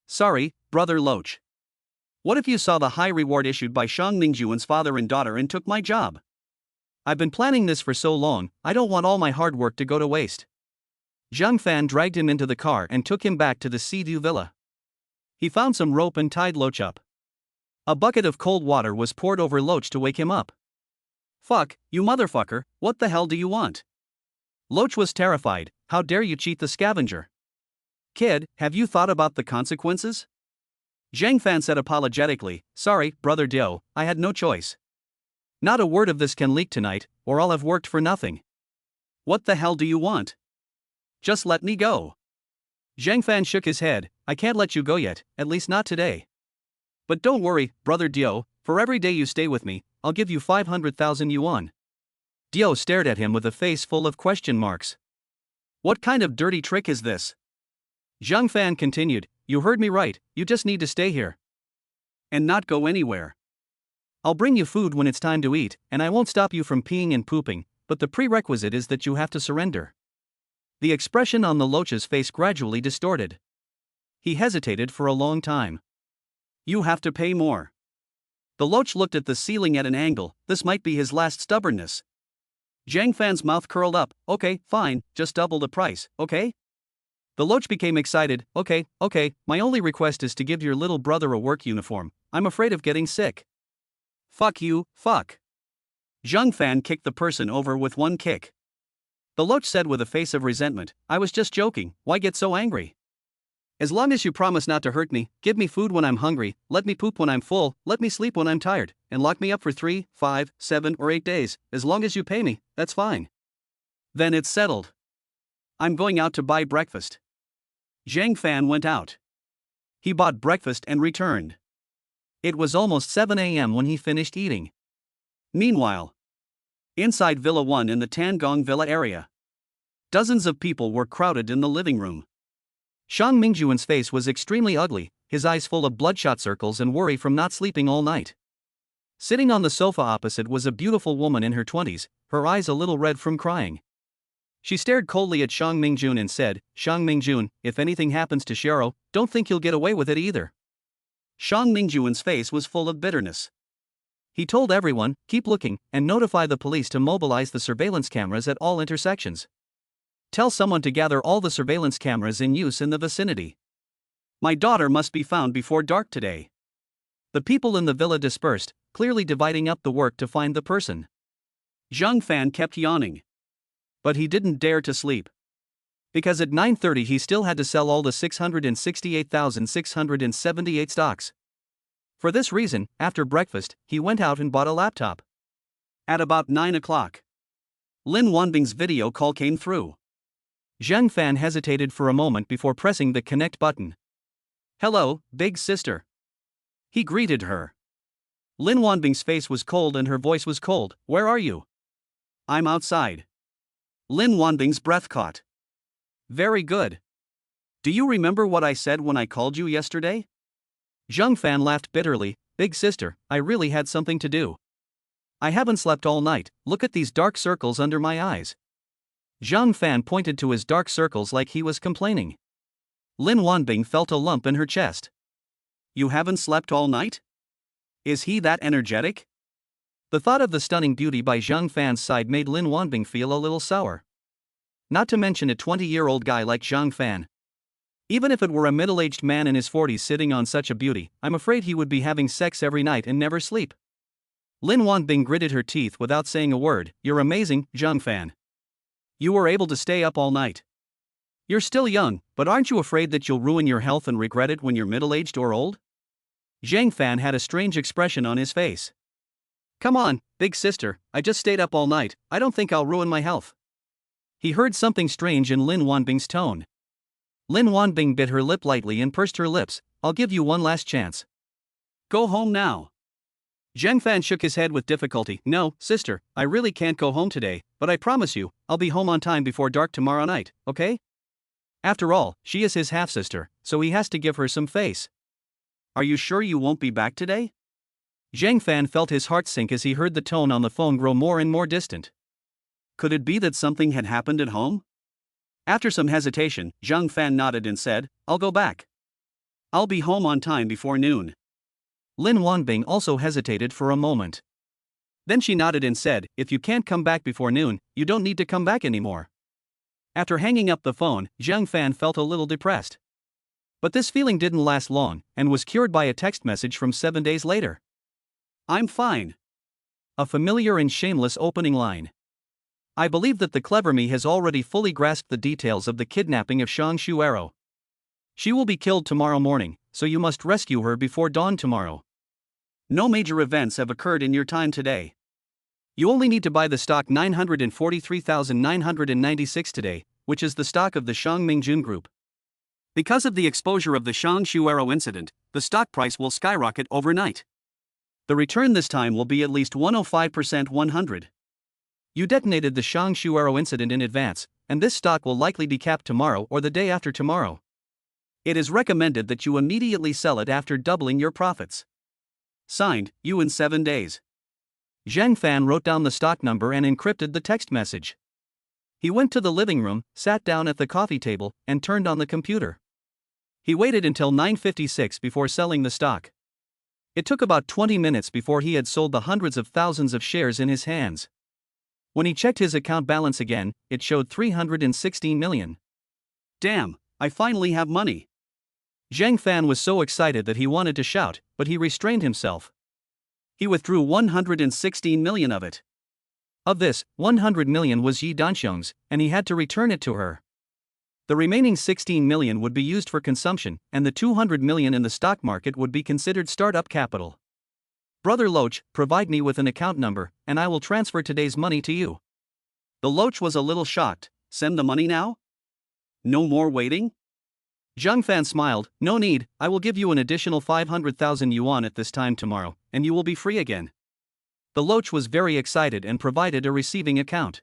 Sorry, brother Loach. What if you saw the high reward issued by Zhang Mingjuan's father and daughter and took my job? I've been planning this for so long, I don't want all my hard work to go to waste. Zhang Fan dragged him into the car and took him back to the Sea-Doo villa. He found some rope and tied Loach up. A bucket of cold water was poured over Loach to wake him up. Fuck, you motherfucker, what the hell do you want? Loach was terrified. How dare you cheat the scavenger? Kid, have you thought about the consequences? Zhang Fan said apologetically, sorry, brother Dio, I had no choice. Not a word of this can leak tonight, or I'll have worked for nothing. What the hell do you want? Just let me go. Zhang Fan shook his head, I can't let you go yet, at least not today. But don't worry, brother Dio, for every day you stay with me, I'll give you 500,000 yuan. Dio stared at him with a face full of question marks. What kind of dirty trick is this? Zhang Fan continued, you heard me right, you just need to stay here. And not go anywhere. I'll bring you food when it's time to eat, and I won't stop you from peeing and pooping, but the prerequisite is that you have to surrender. The expression on the Loach's face gradually distorted. He hesitated for a long time. You have to pay more. The Loach looked at the ceiling at an angle, this might be his last stubbornness. Zhang Fan's mouth curled up, okay, fine, just double the price, okay? The Loach became excited, okay, my only request is to give your little brother a work uniform, I'm afraid of getting sick. Fuck you, fuck. Zhang Fan kicked the person over with one kick. The Loach said with a face of resentment, I was just joking, why get so angry? As long as you promise not to hurt me, give me food when I'm hungry, let me poop when I'm full, let me sleep when I'm tired, and lock me up for 3, 5, 7 or 8 days, as long as you pay me, that's fine. Then it's settled. I'm going out to buy breakfast. Zhang Fan went out. He bought breakfast and returned. It was almost 7 a.m. when he finished eating. Meanwhile, inside Villa 1 in the Tangong Villa area, dozens of people were crowded in the living room. Zhang Mingjuan's face was extremely ugly, his eyes full of bloodshot circles and worry from not sleeping all night. Sitting on the sofa opposite was a beautiful woman in her 20s, her eyes a little red from crying. She stared coldly at Zhang Mingjun and said, Zhang Mingjun, if anything happens to Xiao, don't think you'll get away with it either. Zhang Mingjuan's face was full of bitterness. He told everyone, keep looking, and notify the police to mobilize the surveillance cameras at all intersections. Tell someone to gather all the surveillance cameras in use in the vicinity. My daughter must be found before dark today. The people in the villa dispersed, clearly dividing up the work to find the person. Zhang Fan kept yawning. But he didn't dare to sleep. Because at 9:30 he still had to sell all the 668,678 stocks. For this reason, after breakfast, he went out and bought a laptop. At about 9 o'clock, Lin Wanbing's video call came through. Zhang Fan hesitated for a moment before pressing the connect button. Hello, big sister. He greeted her. Lin Wanbing's face was cold and her voice was cold. Where are you? I'm outside. Lin Wanbing's breath caught. Very good. Do you remember what I said when I called you yesterday? Zhang Fan laughed bitterly, big sister, I really had something to do. I haven't slept all night, look at these dark circles under my eyes. Zhang Fan pointed to his dark circles like he was complaining. Lin Wanbing felt a lump in her chest. You haven't slept all night? Is he that energetic? The thought of the stunning beauty by Zhang Fan's side made Lin Wanbing feel a little sour. Not to mention a 20-year-old guy like Zhang Fan. Even if it were a middle-aged man in his 40s sitting on such a beauty, I'm afraid he would be having sex every night and never sleep. Lin Wanbing gritted her teeth without saying a word. You're amazing, Zhang Fan. You were able to stay up all night. You're still young, but aren't you afraid that you'll ruin your health and regret it when you're middle-aged or old? Zhang Fan had a strange expression on his face. Come on, big sister, I just stayed up all night, I don't think I'll ruin my health. He heard something strange in Lin Wanbing's tone. Lin Wanbing bit her lip lightly and pursed her lips. I'll give you one last chance. Go home now. Zhang Fan shook his head with difficulty. No, sister, I really can't go home today, but I promise you, I'll be home on time before dark tomorrow night, okay? After all, she is his half-sister, so he has to give her some face. Are you sure you won't be back today? Zhang Fan felt his heart sink as he heard the tone on the phone grow more and more distant. Could it be that something had happened at home? After some hesitation, Zhang Fan nodded and said, I'll go back. I'll be home on time before noon. Lin Wanbing also hesitated for a moment. Then she nodded and said, if you can't come back before noon, you don't need to come back anymore. After hanging up the phone, Zhang Fan felt a little depressed. But this feeling didn't last long, and was cured by a text message from 7 days later. I'm fine. A familiar and shameless opening line. I believe that the clever me has already fully grasped the details of the kidnapping of Shang Shuero. She will be killed tomorrow morning, so you must rescue her before dawn tomorrow. No major events have occurred in your time today. You only need to buy the stock 943,996 today, which is the stock of the Shang Mingjun Group. Because of the exposure of the Shang Shuero incident, the stock price will skyrocket overnight. The return this time will be at least 105% 100. You detonated the Shang Shuero incident in advance, and this stock will likely be capped tomorrow or the day after tomorrow. It is recommended that you immediately sell it after doubling your profits. Signed, you in 7 days. Zhang Fan wrote down the stock number and encrypted the text message. He went to the living room, sat down at the coffee table, and turned on the computer. He waited until 9:56 before selling the stock. It took about 20 minutes before he had sold the hundreds of thousands of shares in his hands. When he checked his account balance again, it showed 316 million. Damn, I finally have money. Zhang Fan was so excited that he wanted to shout, but he restrained himself. He withdrew 116 million of it. Of this, 100 million was Yi Danxiong's, and he had to return it to her. The remaining 16 million would be used for consumption, and the 200 million in the stock market would be considered startup capital. Brother Loach, provide me with an account number, and I will transfer today's money to you. The Loach was a little shocked. Send the money now? No more waiting? Zhang Fan smiled. No need, I will give you an additional 500,000 yuan at this time tomorrow, and you will be free again. The Loach was very excited and provided a receiving account.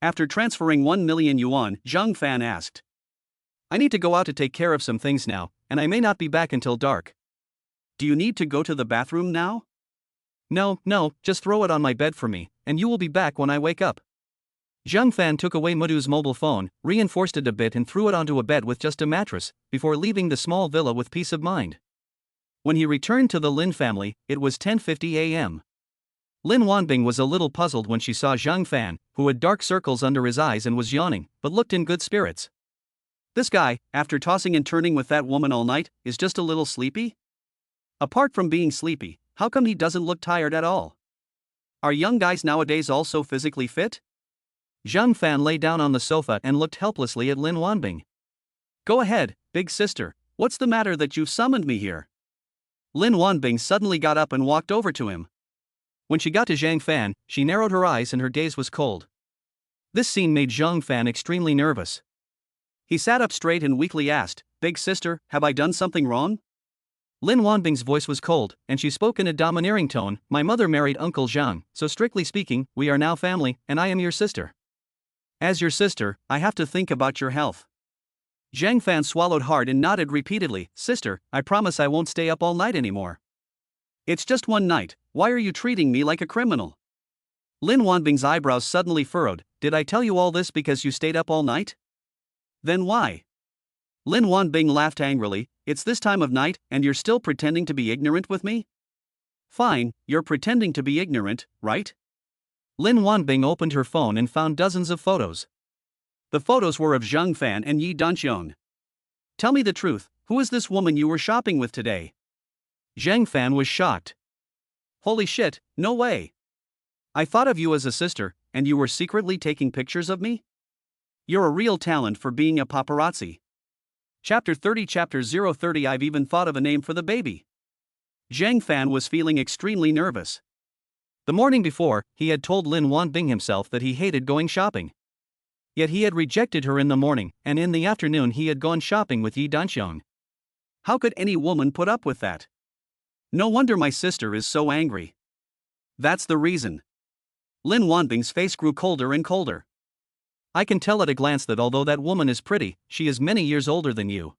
After transferring 1 million yuan, Zhang Fan asked, I need to go out to take care of some things now, and I may not be back until dark. Do you need to go to the bathroom now? No, just throw it on my bed for me, and you will be back when I wake up. Zhang Fan took away Mudu's mobile phone, reinforced it a bit and threw it onto a bed with just a mattress, before leaving the small villa with peace of mind. When he returned to the Lin family, it was 10:50 a.m. Lin Wanbing was a little puzzled when she saw Zhang Fan, who had dark circles under his eyes and was yawning, but looked in good spirits. This guy, after tossing and turning with that woman all night, is just a little sleepy? Apart from being sleepy, how come he doesn't look tired at all? Are young guys nowadays also physically fit? Zhang Fan lay down on the sofa and looked helplessly at Lin Wanbing. Go ahead, big sister, what's the matter that you've summoned me here? Lin Wanbing suddenly got up and walked over to him. When she got to Zhang Fan, she narrowed her eyes and her gaze was cold. This scene made Zhang Fan extremely nervous. He sat up straight and weakly asked, Big sister, have I done something wrong? Lin Wanbing's voice was cold, and she spoke in a domineering tone. My mother married Uncle Zhang, so strictly speaking, we are now family, and I am your sister. As your sister, I have to think about your health. Zhang Fan swallowed hard and nodded repeatedly. Sister, I promise I won't stay up all night anymore. It's just one night, why are you treating me like a criminal? Lin Wanbing's eyebrows suddenly furrowed. Did I tell you all this because you stayed up all night? Then why? Lin Wanbing laughed angrily. It's this time of night, and you're still pretending to be ignorant with me? Fine, you're pretending to be ignorant, right? Lin Wanbing opened her phone and found dozens of photos. The photos were of Zhang Fan and Yi Danxiong. Tell me the truth, who is this woman you were shopping with today? Zhang Fan was shocked. Holy shit, no way. I thought of you as a sister, and you were secretly taking pictures of me? You're a real talent for being a paparazzi. Chapter 30 Chapter 030 I've even thought of a name for the baby. Zhang Fan was feeling extremely nervous. The morning before, he had told Lin Wanbing himself that he hated going shopping. Yet he had rejected her in the morning, and in the afternoon he had gone shopping with Yi Danxiong. How could any woman put up with that? No wonder my sister is so angry. That's the reason. Lin Wanbing's face grew colder and colder. I can tell at a glance that although that woman is pretty, she is many years older than you.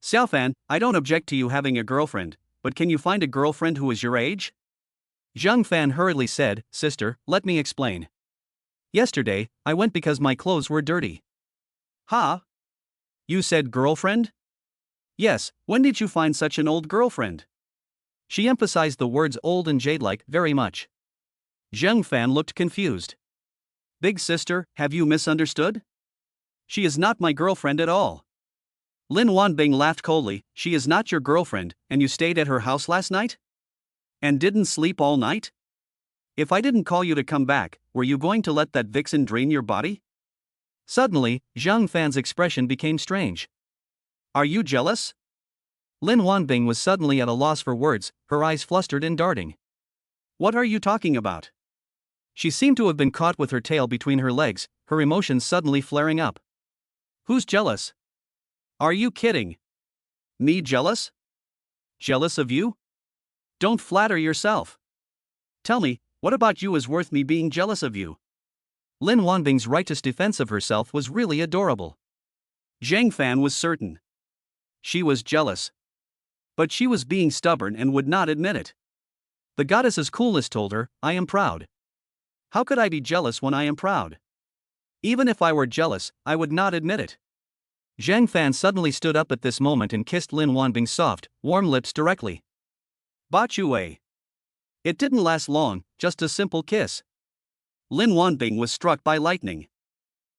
Zhang Fan, I don't object to you having a girlfriend, but can you find a girlfriend who is your age? Zhang Fan hurriedly said, Sister, let me explain. Yesterday, I went because my clothes were dirty. Huh? You said girlfriend? Yes, when did you find such an old girlfriend? She emphasized the words old and jade-like very much. Zhang Fan looked confused. Big sister, have you misunderstood? She is not my girlfriend at all. Lin Wanbing laughed coldly. She is not your girlfriend, and you stayed at her house last night? And didn't sleep all night? If I didn't call you to come back, were you going to let that vixen drain your body? Suddenly, Zhang Fan's expression became strange. Are you jealous? Lin Wanbing was suddenly at a loss for words, her eyes flustered and darting. What are you talking about? She seemed to have been caught with her tail between her legs, her emotions suddenly flaring up. Who's jealous? Are you kidding? Me jealous? Jealous of you? Don't flatter yourself. Tell me, what about you is worth me being jealous of you? Lin Wanbing's righteous defense of herself was really adorable. Zhang Fan was certain. She was jealous. But she was being stubborn and would not admit it. The goddess's coolness told her, I am proud. How could I be jealous when I am proud? Even if I were jealous, I would not admit it. Zhang Fan suddenly stood up at this moment and kissed Lin Wanbing's soft, warm lips directly. Ba Chue. It didn't last long, just a simple kiss. Lin Wanbing was struck by lightning.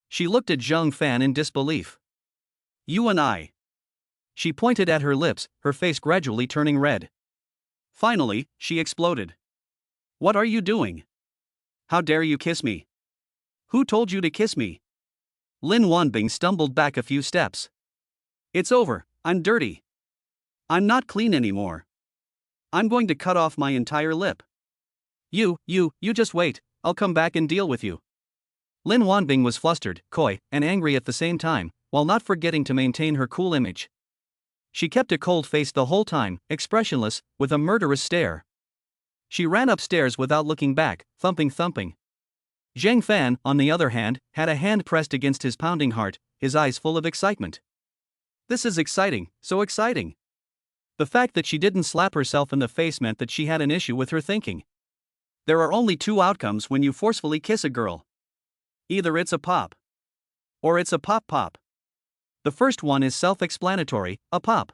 She looked at Zhang Fan in disbelief. You and I. She pointed at her lips, her face gradually turning red. Finally, she exploded. What are you doing? How dare you kiss me? Who told you to kiss me? Lin Wanbing stumbled back a few steps. It's over, I'm dirty. I'm not clean anymore. I'm going to cut off my entire lip. You just wait, I'll come back and deal with you. Lin Wanbing was flustered, coy, and angry at the same time, while not forgetting to maintain her cool image. She kept a cold face the whole time, expressionless, with a murderous stare. She ran upstairs without looking back, thumping. Zhang Fan, on the other hand, had a hand pressed against his pounding heart, his eyes full of excitement. This is exciting, so exciting. The fact that she didn't slap herself in the face meant that she had an issue with her thinking. There are only two outcomes when you forcefully kiss a girl. Either it's a pop. Or it's a pop. The first one is self-explanatory, a pop.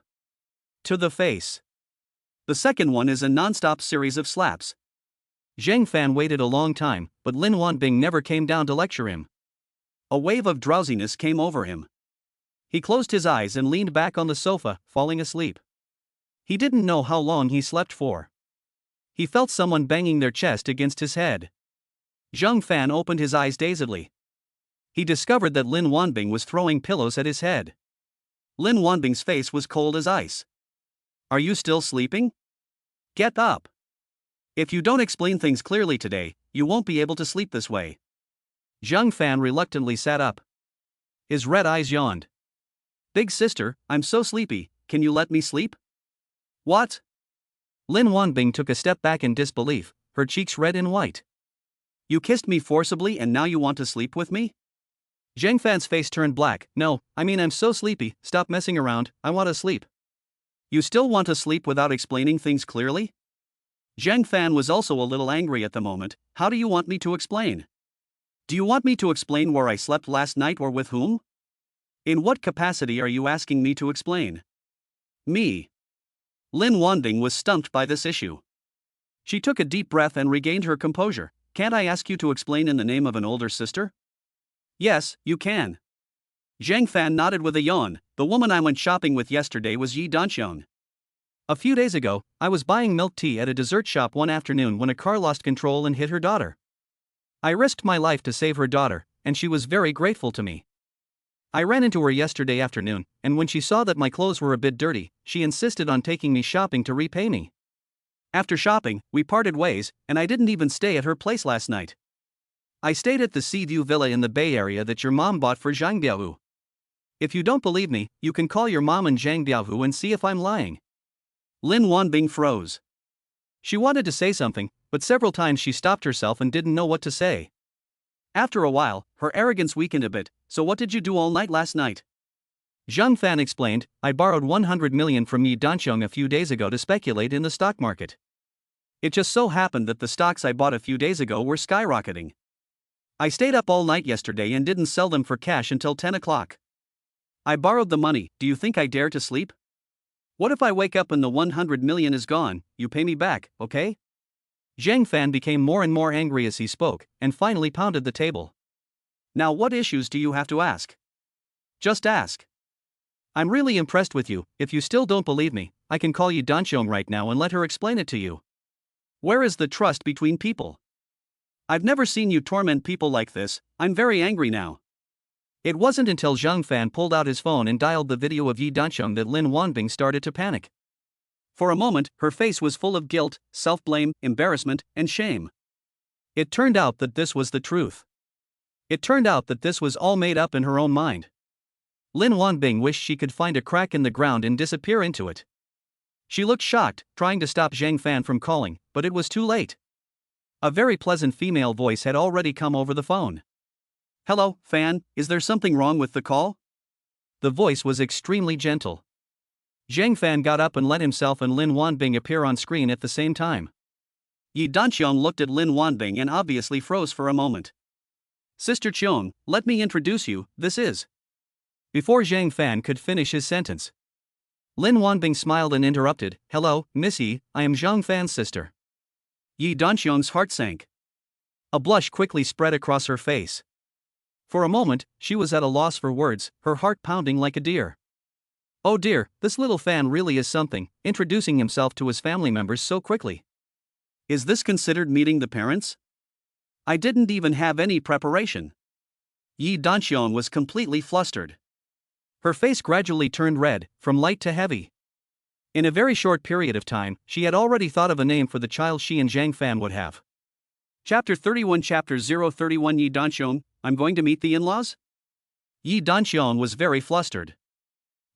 To the face. The second one is a non-stop series of slaps. Zhang Fan waited a long time, but Lin Wanbing never came down to lecture him. A wave of drowsiness came over him. He closed his eyes and leaned back on the sofa, falling asleep. He didn't know how long he slept for. He felt someone banging their chest against his head. Zhang Fan opened his eyes dazedly. He discovered that Lin Wanbing was throwing pillows at his head. Lin Wanbing's face was cold as ice. Are you still sleeping? Get up. If you don't explain things clearly today, you won't be able to sleep this way. Zhang Fan reluctantly sat up. His red eyes yawned. Big sister, I'm so sleepy, can you let me sleep? What? Lin Wanbing took a step back in disbelief, her cheeks red and white. You kissed me forcibly and now you want to sleep with me? Zhang Fan's face turned black. No, I mean I'm so sleepy, stop messing around, I want to sleep. You still want to sleep without explaining things clearly? Zhang Fan was also a little angry at the moment. How do you want me to explain? Do you want me to explain where I slept last night or with whom? In what capacity are you asking me to explain? Me. Lin Wanbing was stumped by this issue. She took a deep breath and regained her composure. Can't I ask you to explain in the name of an older sister? Yes, you can. Zhang Fan nodded with a yawn. The woman I went shopping with yesterday was Yi Danxiong. A few days ago, I was buying milk tea at a dessert shop one afternoon when a car lost control and hit her daughter. I risked my life to save her daughter, and she was very grateful to me. I ran into her yesterday afternoon, and when she saw that my clothes were a bit dirty, she insisted on taking me shopping to repay me. After shopping, we parted ways, and I didn't even stay at her place last night. I stayed at the Sea View Villa in the Bay Area that your mom bought for Zhang Biaohu. If you don't believe me, you can call your mom and Zhang Biaohu and see if I'm lying. Lin Wanbing froze. She wanted to say something, but several times she stopped herself and didn't know what to say. After a while, her arrogance weakened a bit. So what did you do all night last night? Zhang Fan explained, I borrowed 100 million from Yi Danqiong a few days ago to speculate in the stock market. It just so happened that the stocks I bought a few days ago were skyrocketing. I stayed up all night yesterday and didn't sell them for cash until 10 o'clock. I borrowed the money. Do you think I dare to sleep? What if I wake up and the 100 million is gone? You pay me back, okay? Zhang Fan became more and more angry as he spoke, and finally pounded the table. Now what issues do you have to ask? Just ask. I'm really impressed with you. If you still don't believe me, I can call Yi Danqiong right now and let her explain it to you. Where is the trust between people? I've never seen you torment people like this. I'm very angry now. It wasn't until Zhang Fan pulled out his phone and dialed the video of Yi Danqiong that Lin Wanbing started to panic. For a moment, her face was full of guilt, self-blame, embarrassment, and shame. It turned out that this was the truth. It turned out that this was all made up in her own mind. Lin Wanbing wished she could find a crack in the ground and disappear into it. She looked shocked, trying to stop Zhang Fan from calling, but it was too late. A very pleasant female voice had already come over the phone. Hello, Fan, is there something wrong with the call? The voice was extremely gentle. Zhang Fan got up and let himself and Lin Wanbing appear on screen at the same time. Yi Danqiong looked at Lin Wanbing and obviously froze for a moment. Sister Qiong, let me introduce you, this is. Before Zhang Fan could finish his sentence, Lin Wanbing smiled and interrupted, Hello, Miss Yi, I am Zhang Fan's sister. Yi Danqiong's heart sank. A blush quickly spread across her face. For a moment, she was at a loss for words, her heart pounding like a deer. Oh dear, this little Fan really is something, introducing himself to his family members so quickly. Is this considered meeting the parents? I didn't even have any preparation. Yi Danqiong was completely flustered. Her face gradually turned red, from light to heavy. In a very short period of time, she had already thought of a name for the child she and Zhang Fan would have. Chapter 31 Chapter 031 Yi Danqiong, I'm going to meet the in-laws? Yi Danqiong was very flustered.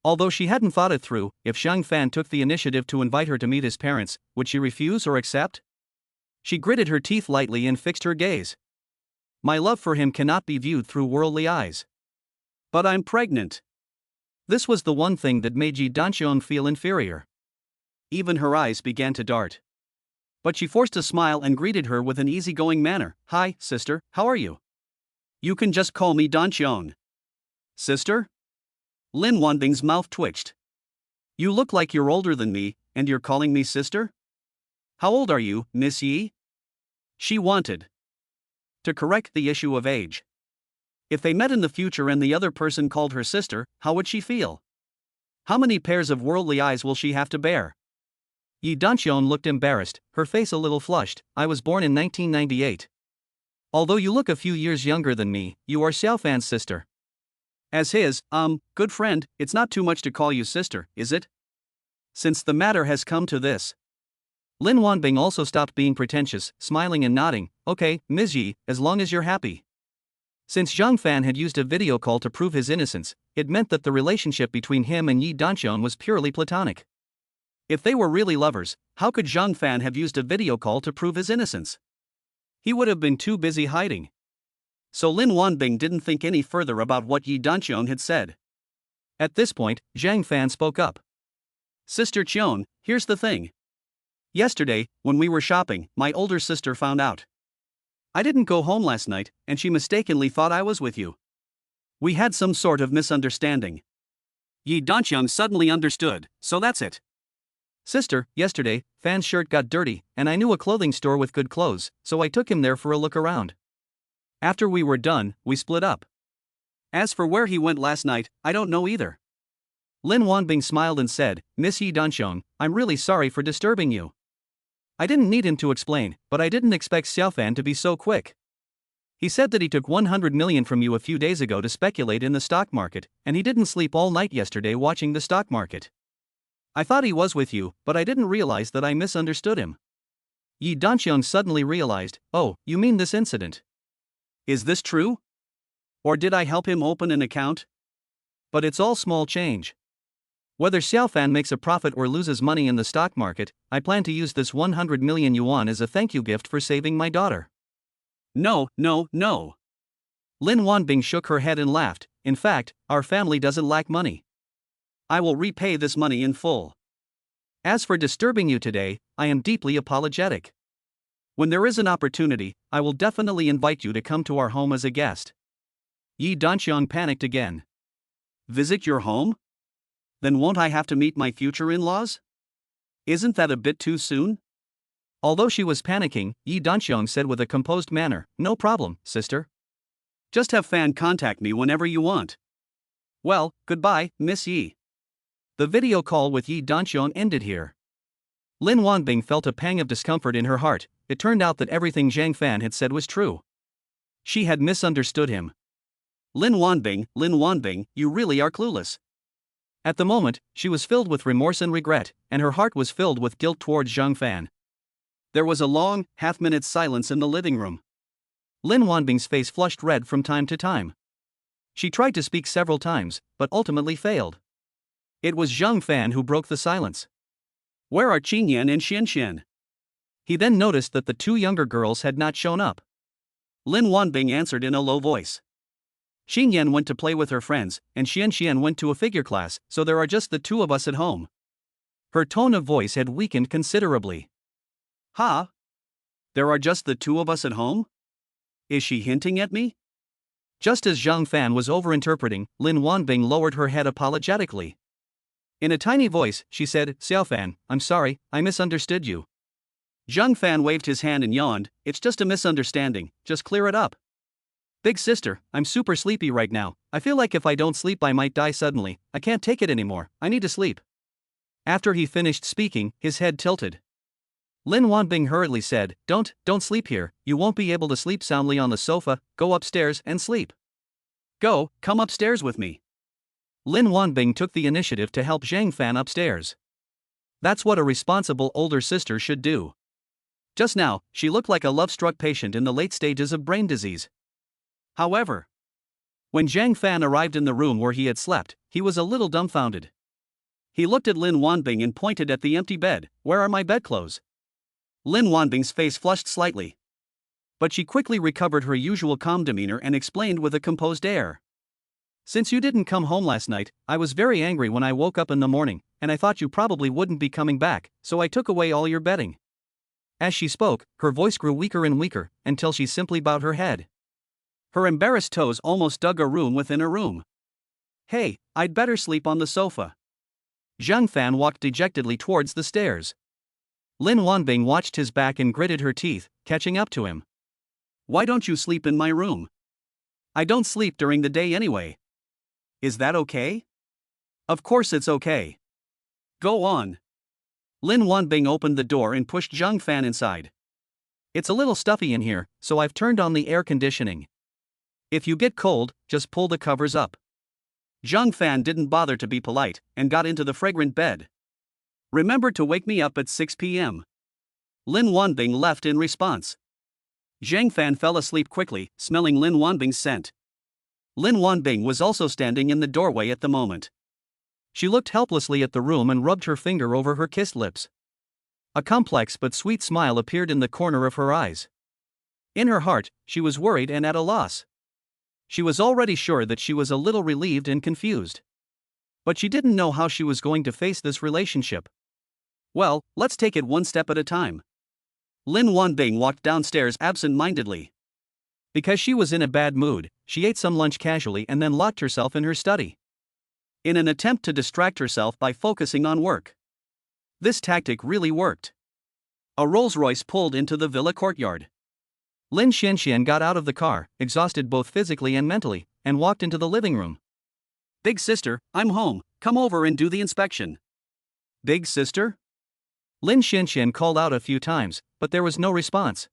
Although she hadn't thought it through, if Zhang Fan took the initiative to invite her to meet his parents, would she refuse or accept? She gritted her teeth lightly and fixed her gaze. My love for him cannot be viewed through worldly eyes. But I'm pregnant. This was the one thing that made Yi Danqiong feel inferior. Even her eyes began to dart. But she forced a smile and greeted her with an easygoing manner. Hi, sister, how are you? You can just call me Danqiong. Sister? Lin Wanbing's mouth twitched. You look like you're older than me, and you're calling me sister? How old are you, Miss Yi? She wanted to correct the issue of age. If they met in the future and the other person called her sister, how would she feel? How many pairs of worldly eyes will she have to bear? Yi Danqiong looked embarrassed, her face a little flushed. I was born in 1998. Although you look a few years younger than me, you are Xiao Fan's sister. As his, good friend, it's not too much to call you sister, is it? Since the matter has come to this. Lin Wanbing also stopped being pretentious, smiling and nodding. Okay, Ms. Yi, as long as you're happy. Since Zhang Fan had used a video call to prove his innocence, it meant that the relationship between him and Yi Danqiong was purely platonic. If they were really lovers, how could Zhang Fan have used a video call to prove his innocence? He would have been too busy hiding. So Lin Wanbing didn't think any further about what Yi Danqiong had said. At this point, Zhang Fan spoke up. Sister Qiong, here's the thing. Yesterday, when we were shopping, my older sister found out. I didn't go home last night, and she mistakenly thought I was with you. We had some sort of misunderstanding. Yi Danqiong suddenly understood, so that's it. Sister, yesterday, Fan's shirt got dirty, and I knew a clothing store with good clothes, so I took him there for a look around. After we were done, we split up. As for where he went last night, I don't know either. Lin Wanbing smiled and said, Miss Yi Danqiong, I'm really sorry for disturbing you. I didn't need him to explain, but I didn't expect Xiao Fan to be so quick. He said that he took 100 million from you a few days ago to speculate in the stock market, and he didn't sleep all night yesterday watching the stock market. I thought he was with you, but I didn't realize that I misunderstood him. Yi Danqiong suddenly realized, oh, you mean this incident? Is this true? Or did I help him open an account? But it's all small change. Whether Xiao Fan makes a profit or loses money in the stock market, I plan to use this 100 million yuan as a thank you gift for saving my daughter. No, no, no. Lin Wanbing shook her head and laughed. In fact, our family doesn't lack money. I will repay this money in full. As for disturbing you today, I am deeply apologetic. When there is an opportunity, I will definitely invite you to come to our home as a guest. Yi Danqiang panicked again. Visit your home? Then won't I have to meet my future in-laws? Isn't that a bit too soon? Although she was panicking, Yi Danqiang said with a composed manner, no problem, sister. Just have Fan contact me whenever you want. Well, goodbye, Miss Yi. The video call with Yi Danqiang ended here. Lin Wanbing felt a pang of discomfort in her heart. It turned out that everything Zhang Fan had said was true. She had misunderstood him. Lin Wanbing, you really are clueless. At the moment, she was filled with remorse and regret, and her heart was filled with guilt towards Zhang Fan. There was a long, half-minute silence in the living room. Lin Wanbing's face flushed red from time to time. She tried to speak several times, but ultimately failed. It was Zhang Fan who broke the silence. Where are Qingyan and Xianxian? He then noticed that the two younger girls had not shown up. Lin Wanbing answered in a low voice. Qingyan went to play with her friends, and Xianxian went to a figure class, so there are just the two of us at home. Her tone of voice had weakened considerably. Huh? There are just the two of us at home? Is she hinting at me? Just as Zhang Fan was overinterpreting, Lin Wanbing lowered her head apologetically. In a tiny voice, she said, Xiao Fan, I'm sorry, I misunderstood you. Zhang Fan waved his hand and yawned, it's just a misunderstanding, just clear it up. Big sister, I'm super sleepy right now. I feel like if I don't sleep I might die suddenly. I can't take it anymore, I need to sleep. After he finished speaking, his head tilted. Lin Wanbing hurriedly said, Don't sleep here, you won't be able to sleep soundly on the sofa, go upstairs and sleep. Come upstairs with me. Lin Wanbing took the initiative to help Zhang Fan upstairs. That's what a responsible older sister should do. Just now, she looked like a love-struck patient in the late stages of brain disease. However, when Zhang Fan arrived in the room where he had slept, he was a little dumbfounded. He looked at Lin Wanbing and pointed at the empty bed. Where are my bedclothes? Lin Wanbing's face flushed slightly. But she quickly recovered her usual calm demeanor and explained with a composed air. Since you didn't come home last night, I was very angry when I woke up in the morning, and I thought you probably wouldn't be coming back, so I took away all your bedding. As she spoke, her voice grew weaker and weaker, until she simply bowed her head. Her embarrassed toes almost dug a room within a room. Hey, I'd better sleep on the sofa. Zhang Fan walked dejectedly towards the stairs. Lin Wanbing watched his back and gritted her teeth, catching up to him. Why don't you sleep in my room? I don't sleep during the day anyway. Is that okay? Of course it's okay. Go on. Lin Wanbing opened the door and pushed Zhang Fan inside. It's a little stuffy in here, so I've turned on the air conditioning. If you get cold, just pull the covers up. Zhang Fan didn't bother to be polite, and got into the fragrant bed. Remember to wake me up at 6 p.m. Lin Wanbing left in response. Zhang Fan fell asleep quickly, smelling Lin Wanbing's scent. Lin Wanbing was also standing in the doorway at the moment. She looked helplessly at the room and rubbed her finger over her kissed lips. A complex but sweet smile appeared in the corner of her eyes. In her heart, she was worried and at a loss. She was already sure that she was a little relieved and confused. But she didn't know how she was going to face this relationship. Well, let's take it one step at a time. Lin Wanbing walked downstairs absent-mindedly. Because she was in a bad mood, she ate some lunch casually and then locked herself in her study. In an attempt to distract herself by focusing on work. This tactic really worked. A Rolls-Royce pulled into the villa courtyard. Lin Qianxian got out of the car, exhausted both physically and mentally, and walked into the living room. Big sister, I'm home, come over and do the inspection. Big sister? Lin Qianxian called out a few times, but there was no response.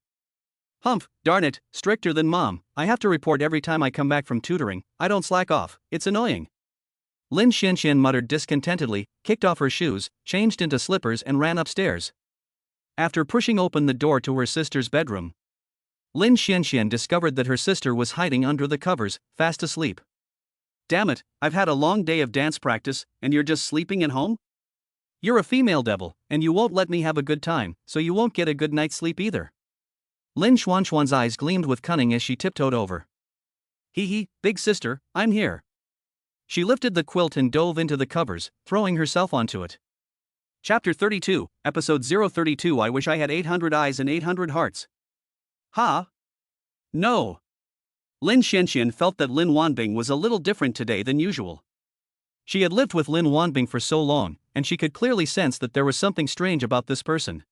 Humph, darn it, stricter than mom, I have to report every time I come back from tutoring, I don't slack off, it's annoying. Lin Qianxian muttered discontentedly, kicked off her shoes, changed into slippers and ran upstairs. After pushing open the door to her sister's bedroom, Lin Qianxian discovered that her sister was hiding under the covers, fast asleep. Damn it, I've had a long day of dance practice, and you're just sleeping at home? You're a female devil, and you won't let me have a good time, so you won't get a good night's sleep either. Lin Xuanxuan's eyes gleamed with cunning as she tiptoed over. Hee hee, big sister, I'm here. She lifted the quilt and dove into the covers, throwing herself onto it. Chapter 32, Episode 032. I wish I had 800 eyes and 800 hearts. Ha? No. Lin Qingyan felt that Lin Wanbing was a little different today than usual. She had lived with Lin Wanbing for so long, and she could clearly sense that there was something strange about this person.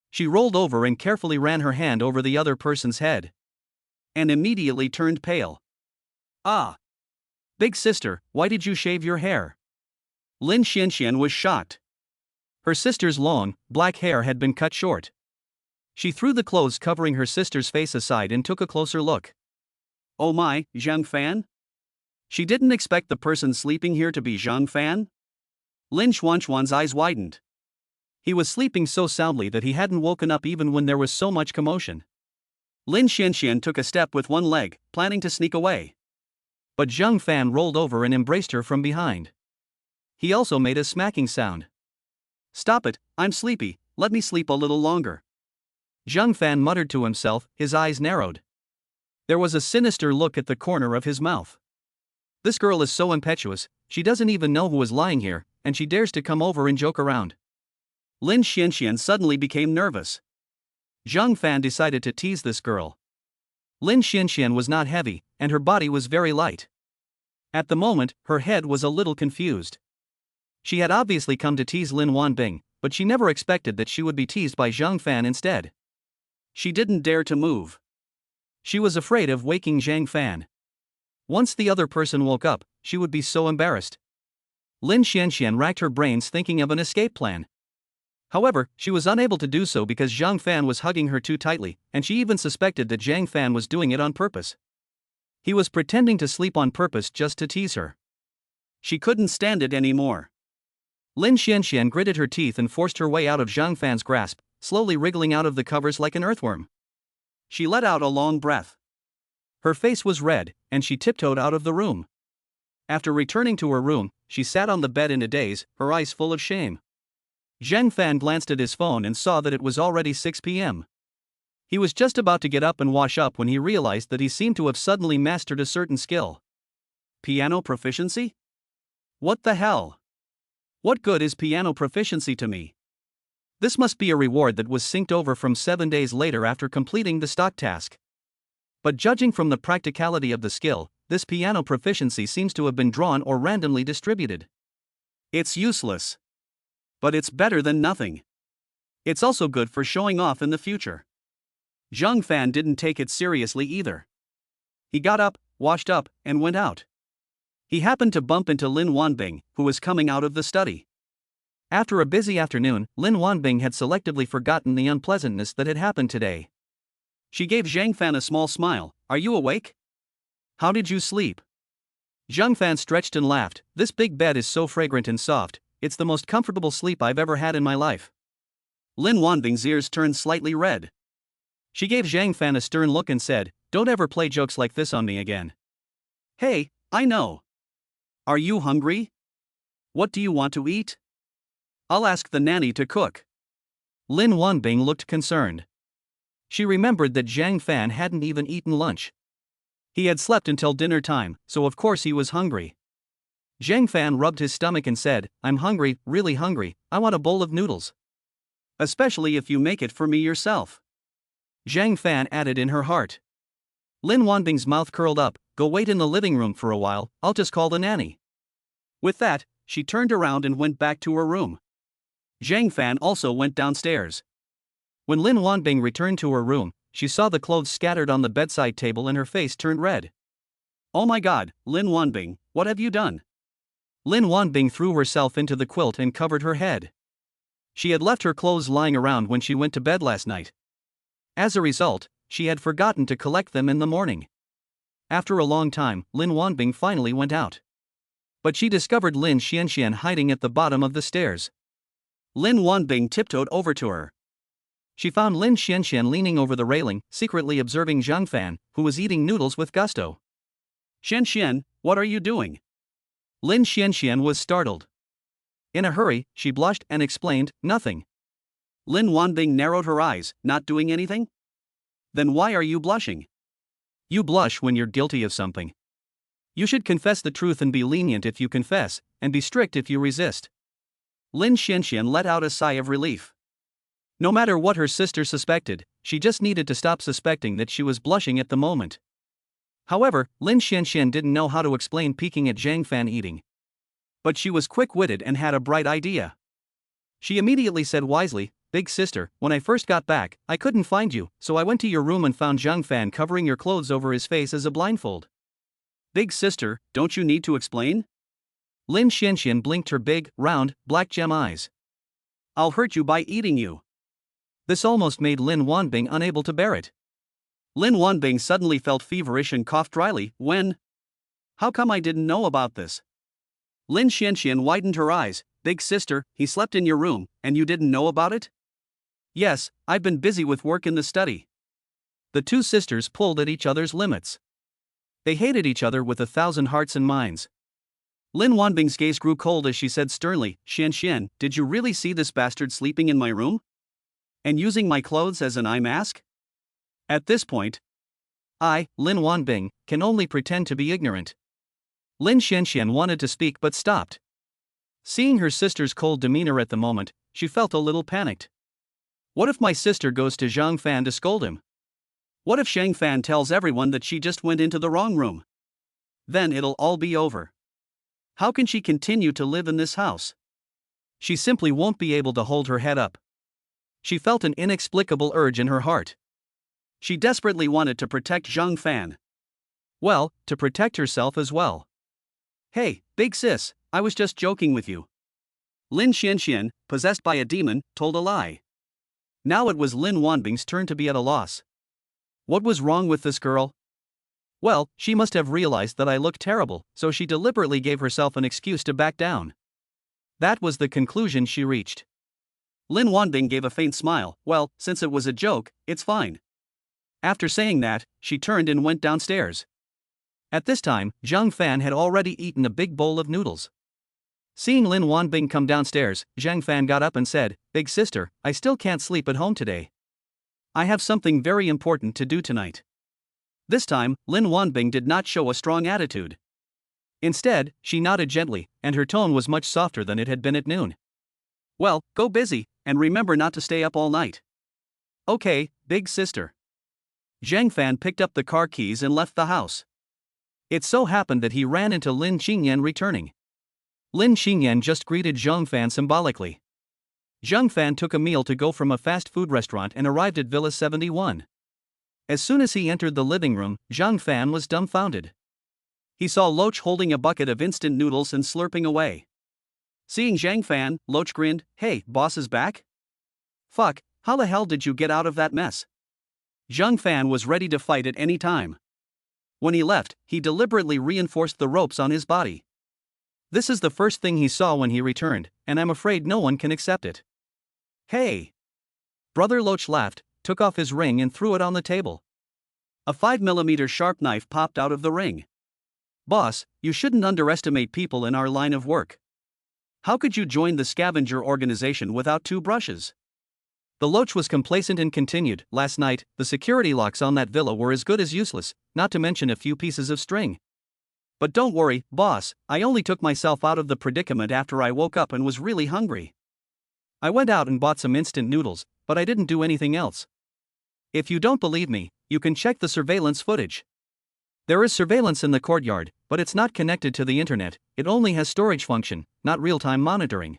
She rolled over and carefully ran her hand over the other person's head. And immediately turned pale. Ah! Big sister, why did you shave your hair? Lin Qingyan was shocked. Her sister's long, black hair had been cut short. She threw the clothes covering her sister's face aside and took a closer look. Oh my, Zhang Fan? She didn't expect the person sleeping here to be Zhang Fan? Lin Xuanxuan's eyes widened. He was sleeping so soundly that he hadn't woken up even when there was so much commotion. Lin Qingyan took a step with one leg, planning to sneak away. But Zhang Fan rolled over and embraced her from behind. He also made a smacking sound. Stop it, I'm sleepy, let me sleep a little longer. Zhang Fan muttered to himself, his eyes narrowed. There was a sinister look at the corner of his mouth. This girl is so impetuous, she doesn't even know who is lying here, and she dares to come over and joke around. Lin Qingyan suddenly became nervous. Zhang Fan decided to tease this girl. Lin Qingyan was not heavy, and her body was very light. At the moment, her head was a little confused. She had obviously come to tease Lin Wanbing, but she never expected that she would be teased by Zhang Fan instead. She didn't dare to move. She was afraid of waking Zhang Fan. Once the other person woke up, she would be so embarrassed. Lin Qingyan racked her brains thinking of an escape plan. However, she was unable to do so because Zhang Fan was hugging her too tightly, and she even suspected that Zhang Fan was doing it on purpose. He was pretending to sleep on purpose just to tease her. She couldn't stand it anymore. Lin Qingyan gritted her teeth and forced her way out of Zhang Fan's grasp, slowly wriggling out of the covers like an earthworm. She let out a long breath. Her face was red, and she tiptoed out of the room. After returning to her room, she sat on the bed in a daze, her eyes full of shame. Zhang Fan glanced at his phone and saw that it was already 6 p.m. He was just about to get up and wash up when he realized that he seemed to have suddenly mastered a certain skill. Piano proficiency? What the hell? What good is piano proficiency to me? This must be a reward that was synced over from 7 days later after completing the stock task. But judging from the practicality of the skill, this piano proficiency seems to have been drawn or randomly distributed. It's useless. But it's better than nothing. It's also good for showing off in the future. Zhang Fan didn't take it seriously either. He got up, washed up, and went out. He happened to bump into Lin Wanbing, who was coming out of the study. After a busy afternoon, Lin Wanbing had selectively forgotten the unpleasantness that had happened today. She gave Zhang Fan a small smile. Are you awake? How did you sleep? Zhang Fan stretched and laughed. This big bed is so fragrant and soft, it's the most comfortable sleep I've ever had in my life. Lin Wanbing's ears turned slightly red. She gave Zhang Fan a stern look and said, don't ever play jokes like this on me again. Hey, I know. Are you hungry? What do you want to eat? I'll ask the nanny to cook. Lin Wanbing looked concerned. She remembered that Zhang Fan hadn't even eaten lunch. He had slept until dinner time, so of course he was hungry. Zhang Fan rubbed his stomach and said, I'm hungry, really hungry, I want a bowl of noodles. Especially if you make it for me yourself. Zhang Fan added in her heart. Lin Wanbing's mouth curled up, go wait in the living room for a while, I'll just call the nanny. With that, she turned around and went back to her room. Zhang Fan also went downstairs. When Lin Wanbing returned to her room, she saw the clothes scattered on the bedside table and her face turned red. Oh my god, Lin Wanbing, what have you done? Lin Wanbing threw herself into the quilt and covered her head. She had left her clothes lying around when she went to bed last night. As a result, she had forgotten to collect them in the morning. After a long time, Lin Wanbing finally went out. But she discovered Lin Qingyan hiding at the bottom of the stairs. Lin Wanbing tiptoed over to her. She found Lin Qingyan leaning over the railing, secretly observing Zhang Fan, who was eating noodles with gusto. Xian, what are you doing? Lin Qingyan was startled. In a hurry, she blushed and explained, nothing. Lin Wanbing narrowed her eyes, not doing anything? Then why are you blushing? You blush when you're guilty of something. You should confess the truth and be lenient if you confess, and be strict if you resist. Lin Qingyan let out a sigh of relief. No matter what her sister suspected, she just needed to stop suspecting that she was blushing at the moment. However, Lin Qingyan didn't know how to explain peeking at Zhang Fan eating. But she was quick-witted and had a bright idea. She immediately said wisely, Big sister, when I first got back, I couldn't find you, so I went to your room and found Zhang Fan covering your clothes over his face as a blindfold. Big sister, don't you need to explain? Lin Qingyan blinked her big, round, black gem eyes. I'll hurt you by eating you. This almost made Lin Wanbing unable to bear it. Lin Wanbing suddenly felt feverish and coughed dryly. When? How come I didn't know about this? Lin Qingyan widened her eyes. Big sister, he slept in your room, and you didn't know about it? Yes, I've been busy with work in the study. The two sisters pulled at each other's limits. They hated each other with 1,000 hearts and minds. Lin Wanbing's gaze grew cold as she said sternly, Xian, did you really see this bastard sleeping in my room? And using my clothes as an eye mask? At this point, I, Lin Wanbing, can only pretend to be ignorant. Lin Qingyan wanted to speak but stopped. Seeing her sister's cold demeanor at the moment, she felt a little panicked. What if my sister goes to Zhang Fan to scold him? What if Zhang Fan tells everyone that she just went into the wrong room? Then it'll all be over. How can she continue to live in this house? She simply won't be able to hold her head up. She felt an inexplicable urge in her heart. She desperately wanted to protect Zhang Fan. Well, to protect herself as well. Hey, big sis, I was just joking with you. Lin Qingyan, possessed by a demon, told a lie. Now it was Lin Wanbing's turn to be at a loss. What was wrong with this girl? Well, she must have realized that I looked terrible, so she deliberately gave herself an excuse to back down. That was the conclusion she reached. Lin Wanbing gave a faint smile. Well, since it was a joke, it's fine. After saying that, she turned and went downstairs. At this time, Zhang Fan had already eaten a big bowl of noodles. Seeing Lin Wanbing come downstairs, Zhang Fan got up and said, Big sister, I still can't sleep at home today. I have something very important to do tonight. This time, Lin Wanbing did not show a strong attitude. Instead, she nodded gently, and her tone was much softer than it had been at noon. Well, go busy, and remember not to stay up all night. Okay, big sister. Zhang Fan picked up the car keys and left the house. It so happened that he ran into Lin Qingyan returning. Lin Qingyan just greeted Zhang Fan symbolically. Zhang Fan took a meal to go from a fast food restaurant and arrived at Villa 71. As soon as he entered the living room, Zhang Fan was dumbfounded. He saw Loach holding a bucket of instant noodles and slurping away. Seeing Zhang Fan, Loach grinned, Hey, boss is back? Fuck, how the hell did you get out of that mess? Zhang Fan was ready to fight at any time. When he left, he deliberately reinforced the ropes on his body. This is the first thing he saw when he returned, and I'm afraid no one can accept it. Hey! Brother Loach laughed, took off his ring and threw it on the table. A 5mm sharp knife popped out of the ring. Boss, you shouldn't underestimate people in our line of work. How could you join the scavenger organization without 2 brushes? The Loach was complacent and continued, Last night, the security locks on that villa were as good as useless, not to mention a few pieces of string. But don't worry, boss, I only took myself out of the predicament after I woke up and was really hungry. I went out and bought some instant noodles, but I didn't do anything else. If you don't believe me, you can check the surveillance footage. There is surveillance in the courtyard, but it's not connected to the internet, it only has storage function, not real-time monitoring.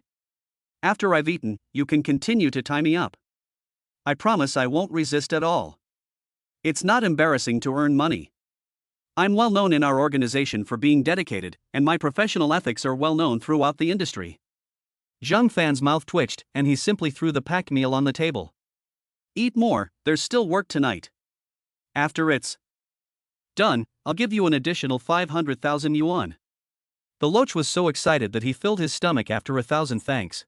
After I've eaten, you can continue to tie me up. I promise I won't resist at all. It's not embarrassing to earn money. I'm well known in our organization for being dedicated, and my professional ethics are well known throughout the industry. Zhang Fan's mouth twitched, and he simply threw the packed meal on the table. Eat more, there's still work tonight. After it's done, I'll give you an additional 500,000 yuan. The Loach was so excited that he filled his stomach after 1,000 thanks.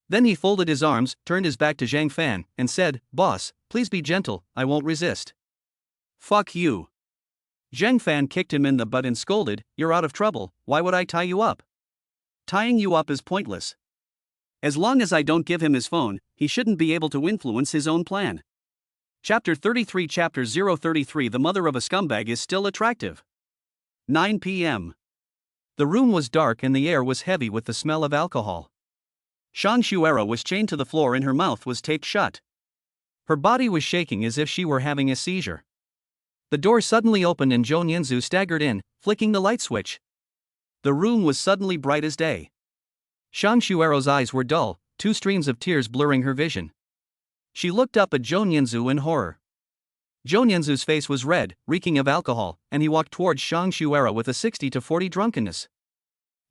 Then he folded his arms, turned his back to Zhang Fan, and said, Boss, please be gentle, I won't resist. Fuck you. Zhang Fan kicked him in the butt and scolded, "You're out of trouble, why would I tie you up? Tying you up is pointless. As long as I don't give him his phone, he shouldn't be able to influence his own plan." Chapter 33 Chapter 033 The mother of a scumbag is still attractive. 9 p.m. The room was dark and the air was heavy with the smell of alcohol. Shang Shuero was chained to the floor and her mouth was taped shut. Her body was shaking as if she were having a seizure. The door suddenly opened and Zhou Nianzu staggered in, flicking the light switch. The room was suddenly bright as day. Shang Shuero's eyes were dull, two streams of tears blurring her vision. She looked up at Zhou Nianzu in horror. Zhou Nianzu's face was red, reeking of alcohol, and he walked towards Shang Shuero with a 60-40 drunkenness.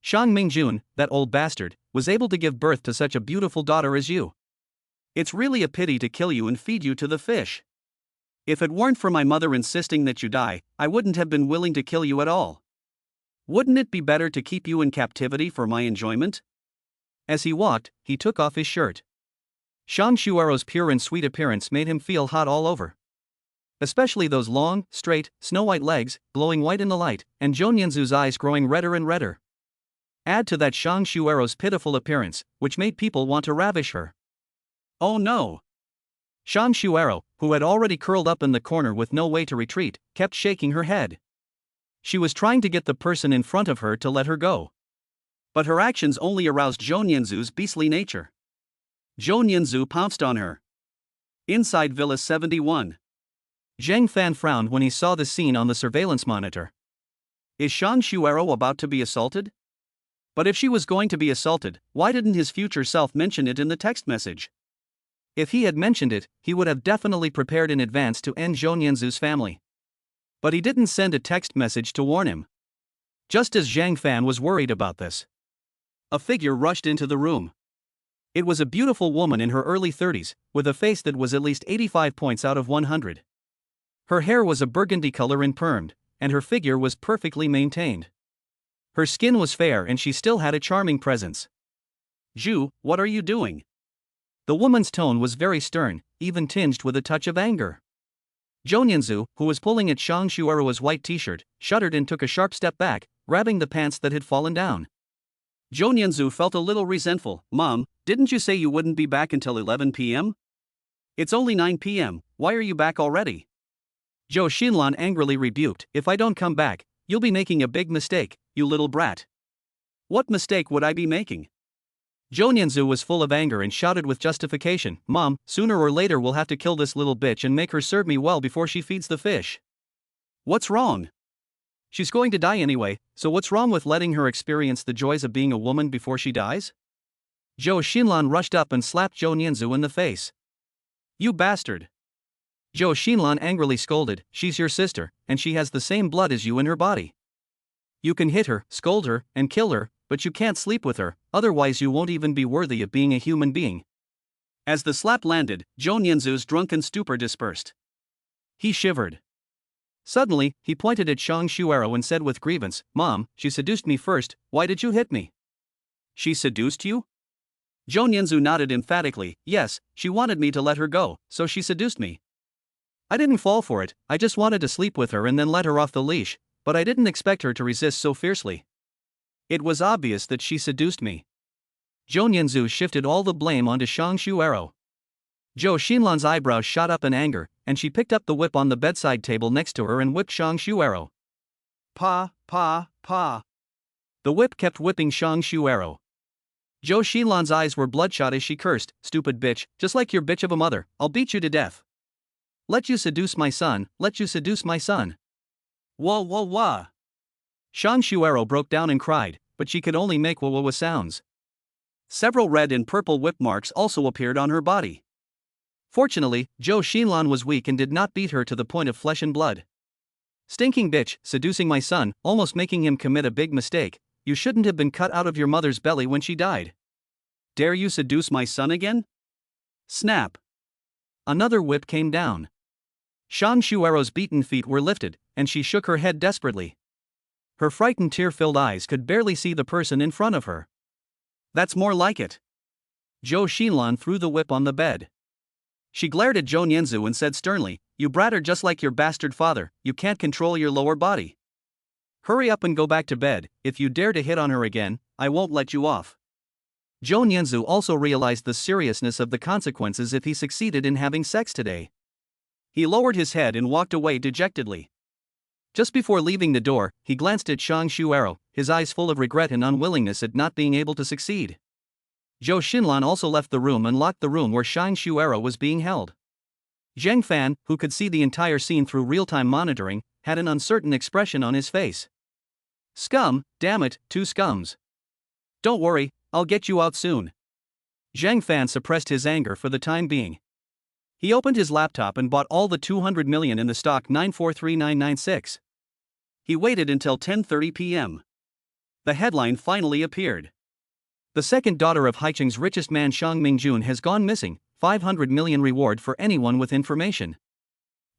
Shang Mingjun, that old bastard, was able to give birth to such a beautiful daughter as you. It's really a pity to kill you and feed you to the fish. If it weren't for my mother insisting that you die, I wouldn't have been willing to kill you at all. Wouldn't it be better to keep you in captivity for my enjoyment? As he walked, he took off his shirt. Shang Shuero's pure and sweet appearance made him feel hot all over. Especially those long, straight, snow-white legs, glowing white in the light, and Zhou Nianzu's eyes growing redder and redder. Add to that Shang Shuero's pitiful appearance, which made people want to ravish her. Oh no! Shang Shuero, who had already curled up in the corner with no way to retreat, kept shaking her head. She was trying to get the person in front of her to let her go. But her actions only aroused Zhou Nianzu's beastly nature. Zhou Nianzu pounced on her. Inside Villa 71. Zhang Fan frowned when he saw the scene on the surveillance monitor. Is Shang Shuero about to be assaulted? But if she was going to be assaulted, why didn't his future self mention it in the text message? If he had mentioned it, he would have definitely prepared in advance to end Zhou Nianzu's family. But he didn't send a text message to warn him. Just as Zhang Fan was worried about this, a figure rushed into the room. It was a beautiful woman in her early 30s, with a face that was at least 85 points out of 100. Her hair was a burgundy color and permed, and her figure was perfectly maintained. Her skin was fair and she still had a charming presence. "Zhu, what are you doing?" The woman's tone was very stern, even tinged with a touch of anger. Zhou Nianzu, who was pulling at Shang Shuero's white t-shirt, shuddered and took a sharp step back, grabbing the pants that had fallen down. Zhou Nianzu felt a little resentful. "Mom, didn't you say you wouldn't be back until 11 p.m.? It's only 9 p.m., why are you back already?" Zhou Xinlan angrily rebuked, "If I don't come back, you'll be making a big mistake, you little brat." "What mistake would I be making?" Zhou Nianzu was full of anger and shouted with justification, "Mom, sooner or later we'll have to kill this little bitch and make her serve me well before she feeds the fish." "What's wrong? She's going to die anyway, so what's wrong with letting her experience the joys of being a woman before she dies?" Zhou Xinlan rushed up and slapped Zhou Nianzu in the face. "You bastard!" Zhou Xinlan angrily scolded, "She's your sister, and she has the same blood as you in her body. You can hit her, scold her, and kill her, but you can't sleep with her, otherwise you won't even be worthy of being a human being." As the slap landed, Zhou Nianzu's drunken stupor dispersed. He shivered. Suddenly, he pointed at Shang Shuero and said with grievance, "Mom, she seduced me first, why did you hit me?" "She seduced you?" Zhou Nianzu nodded emphatically, "Yes, she wanted me to let her go, so she seduced me. I didn't fall for it, I just wanted to sleep with her and then let her off the leash, but I didn't expect her to resist so fiercely. It was obvious that she seduced me." Zhou Nianzu shifted all the blame onto Shang Shuero. Zhou Xinlan's eyebrows shot up in anger, and she picked up the whip on the bedside table next to her and whipped Shang Shuero. Pa, pa, pa. The whip kept whipping Shang Shuero. Zhou Xinlan's eyes were bloodshot as she cursed, "Stupid bitch, just like your bitch of a mother, I'll beat you to death. Let you seduce my son, let you seduce my son." "Wah wah wah." Shang Shuero broke down and cried, but she could only make wah wah wah sounds. Several red and purple whip marks also appeared on her body. Fortunately, Zhou Xinlan was weak and did not beat her to the point of flesh and blood. "Stinking bitch, seducing my son, almost making him commit a big mistake. You shouldn't have been cut out of your mother's belly when she died. Dare you seduce my son again?" Snap. Another whip came down. Shang Shuero's beaten feet were lifted, and she shook her head desperately. Her frightened tear-filled eyes could barely see the person in front of her. "That's more like it." Zhou Xinlan threw the whip on the bed. She glared at Zhou Nianzu and said sternly, You bratter just like your bastard father, you can't control your lower body. Hurry up and go back to bed, if you dare to hit on her again, I won't let you off. Zhou Nianzu also realized the seriousness of the consequences if he succeeded in having sex today. He lowered his head and walked away dejectedly. Just before leaving the door, he glanced at Shang Xuero, his eyes full of regret and unwillingness at not being able to succeed. Zhou Xinlan also left the room and locked the room where Shang Xuero was being held. Zhang Fan, who could see the entire scene through real-time monitoring, had an uncertain expression on his face. Scum, damn it, two scums. Don't worry, I'll get you out soon. Zhang Fan suppressed his anger for the time being. He opened his laptop and bought all the 200 million in the stock 943996. He waited until 10:30 p.m. The headline finally appeared. The second daughter of Haicheng's richest man Shang Mingjun has gone missing, 500 million reward for anyone with information.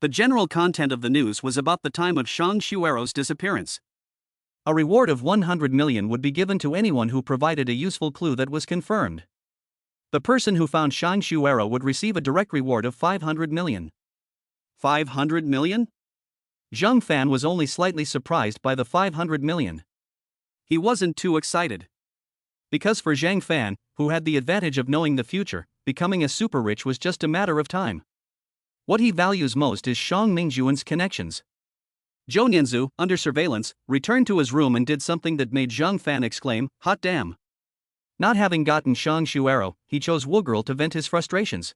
The general content of the news was about the time of Shang Xuero's disappearance. A reward of 100 million would be given to anyone who provided a useful clue that was confirmed. The person who found Shang Xuero would receive a direct reward of 500 million. 500 million? Zhang Fan was only slightly surprised by the 500 million. He wasn't too excited. Because for Zhang Fan, who had the advantage of knowing the future, becoming a super rich was just a matter of time. What he values most is Shang Mingjuan's connections. Zhou Nianzu, under surveillance, returned to his room and did something that made Zhang Fan exclaim, "Hot damn." Not having gotten Shang Xuero, he chose Wugirl to vent his frustrations.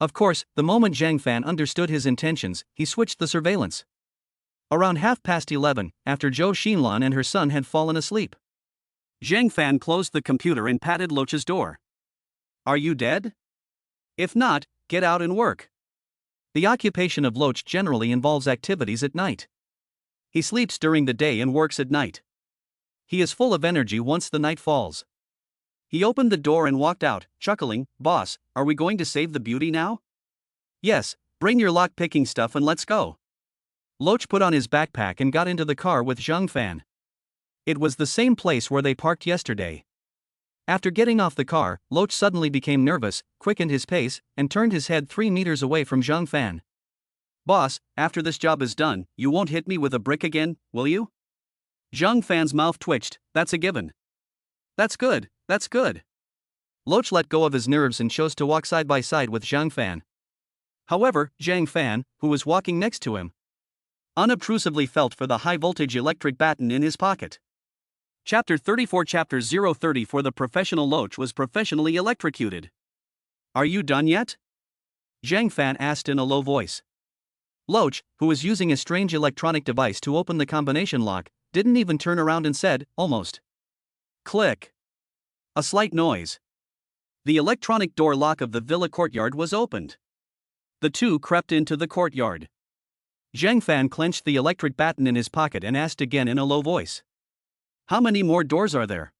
Of course, the moment Zhang Fan understood his intentions, he switched the surveillance. Around 11:30, after Zhou Xinlan and her son had fallen asleep, Zhang Fan closed the computer and patted Loach's door. Are you dead? If not, get out and work. The occupation of Loach generally involves activities at night. He sleeps during the day and works at night. He is full of energy once the night falls. He opened the door and walked out, chuckling, "Boss, are we going to save the beauty now?" "Yes, bring your lock-picking stuff and let's go." Loach put on his backpack and got into the car with Zhang Fan. It was the same place where they parked yesterday. After getting off the car, Loach suddenly became nervous, quickened his pace, and turned his head 3 meters away from Zhang Fan. "Boss, after this job is done, you won't hit me with a brick again, will you?" Zhang Fan's mouth twitched. "That's a given." That's good, that's good." Loach let go of his nerves and chose to walk side by side with Zhang Fan. However, Zhang Fan, who was walking next to him, unobtrusively felt for the high-voltage electric baton in his pocket. Chapter 34 Chapter 034 The professional Loach was professionally electrocuted. "Are you done yet?" Zhang Fan asked in a low voice. Loach, who was using a strange electronic device to open the combination lock, didn't even turn around and said, "Almost." Click. A slight noise. The electronic door lock of the villa courtyard was opened. The two crept into the courtyard. Zhang Fan clenched the electric baton in his pocket and asked again in a low voice. "How many more doors are there?"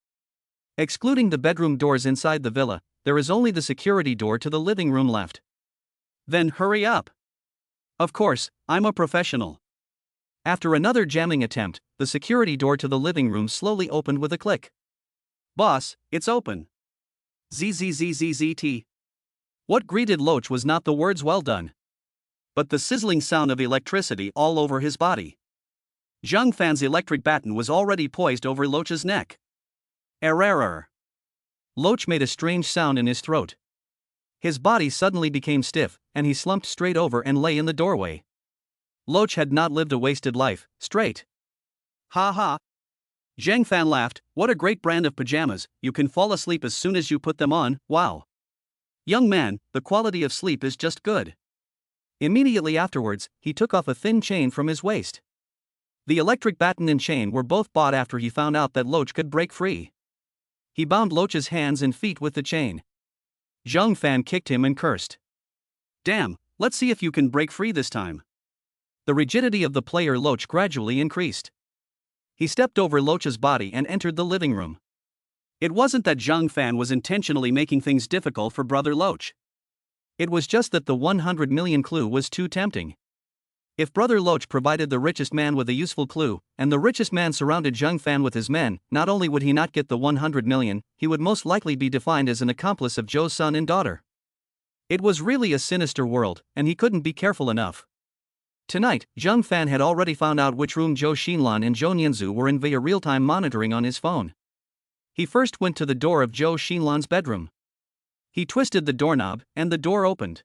"Excluding the bedroom doors inside the villa, there is only the security door to the living room left." "Then hurry up." "Of course, I'm a professional." After another jamming attempt, the security door to the living room slowly opened with a click. "Boss, it's open." ZZZZZT. What greeted Loach was not the words "well done," but the sizzling sound of electricity all over his body. Zhang Fan's electric baton was already poised over Loach's neck. Error. Loach made a strange sound in his throat. His body suddenly became stiff, and he slumped straight over and lay in the doorway. Loach had not lived a wasted life, straight. "Ha ha." Zhang Fan laughed. "What a great brand of pajamas, you can fall asleep as soon as you put them on, wow. Young man, the quality of sleep is just good." Immediately afterwards, he took off a thin chain from his waist. The electric baton and chain were both bought after he found out that Loach could break free. He bound Loach's hands and feet with the chain. Zhang Fan kicked him and cursed. "Damn, let's see if you can break free this time." The rigidity of the player Loach gradually increased. He stepped over Loach's body and entered the living room. It wasn't that Zhang Fan was intentionally making things difficult for brother Loach. It was just that the 100 million clue was too tempting. If brother Loach provided the richest man with a useful clue, and the richest man surrounded Zhang Fan with his men, not only would he not get the 100 million, he would most likely be defined as an accomplice of Zhou's son and daughter. It was really a sinister world, and he couldn't be careful enough. Tonight, Zhang Fan had already found out which room Zhou Xinlan and Zhou Nianzu were in via real-time monitoring on his phone. He first went to the door of Zhou Xinlan's bedroom. He twisted the doorknob, and the door opened.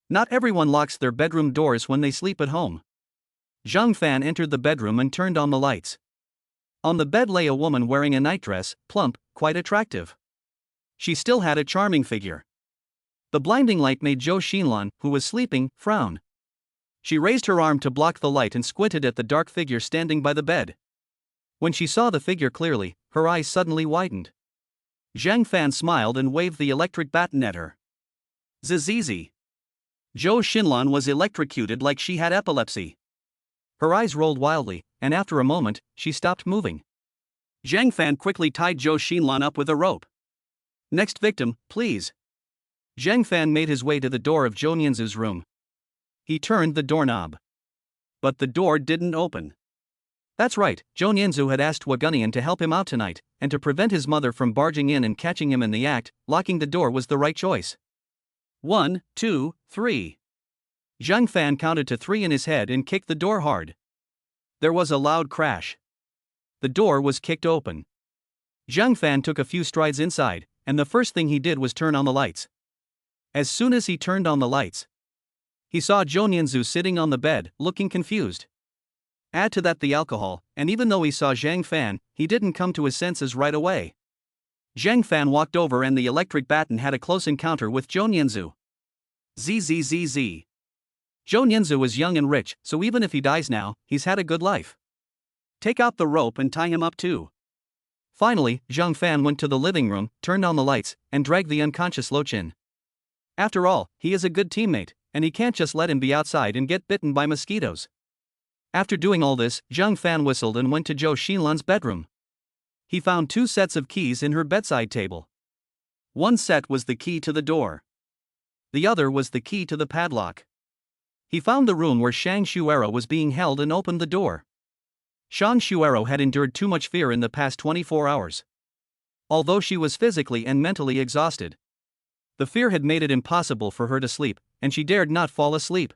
Not everyone locks their bedroom doors when they sleep at home. Zhang Fan entered the bedroom and turned on the lights. On the bed lay a woman wearing a nightdress, plump, quite attractive. She still had a charming figure. The blinding light made Zhou Xinlan, who was sleeping, frown. She raised her arm to block the light and squinted at the dark figure standing by the bed. When she saw the figure clearly, her eyes suddenly widened. Zhang Fan smiled and waved the electric baton at her. Zizizi. Zhou Xinlan was electrocuted like she had epilepsy. Her eyes rolled wildly, and after a moment, she stopped moving. Zhang Fan quickly tied Zhou Xinlan up with a rope. Next victim, please. Zhang Fan made his way to the door of Zhou Nianzu's room. He turned the doorknob. But the door didn't open. That's right, Zhou Nianzu had asked Wagunian to help him out tonight, and to prevent his mother from barging in and catching him in the act, locking the door was the right choice. 1, 2, 3. Zhang Fan counted to 3 in his head and kicked the door hard. There was a loud crash. The door was kicked open. Zhang Fan took a few strides inside, and the first thing he did was turn on the lights. As soon as he turned on the lights, he saw Zhou Nianzu sitting on the bed, looking confused. Add to that the alcohol, and even though he saw Zhang Fan, he didn't come to his senses right away. Zhang Fan walked over and the electric baton had a close encounter with Zhou Nianzu. Zzz. Zhou Nianzu is young and rich, so even if he dies now, he's had a good life. Take out the rope and tie him up too. Finally, Zhang Fan went to the living room, turned on the lights, and dragged the unconscious Lo Qin. After all, he is a good teammate, and he can't just let him be outside and get bitten by mosquitoes. After doing all this, Zhang Fan whistled and went to Zhou Xinlan's bedroom. He found 2 sets of keys in her bedside table. One set was the key to the door. The other was the key to the padlock. He found the room where Shang Xuero was being held and opened the door. Shang Xuero had endured too much fear in the past 24 hours. Although she was physically and mentally exhausted, the fear had made it impossible for her to sleep, and she dared not fall asleep.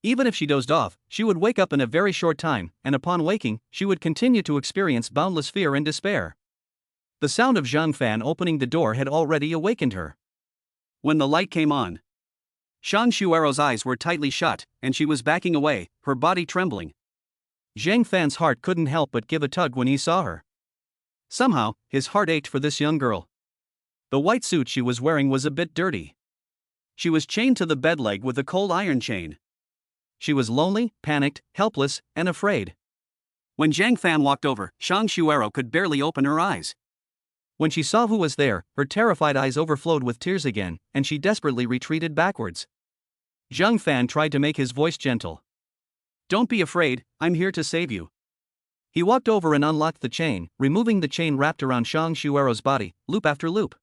Even if she dozed off, she would wake up in a very short time, and upon waking, she would continue to experience boundless fear and despair. The sound of Zhang Fan opening the door had already awakened her. When the light came on, Shang Xuero's eyes were tightly shut, and she was backing away, her body trembling. Zhang Fan's heart couldn't help but give a tug when he saw her. Somehow, his heart ached for this young girl. The white suit she was wearing was a bit dirty. She was chained to the bed leg with a cold iron chain. She was lonely, panicked, helpless, and afraid. When Zhang Fan walked over, Shang Xuero could barely open her eyes. When she saw who was there, her terrified eyes overflowed with tears again, and she desperately retreated backwards. Zhang Fan tried to make his voice gentle. Don't be afraid, I'm here to save you. He walked over and unlocked the chain, removing the chain wrapped around Shang Xuero's body, loop after loop.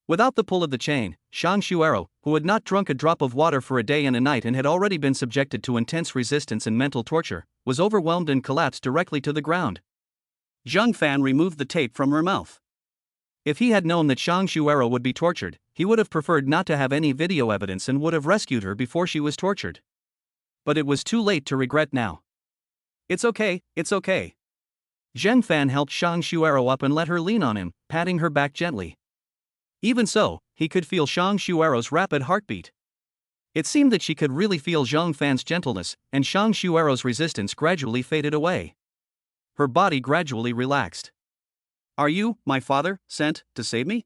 Without the pull of the chain, Shang Xuero, who had not drunk a drop of water for a day and a night and had already been subjected to intense resistance and mental torture, was overwhelmed and collapsed directly to the ground. Zhang Fan removed the tape from her mouth. If he had known that Shang Xuero would be tortured, he would have preferred not to have any video evidence and would have rescued her before she was tortured. But it was too late to regret now. It's okay, it's okay. Zhang Fan helped Shang Xuero up and let her lean on him, patting her back gently. Even so, he could feel Shang Xuero's rapid heartbeat. It seemed that she could really feel Zhang Fan's gentleness, and Shang Xuero's resistance gradually faded away. Her body gradually relaxed. Are you, my father, sent to save me?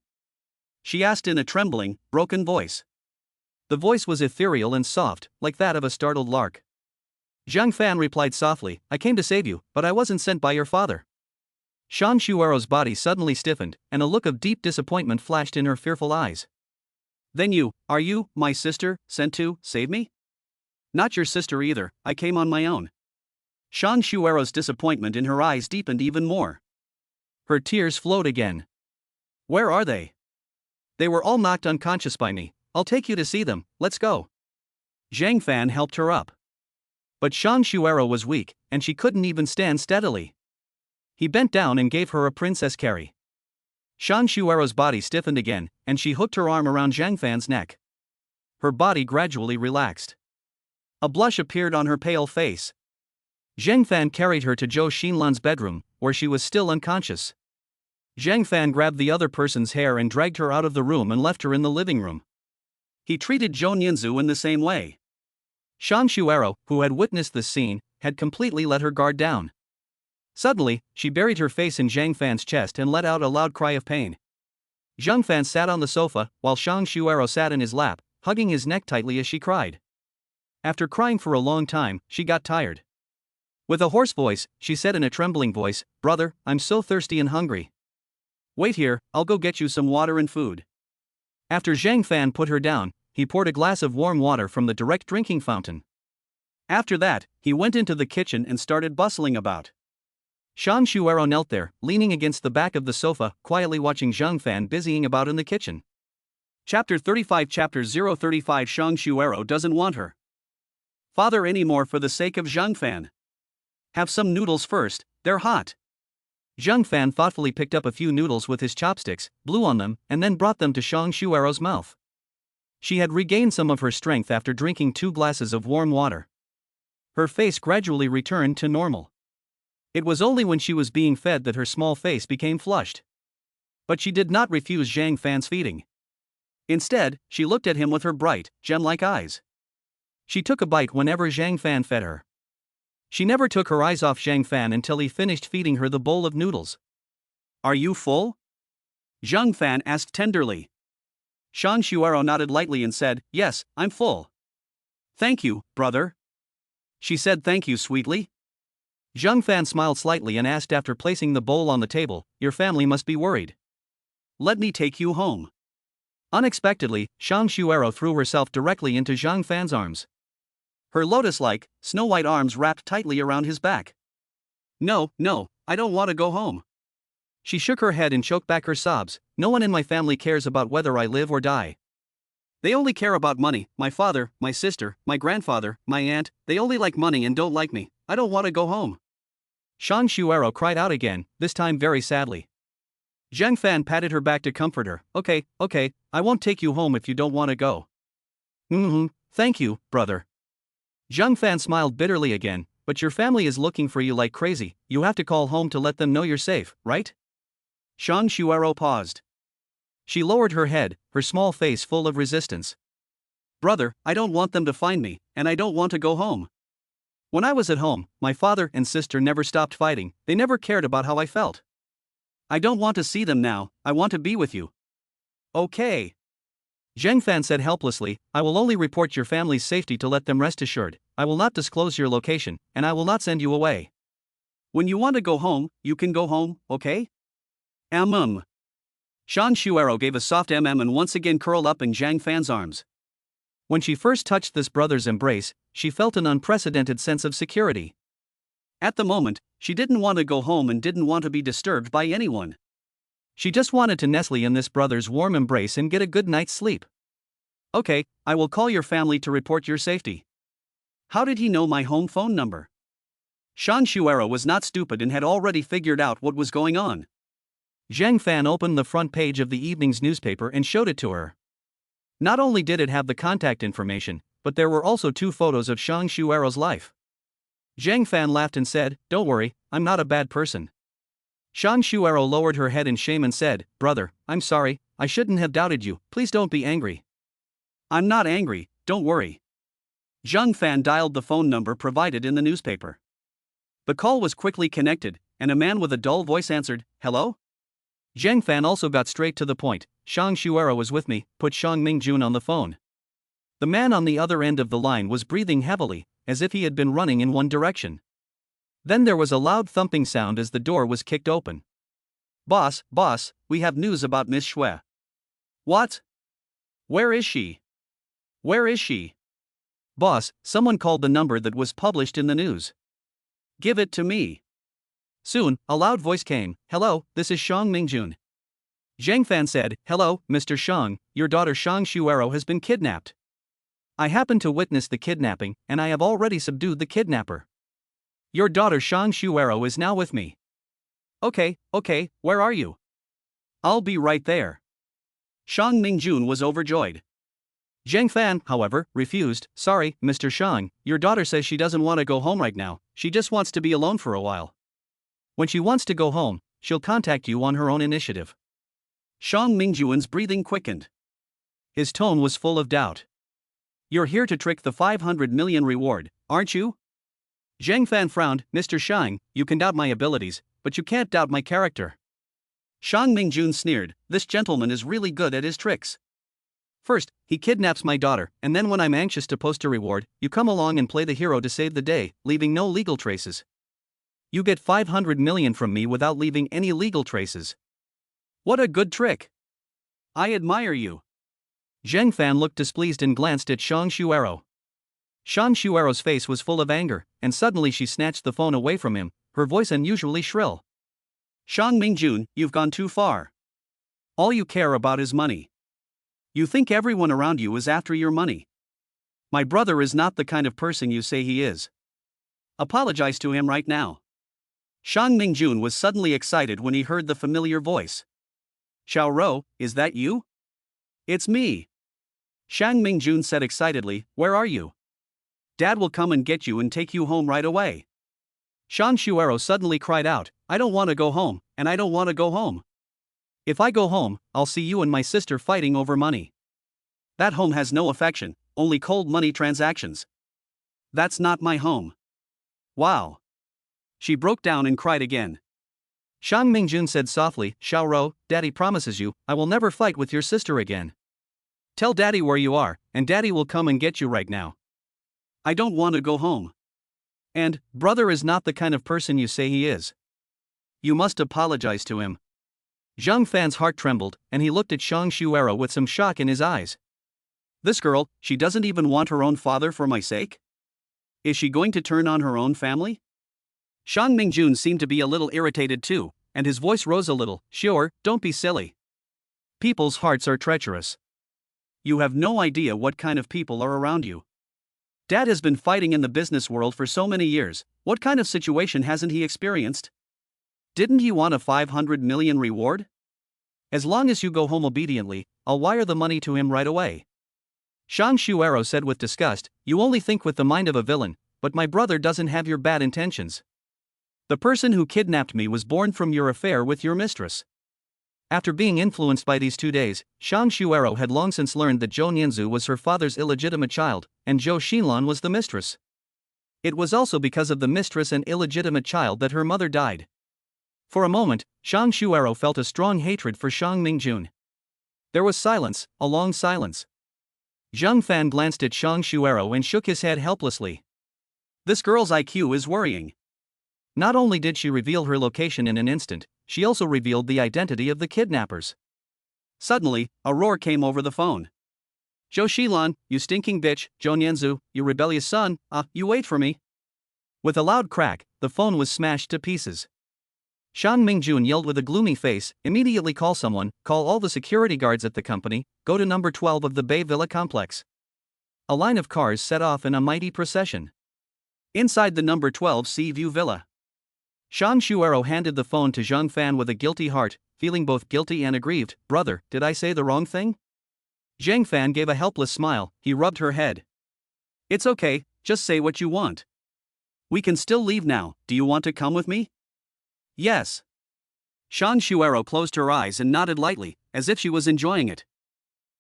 She asked in a trembling, broken voice. The voice was ethereal and soft, like that of a startled lark. Zhang Fan replied softly, I came to save you, but I wasn't sent by your father. Shang Xuero's body suddenly stiffened, and a look of deep disappointment flashed in her fearful eyes. Then are you, my sister, sent to save me? Not your sister either, I came on my own. Shang Xuero's disappointment in her eyes deepened even more. Her tears flowed again. Where are they? They were all knocked unconscious by me. I'll take you to see them, let's go. Zhang Fan helped her up. But Shang Xuero was weak, and she couldn't even stand steadily. He bent down and gave her a princess carry. Shang Xuero's body stiffened again, and she hooked her arm around Zhang Fan's neck. Her body gradually relaxed. A blush appeared on her pale face. Zhang Fan carried her to Zhou Xinlan's bedroom, where she was still unconscious. Zhang Fan grabbed the other person's hair and dragged her out of the room and left her in the living room. He treated Zhou Nianzu in the same way. Shang Xuero, who had witnessed this scene, had completely let her guard down. Suddenly, she buried her face in Zhang Fan's chest and let out a loud cry of pain. Zhang Fan sat on the sofa, while Shang Xuero sat in his lap, hugging his neck tightly as she cried. After crying for a long time, she got tired. With a hoarse voice, she said in a trembling voice, "Brother, I'm so thirsty and hungry. Wait here, I'll go get you some water and food." After Zhang Fan put her down, he poured a glass of warm water from the direct drinking fountain. After that, he went into the kitchen and started bustling about. Shang Xuero knelt there, leaning against the back of the sofa, quietly watching Zhang Fan busying about in the kitchen. Chapter 35 Chapter 035 Shang Xuero doesn't want her father anymore for the sake of Zhang Fan. Have some noodles first, they're hot. Zhang Fan thoughtfully picked up a few noodles with his chopsticks, blew on them, and then brought them to Shang Xuero's mouth. She had regained some of her strength after drinking 2 glasses of warm water. Her face gradually returned to normal. It was only when she was being fed that her small face became flushed. But she did not refuse Zhang Fan's feeding. Instead, she looked at him with her bright, gem-like eyes. She took a bite whenever Zhang Fan fed her. She never took her eyes off Zhang Fan until he finished feeding her the bowl of noodles. "Are you full?" Zhang Fan asked tenderly. Shang Xuero nodded lightly and said, "Yes, I'm full." "Thank you, brother." She said thank you sweetly. Zhang Fan smiled slightly and asked after placing the bowl on the table, "Your family must be worried. Let me take you home." Unexpectedly, Shang Xuero threw herself directly into Zhang Fan's arms. Her lotus-like, snow-white arms wrapped tightly around his back. No, I don't want to go home." She shook her head and choked back her sobs. "No one in my family cares about whether I live or die. They only care about money. My father, my sister, my grandfather, my aunt, they only like money and don't like me. I don't want to go home." Shang Xuero cried out again, this time very sadly. Zhang Fan patted her back to comfort her. Okay, I won't take you home if you don't want to go." Thank you, brother." Zhang Fan smiled bitterly again, "But your family is looking for you like crazy. You have to call home to let them know you're safe, right?" Shang Xuero paused. She lowered her head, her small face full of resistance. "Brother, I don't want them to find me, and I don't want to go home. When I was at home, my father and sister never stopped fighting, they never cared about how I felt. I don't want to see them now, I want to be with you." "Okay." Zhang Fan said helplessly, "I will only report your family's safety to let them rest assured. I will not disclose your location, and I will not send you away. When you want to go home, you can go home, okay?" Shang Xuero gave a soft and once again curled up in Zhang Fan's arms. When she first touched this brother's embrace, she felt an unprecedented sense of security. At the moment, she didn't want to go home and didn't want to be disturbed by anyone. She just wanted to nestle in this brother's warm embrace and get a good night's sleep. "Okay, I will call your family to report your safety." How did he know my home phone number? Shang Xuero was not stupid and had already figured out what was going on. Zhang Fan opened the front page of the evening's newspaper and showed it to her. Not only did it have the contact information, but there were also 2 photos of Shang Xuero's life. Zhang Fan laughed and said, "Don't worry, I'm not a bad person." Shang Xuero lowered her head in shame and said, "Brother, I'm sorry, I shouldn't have doubted you, please don't be angry." "I'm not angry, don't worry." Zhang Fan dialed the phone number provided in the newspaper. The call was quickly connected, and a man with a dull voice answered, "Hello?" Zhang Fan also got straight to the point. "Shang Xuero was with me," put Shang Mingjun on the phone. The man on the other end of the line was breathing heavily, as if he had been running in one direction. Then there was a loud thumping sound as the door was kicked open. Boss, we have news about Miss Xue." "What? Where is she? Where is she?" "Boss, someone called the number that was published in the news." "Give it to me." Soon, a loud voice came, "Hello, this is Shang Mingjun." Zhang Fan said, "Hello, Mr. Shang, your daughter Shang Xuero has been kidnapped. I happened to witness the kidnapping, and I have already subdued the kidnapper. Your daughter Shang Xuero is now with me." Okay, where are you?" "I'll be right there." Shang Mingjun was overjoyed. Zhang Fan, however, refused. Sorry, Mr. Shang, your daughter says she doesn't want to go home right now, she just wants to be alone for a while. When she wants to go home, she'll contact you on her own initiative. Shang Mingjuan's breathing quickened. His tone was full of doubt. You're here to trick the 500 million reward, aren't you? Zhang Fan frowned. Mr. Shang, you can doubt my abilities, but you can't doubt my character. Shang Mingjun sneered. This gentleman is really good at his tricks. First, he kidnaps my daughter, and then when I'm anxious to post a reward, you come along and play the hero to save the day, leaving no legal traces. You get 500 million from me without leaving any legal traces. What a good trick! I admire you. Zhang Fan looked displeased and glanced at Shang Shuero. Shang Shuero's face was full of anger, and suddenly she snatched the phone away from him, her voice unusually shrill. Shang Mingjun, you've gone too far. All you care about is money. You think everyone around you is after your money. My brother is not the kind of person you say he is. Apologize to him right now. Shang Mingjun was suddenly excited when he heard the familiar voice. Xiao Rou, is that you? It's me. Shang Mingjun said excitedly, where are you? Dad will come and get you and take you home right away. Shang Shuero suddenly cried out, I don't want to go home, and I don't want to go home. If I go home, I'll see you and my sister fighting over money. That home has no affection, only cold money transactions. That's not my home. Wow. She broke down and cried again. Shang Mingjun said softly, Xiao Rou, Daddy promises you, I will never fight with your sister again. Tell Daddy where you are, and Daddy will come and get you right now. I don't want to go home. And, brother is not the kind of person you say he is. You must apologize to him. Zhang Fan's heart trembled, and he looked at Shang Shuero with some shock in his eyes. This girl, she doesn't even want her own father for my sake? Is she going to turn on her own family? Shang Mingjun seemed to be a little irritated too, and his voice rose a little. Sure, don't be silly. People's hearts are treacherous. You have no idea what kind of people are around you. Dad has been fighting in the business world for so many years, what kind of situation hasn't he experienced? Didn't he want a 500 million reward? As long as you go home obediently, I'll wire the money to him right away. Shang Shuero said with disgust, you only think with the mind of a villain, but my brother doesn't have your bad intentions. The person who kidnapped me was born from your affair with your mistress. After being influenced by these 2 days, Shang Shuero had long since learned that Zhou Nianzu was her father's illegitimate child, and Zhou Xinlan was the mistress. It was also because of the mistress and illegitimate child that her mother died. For a moment, Shang Shuero felt a strong hatred for Shang Mingjun. There was silence, a long silence. Zhang Fan glanced at Shang Shuero and shook his head helplessly. This girl's IQ is worrying. Not only did she reveal her location in an instant, she also revealed the identity of the kidnappers. Suddenly, a roar came over the phone. Zhou Xilan, you stinking bitch, Zhou Nianzu, you rebellious son, you wait for me. With a loud crack, the phone was smashed to pieces. Shang Mingjun yelled with a gloomy face, immediately call someone, call all the security guards at the company, go to number 12 of the Bay Villa complex. A line of cars set off in a mighty procession. Inside the number 12 Sea View Villa. Shang Shuero handed the phone to Zhang Fan with a guilty heart, feeling both guilty and aggrieved. Brother, did I say the wrong thing? Zhang Fan gave a helpless smile, he rubbed her head. It's okay, just say what you want. We can still leave now, do you want to come with me? Yes. Shang Shuero closed her eyes and nodded lightly, as if she was enjoying it.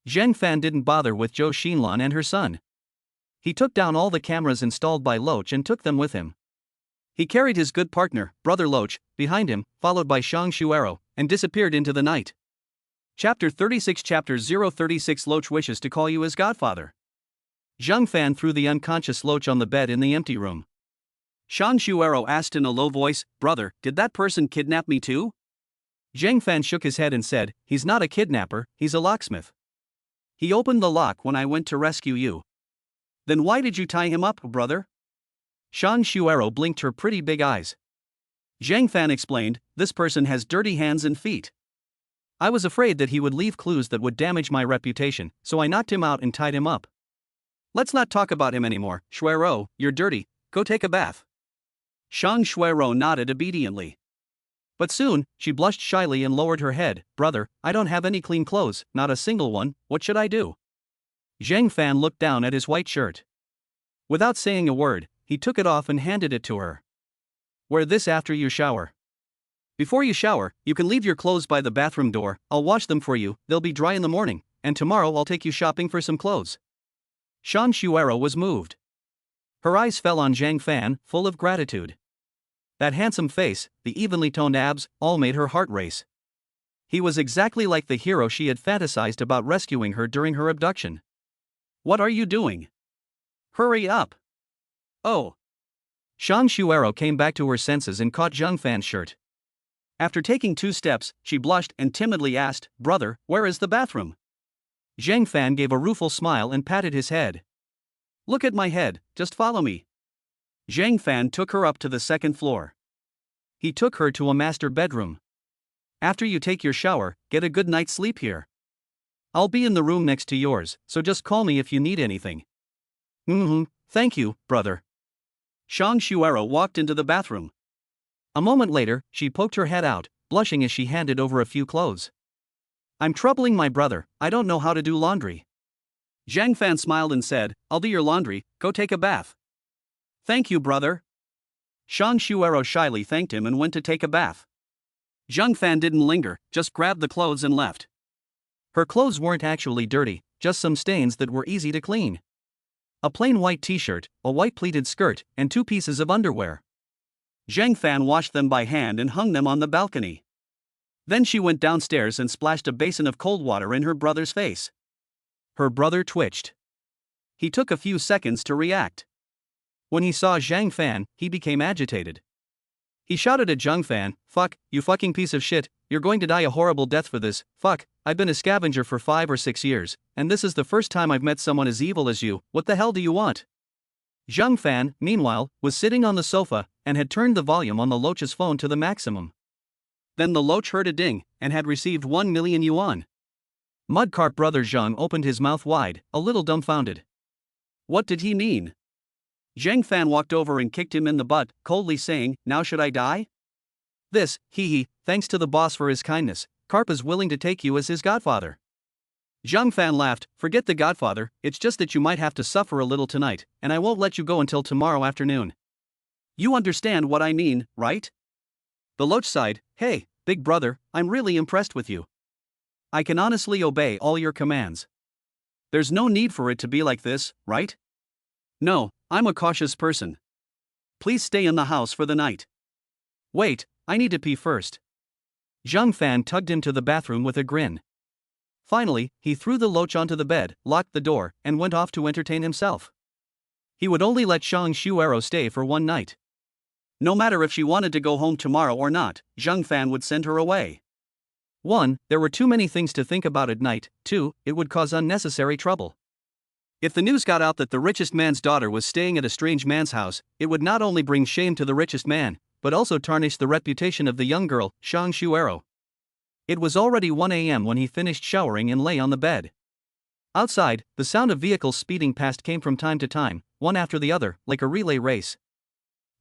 Zhang Fan didn't bother with Zhou Xinlan and her son. He took down all the cameras installed by Loach and took them with him. He carried his good partner, Brother Loach, behind him, followed by Shang Shuero, and disappeared into the night. Chapter 36 Chapter 036 Loach wishes to call you his godfather. Zhang Fan threw the unconscious Loach on the bed in the empty room. Shang Shuero asked in a low voice, Brother, did that person kidnap me too? Zhang Fan shook his head and said, he's not a kidnapper, he's a locksmith. He opened the lock when I went to rescue you. Then why did you tie him up, brother? Shang Shuero blinked her pretty big eyes. Zhang Fan explained, this person has dirty hands and feet. I was afraid that he would leave clues that would damage my reputation, so I knocked him out and tied him up. Let's not talk about him anymore, Shuero, you're dirty, go take a bath. Shang Shuero nodded obediently. But soon, she blushed shyly and lowered her head. Brother, I don't have any clean clothes, not a single one, what should I do? Zhang Fan looked down at his white shirt. Without saying a word, he took it off and handed it to her. Wear this after you shower. Before you shower, you can leave your clothes by the bathroom door. I'll wash them for you, they'll be dry in the morning, and tomorrow I'll take you shopping for some clothes. Shan Shuero was moved. Her eyes fell on Zhang Fan, full of gratitude. That handsome face, the evenly toned abs, all made her heart race. He was exactly like the hero she had fantasized about rescuing her during her abduction. What are you doing? Hurry up. Oh. Shan Shuero came back to her senses and caught Zhang Fan's shirt. After taking 2 steps, she blushed and timidly asked, "Brother, where is the bathroom?" Zhang Fan gave a rueful smile and patted his head. "Look at my head, just follow me." Zhang Fan took her up to the 2nd floor. He took her to a master bedroom. "After you take your shower, get a good night's sleep here. I'll be in the room next to yours, so just call me if you need anything." Thank you, brother." Shan Shuero walked into the bathroom. A moment later, she poked her head out, blushing as she handed over a few clothes. "I'm troubling my brother, I don't know how to do laundry." Zhang Fan smiled and said, "I'll do your laundry, go take a bath." "Thank you, brother." Shan Shuero shyly thanked him and went to take a bath. Zhang Fan didn't linger, just grabbed the clothes and left. Her clothes weren't actually dirty, just some stains that were easy to clean. A plain white t-shirt, a white pleated skirt, and 2 pieces of underwear. Zhang Fan washed them by hand and hung them on the balcony. Then she went downstairs and splashed a basin of cold water in her brother's face. Her brother twitched. He took a few seconds to react. When he saw Zhang Fan, he became agitated. He shouted at Zhang Fan, "Fuck, you fucking piece of shit, you're going to die a horrible death for this, fuck, I've been a scavenger for 5 or 6 years, and this is the first time I've met someone as evil as you, what the hell do you want?" Zhang Fan, meanwhile, was sitting on the sofa, and had turned the volume on the Loach's phone to the maximum. Then the Loach heard a ding, and had received 1 million yuan. Mudcart brother Zhang opened his mouth wide, a little dumbfounded. What did he mean? Zhang Fan walked over and kicked him in the butt, coldly saying, "Now should I die?" This, thanks to the boss for his kindness, Karp is willing to take you as his godfather. Zhang Fan laughed, "Forget the godfather, it's just that you might have to suffer a little tonight, and I won't let you go until tomorrow afternoon. You understand what I mean, right?" The Loach sighed, "Hey, big brother, I'm really impressed with you. I can honestly obey all your commands. There's no need for it to be like this, right? No, I'm a cautious person. Please stay in the house for the night." "Wait, I need to pee first." Zhang Fan tugged him to the bathroom with a grin. Finally, he threw the Loach onto the bed, locked the door, and went off to entertain himself. He would only let Shan Shuero stay for 1 night. No matter if she wanted to go home tomorrow or not, Zhang Fan would send her away. 1. There were too many things to think about at night. 2. It would cause unnecessary trouble. If the news got out that the richest man's daughter was staying at a strange man's house, it would not only bring shame to the richest man, but also tarnish the reputation of the young girl, Shan Shuero. It was already 1 a.m. when he finished showering and lay on the bed. Outside, the sound of vehicles speeding past came from time to time, one after the other, like a relay race.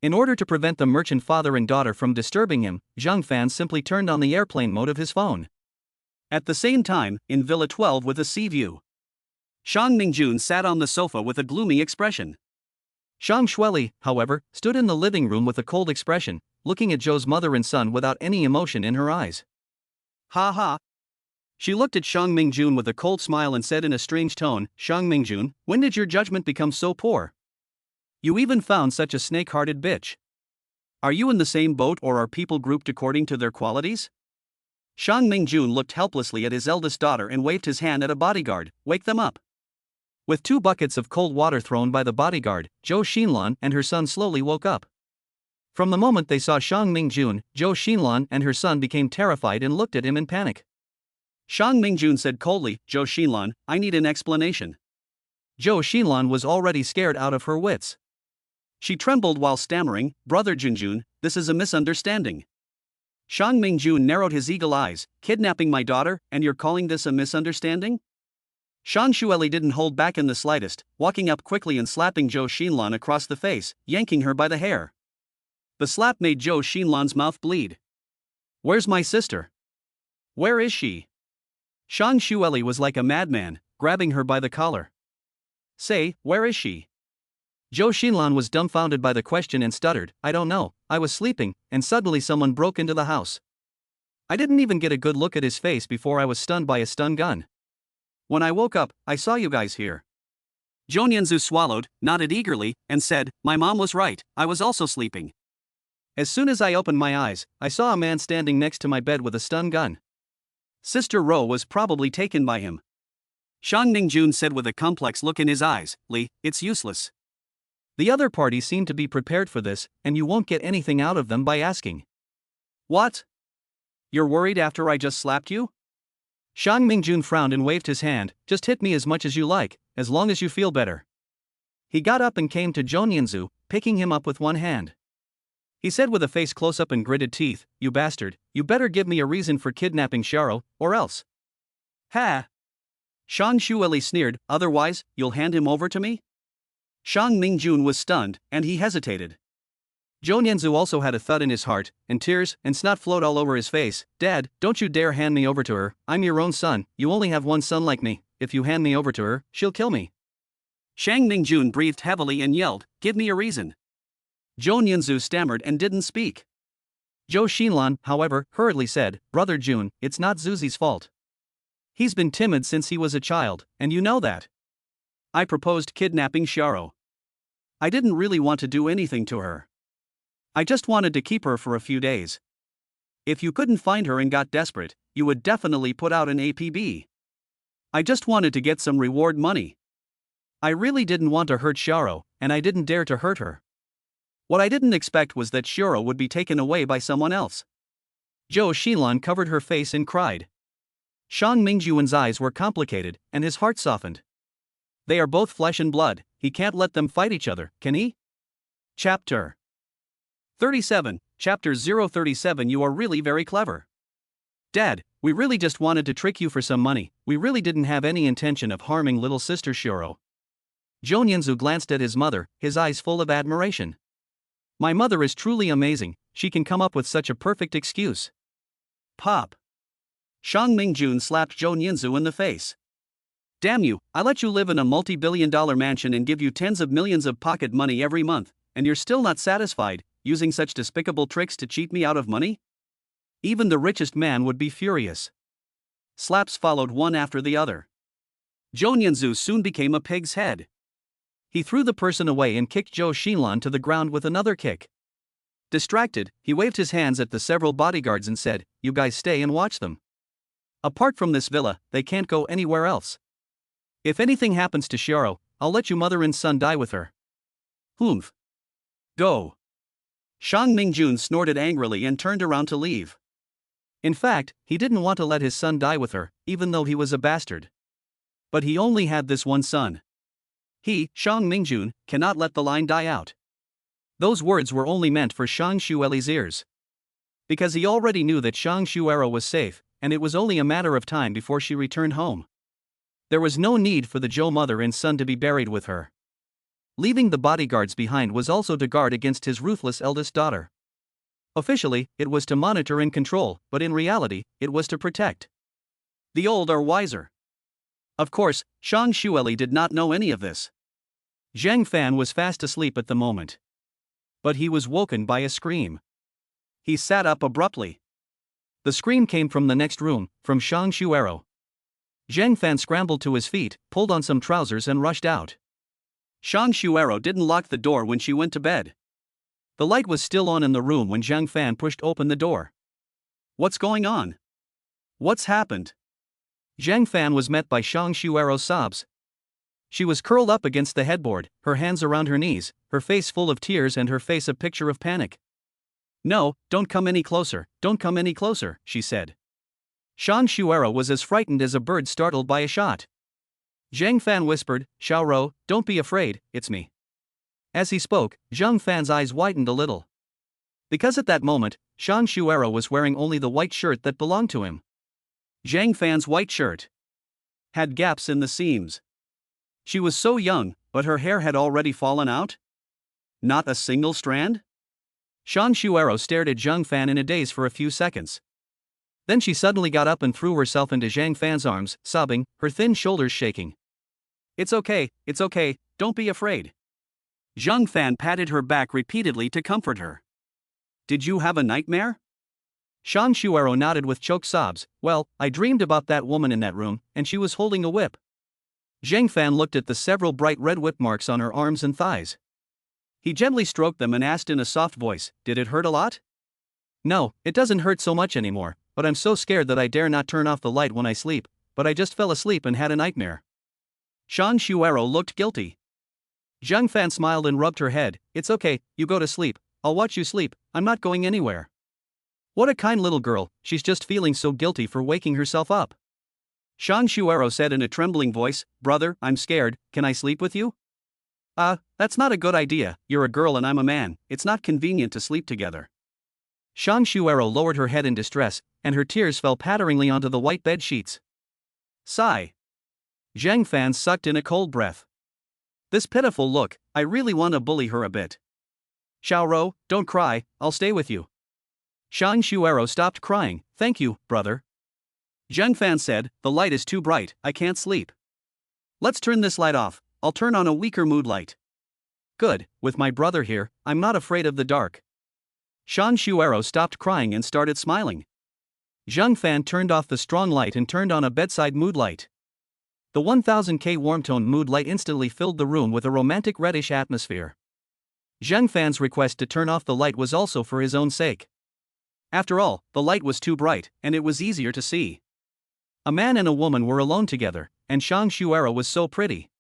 In order to prevent the merchant father and daughter from disturbing him, Zhang Fan simply turned on the airplane mode of his phone. At the same time, in Villa 12 with a sea view, Shang Mingjun sat on the sofa with a gloomy expression. Shang Shueli, however, stood in the living room with a cold expression, looking at Zhou's mother and son without any emotion in her eyes. "Ha ha." She looked at Shang Mingjun with a cold smile and said in a strange tone, "Shang Mingjun, when did your judgment become so poor? You even found such a snake-hearted bitch. Are you in the same boat or are people grouped according to their qualities?" Shang Mingjun looked helplessly at his eldest daughter and waved his hand at a bodyguard, "Wake them up." With 2 buckets of cold water thrown by the bodyguard, Zhou Xinlan and her son slowly woke up. From the moment they saw Shang Mingjun, Zhou Xinlan and her son became terrified and looked at him in panic. Shang Mingjun said coldly, "Zhou Xinlan, I need an explanation." Zhou Xinlan was already scared out of her wits. She trembled while stammering, "Brother Junjun, this is a misunderstanding." Shang Mingjun narrowed his eagle eyes, "Kidnapping my daughter, and you're calling this a misunderstanding?" Shan Shueli didn't hold back in the slightest, walking up quickly and slapping Zhou Xinlan across the face, yanking her by the hair. The slap made Zhou Xinlan's mouth bleed. "Where's my sister? Where is she?" Shang Shueli was like a madman, grabbing her by the collar. Say, where is she? Zhou Xinlan was dumbfounded by the question and stuttered, I don't know, I was sleeping, and suddenly someone broke into the house. I didn't even get a good look at his face before I was stunned by a stun gun. When I woke up, I saw you guys here. Zhou Nianzu swallowed, nodded eagerly, and said, my mom was right, I was also sleeping. As soon as I opened my eyes, I saw a man standing next to my bed with a stun gun. Sister Ro was probably taken by him. Shang Ningjun said with a complex look in his eyes, Li, it's useless. The other party seemed to be prepared for this, and you won't get anything out of them by asking. What? You're worried after I just slapped you? Shang Mingjun frowned and waved his hand, just hit me as much as you like, as long as you feel better. He got up and came to Zhou Nianzu, picking him up with one hand. He said with a face close up and gritted teeth, you bastard, you better give me a reason for kidnapping Xiao, or else. Ha! Shang Xueli sneered, otherwise, you'll hand him over to me? Shang Mingjun was stunned, and he hesitated. Zhou Nianzu also had a thud in his heart, and tears and snot flowed all over his face. Dad, don't you dare hand me over to her, I'm your own son, you only have one son like me, if you hand me over to her, she'll kill me. Shang Ningjun breathed heavily and yelled, give me a reason. Zhou Nianzu stammered and didn't speak. Zhou Xinlan, however, hurriedly said, Brother Jun, it's not Zuzi's fault. He's been timid since he was a child, and you know that. I proposed kidnapping Xiao. I didn't really want to do anything to her. I just wanted to keep her for a few days. If you couldn't find her and got desperate, you would definitely put out an APB. I just wanted to get some reward money. I really didn't want to hurt Xiao, and I didn't dare to hurt her. What I didn't expect was that Xiao would be taken away by someone else. Zhou Xinlan covered her face and cried. Shang Mingjuan's eyes were complicated, and his heart softened. They are both flesh and blood, he can't let them fight each other, can he? Chapter 37, Chapter 037. You are really very clever. Dad, we really just wanted to trick you for some money, we really didn't have any intention of harming little sister Xiao. Zhou Nianzu glanced at his mother, his eyes full of admiration. My mother is truly amazing, she can come up with such a perfect excuse. Pop. Shang Mingjun slapped Zhou Nianzu in the face. Damn you, I let you live in a multi-billion-dollar mansion and give you tens of millions of pocket money every month, and you're still not satisfied, using such despicable tricks to cheat me out of money? Even the richest man would be furious. Slaps followed one after the other. Zhou Nianzu soon became a pig's head. He threw the person away and kicked Zhou Xinlan to the ground with another kick. Distracted, he waved his hands at the several bodyguards and said, you guys stay and watch them. Apart from this villa, they can't go anywhere else. If anything happens to Xiao, I'll let you mother and son die with her. Humph. Go. Shang Mingjun snorted angrily and turned around to leave. In fact, he didn't want to let his son die with her, even though he was a bastard. But he only had this one son. He, Shang Mingjun, cannot let the line die out. Those words were only meant for Shang Xueli's ears. Because he already knew that Shang Xuero was safe, and it was only a matter of time before she returned home. There was no need for the Zhou mother and son to be buried with her. Leaving the bodyguards behind was also to guard against his ruthless eldest daughter. Officially, it was to monitor and control, but in reality, it was to protect. The old are wiser. Of course, Shang Xueli did not know any of this. Zhang Fan was fast asleep at the moment. But he was woken by a scream. He sat up abruptly. The scream came from the next room, from Shang Xuero. Zhang Fan scrambled to his feet, pulled on some trousers and rushed out. Shang Xuero didn't lock the door when she went to bed. The light was still on in the room when Zhang Fan pushed open the door. What's going on? What's happened? Zhang Fan was met by Shang Xuero's sobs. She was curled up against the headboard, her hands around her knees, her face full of tears and her face a picture of panic. No, don't come any closer, don't come any closer, she said. Shang Xuero was as frightened as a bird startled by a shot. Zhang Fan whispered, Xiao, don't be afraid, it's me. As he spoke, Zhang Fan's eyes widened a little. Because at that moment, Shang Xuero was wearing only the white shirt that belonged to him. Zhang Fan's white shirt had gaps in the seams. She was so young, but her hair had already fallen out? Not a single strand? Shang Xuero stared at Zhang Fan in a daze for a few seconds. Then she suddenly got up and threw herself into Zhang Fan's arms, sobbing, her thin shoulders shaking. It's okay, don't be afraid. Zhang Fan patted her back repeatedly to comfort her. Did you have a nightmare? Shang Shuero nodded with choked sobs. Well, I dreamed about that woman in that room, and she was holding a whip. Zhang Fan looked at the several bright red whip marks on her arms and thighs. He gently stroked them and asked in a soft voice, did it hurt a lot? No, it doesn't hurt so much anymore, but I'm so scared that I dare not turn off the light when I sleep, but I just fell asleep and had a nightmare. Shang Shuero looked guilty. Zhang Fan smiled and rubbed her head. It's okay, you go to sleep, I'll watch you sleep, I'm not going anywhere. What a kind little girl, she's just feeling so guilty for waking herself up. Shang Shuero said in a trembling voice, brother, I'm scared, can I sleep with you? That's not a good idea, you're a girl and I'm a man, it's not convenient to sleep together. Shang Shuero lowered her head in distress, and her tears fell patteringly onto the white bed sheets. Sigh. Zhang Fan sucked in a cold breath. This pitiful look, I really want to bully her a bit. Xiaoro, don't cry, I'll stay with you. Shang Shuero stopped crying, thank you, brother. Zhang Fan said, the light is too bright, I can't sleep. Let's turn this light off, I'll turn on a weaker mood light. Good, with my brother here, I'm not afraid of the dark. Shang Shuero stopped crying and started smiling. Zhang Fan turned off the strong light and turned on a bedside mood light. The 1000K warm-tone mood light instantly filled the room with a romantic reddish atmosphere. Zhang Fan's request to turn off the light was also for his own sake. After all, the light was too bright, and it was easier to see. A man and a woman were alone together, and Shang Shuero was so pretty.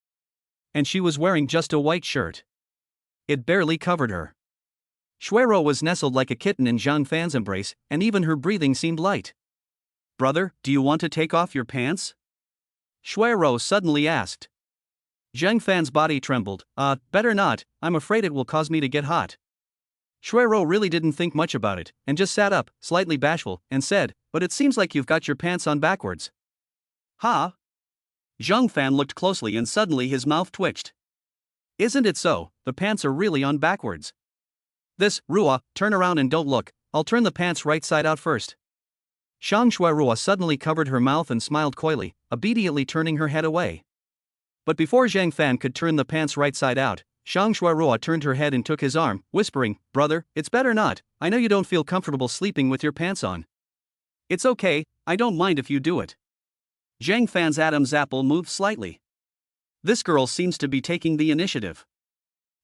And she was wearing just a white shirt. It barely covered her. Shuero was nestled like a kitten in Zhang Fan's embrace, and even her breathing seemed light. Brother, do you want to take off your pants? Shuero suddenly asked. Zhang Fan's body trembled. Better not, I'm afraid it will cause me to get hot. Shuero really didn't think much about it, and just sat up, slightly bashful, and said, but it seems like you've got your pants on backwards. Huh? Zhang Fan looked closely and suddenly his mouth twitched. Isn't it so, the pants are really on backwards. Rua, turn around and don't look, I'll turn the pants right side out first. Shang Shuerua suddenly covered her mouth and smiled coyly, obediently turning her head away. But before Zhang Fan could turn the pants right side out, Shang Shuerua turned her head and took his arm, whispering, brother, it's better not, I know you don't feel comfortable sleeping with your pants on. It's okay, I don't mind if you do it. Zhang Fan's Adam's apple moved slightly. This girl seems to be taking the initiative.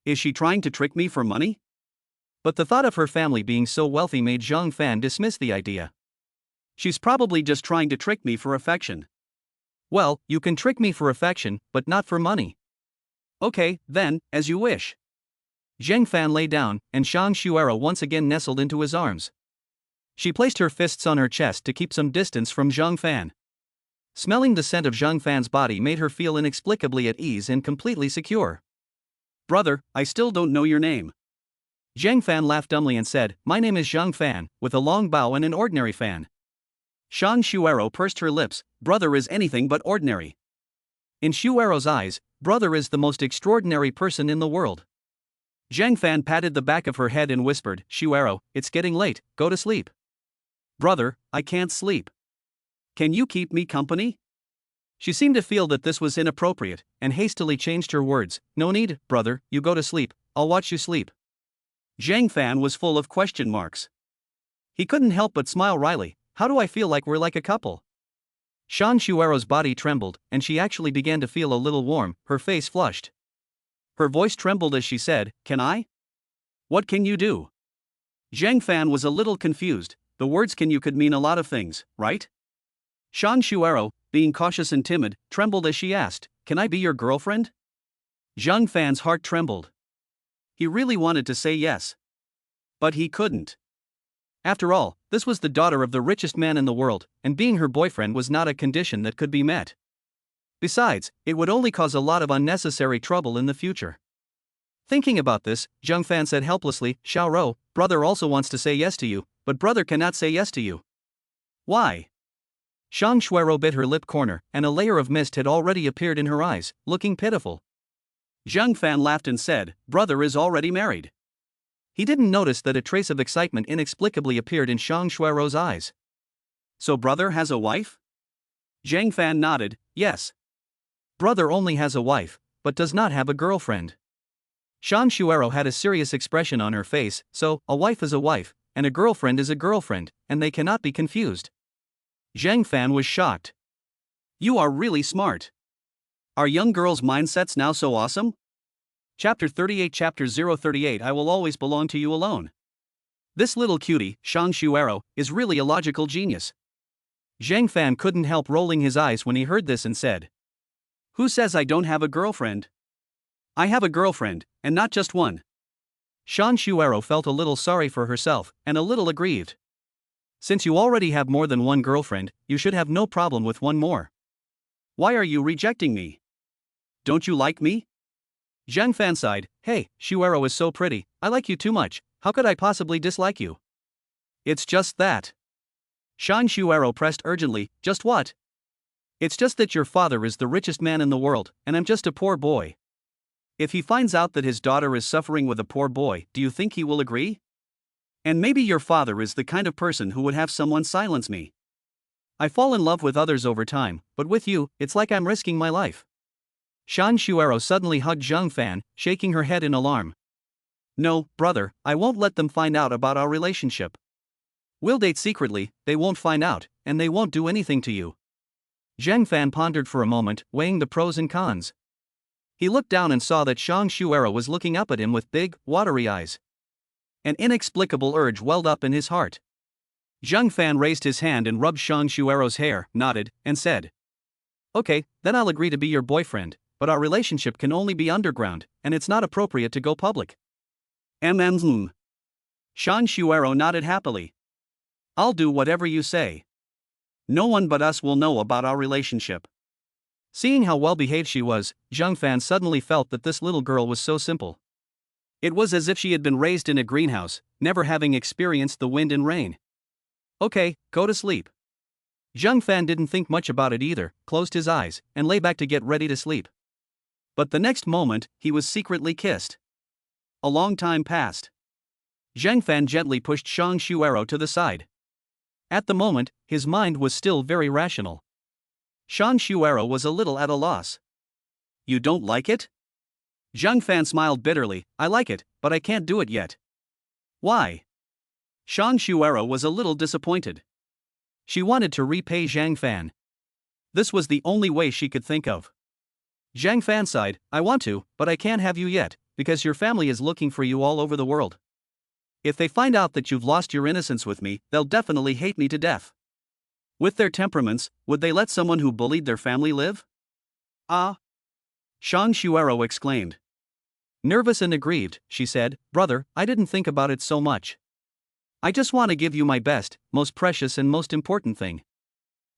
Is she trying to trick me for money? But the thought of her family being so wealthy made Zhang Fan dismiss the idea. She's probably just trying to trick me for affection. Well, you can trick me for affection, but not for money. Okay, then, as you wish. Zhang Fan lay down, and Shang Shuera once again nestled into his arms. She placed her fists on her chest to keep some distance from Zhang Fan. Smelling the scent of Zhang Fan's body made her feel inexplicably at ease and completely secure. Brother, I still don't know your name. Zhang Fan laughed dumbly and said, my name is Zhang Fan, with a long bow and an ordinary fan. Shang Shuero pursed her lips, brother is anything but ordinary. In Shuero's eyes, brother is the most extraordinary person in the world. Zhang Fan patted the back of her head and whispered, Shuero, it's getting late, go to sleep. Brother, I can't sleep. Can you keep me company? She seemed to feel that this was inappropriate, and hastily changed her words, no need, brother, you go to sleep, I'll watch you sleep. Zhang Fan was full of question marks. He couldn't help but smile wryly, how do I feel like we're like a couple? Shang Shuero's body trembled, and she actually began to feel a little warm, her face flushed. Her voice trembled as she said, can I? What can you do? Zhang Fan was a little confused, the words can you could mean a lot of things, right? Shang Shuero, being cautious and timid, trembled as she asked, can I be your girlfriend? Zhang Fan's heart trembled. He really wanted to say yes. But he couldn't. After all, this was the daughter of the richest man in the world, and being her boyfriend was not a condition that could be met. Besides, it would only cause a lot of unnecessary trouble in the future. Thinking about this, Zhang Fan said helplessly, Xiaoro, brother also wants to say yes to you, but brother cannot say yes to you. Why? Shang Shuero bit her lip corner, and a layer of mist had already appeared in her eyes, looking pitiful. Zhang Fan laughed and said, brother is already married. He didn't notice that a trace of excitement inexplicably appeared in Shang Shuero's eyes. So brother has a wife? Zhang Fan nodded, yes. Brother only has a wife, but does not have a girlfriend. Shang Shuero had a serious expression on her face, so, a wife is a wife, and a girlfriend is a girlfriend, and they cannot be confused. Zhang Fan was shocked. You are really smart. Are young girls' mindsets now so awesome? Chapter 38 Chapter 038 I will always belong to you alone. This little cutie, Shang Shuero, is really a logical genius. Zhang Fan couldn't help rolling his eyes when he heard this and said, Who says I don't have a girlfriend? I have a girlfriend, and not just one. Shang Shuero felt a little sorry for herself, and a little aggrieved. Since you already have more than one girlfriend, you should have no problem with one more. Why are you rejecting me? Don't you like me? Zhang Fan sighed, Hey, Shuero is so pretty, I like you too much, how could I possibly dislike you? It's just that. Shang Shuero pressed urgently, Just what? It's just that your father is the richest man in the world, and I'm just a poor boy. If he finds out that his daughter is suffering with a poor boy, do you think he will agree? And maybe your father is the kind of person who would have someone silence me. I fall in love with others over time, but with you, it's like I'm risking my life. Shang Shuero suddenly hugged Zhang Fan, shaking her head in alarm. No, brother, I won't let them find out about our relationship. We'll date secretly, they won't find out, and they won't do anything to you. Zhang Fan pondered for a moment, weighing the pros and cons. He looked down and saw that Shang Shuero was looking up at him with big, watery eyes. An inexplicable urge welled up in his heart. Zhang Fan raised his hand and rubbed Shang Shuero's hair, nodded, and said, Okay, then I'll agree to be your boyfriend, but our relationship can only be underground, and it's not appropriate to go public. Shang Shuero nodded happily. I'll do whatever you say. No one but us will know about our relationship. Seeing how well-behaved she was, Zhang Fan suddenly felt that this little girl was so simple. It was as if she had been raised in a greenhouse, never having experienced the wind and rain. Okay, go to sleep. Zhang Fan didn't think much about it either, closed his eyes, and lay back to get ready to sleep. But the next moment, he was secretly kissed. A long time passed. Zhang Fan gently pushed Shang Shuero to the side. At the moment, his mind was still very rational. Shang Shuero was a little at a loss. You don't like it? Zhang Fan smiled bitterly, I like it, but I can't do it yet. Why? Shang Shuero was a little disappointed. She wanted to repay Zhang Fan. This was the only way she could think of. Zhang Fan sighed, I want to, but I can't have you yet, because your family is looking for you all over the world. If they find out that you've lost your innocence with me, they'll definitely hate me to death. With their temperaments, would they let someone who bullied their family live? Ah! Shang Shuero exclaimed. Nervous and aggrieved, she said, Brother, I didn't think about it so much. I just want to give you my best, most precious and most important thing.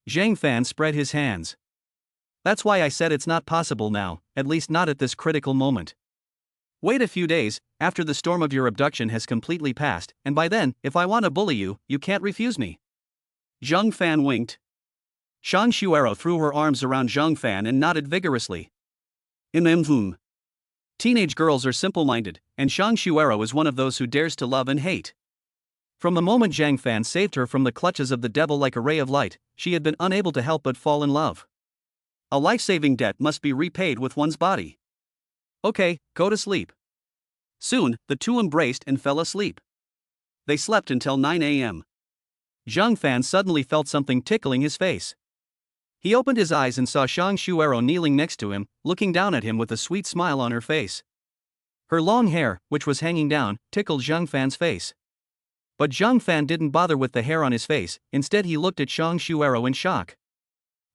Zhang Fan spread his hands. That's why I said it's not possible now, at least not at this critical moment. Wait a few days, after the storm of your abduction has completely passed, and by then, if I want to bully you, you can't refuse me. Zhang Fan winked. Shang Shuero threw her arms around Zhang Fan and nodded vigorously. Teenage girls are simple-minded, and Shang Shuero is one of those who dares to love and hate. From the moment Zhang Fan saved her from the clutches of the devil like a ray of light, she had been unable to help but fall in love. A life-saving debt must be repaid with one's body. Okay, go to sleep. Soon, the two embraced and fell asleep. They slept until 9 a.m. Zhang Fan suddenly felt something tickling his face. He opened his eyes and saw Shang Shuero kneeling next to him, looking down at him with a sweet smile on her face. Her long hair, which was hanging down, tickled Zhang Fan's face. But Zhang Fan didn't bother with the hair on his face, instead he looked at Shang Shuero in shock.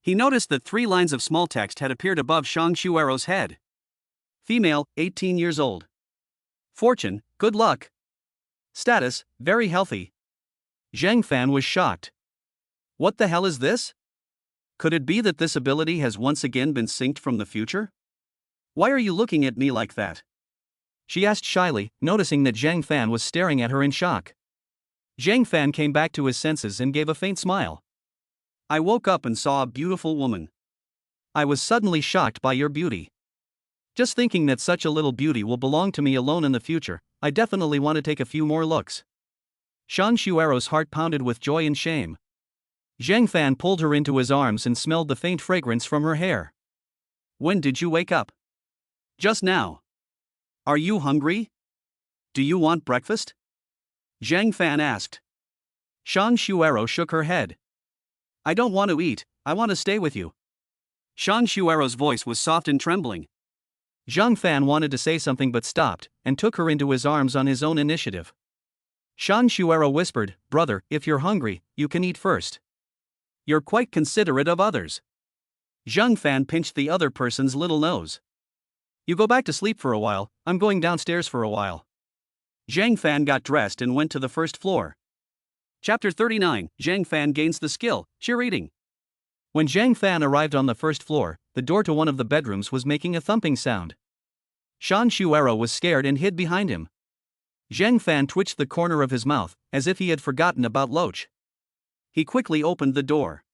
He noticed that 3 lines of small text had appeared above Shang Shuero's head. Female, 18 years old. Fortune, good luck. Status, very healthy. Zhang Fan was shocked. What the hell is this? Could it be that this ability has once again been synced from the future? Why are you looking at me like that? She asked shyly, noticing that Zhang Fan was staring at her in shock. Zhang Fan came back to his senses and gave a faint smile. I woke up and saw a beautiful woman. I was suddenly shocked by your beauty. Just thinking that such a little beauty will belong to me alone in the future, I definitely want to take a few more looks. Shang Shuero's heart pounded with joy and shame. Zhang Fan pulled her into his arms and smelled the faint fragrance from her hair. When did you wake up? Just now. Are you hungry? Do you want breakfast? Zhang Fan asked. Shang Shuero shook her head. I don't want to eat, I want to stay with you. Shang Shuero's voice was soft and trembling. Zhang Fan wanted to say something but stopped, and took her into his arms on his own initiative. Shang Shuero whispered, Brother, if you're hungry, you can eat first. You're quite considerate of others. Zhang Fan pinched the other person's little nose. You go back to sleep for a while, I'm going downstairs for a while. Zhang Fan got dressed and went to the first floor. Chapter 39, Zhang Fan gains the skill, cheerleading. When Zhang Fan arrived on the first floor, the door to one of the bedrooms was making a thumping sound. Shang Shuero was scared and hid behind him. Zhang Fan twitched the corner of his mouth, as if he had forgotten about Loach. He quickly opened the door.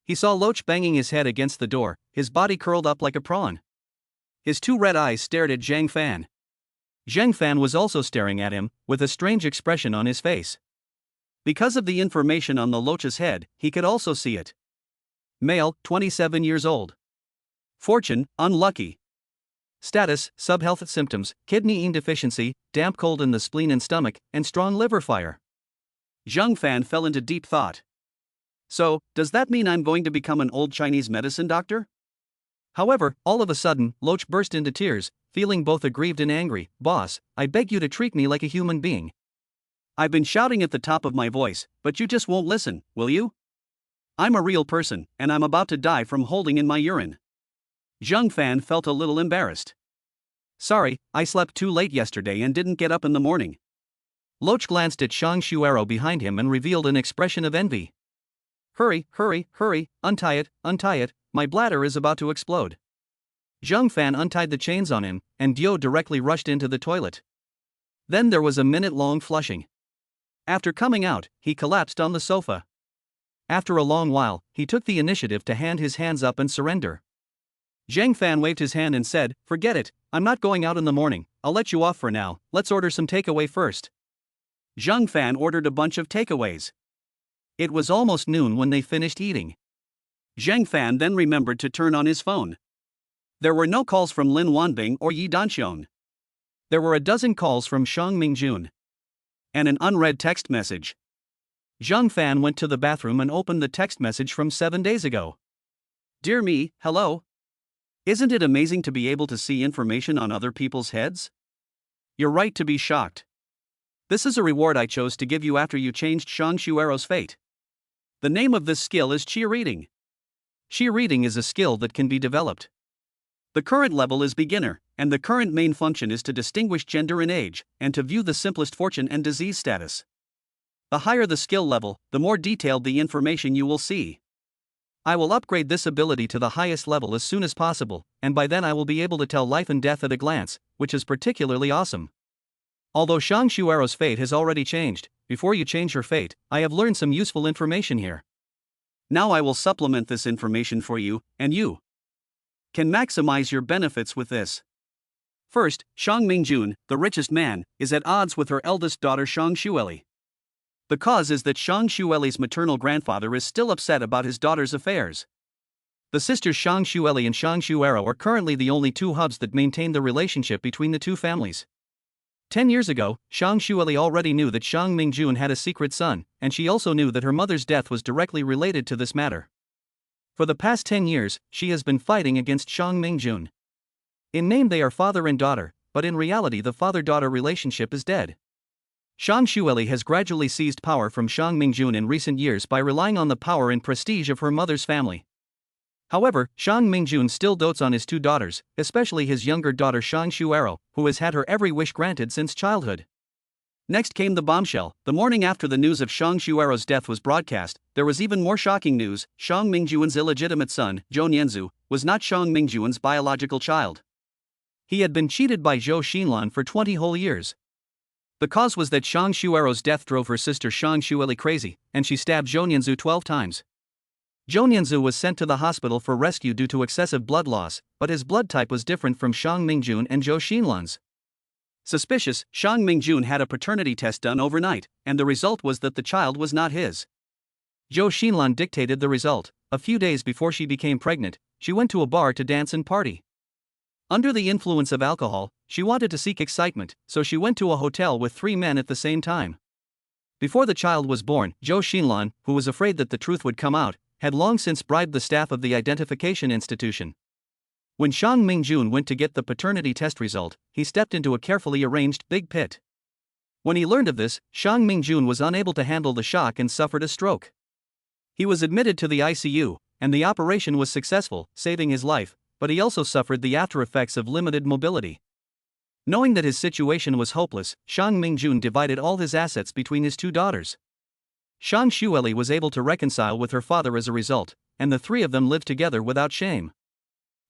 He saw Loach banging his head against the door, his body curled up like a prawn. His two red eyes stared at Zhang Fan. Zhang Fan was also staring at him, with a strange expression on his face. Because of the information on the Loach's head, he could also see it. Male, 27 years old. Fortune, unlucky. Status, subhealth symptoms, kidney deficiency, damp cold in the spleen and stomach, and strong liver fire. Zhang Fan fell into deep thought. So, does that mean I'm going to become an old Chinese medicine doctor? However, all of a sudden, Loach burst into tears, feeling both aggrieved and angry. Boss, I beg you to treat me like a human being. I've been shouting at the top of my voice, but you just won't listen, will you? I'm a real person, and I'm about to die from holding in my urine. Zhang Fan felt a little embarrassed. Sorry, I slept too late yesterday and didn't get up in the morning. Loach glanced at Shang Shuero behind him and revealed an expression of envy. Hurry, hurry, hurry, untie it, my bladder is about to explode. Zhang Fan untied the chains on him, and Dio directly rushed into the toilet. Then there was a minute-long flushing. After coming out, he collapsed on the sofa. After a long while, he took the initiative to hand his hands up and surrender. Zhang Fan waved his hand and said, Forget it, I'm not going out in the morning, I'll let you off for now, let's order some takeaway first. Zhang Fan ordered a bunch of takeaways. It was almost noon when they finished eating. Zhang Fan then remembered to turn on his phone. There were no calls from Lin Wanbing or Yi Danxiong. There were a dozen calls from Shang Mingjun. And an unread text message. Zhang Fan went to the bathroom and opened the text message from 7 days ago. Dear me, hello. Isn't it amazing to be able to see information on other people's heads? You're right to be shocked. This is a reward I chose to give you after you changed Shang Shuero's fate. The name of this skill is cheerleading. Cheerleading is a skill that can be developed. The current level is beginner, and the current main function is to distinguish gender and age, and to view the simplest fortune and disease status. The higher the skill level, the more detailed the information you will see. I will upgrade this ability to the highest level as soon as possible, and by then I will be able to tell life and death at a glance, which is particularly awesome. Although Shang Shuero's fate has already changed, before you change her fate, I have learned some useful information here. Now I will supplement this information for you, and you can maximize your benefits with this. First, Shang Mingjun, the richest man, is at odds with her eldest daughter Shang Shueli. The cause is that Shang Shueli's maternal grandfather is still upset about his daughter's affairs. The sisters Shang Shueli and Shang Shuero are currently the only two hubs that maintain the relationship between the two families. 10 years ago, Shang Shueli already knew that Shang Mingjun had a secret son, and she also knew that her mother's death was directly related to this matter. For the past 10 years, she has been fighting against Shang Mingjun. In name they are father and daughter, but in reality the father-daughter relationship is dead. Shang Shueli has gradually seized power from Shang Mingjun in recent years by relying on the power and prestige of her mother's family. However, Shang Mingjun still dotes on his two daughters, especially his younger daughter Shang Shuero, who has had her every wish granted since childhood. Next came the bombshell. The morning after the news of Shang Shuero's death was broadcast, there was even more shocking news. Shang Mingjun's illegitimate son, Zhou Nianzu, was not Shang Mingjun's biological child. He had been cheated by Zhou Xinlan for 20 whole years. The cause was that Shang Shuero's death drove her sister Shang Shueli crazy, and she stabbed Zhou Nianzu 12 times. Zhou Nianzu was sent to the hospital for rescue due to excessive blood loss, but his blood type was different from Shang Mingjun and Zhou Xinlan's. Suspicious, Shang Mingjun had a paternity test done overnight, and the result was that the child was not his. Zhou Xinlan dictated the result, a few days before she became pregnant, she went to a bar to dance and party. Under the influence of alcohol, she wanted to seek excitement, so she went to a hotel with 3 men at the same time. Before the child was born, Zhou Xinlan, who was afraid that the truth would come out, had long since bribed the staff of the identification institution. When Shang Mingjun went to get the paternity test result, he stepped into a carefully arranged big pit. When he learned of this, Shang Mingjun was unable to handle the shock and suffered a stroke. He was admitted to the ICU, and the operation was successful, saving his life, but he also suffered the after effects of limited mobility. Knowing that his situation was hopeless, Shang Mingjun divided all his assets between his 2 daughters. Shang Xueli was able to reconcile with her father as a result, and the 3 of them lived together without shame.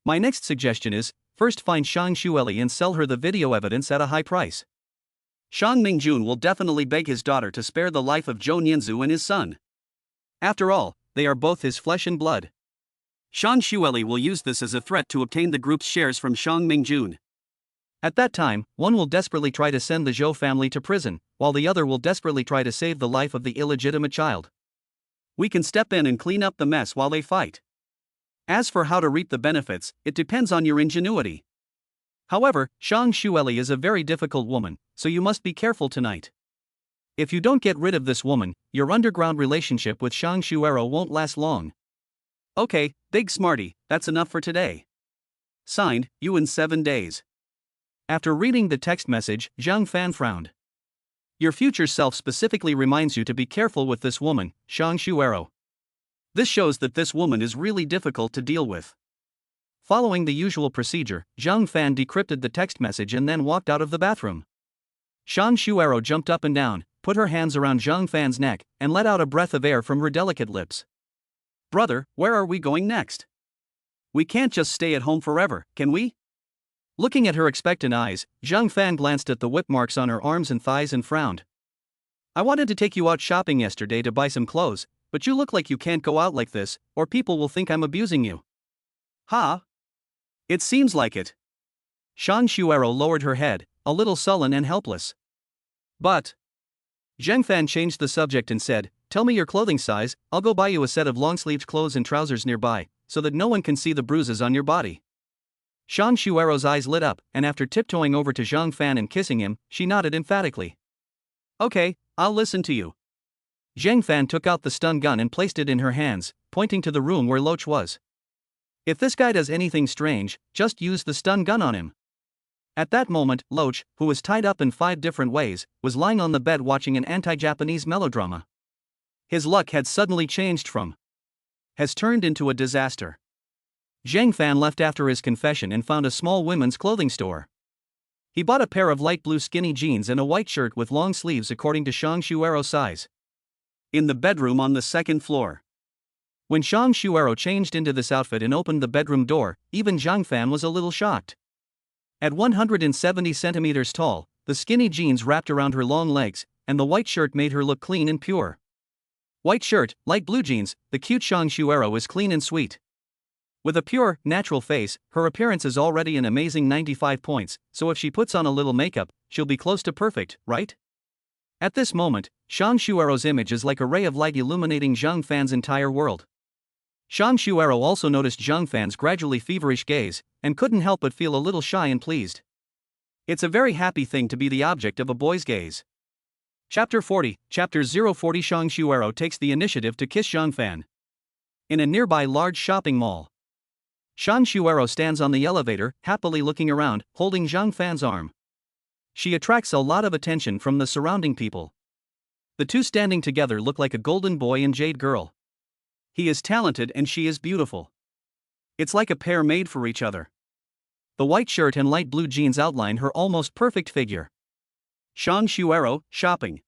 My next suggestion is, first find Shang Xueli and sell her the video evidence at a high price. Shang Mingjun will definitely beg his daughter to spare the life of Zhou Nianzu and his son. After all, they are both his flesh and blood. Shang Xueli will use this as a threat to obtain the group's shares from Shang Mingjun. At that time, one will desperately try to send the Zhou family to prison, while the other will desperately try to save the life of the illegitimate child. We can step in and clean up the mess while they fight. As for how to reap the benefits, it depends on your ingenuity. However, Shang Xueli is a very difficult woman, so you must be careful tonight. If you don't get rid of this woman, your underground relationship with Shang Xuero won't last long. Okay, big smarty, that's enough for today. Signed, you in 7 days. After reading the text message, Zhang Fan frowned. Your future self specifically reminds you to be careful with this woman, Shang Xuero. This shows that this woman is really difficult to deal with. Following the usual procedure, Zhang Fan decrypted the text message and then walked out of the bathroom. Shang Xuero jumped up and down, put her hands around Zhang Fan's neck, and let out a breath of air from her delicate lips. Brother, where are we going next? We can't just stay at home forever, can we? Looking at her expectant eyes, Zhang Fan glanced at the whip marks on her arms and thighs and frowned. I wanted to take you out shopping yesterday to buy some clothes, but you look like you can't go out like this, or people will think I'm abusing you. Ha? It seems like it. Shang Xuero lowered her head, a little sullen and helpless. But Zhang Fan changed the subject and said, tell me your clothing size, I'll go buy you a set of long-sleeved clothes and trousers nearby, so that no one can see the bruises on your body. Shang Xuero's eyes lit up, and after tiptoeing over to Zhang Fan and kissing him, she nodded emphatically. Okay, I'll listen to you. Zhang Fan took out the stun gun and placed it in her hands, pointing to the room where Loach was. If this guy does anything strange, just use the stun gun on him. At that moment, Loach, who was tied up in 5 different ways, was lying on the bed watching an anti-Japanese melodrama. His luck had suddenly changed from has turned into a disaster. Zhang Fan left after his confession and found a small women's clothing store. He bought a pair of light blue skinny jeans and a white shirt with long sleeves according to Shang Xuero's size. In the bedroom on the 2nd floor. When Shang Xuero changed into this outfit and opened the bedroom door, even Zhang Fan was a little shocked. At 170 centimeters tall, the skinny jeans wrapped around her long legs, and the white shirt made her look clean and pure. White shirt, light blue jeans, the cute Shang Xuero is clean and sweet. With a pure, natural face, her appearance is already an amazing 95 points, so if she puts on a little makeup, she'll be close to perfect, right? At this moment, Shang Xuero's image is like a ray of light illuminating Zhang Fan's entire world. Shang Xuero also noticed Zhang Fan's gradually feverish gaze, and couldn't help but feel a little shy and pleased. It's a very happy thing to be the object of a boy's gaze. Chapter 40, Chapter 040. Shang Xuero takes the initiative to kiss Zhang Fan. In a nearby large shopping mall. Shang Xuero stands on the elevator, happily looking around, holding Zhang Fan's arm. She attracts a lot of attention from the surrounding people. The two standing together look like a golden boy and jade girl. He is talented and she is beautiful. It's like a pair made for each other. The white shirt and light blue jeans outline her almost perfect figure. Shang Xuero, shopping.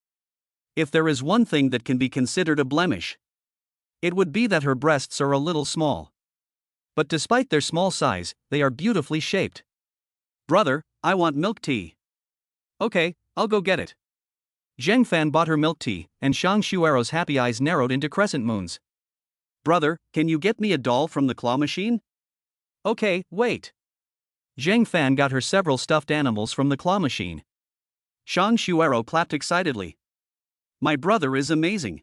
If there is one thing that can be considered a blemish, it would be that her breasts are a little small. But despite their small size, they are beautifully shaped. Brother, I want milk tea. Okay, I'll go get it. Zhang Fan bought her milk tea, and Shang Xuero's happy eyes narrowed into crescent moons. Brother, can you get me a doll from the claw machine? Okay, wait. Zhang Fan got her several stuffed animals from the claw machine. Shang Xuero clapped excitedly. My brother is amazing.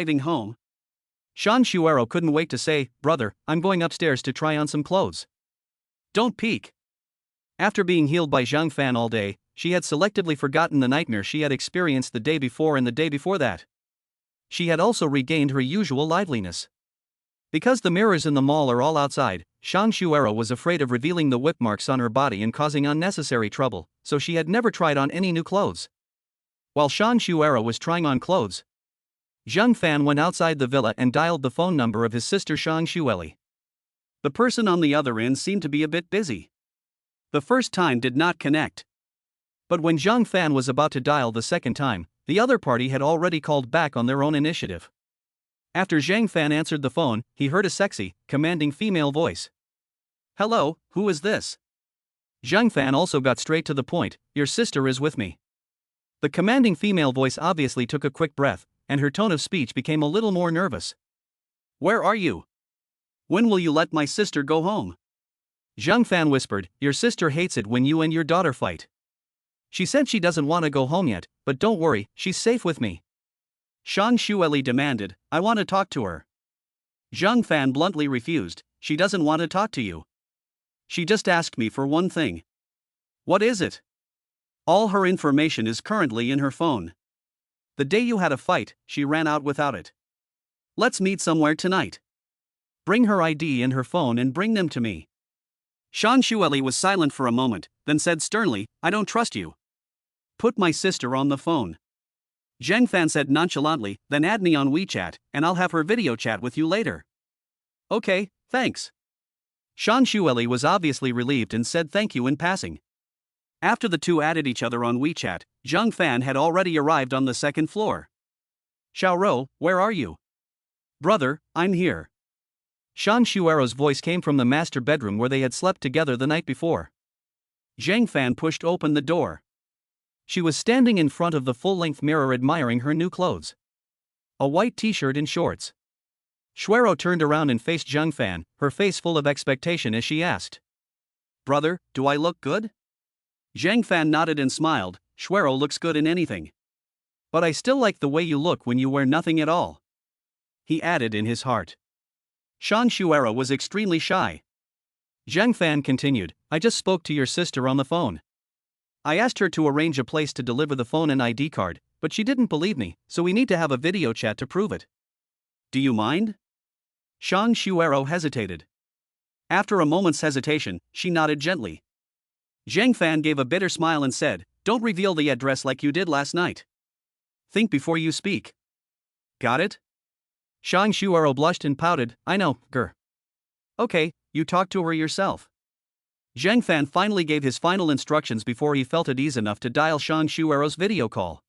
Arriving home, Shan Shuero couldn't wait to say, "Brother, I'm going upstairs to try on some clothes." Don't peek. After being healed by Zhang Fan all day, she had selectively forgotten the nightmare she had experienced the day before and the day before that. She had also regained her usual liveliness. Because the mirrors in the mall are all outside, Shan Shuero was afraid of revealing the whip marks on her body and causing unnecessary trouble, so she had never tried on any new clothes. While Shan Shuero was trying on clothes, Zhang Fan went outside the villa and dialed the phone number of his sister Shan Shueli. The person on the other end seemed to be a bit busy. The first time did not connect. But when Zhang Fan was about to dial the second time, the other party had already called back on their own initiative. After Zhang Fan answered the phone, he heard a sexy, commanding female voice. "Hello, who is this?" Zhang Fan also got straight to the point, "Your sister is with me." The commanding female voice obviously took a quick breath, and her tone of speech became a little more nervous. Where are you? When will you let my sister go home? Zhang Fan whispered, your sister hates it when you and your daughter fight. She said she doesn't want to go home yet, but don't worry, she's safe with me. Shang Xueli demanded, I want to talk to her. Zhang Fan bluntly refused, she doesn't want to talk to you. She just asked me for one thing. What is it? All her information is currently in her phone. The day you had a fight, she ran out without it. Let's meet somewhere tonight. Bring her ID and her phone and bring them to me. Shang Xueli was silent for a moment, then said sternly, I don't trust you. Put my sister on the phone. Zhang Fan said nonchalantly, then add me on WeChat, and I'll have her video chat with you later. Okay, thanks. Shang Xueli was obviously relieved and said thank you in passing. After the two added each other on WeChat, Zhang Fan had already arrived on the second floor. Xiaoro, where are you? Brother, I'm here. Shang Xuero's voice came from the master bedroom where they had slept together the night before. Zhang Fan pushed open the door. She was standing in front of the full-length mirror admiring her new clothes. A white t-shirt and shorts. Xuero turned around and faced Zhang Fan, her face full of expectation as she asked. Brother, do I look good? Zhang Fan nodded and smiled, Xuero looks good in anything. But I still like the way you look when you wear nothing at all. He added in his heart. Shang Xuero was extremely shy. Zhang Fan continued, I just spoke to your sister on the phone. I asked her to arrange a place to deliver the phone and ID card, but she didn't believe me, so we need to have a video chat to prove it. Do you mind? Shang Xuero hesitated. After a moment's hesitation, she nodded gently. Zhang Fan gave a bitter smile and said, don't reveal the address like you did last night. Think before you speak. Got it? Shang Xuero blushed and pouted, I know, grr. Okay, you talk to her yourself. Zhang Fan finally gave his final instructions before he felt at ease enough to dial Shang Xuero's video call.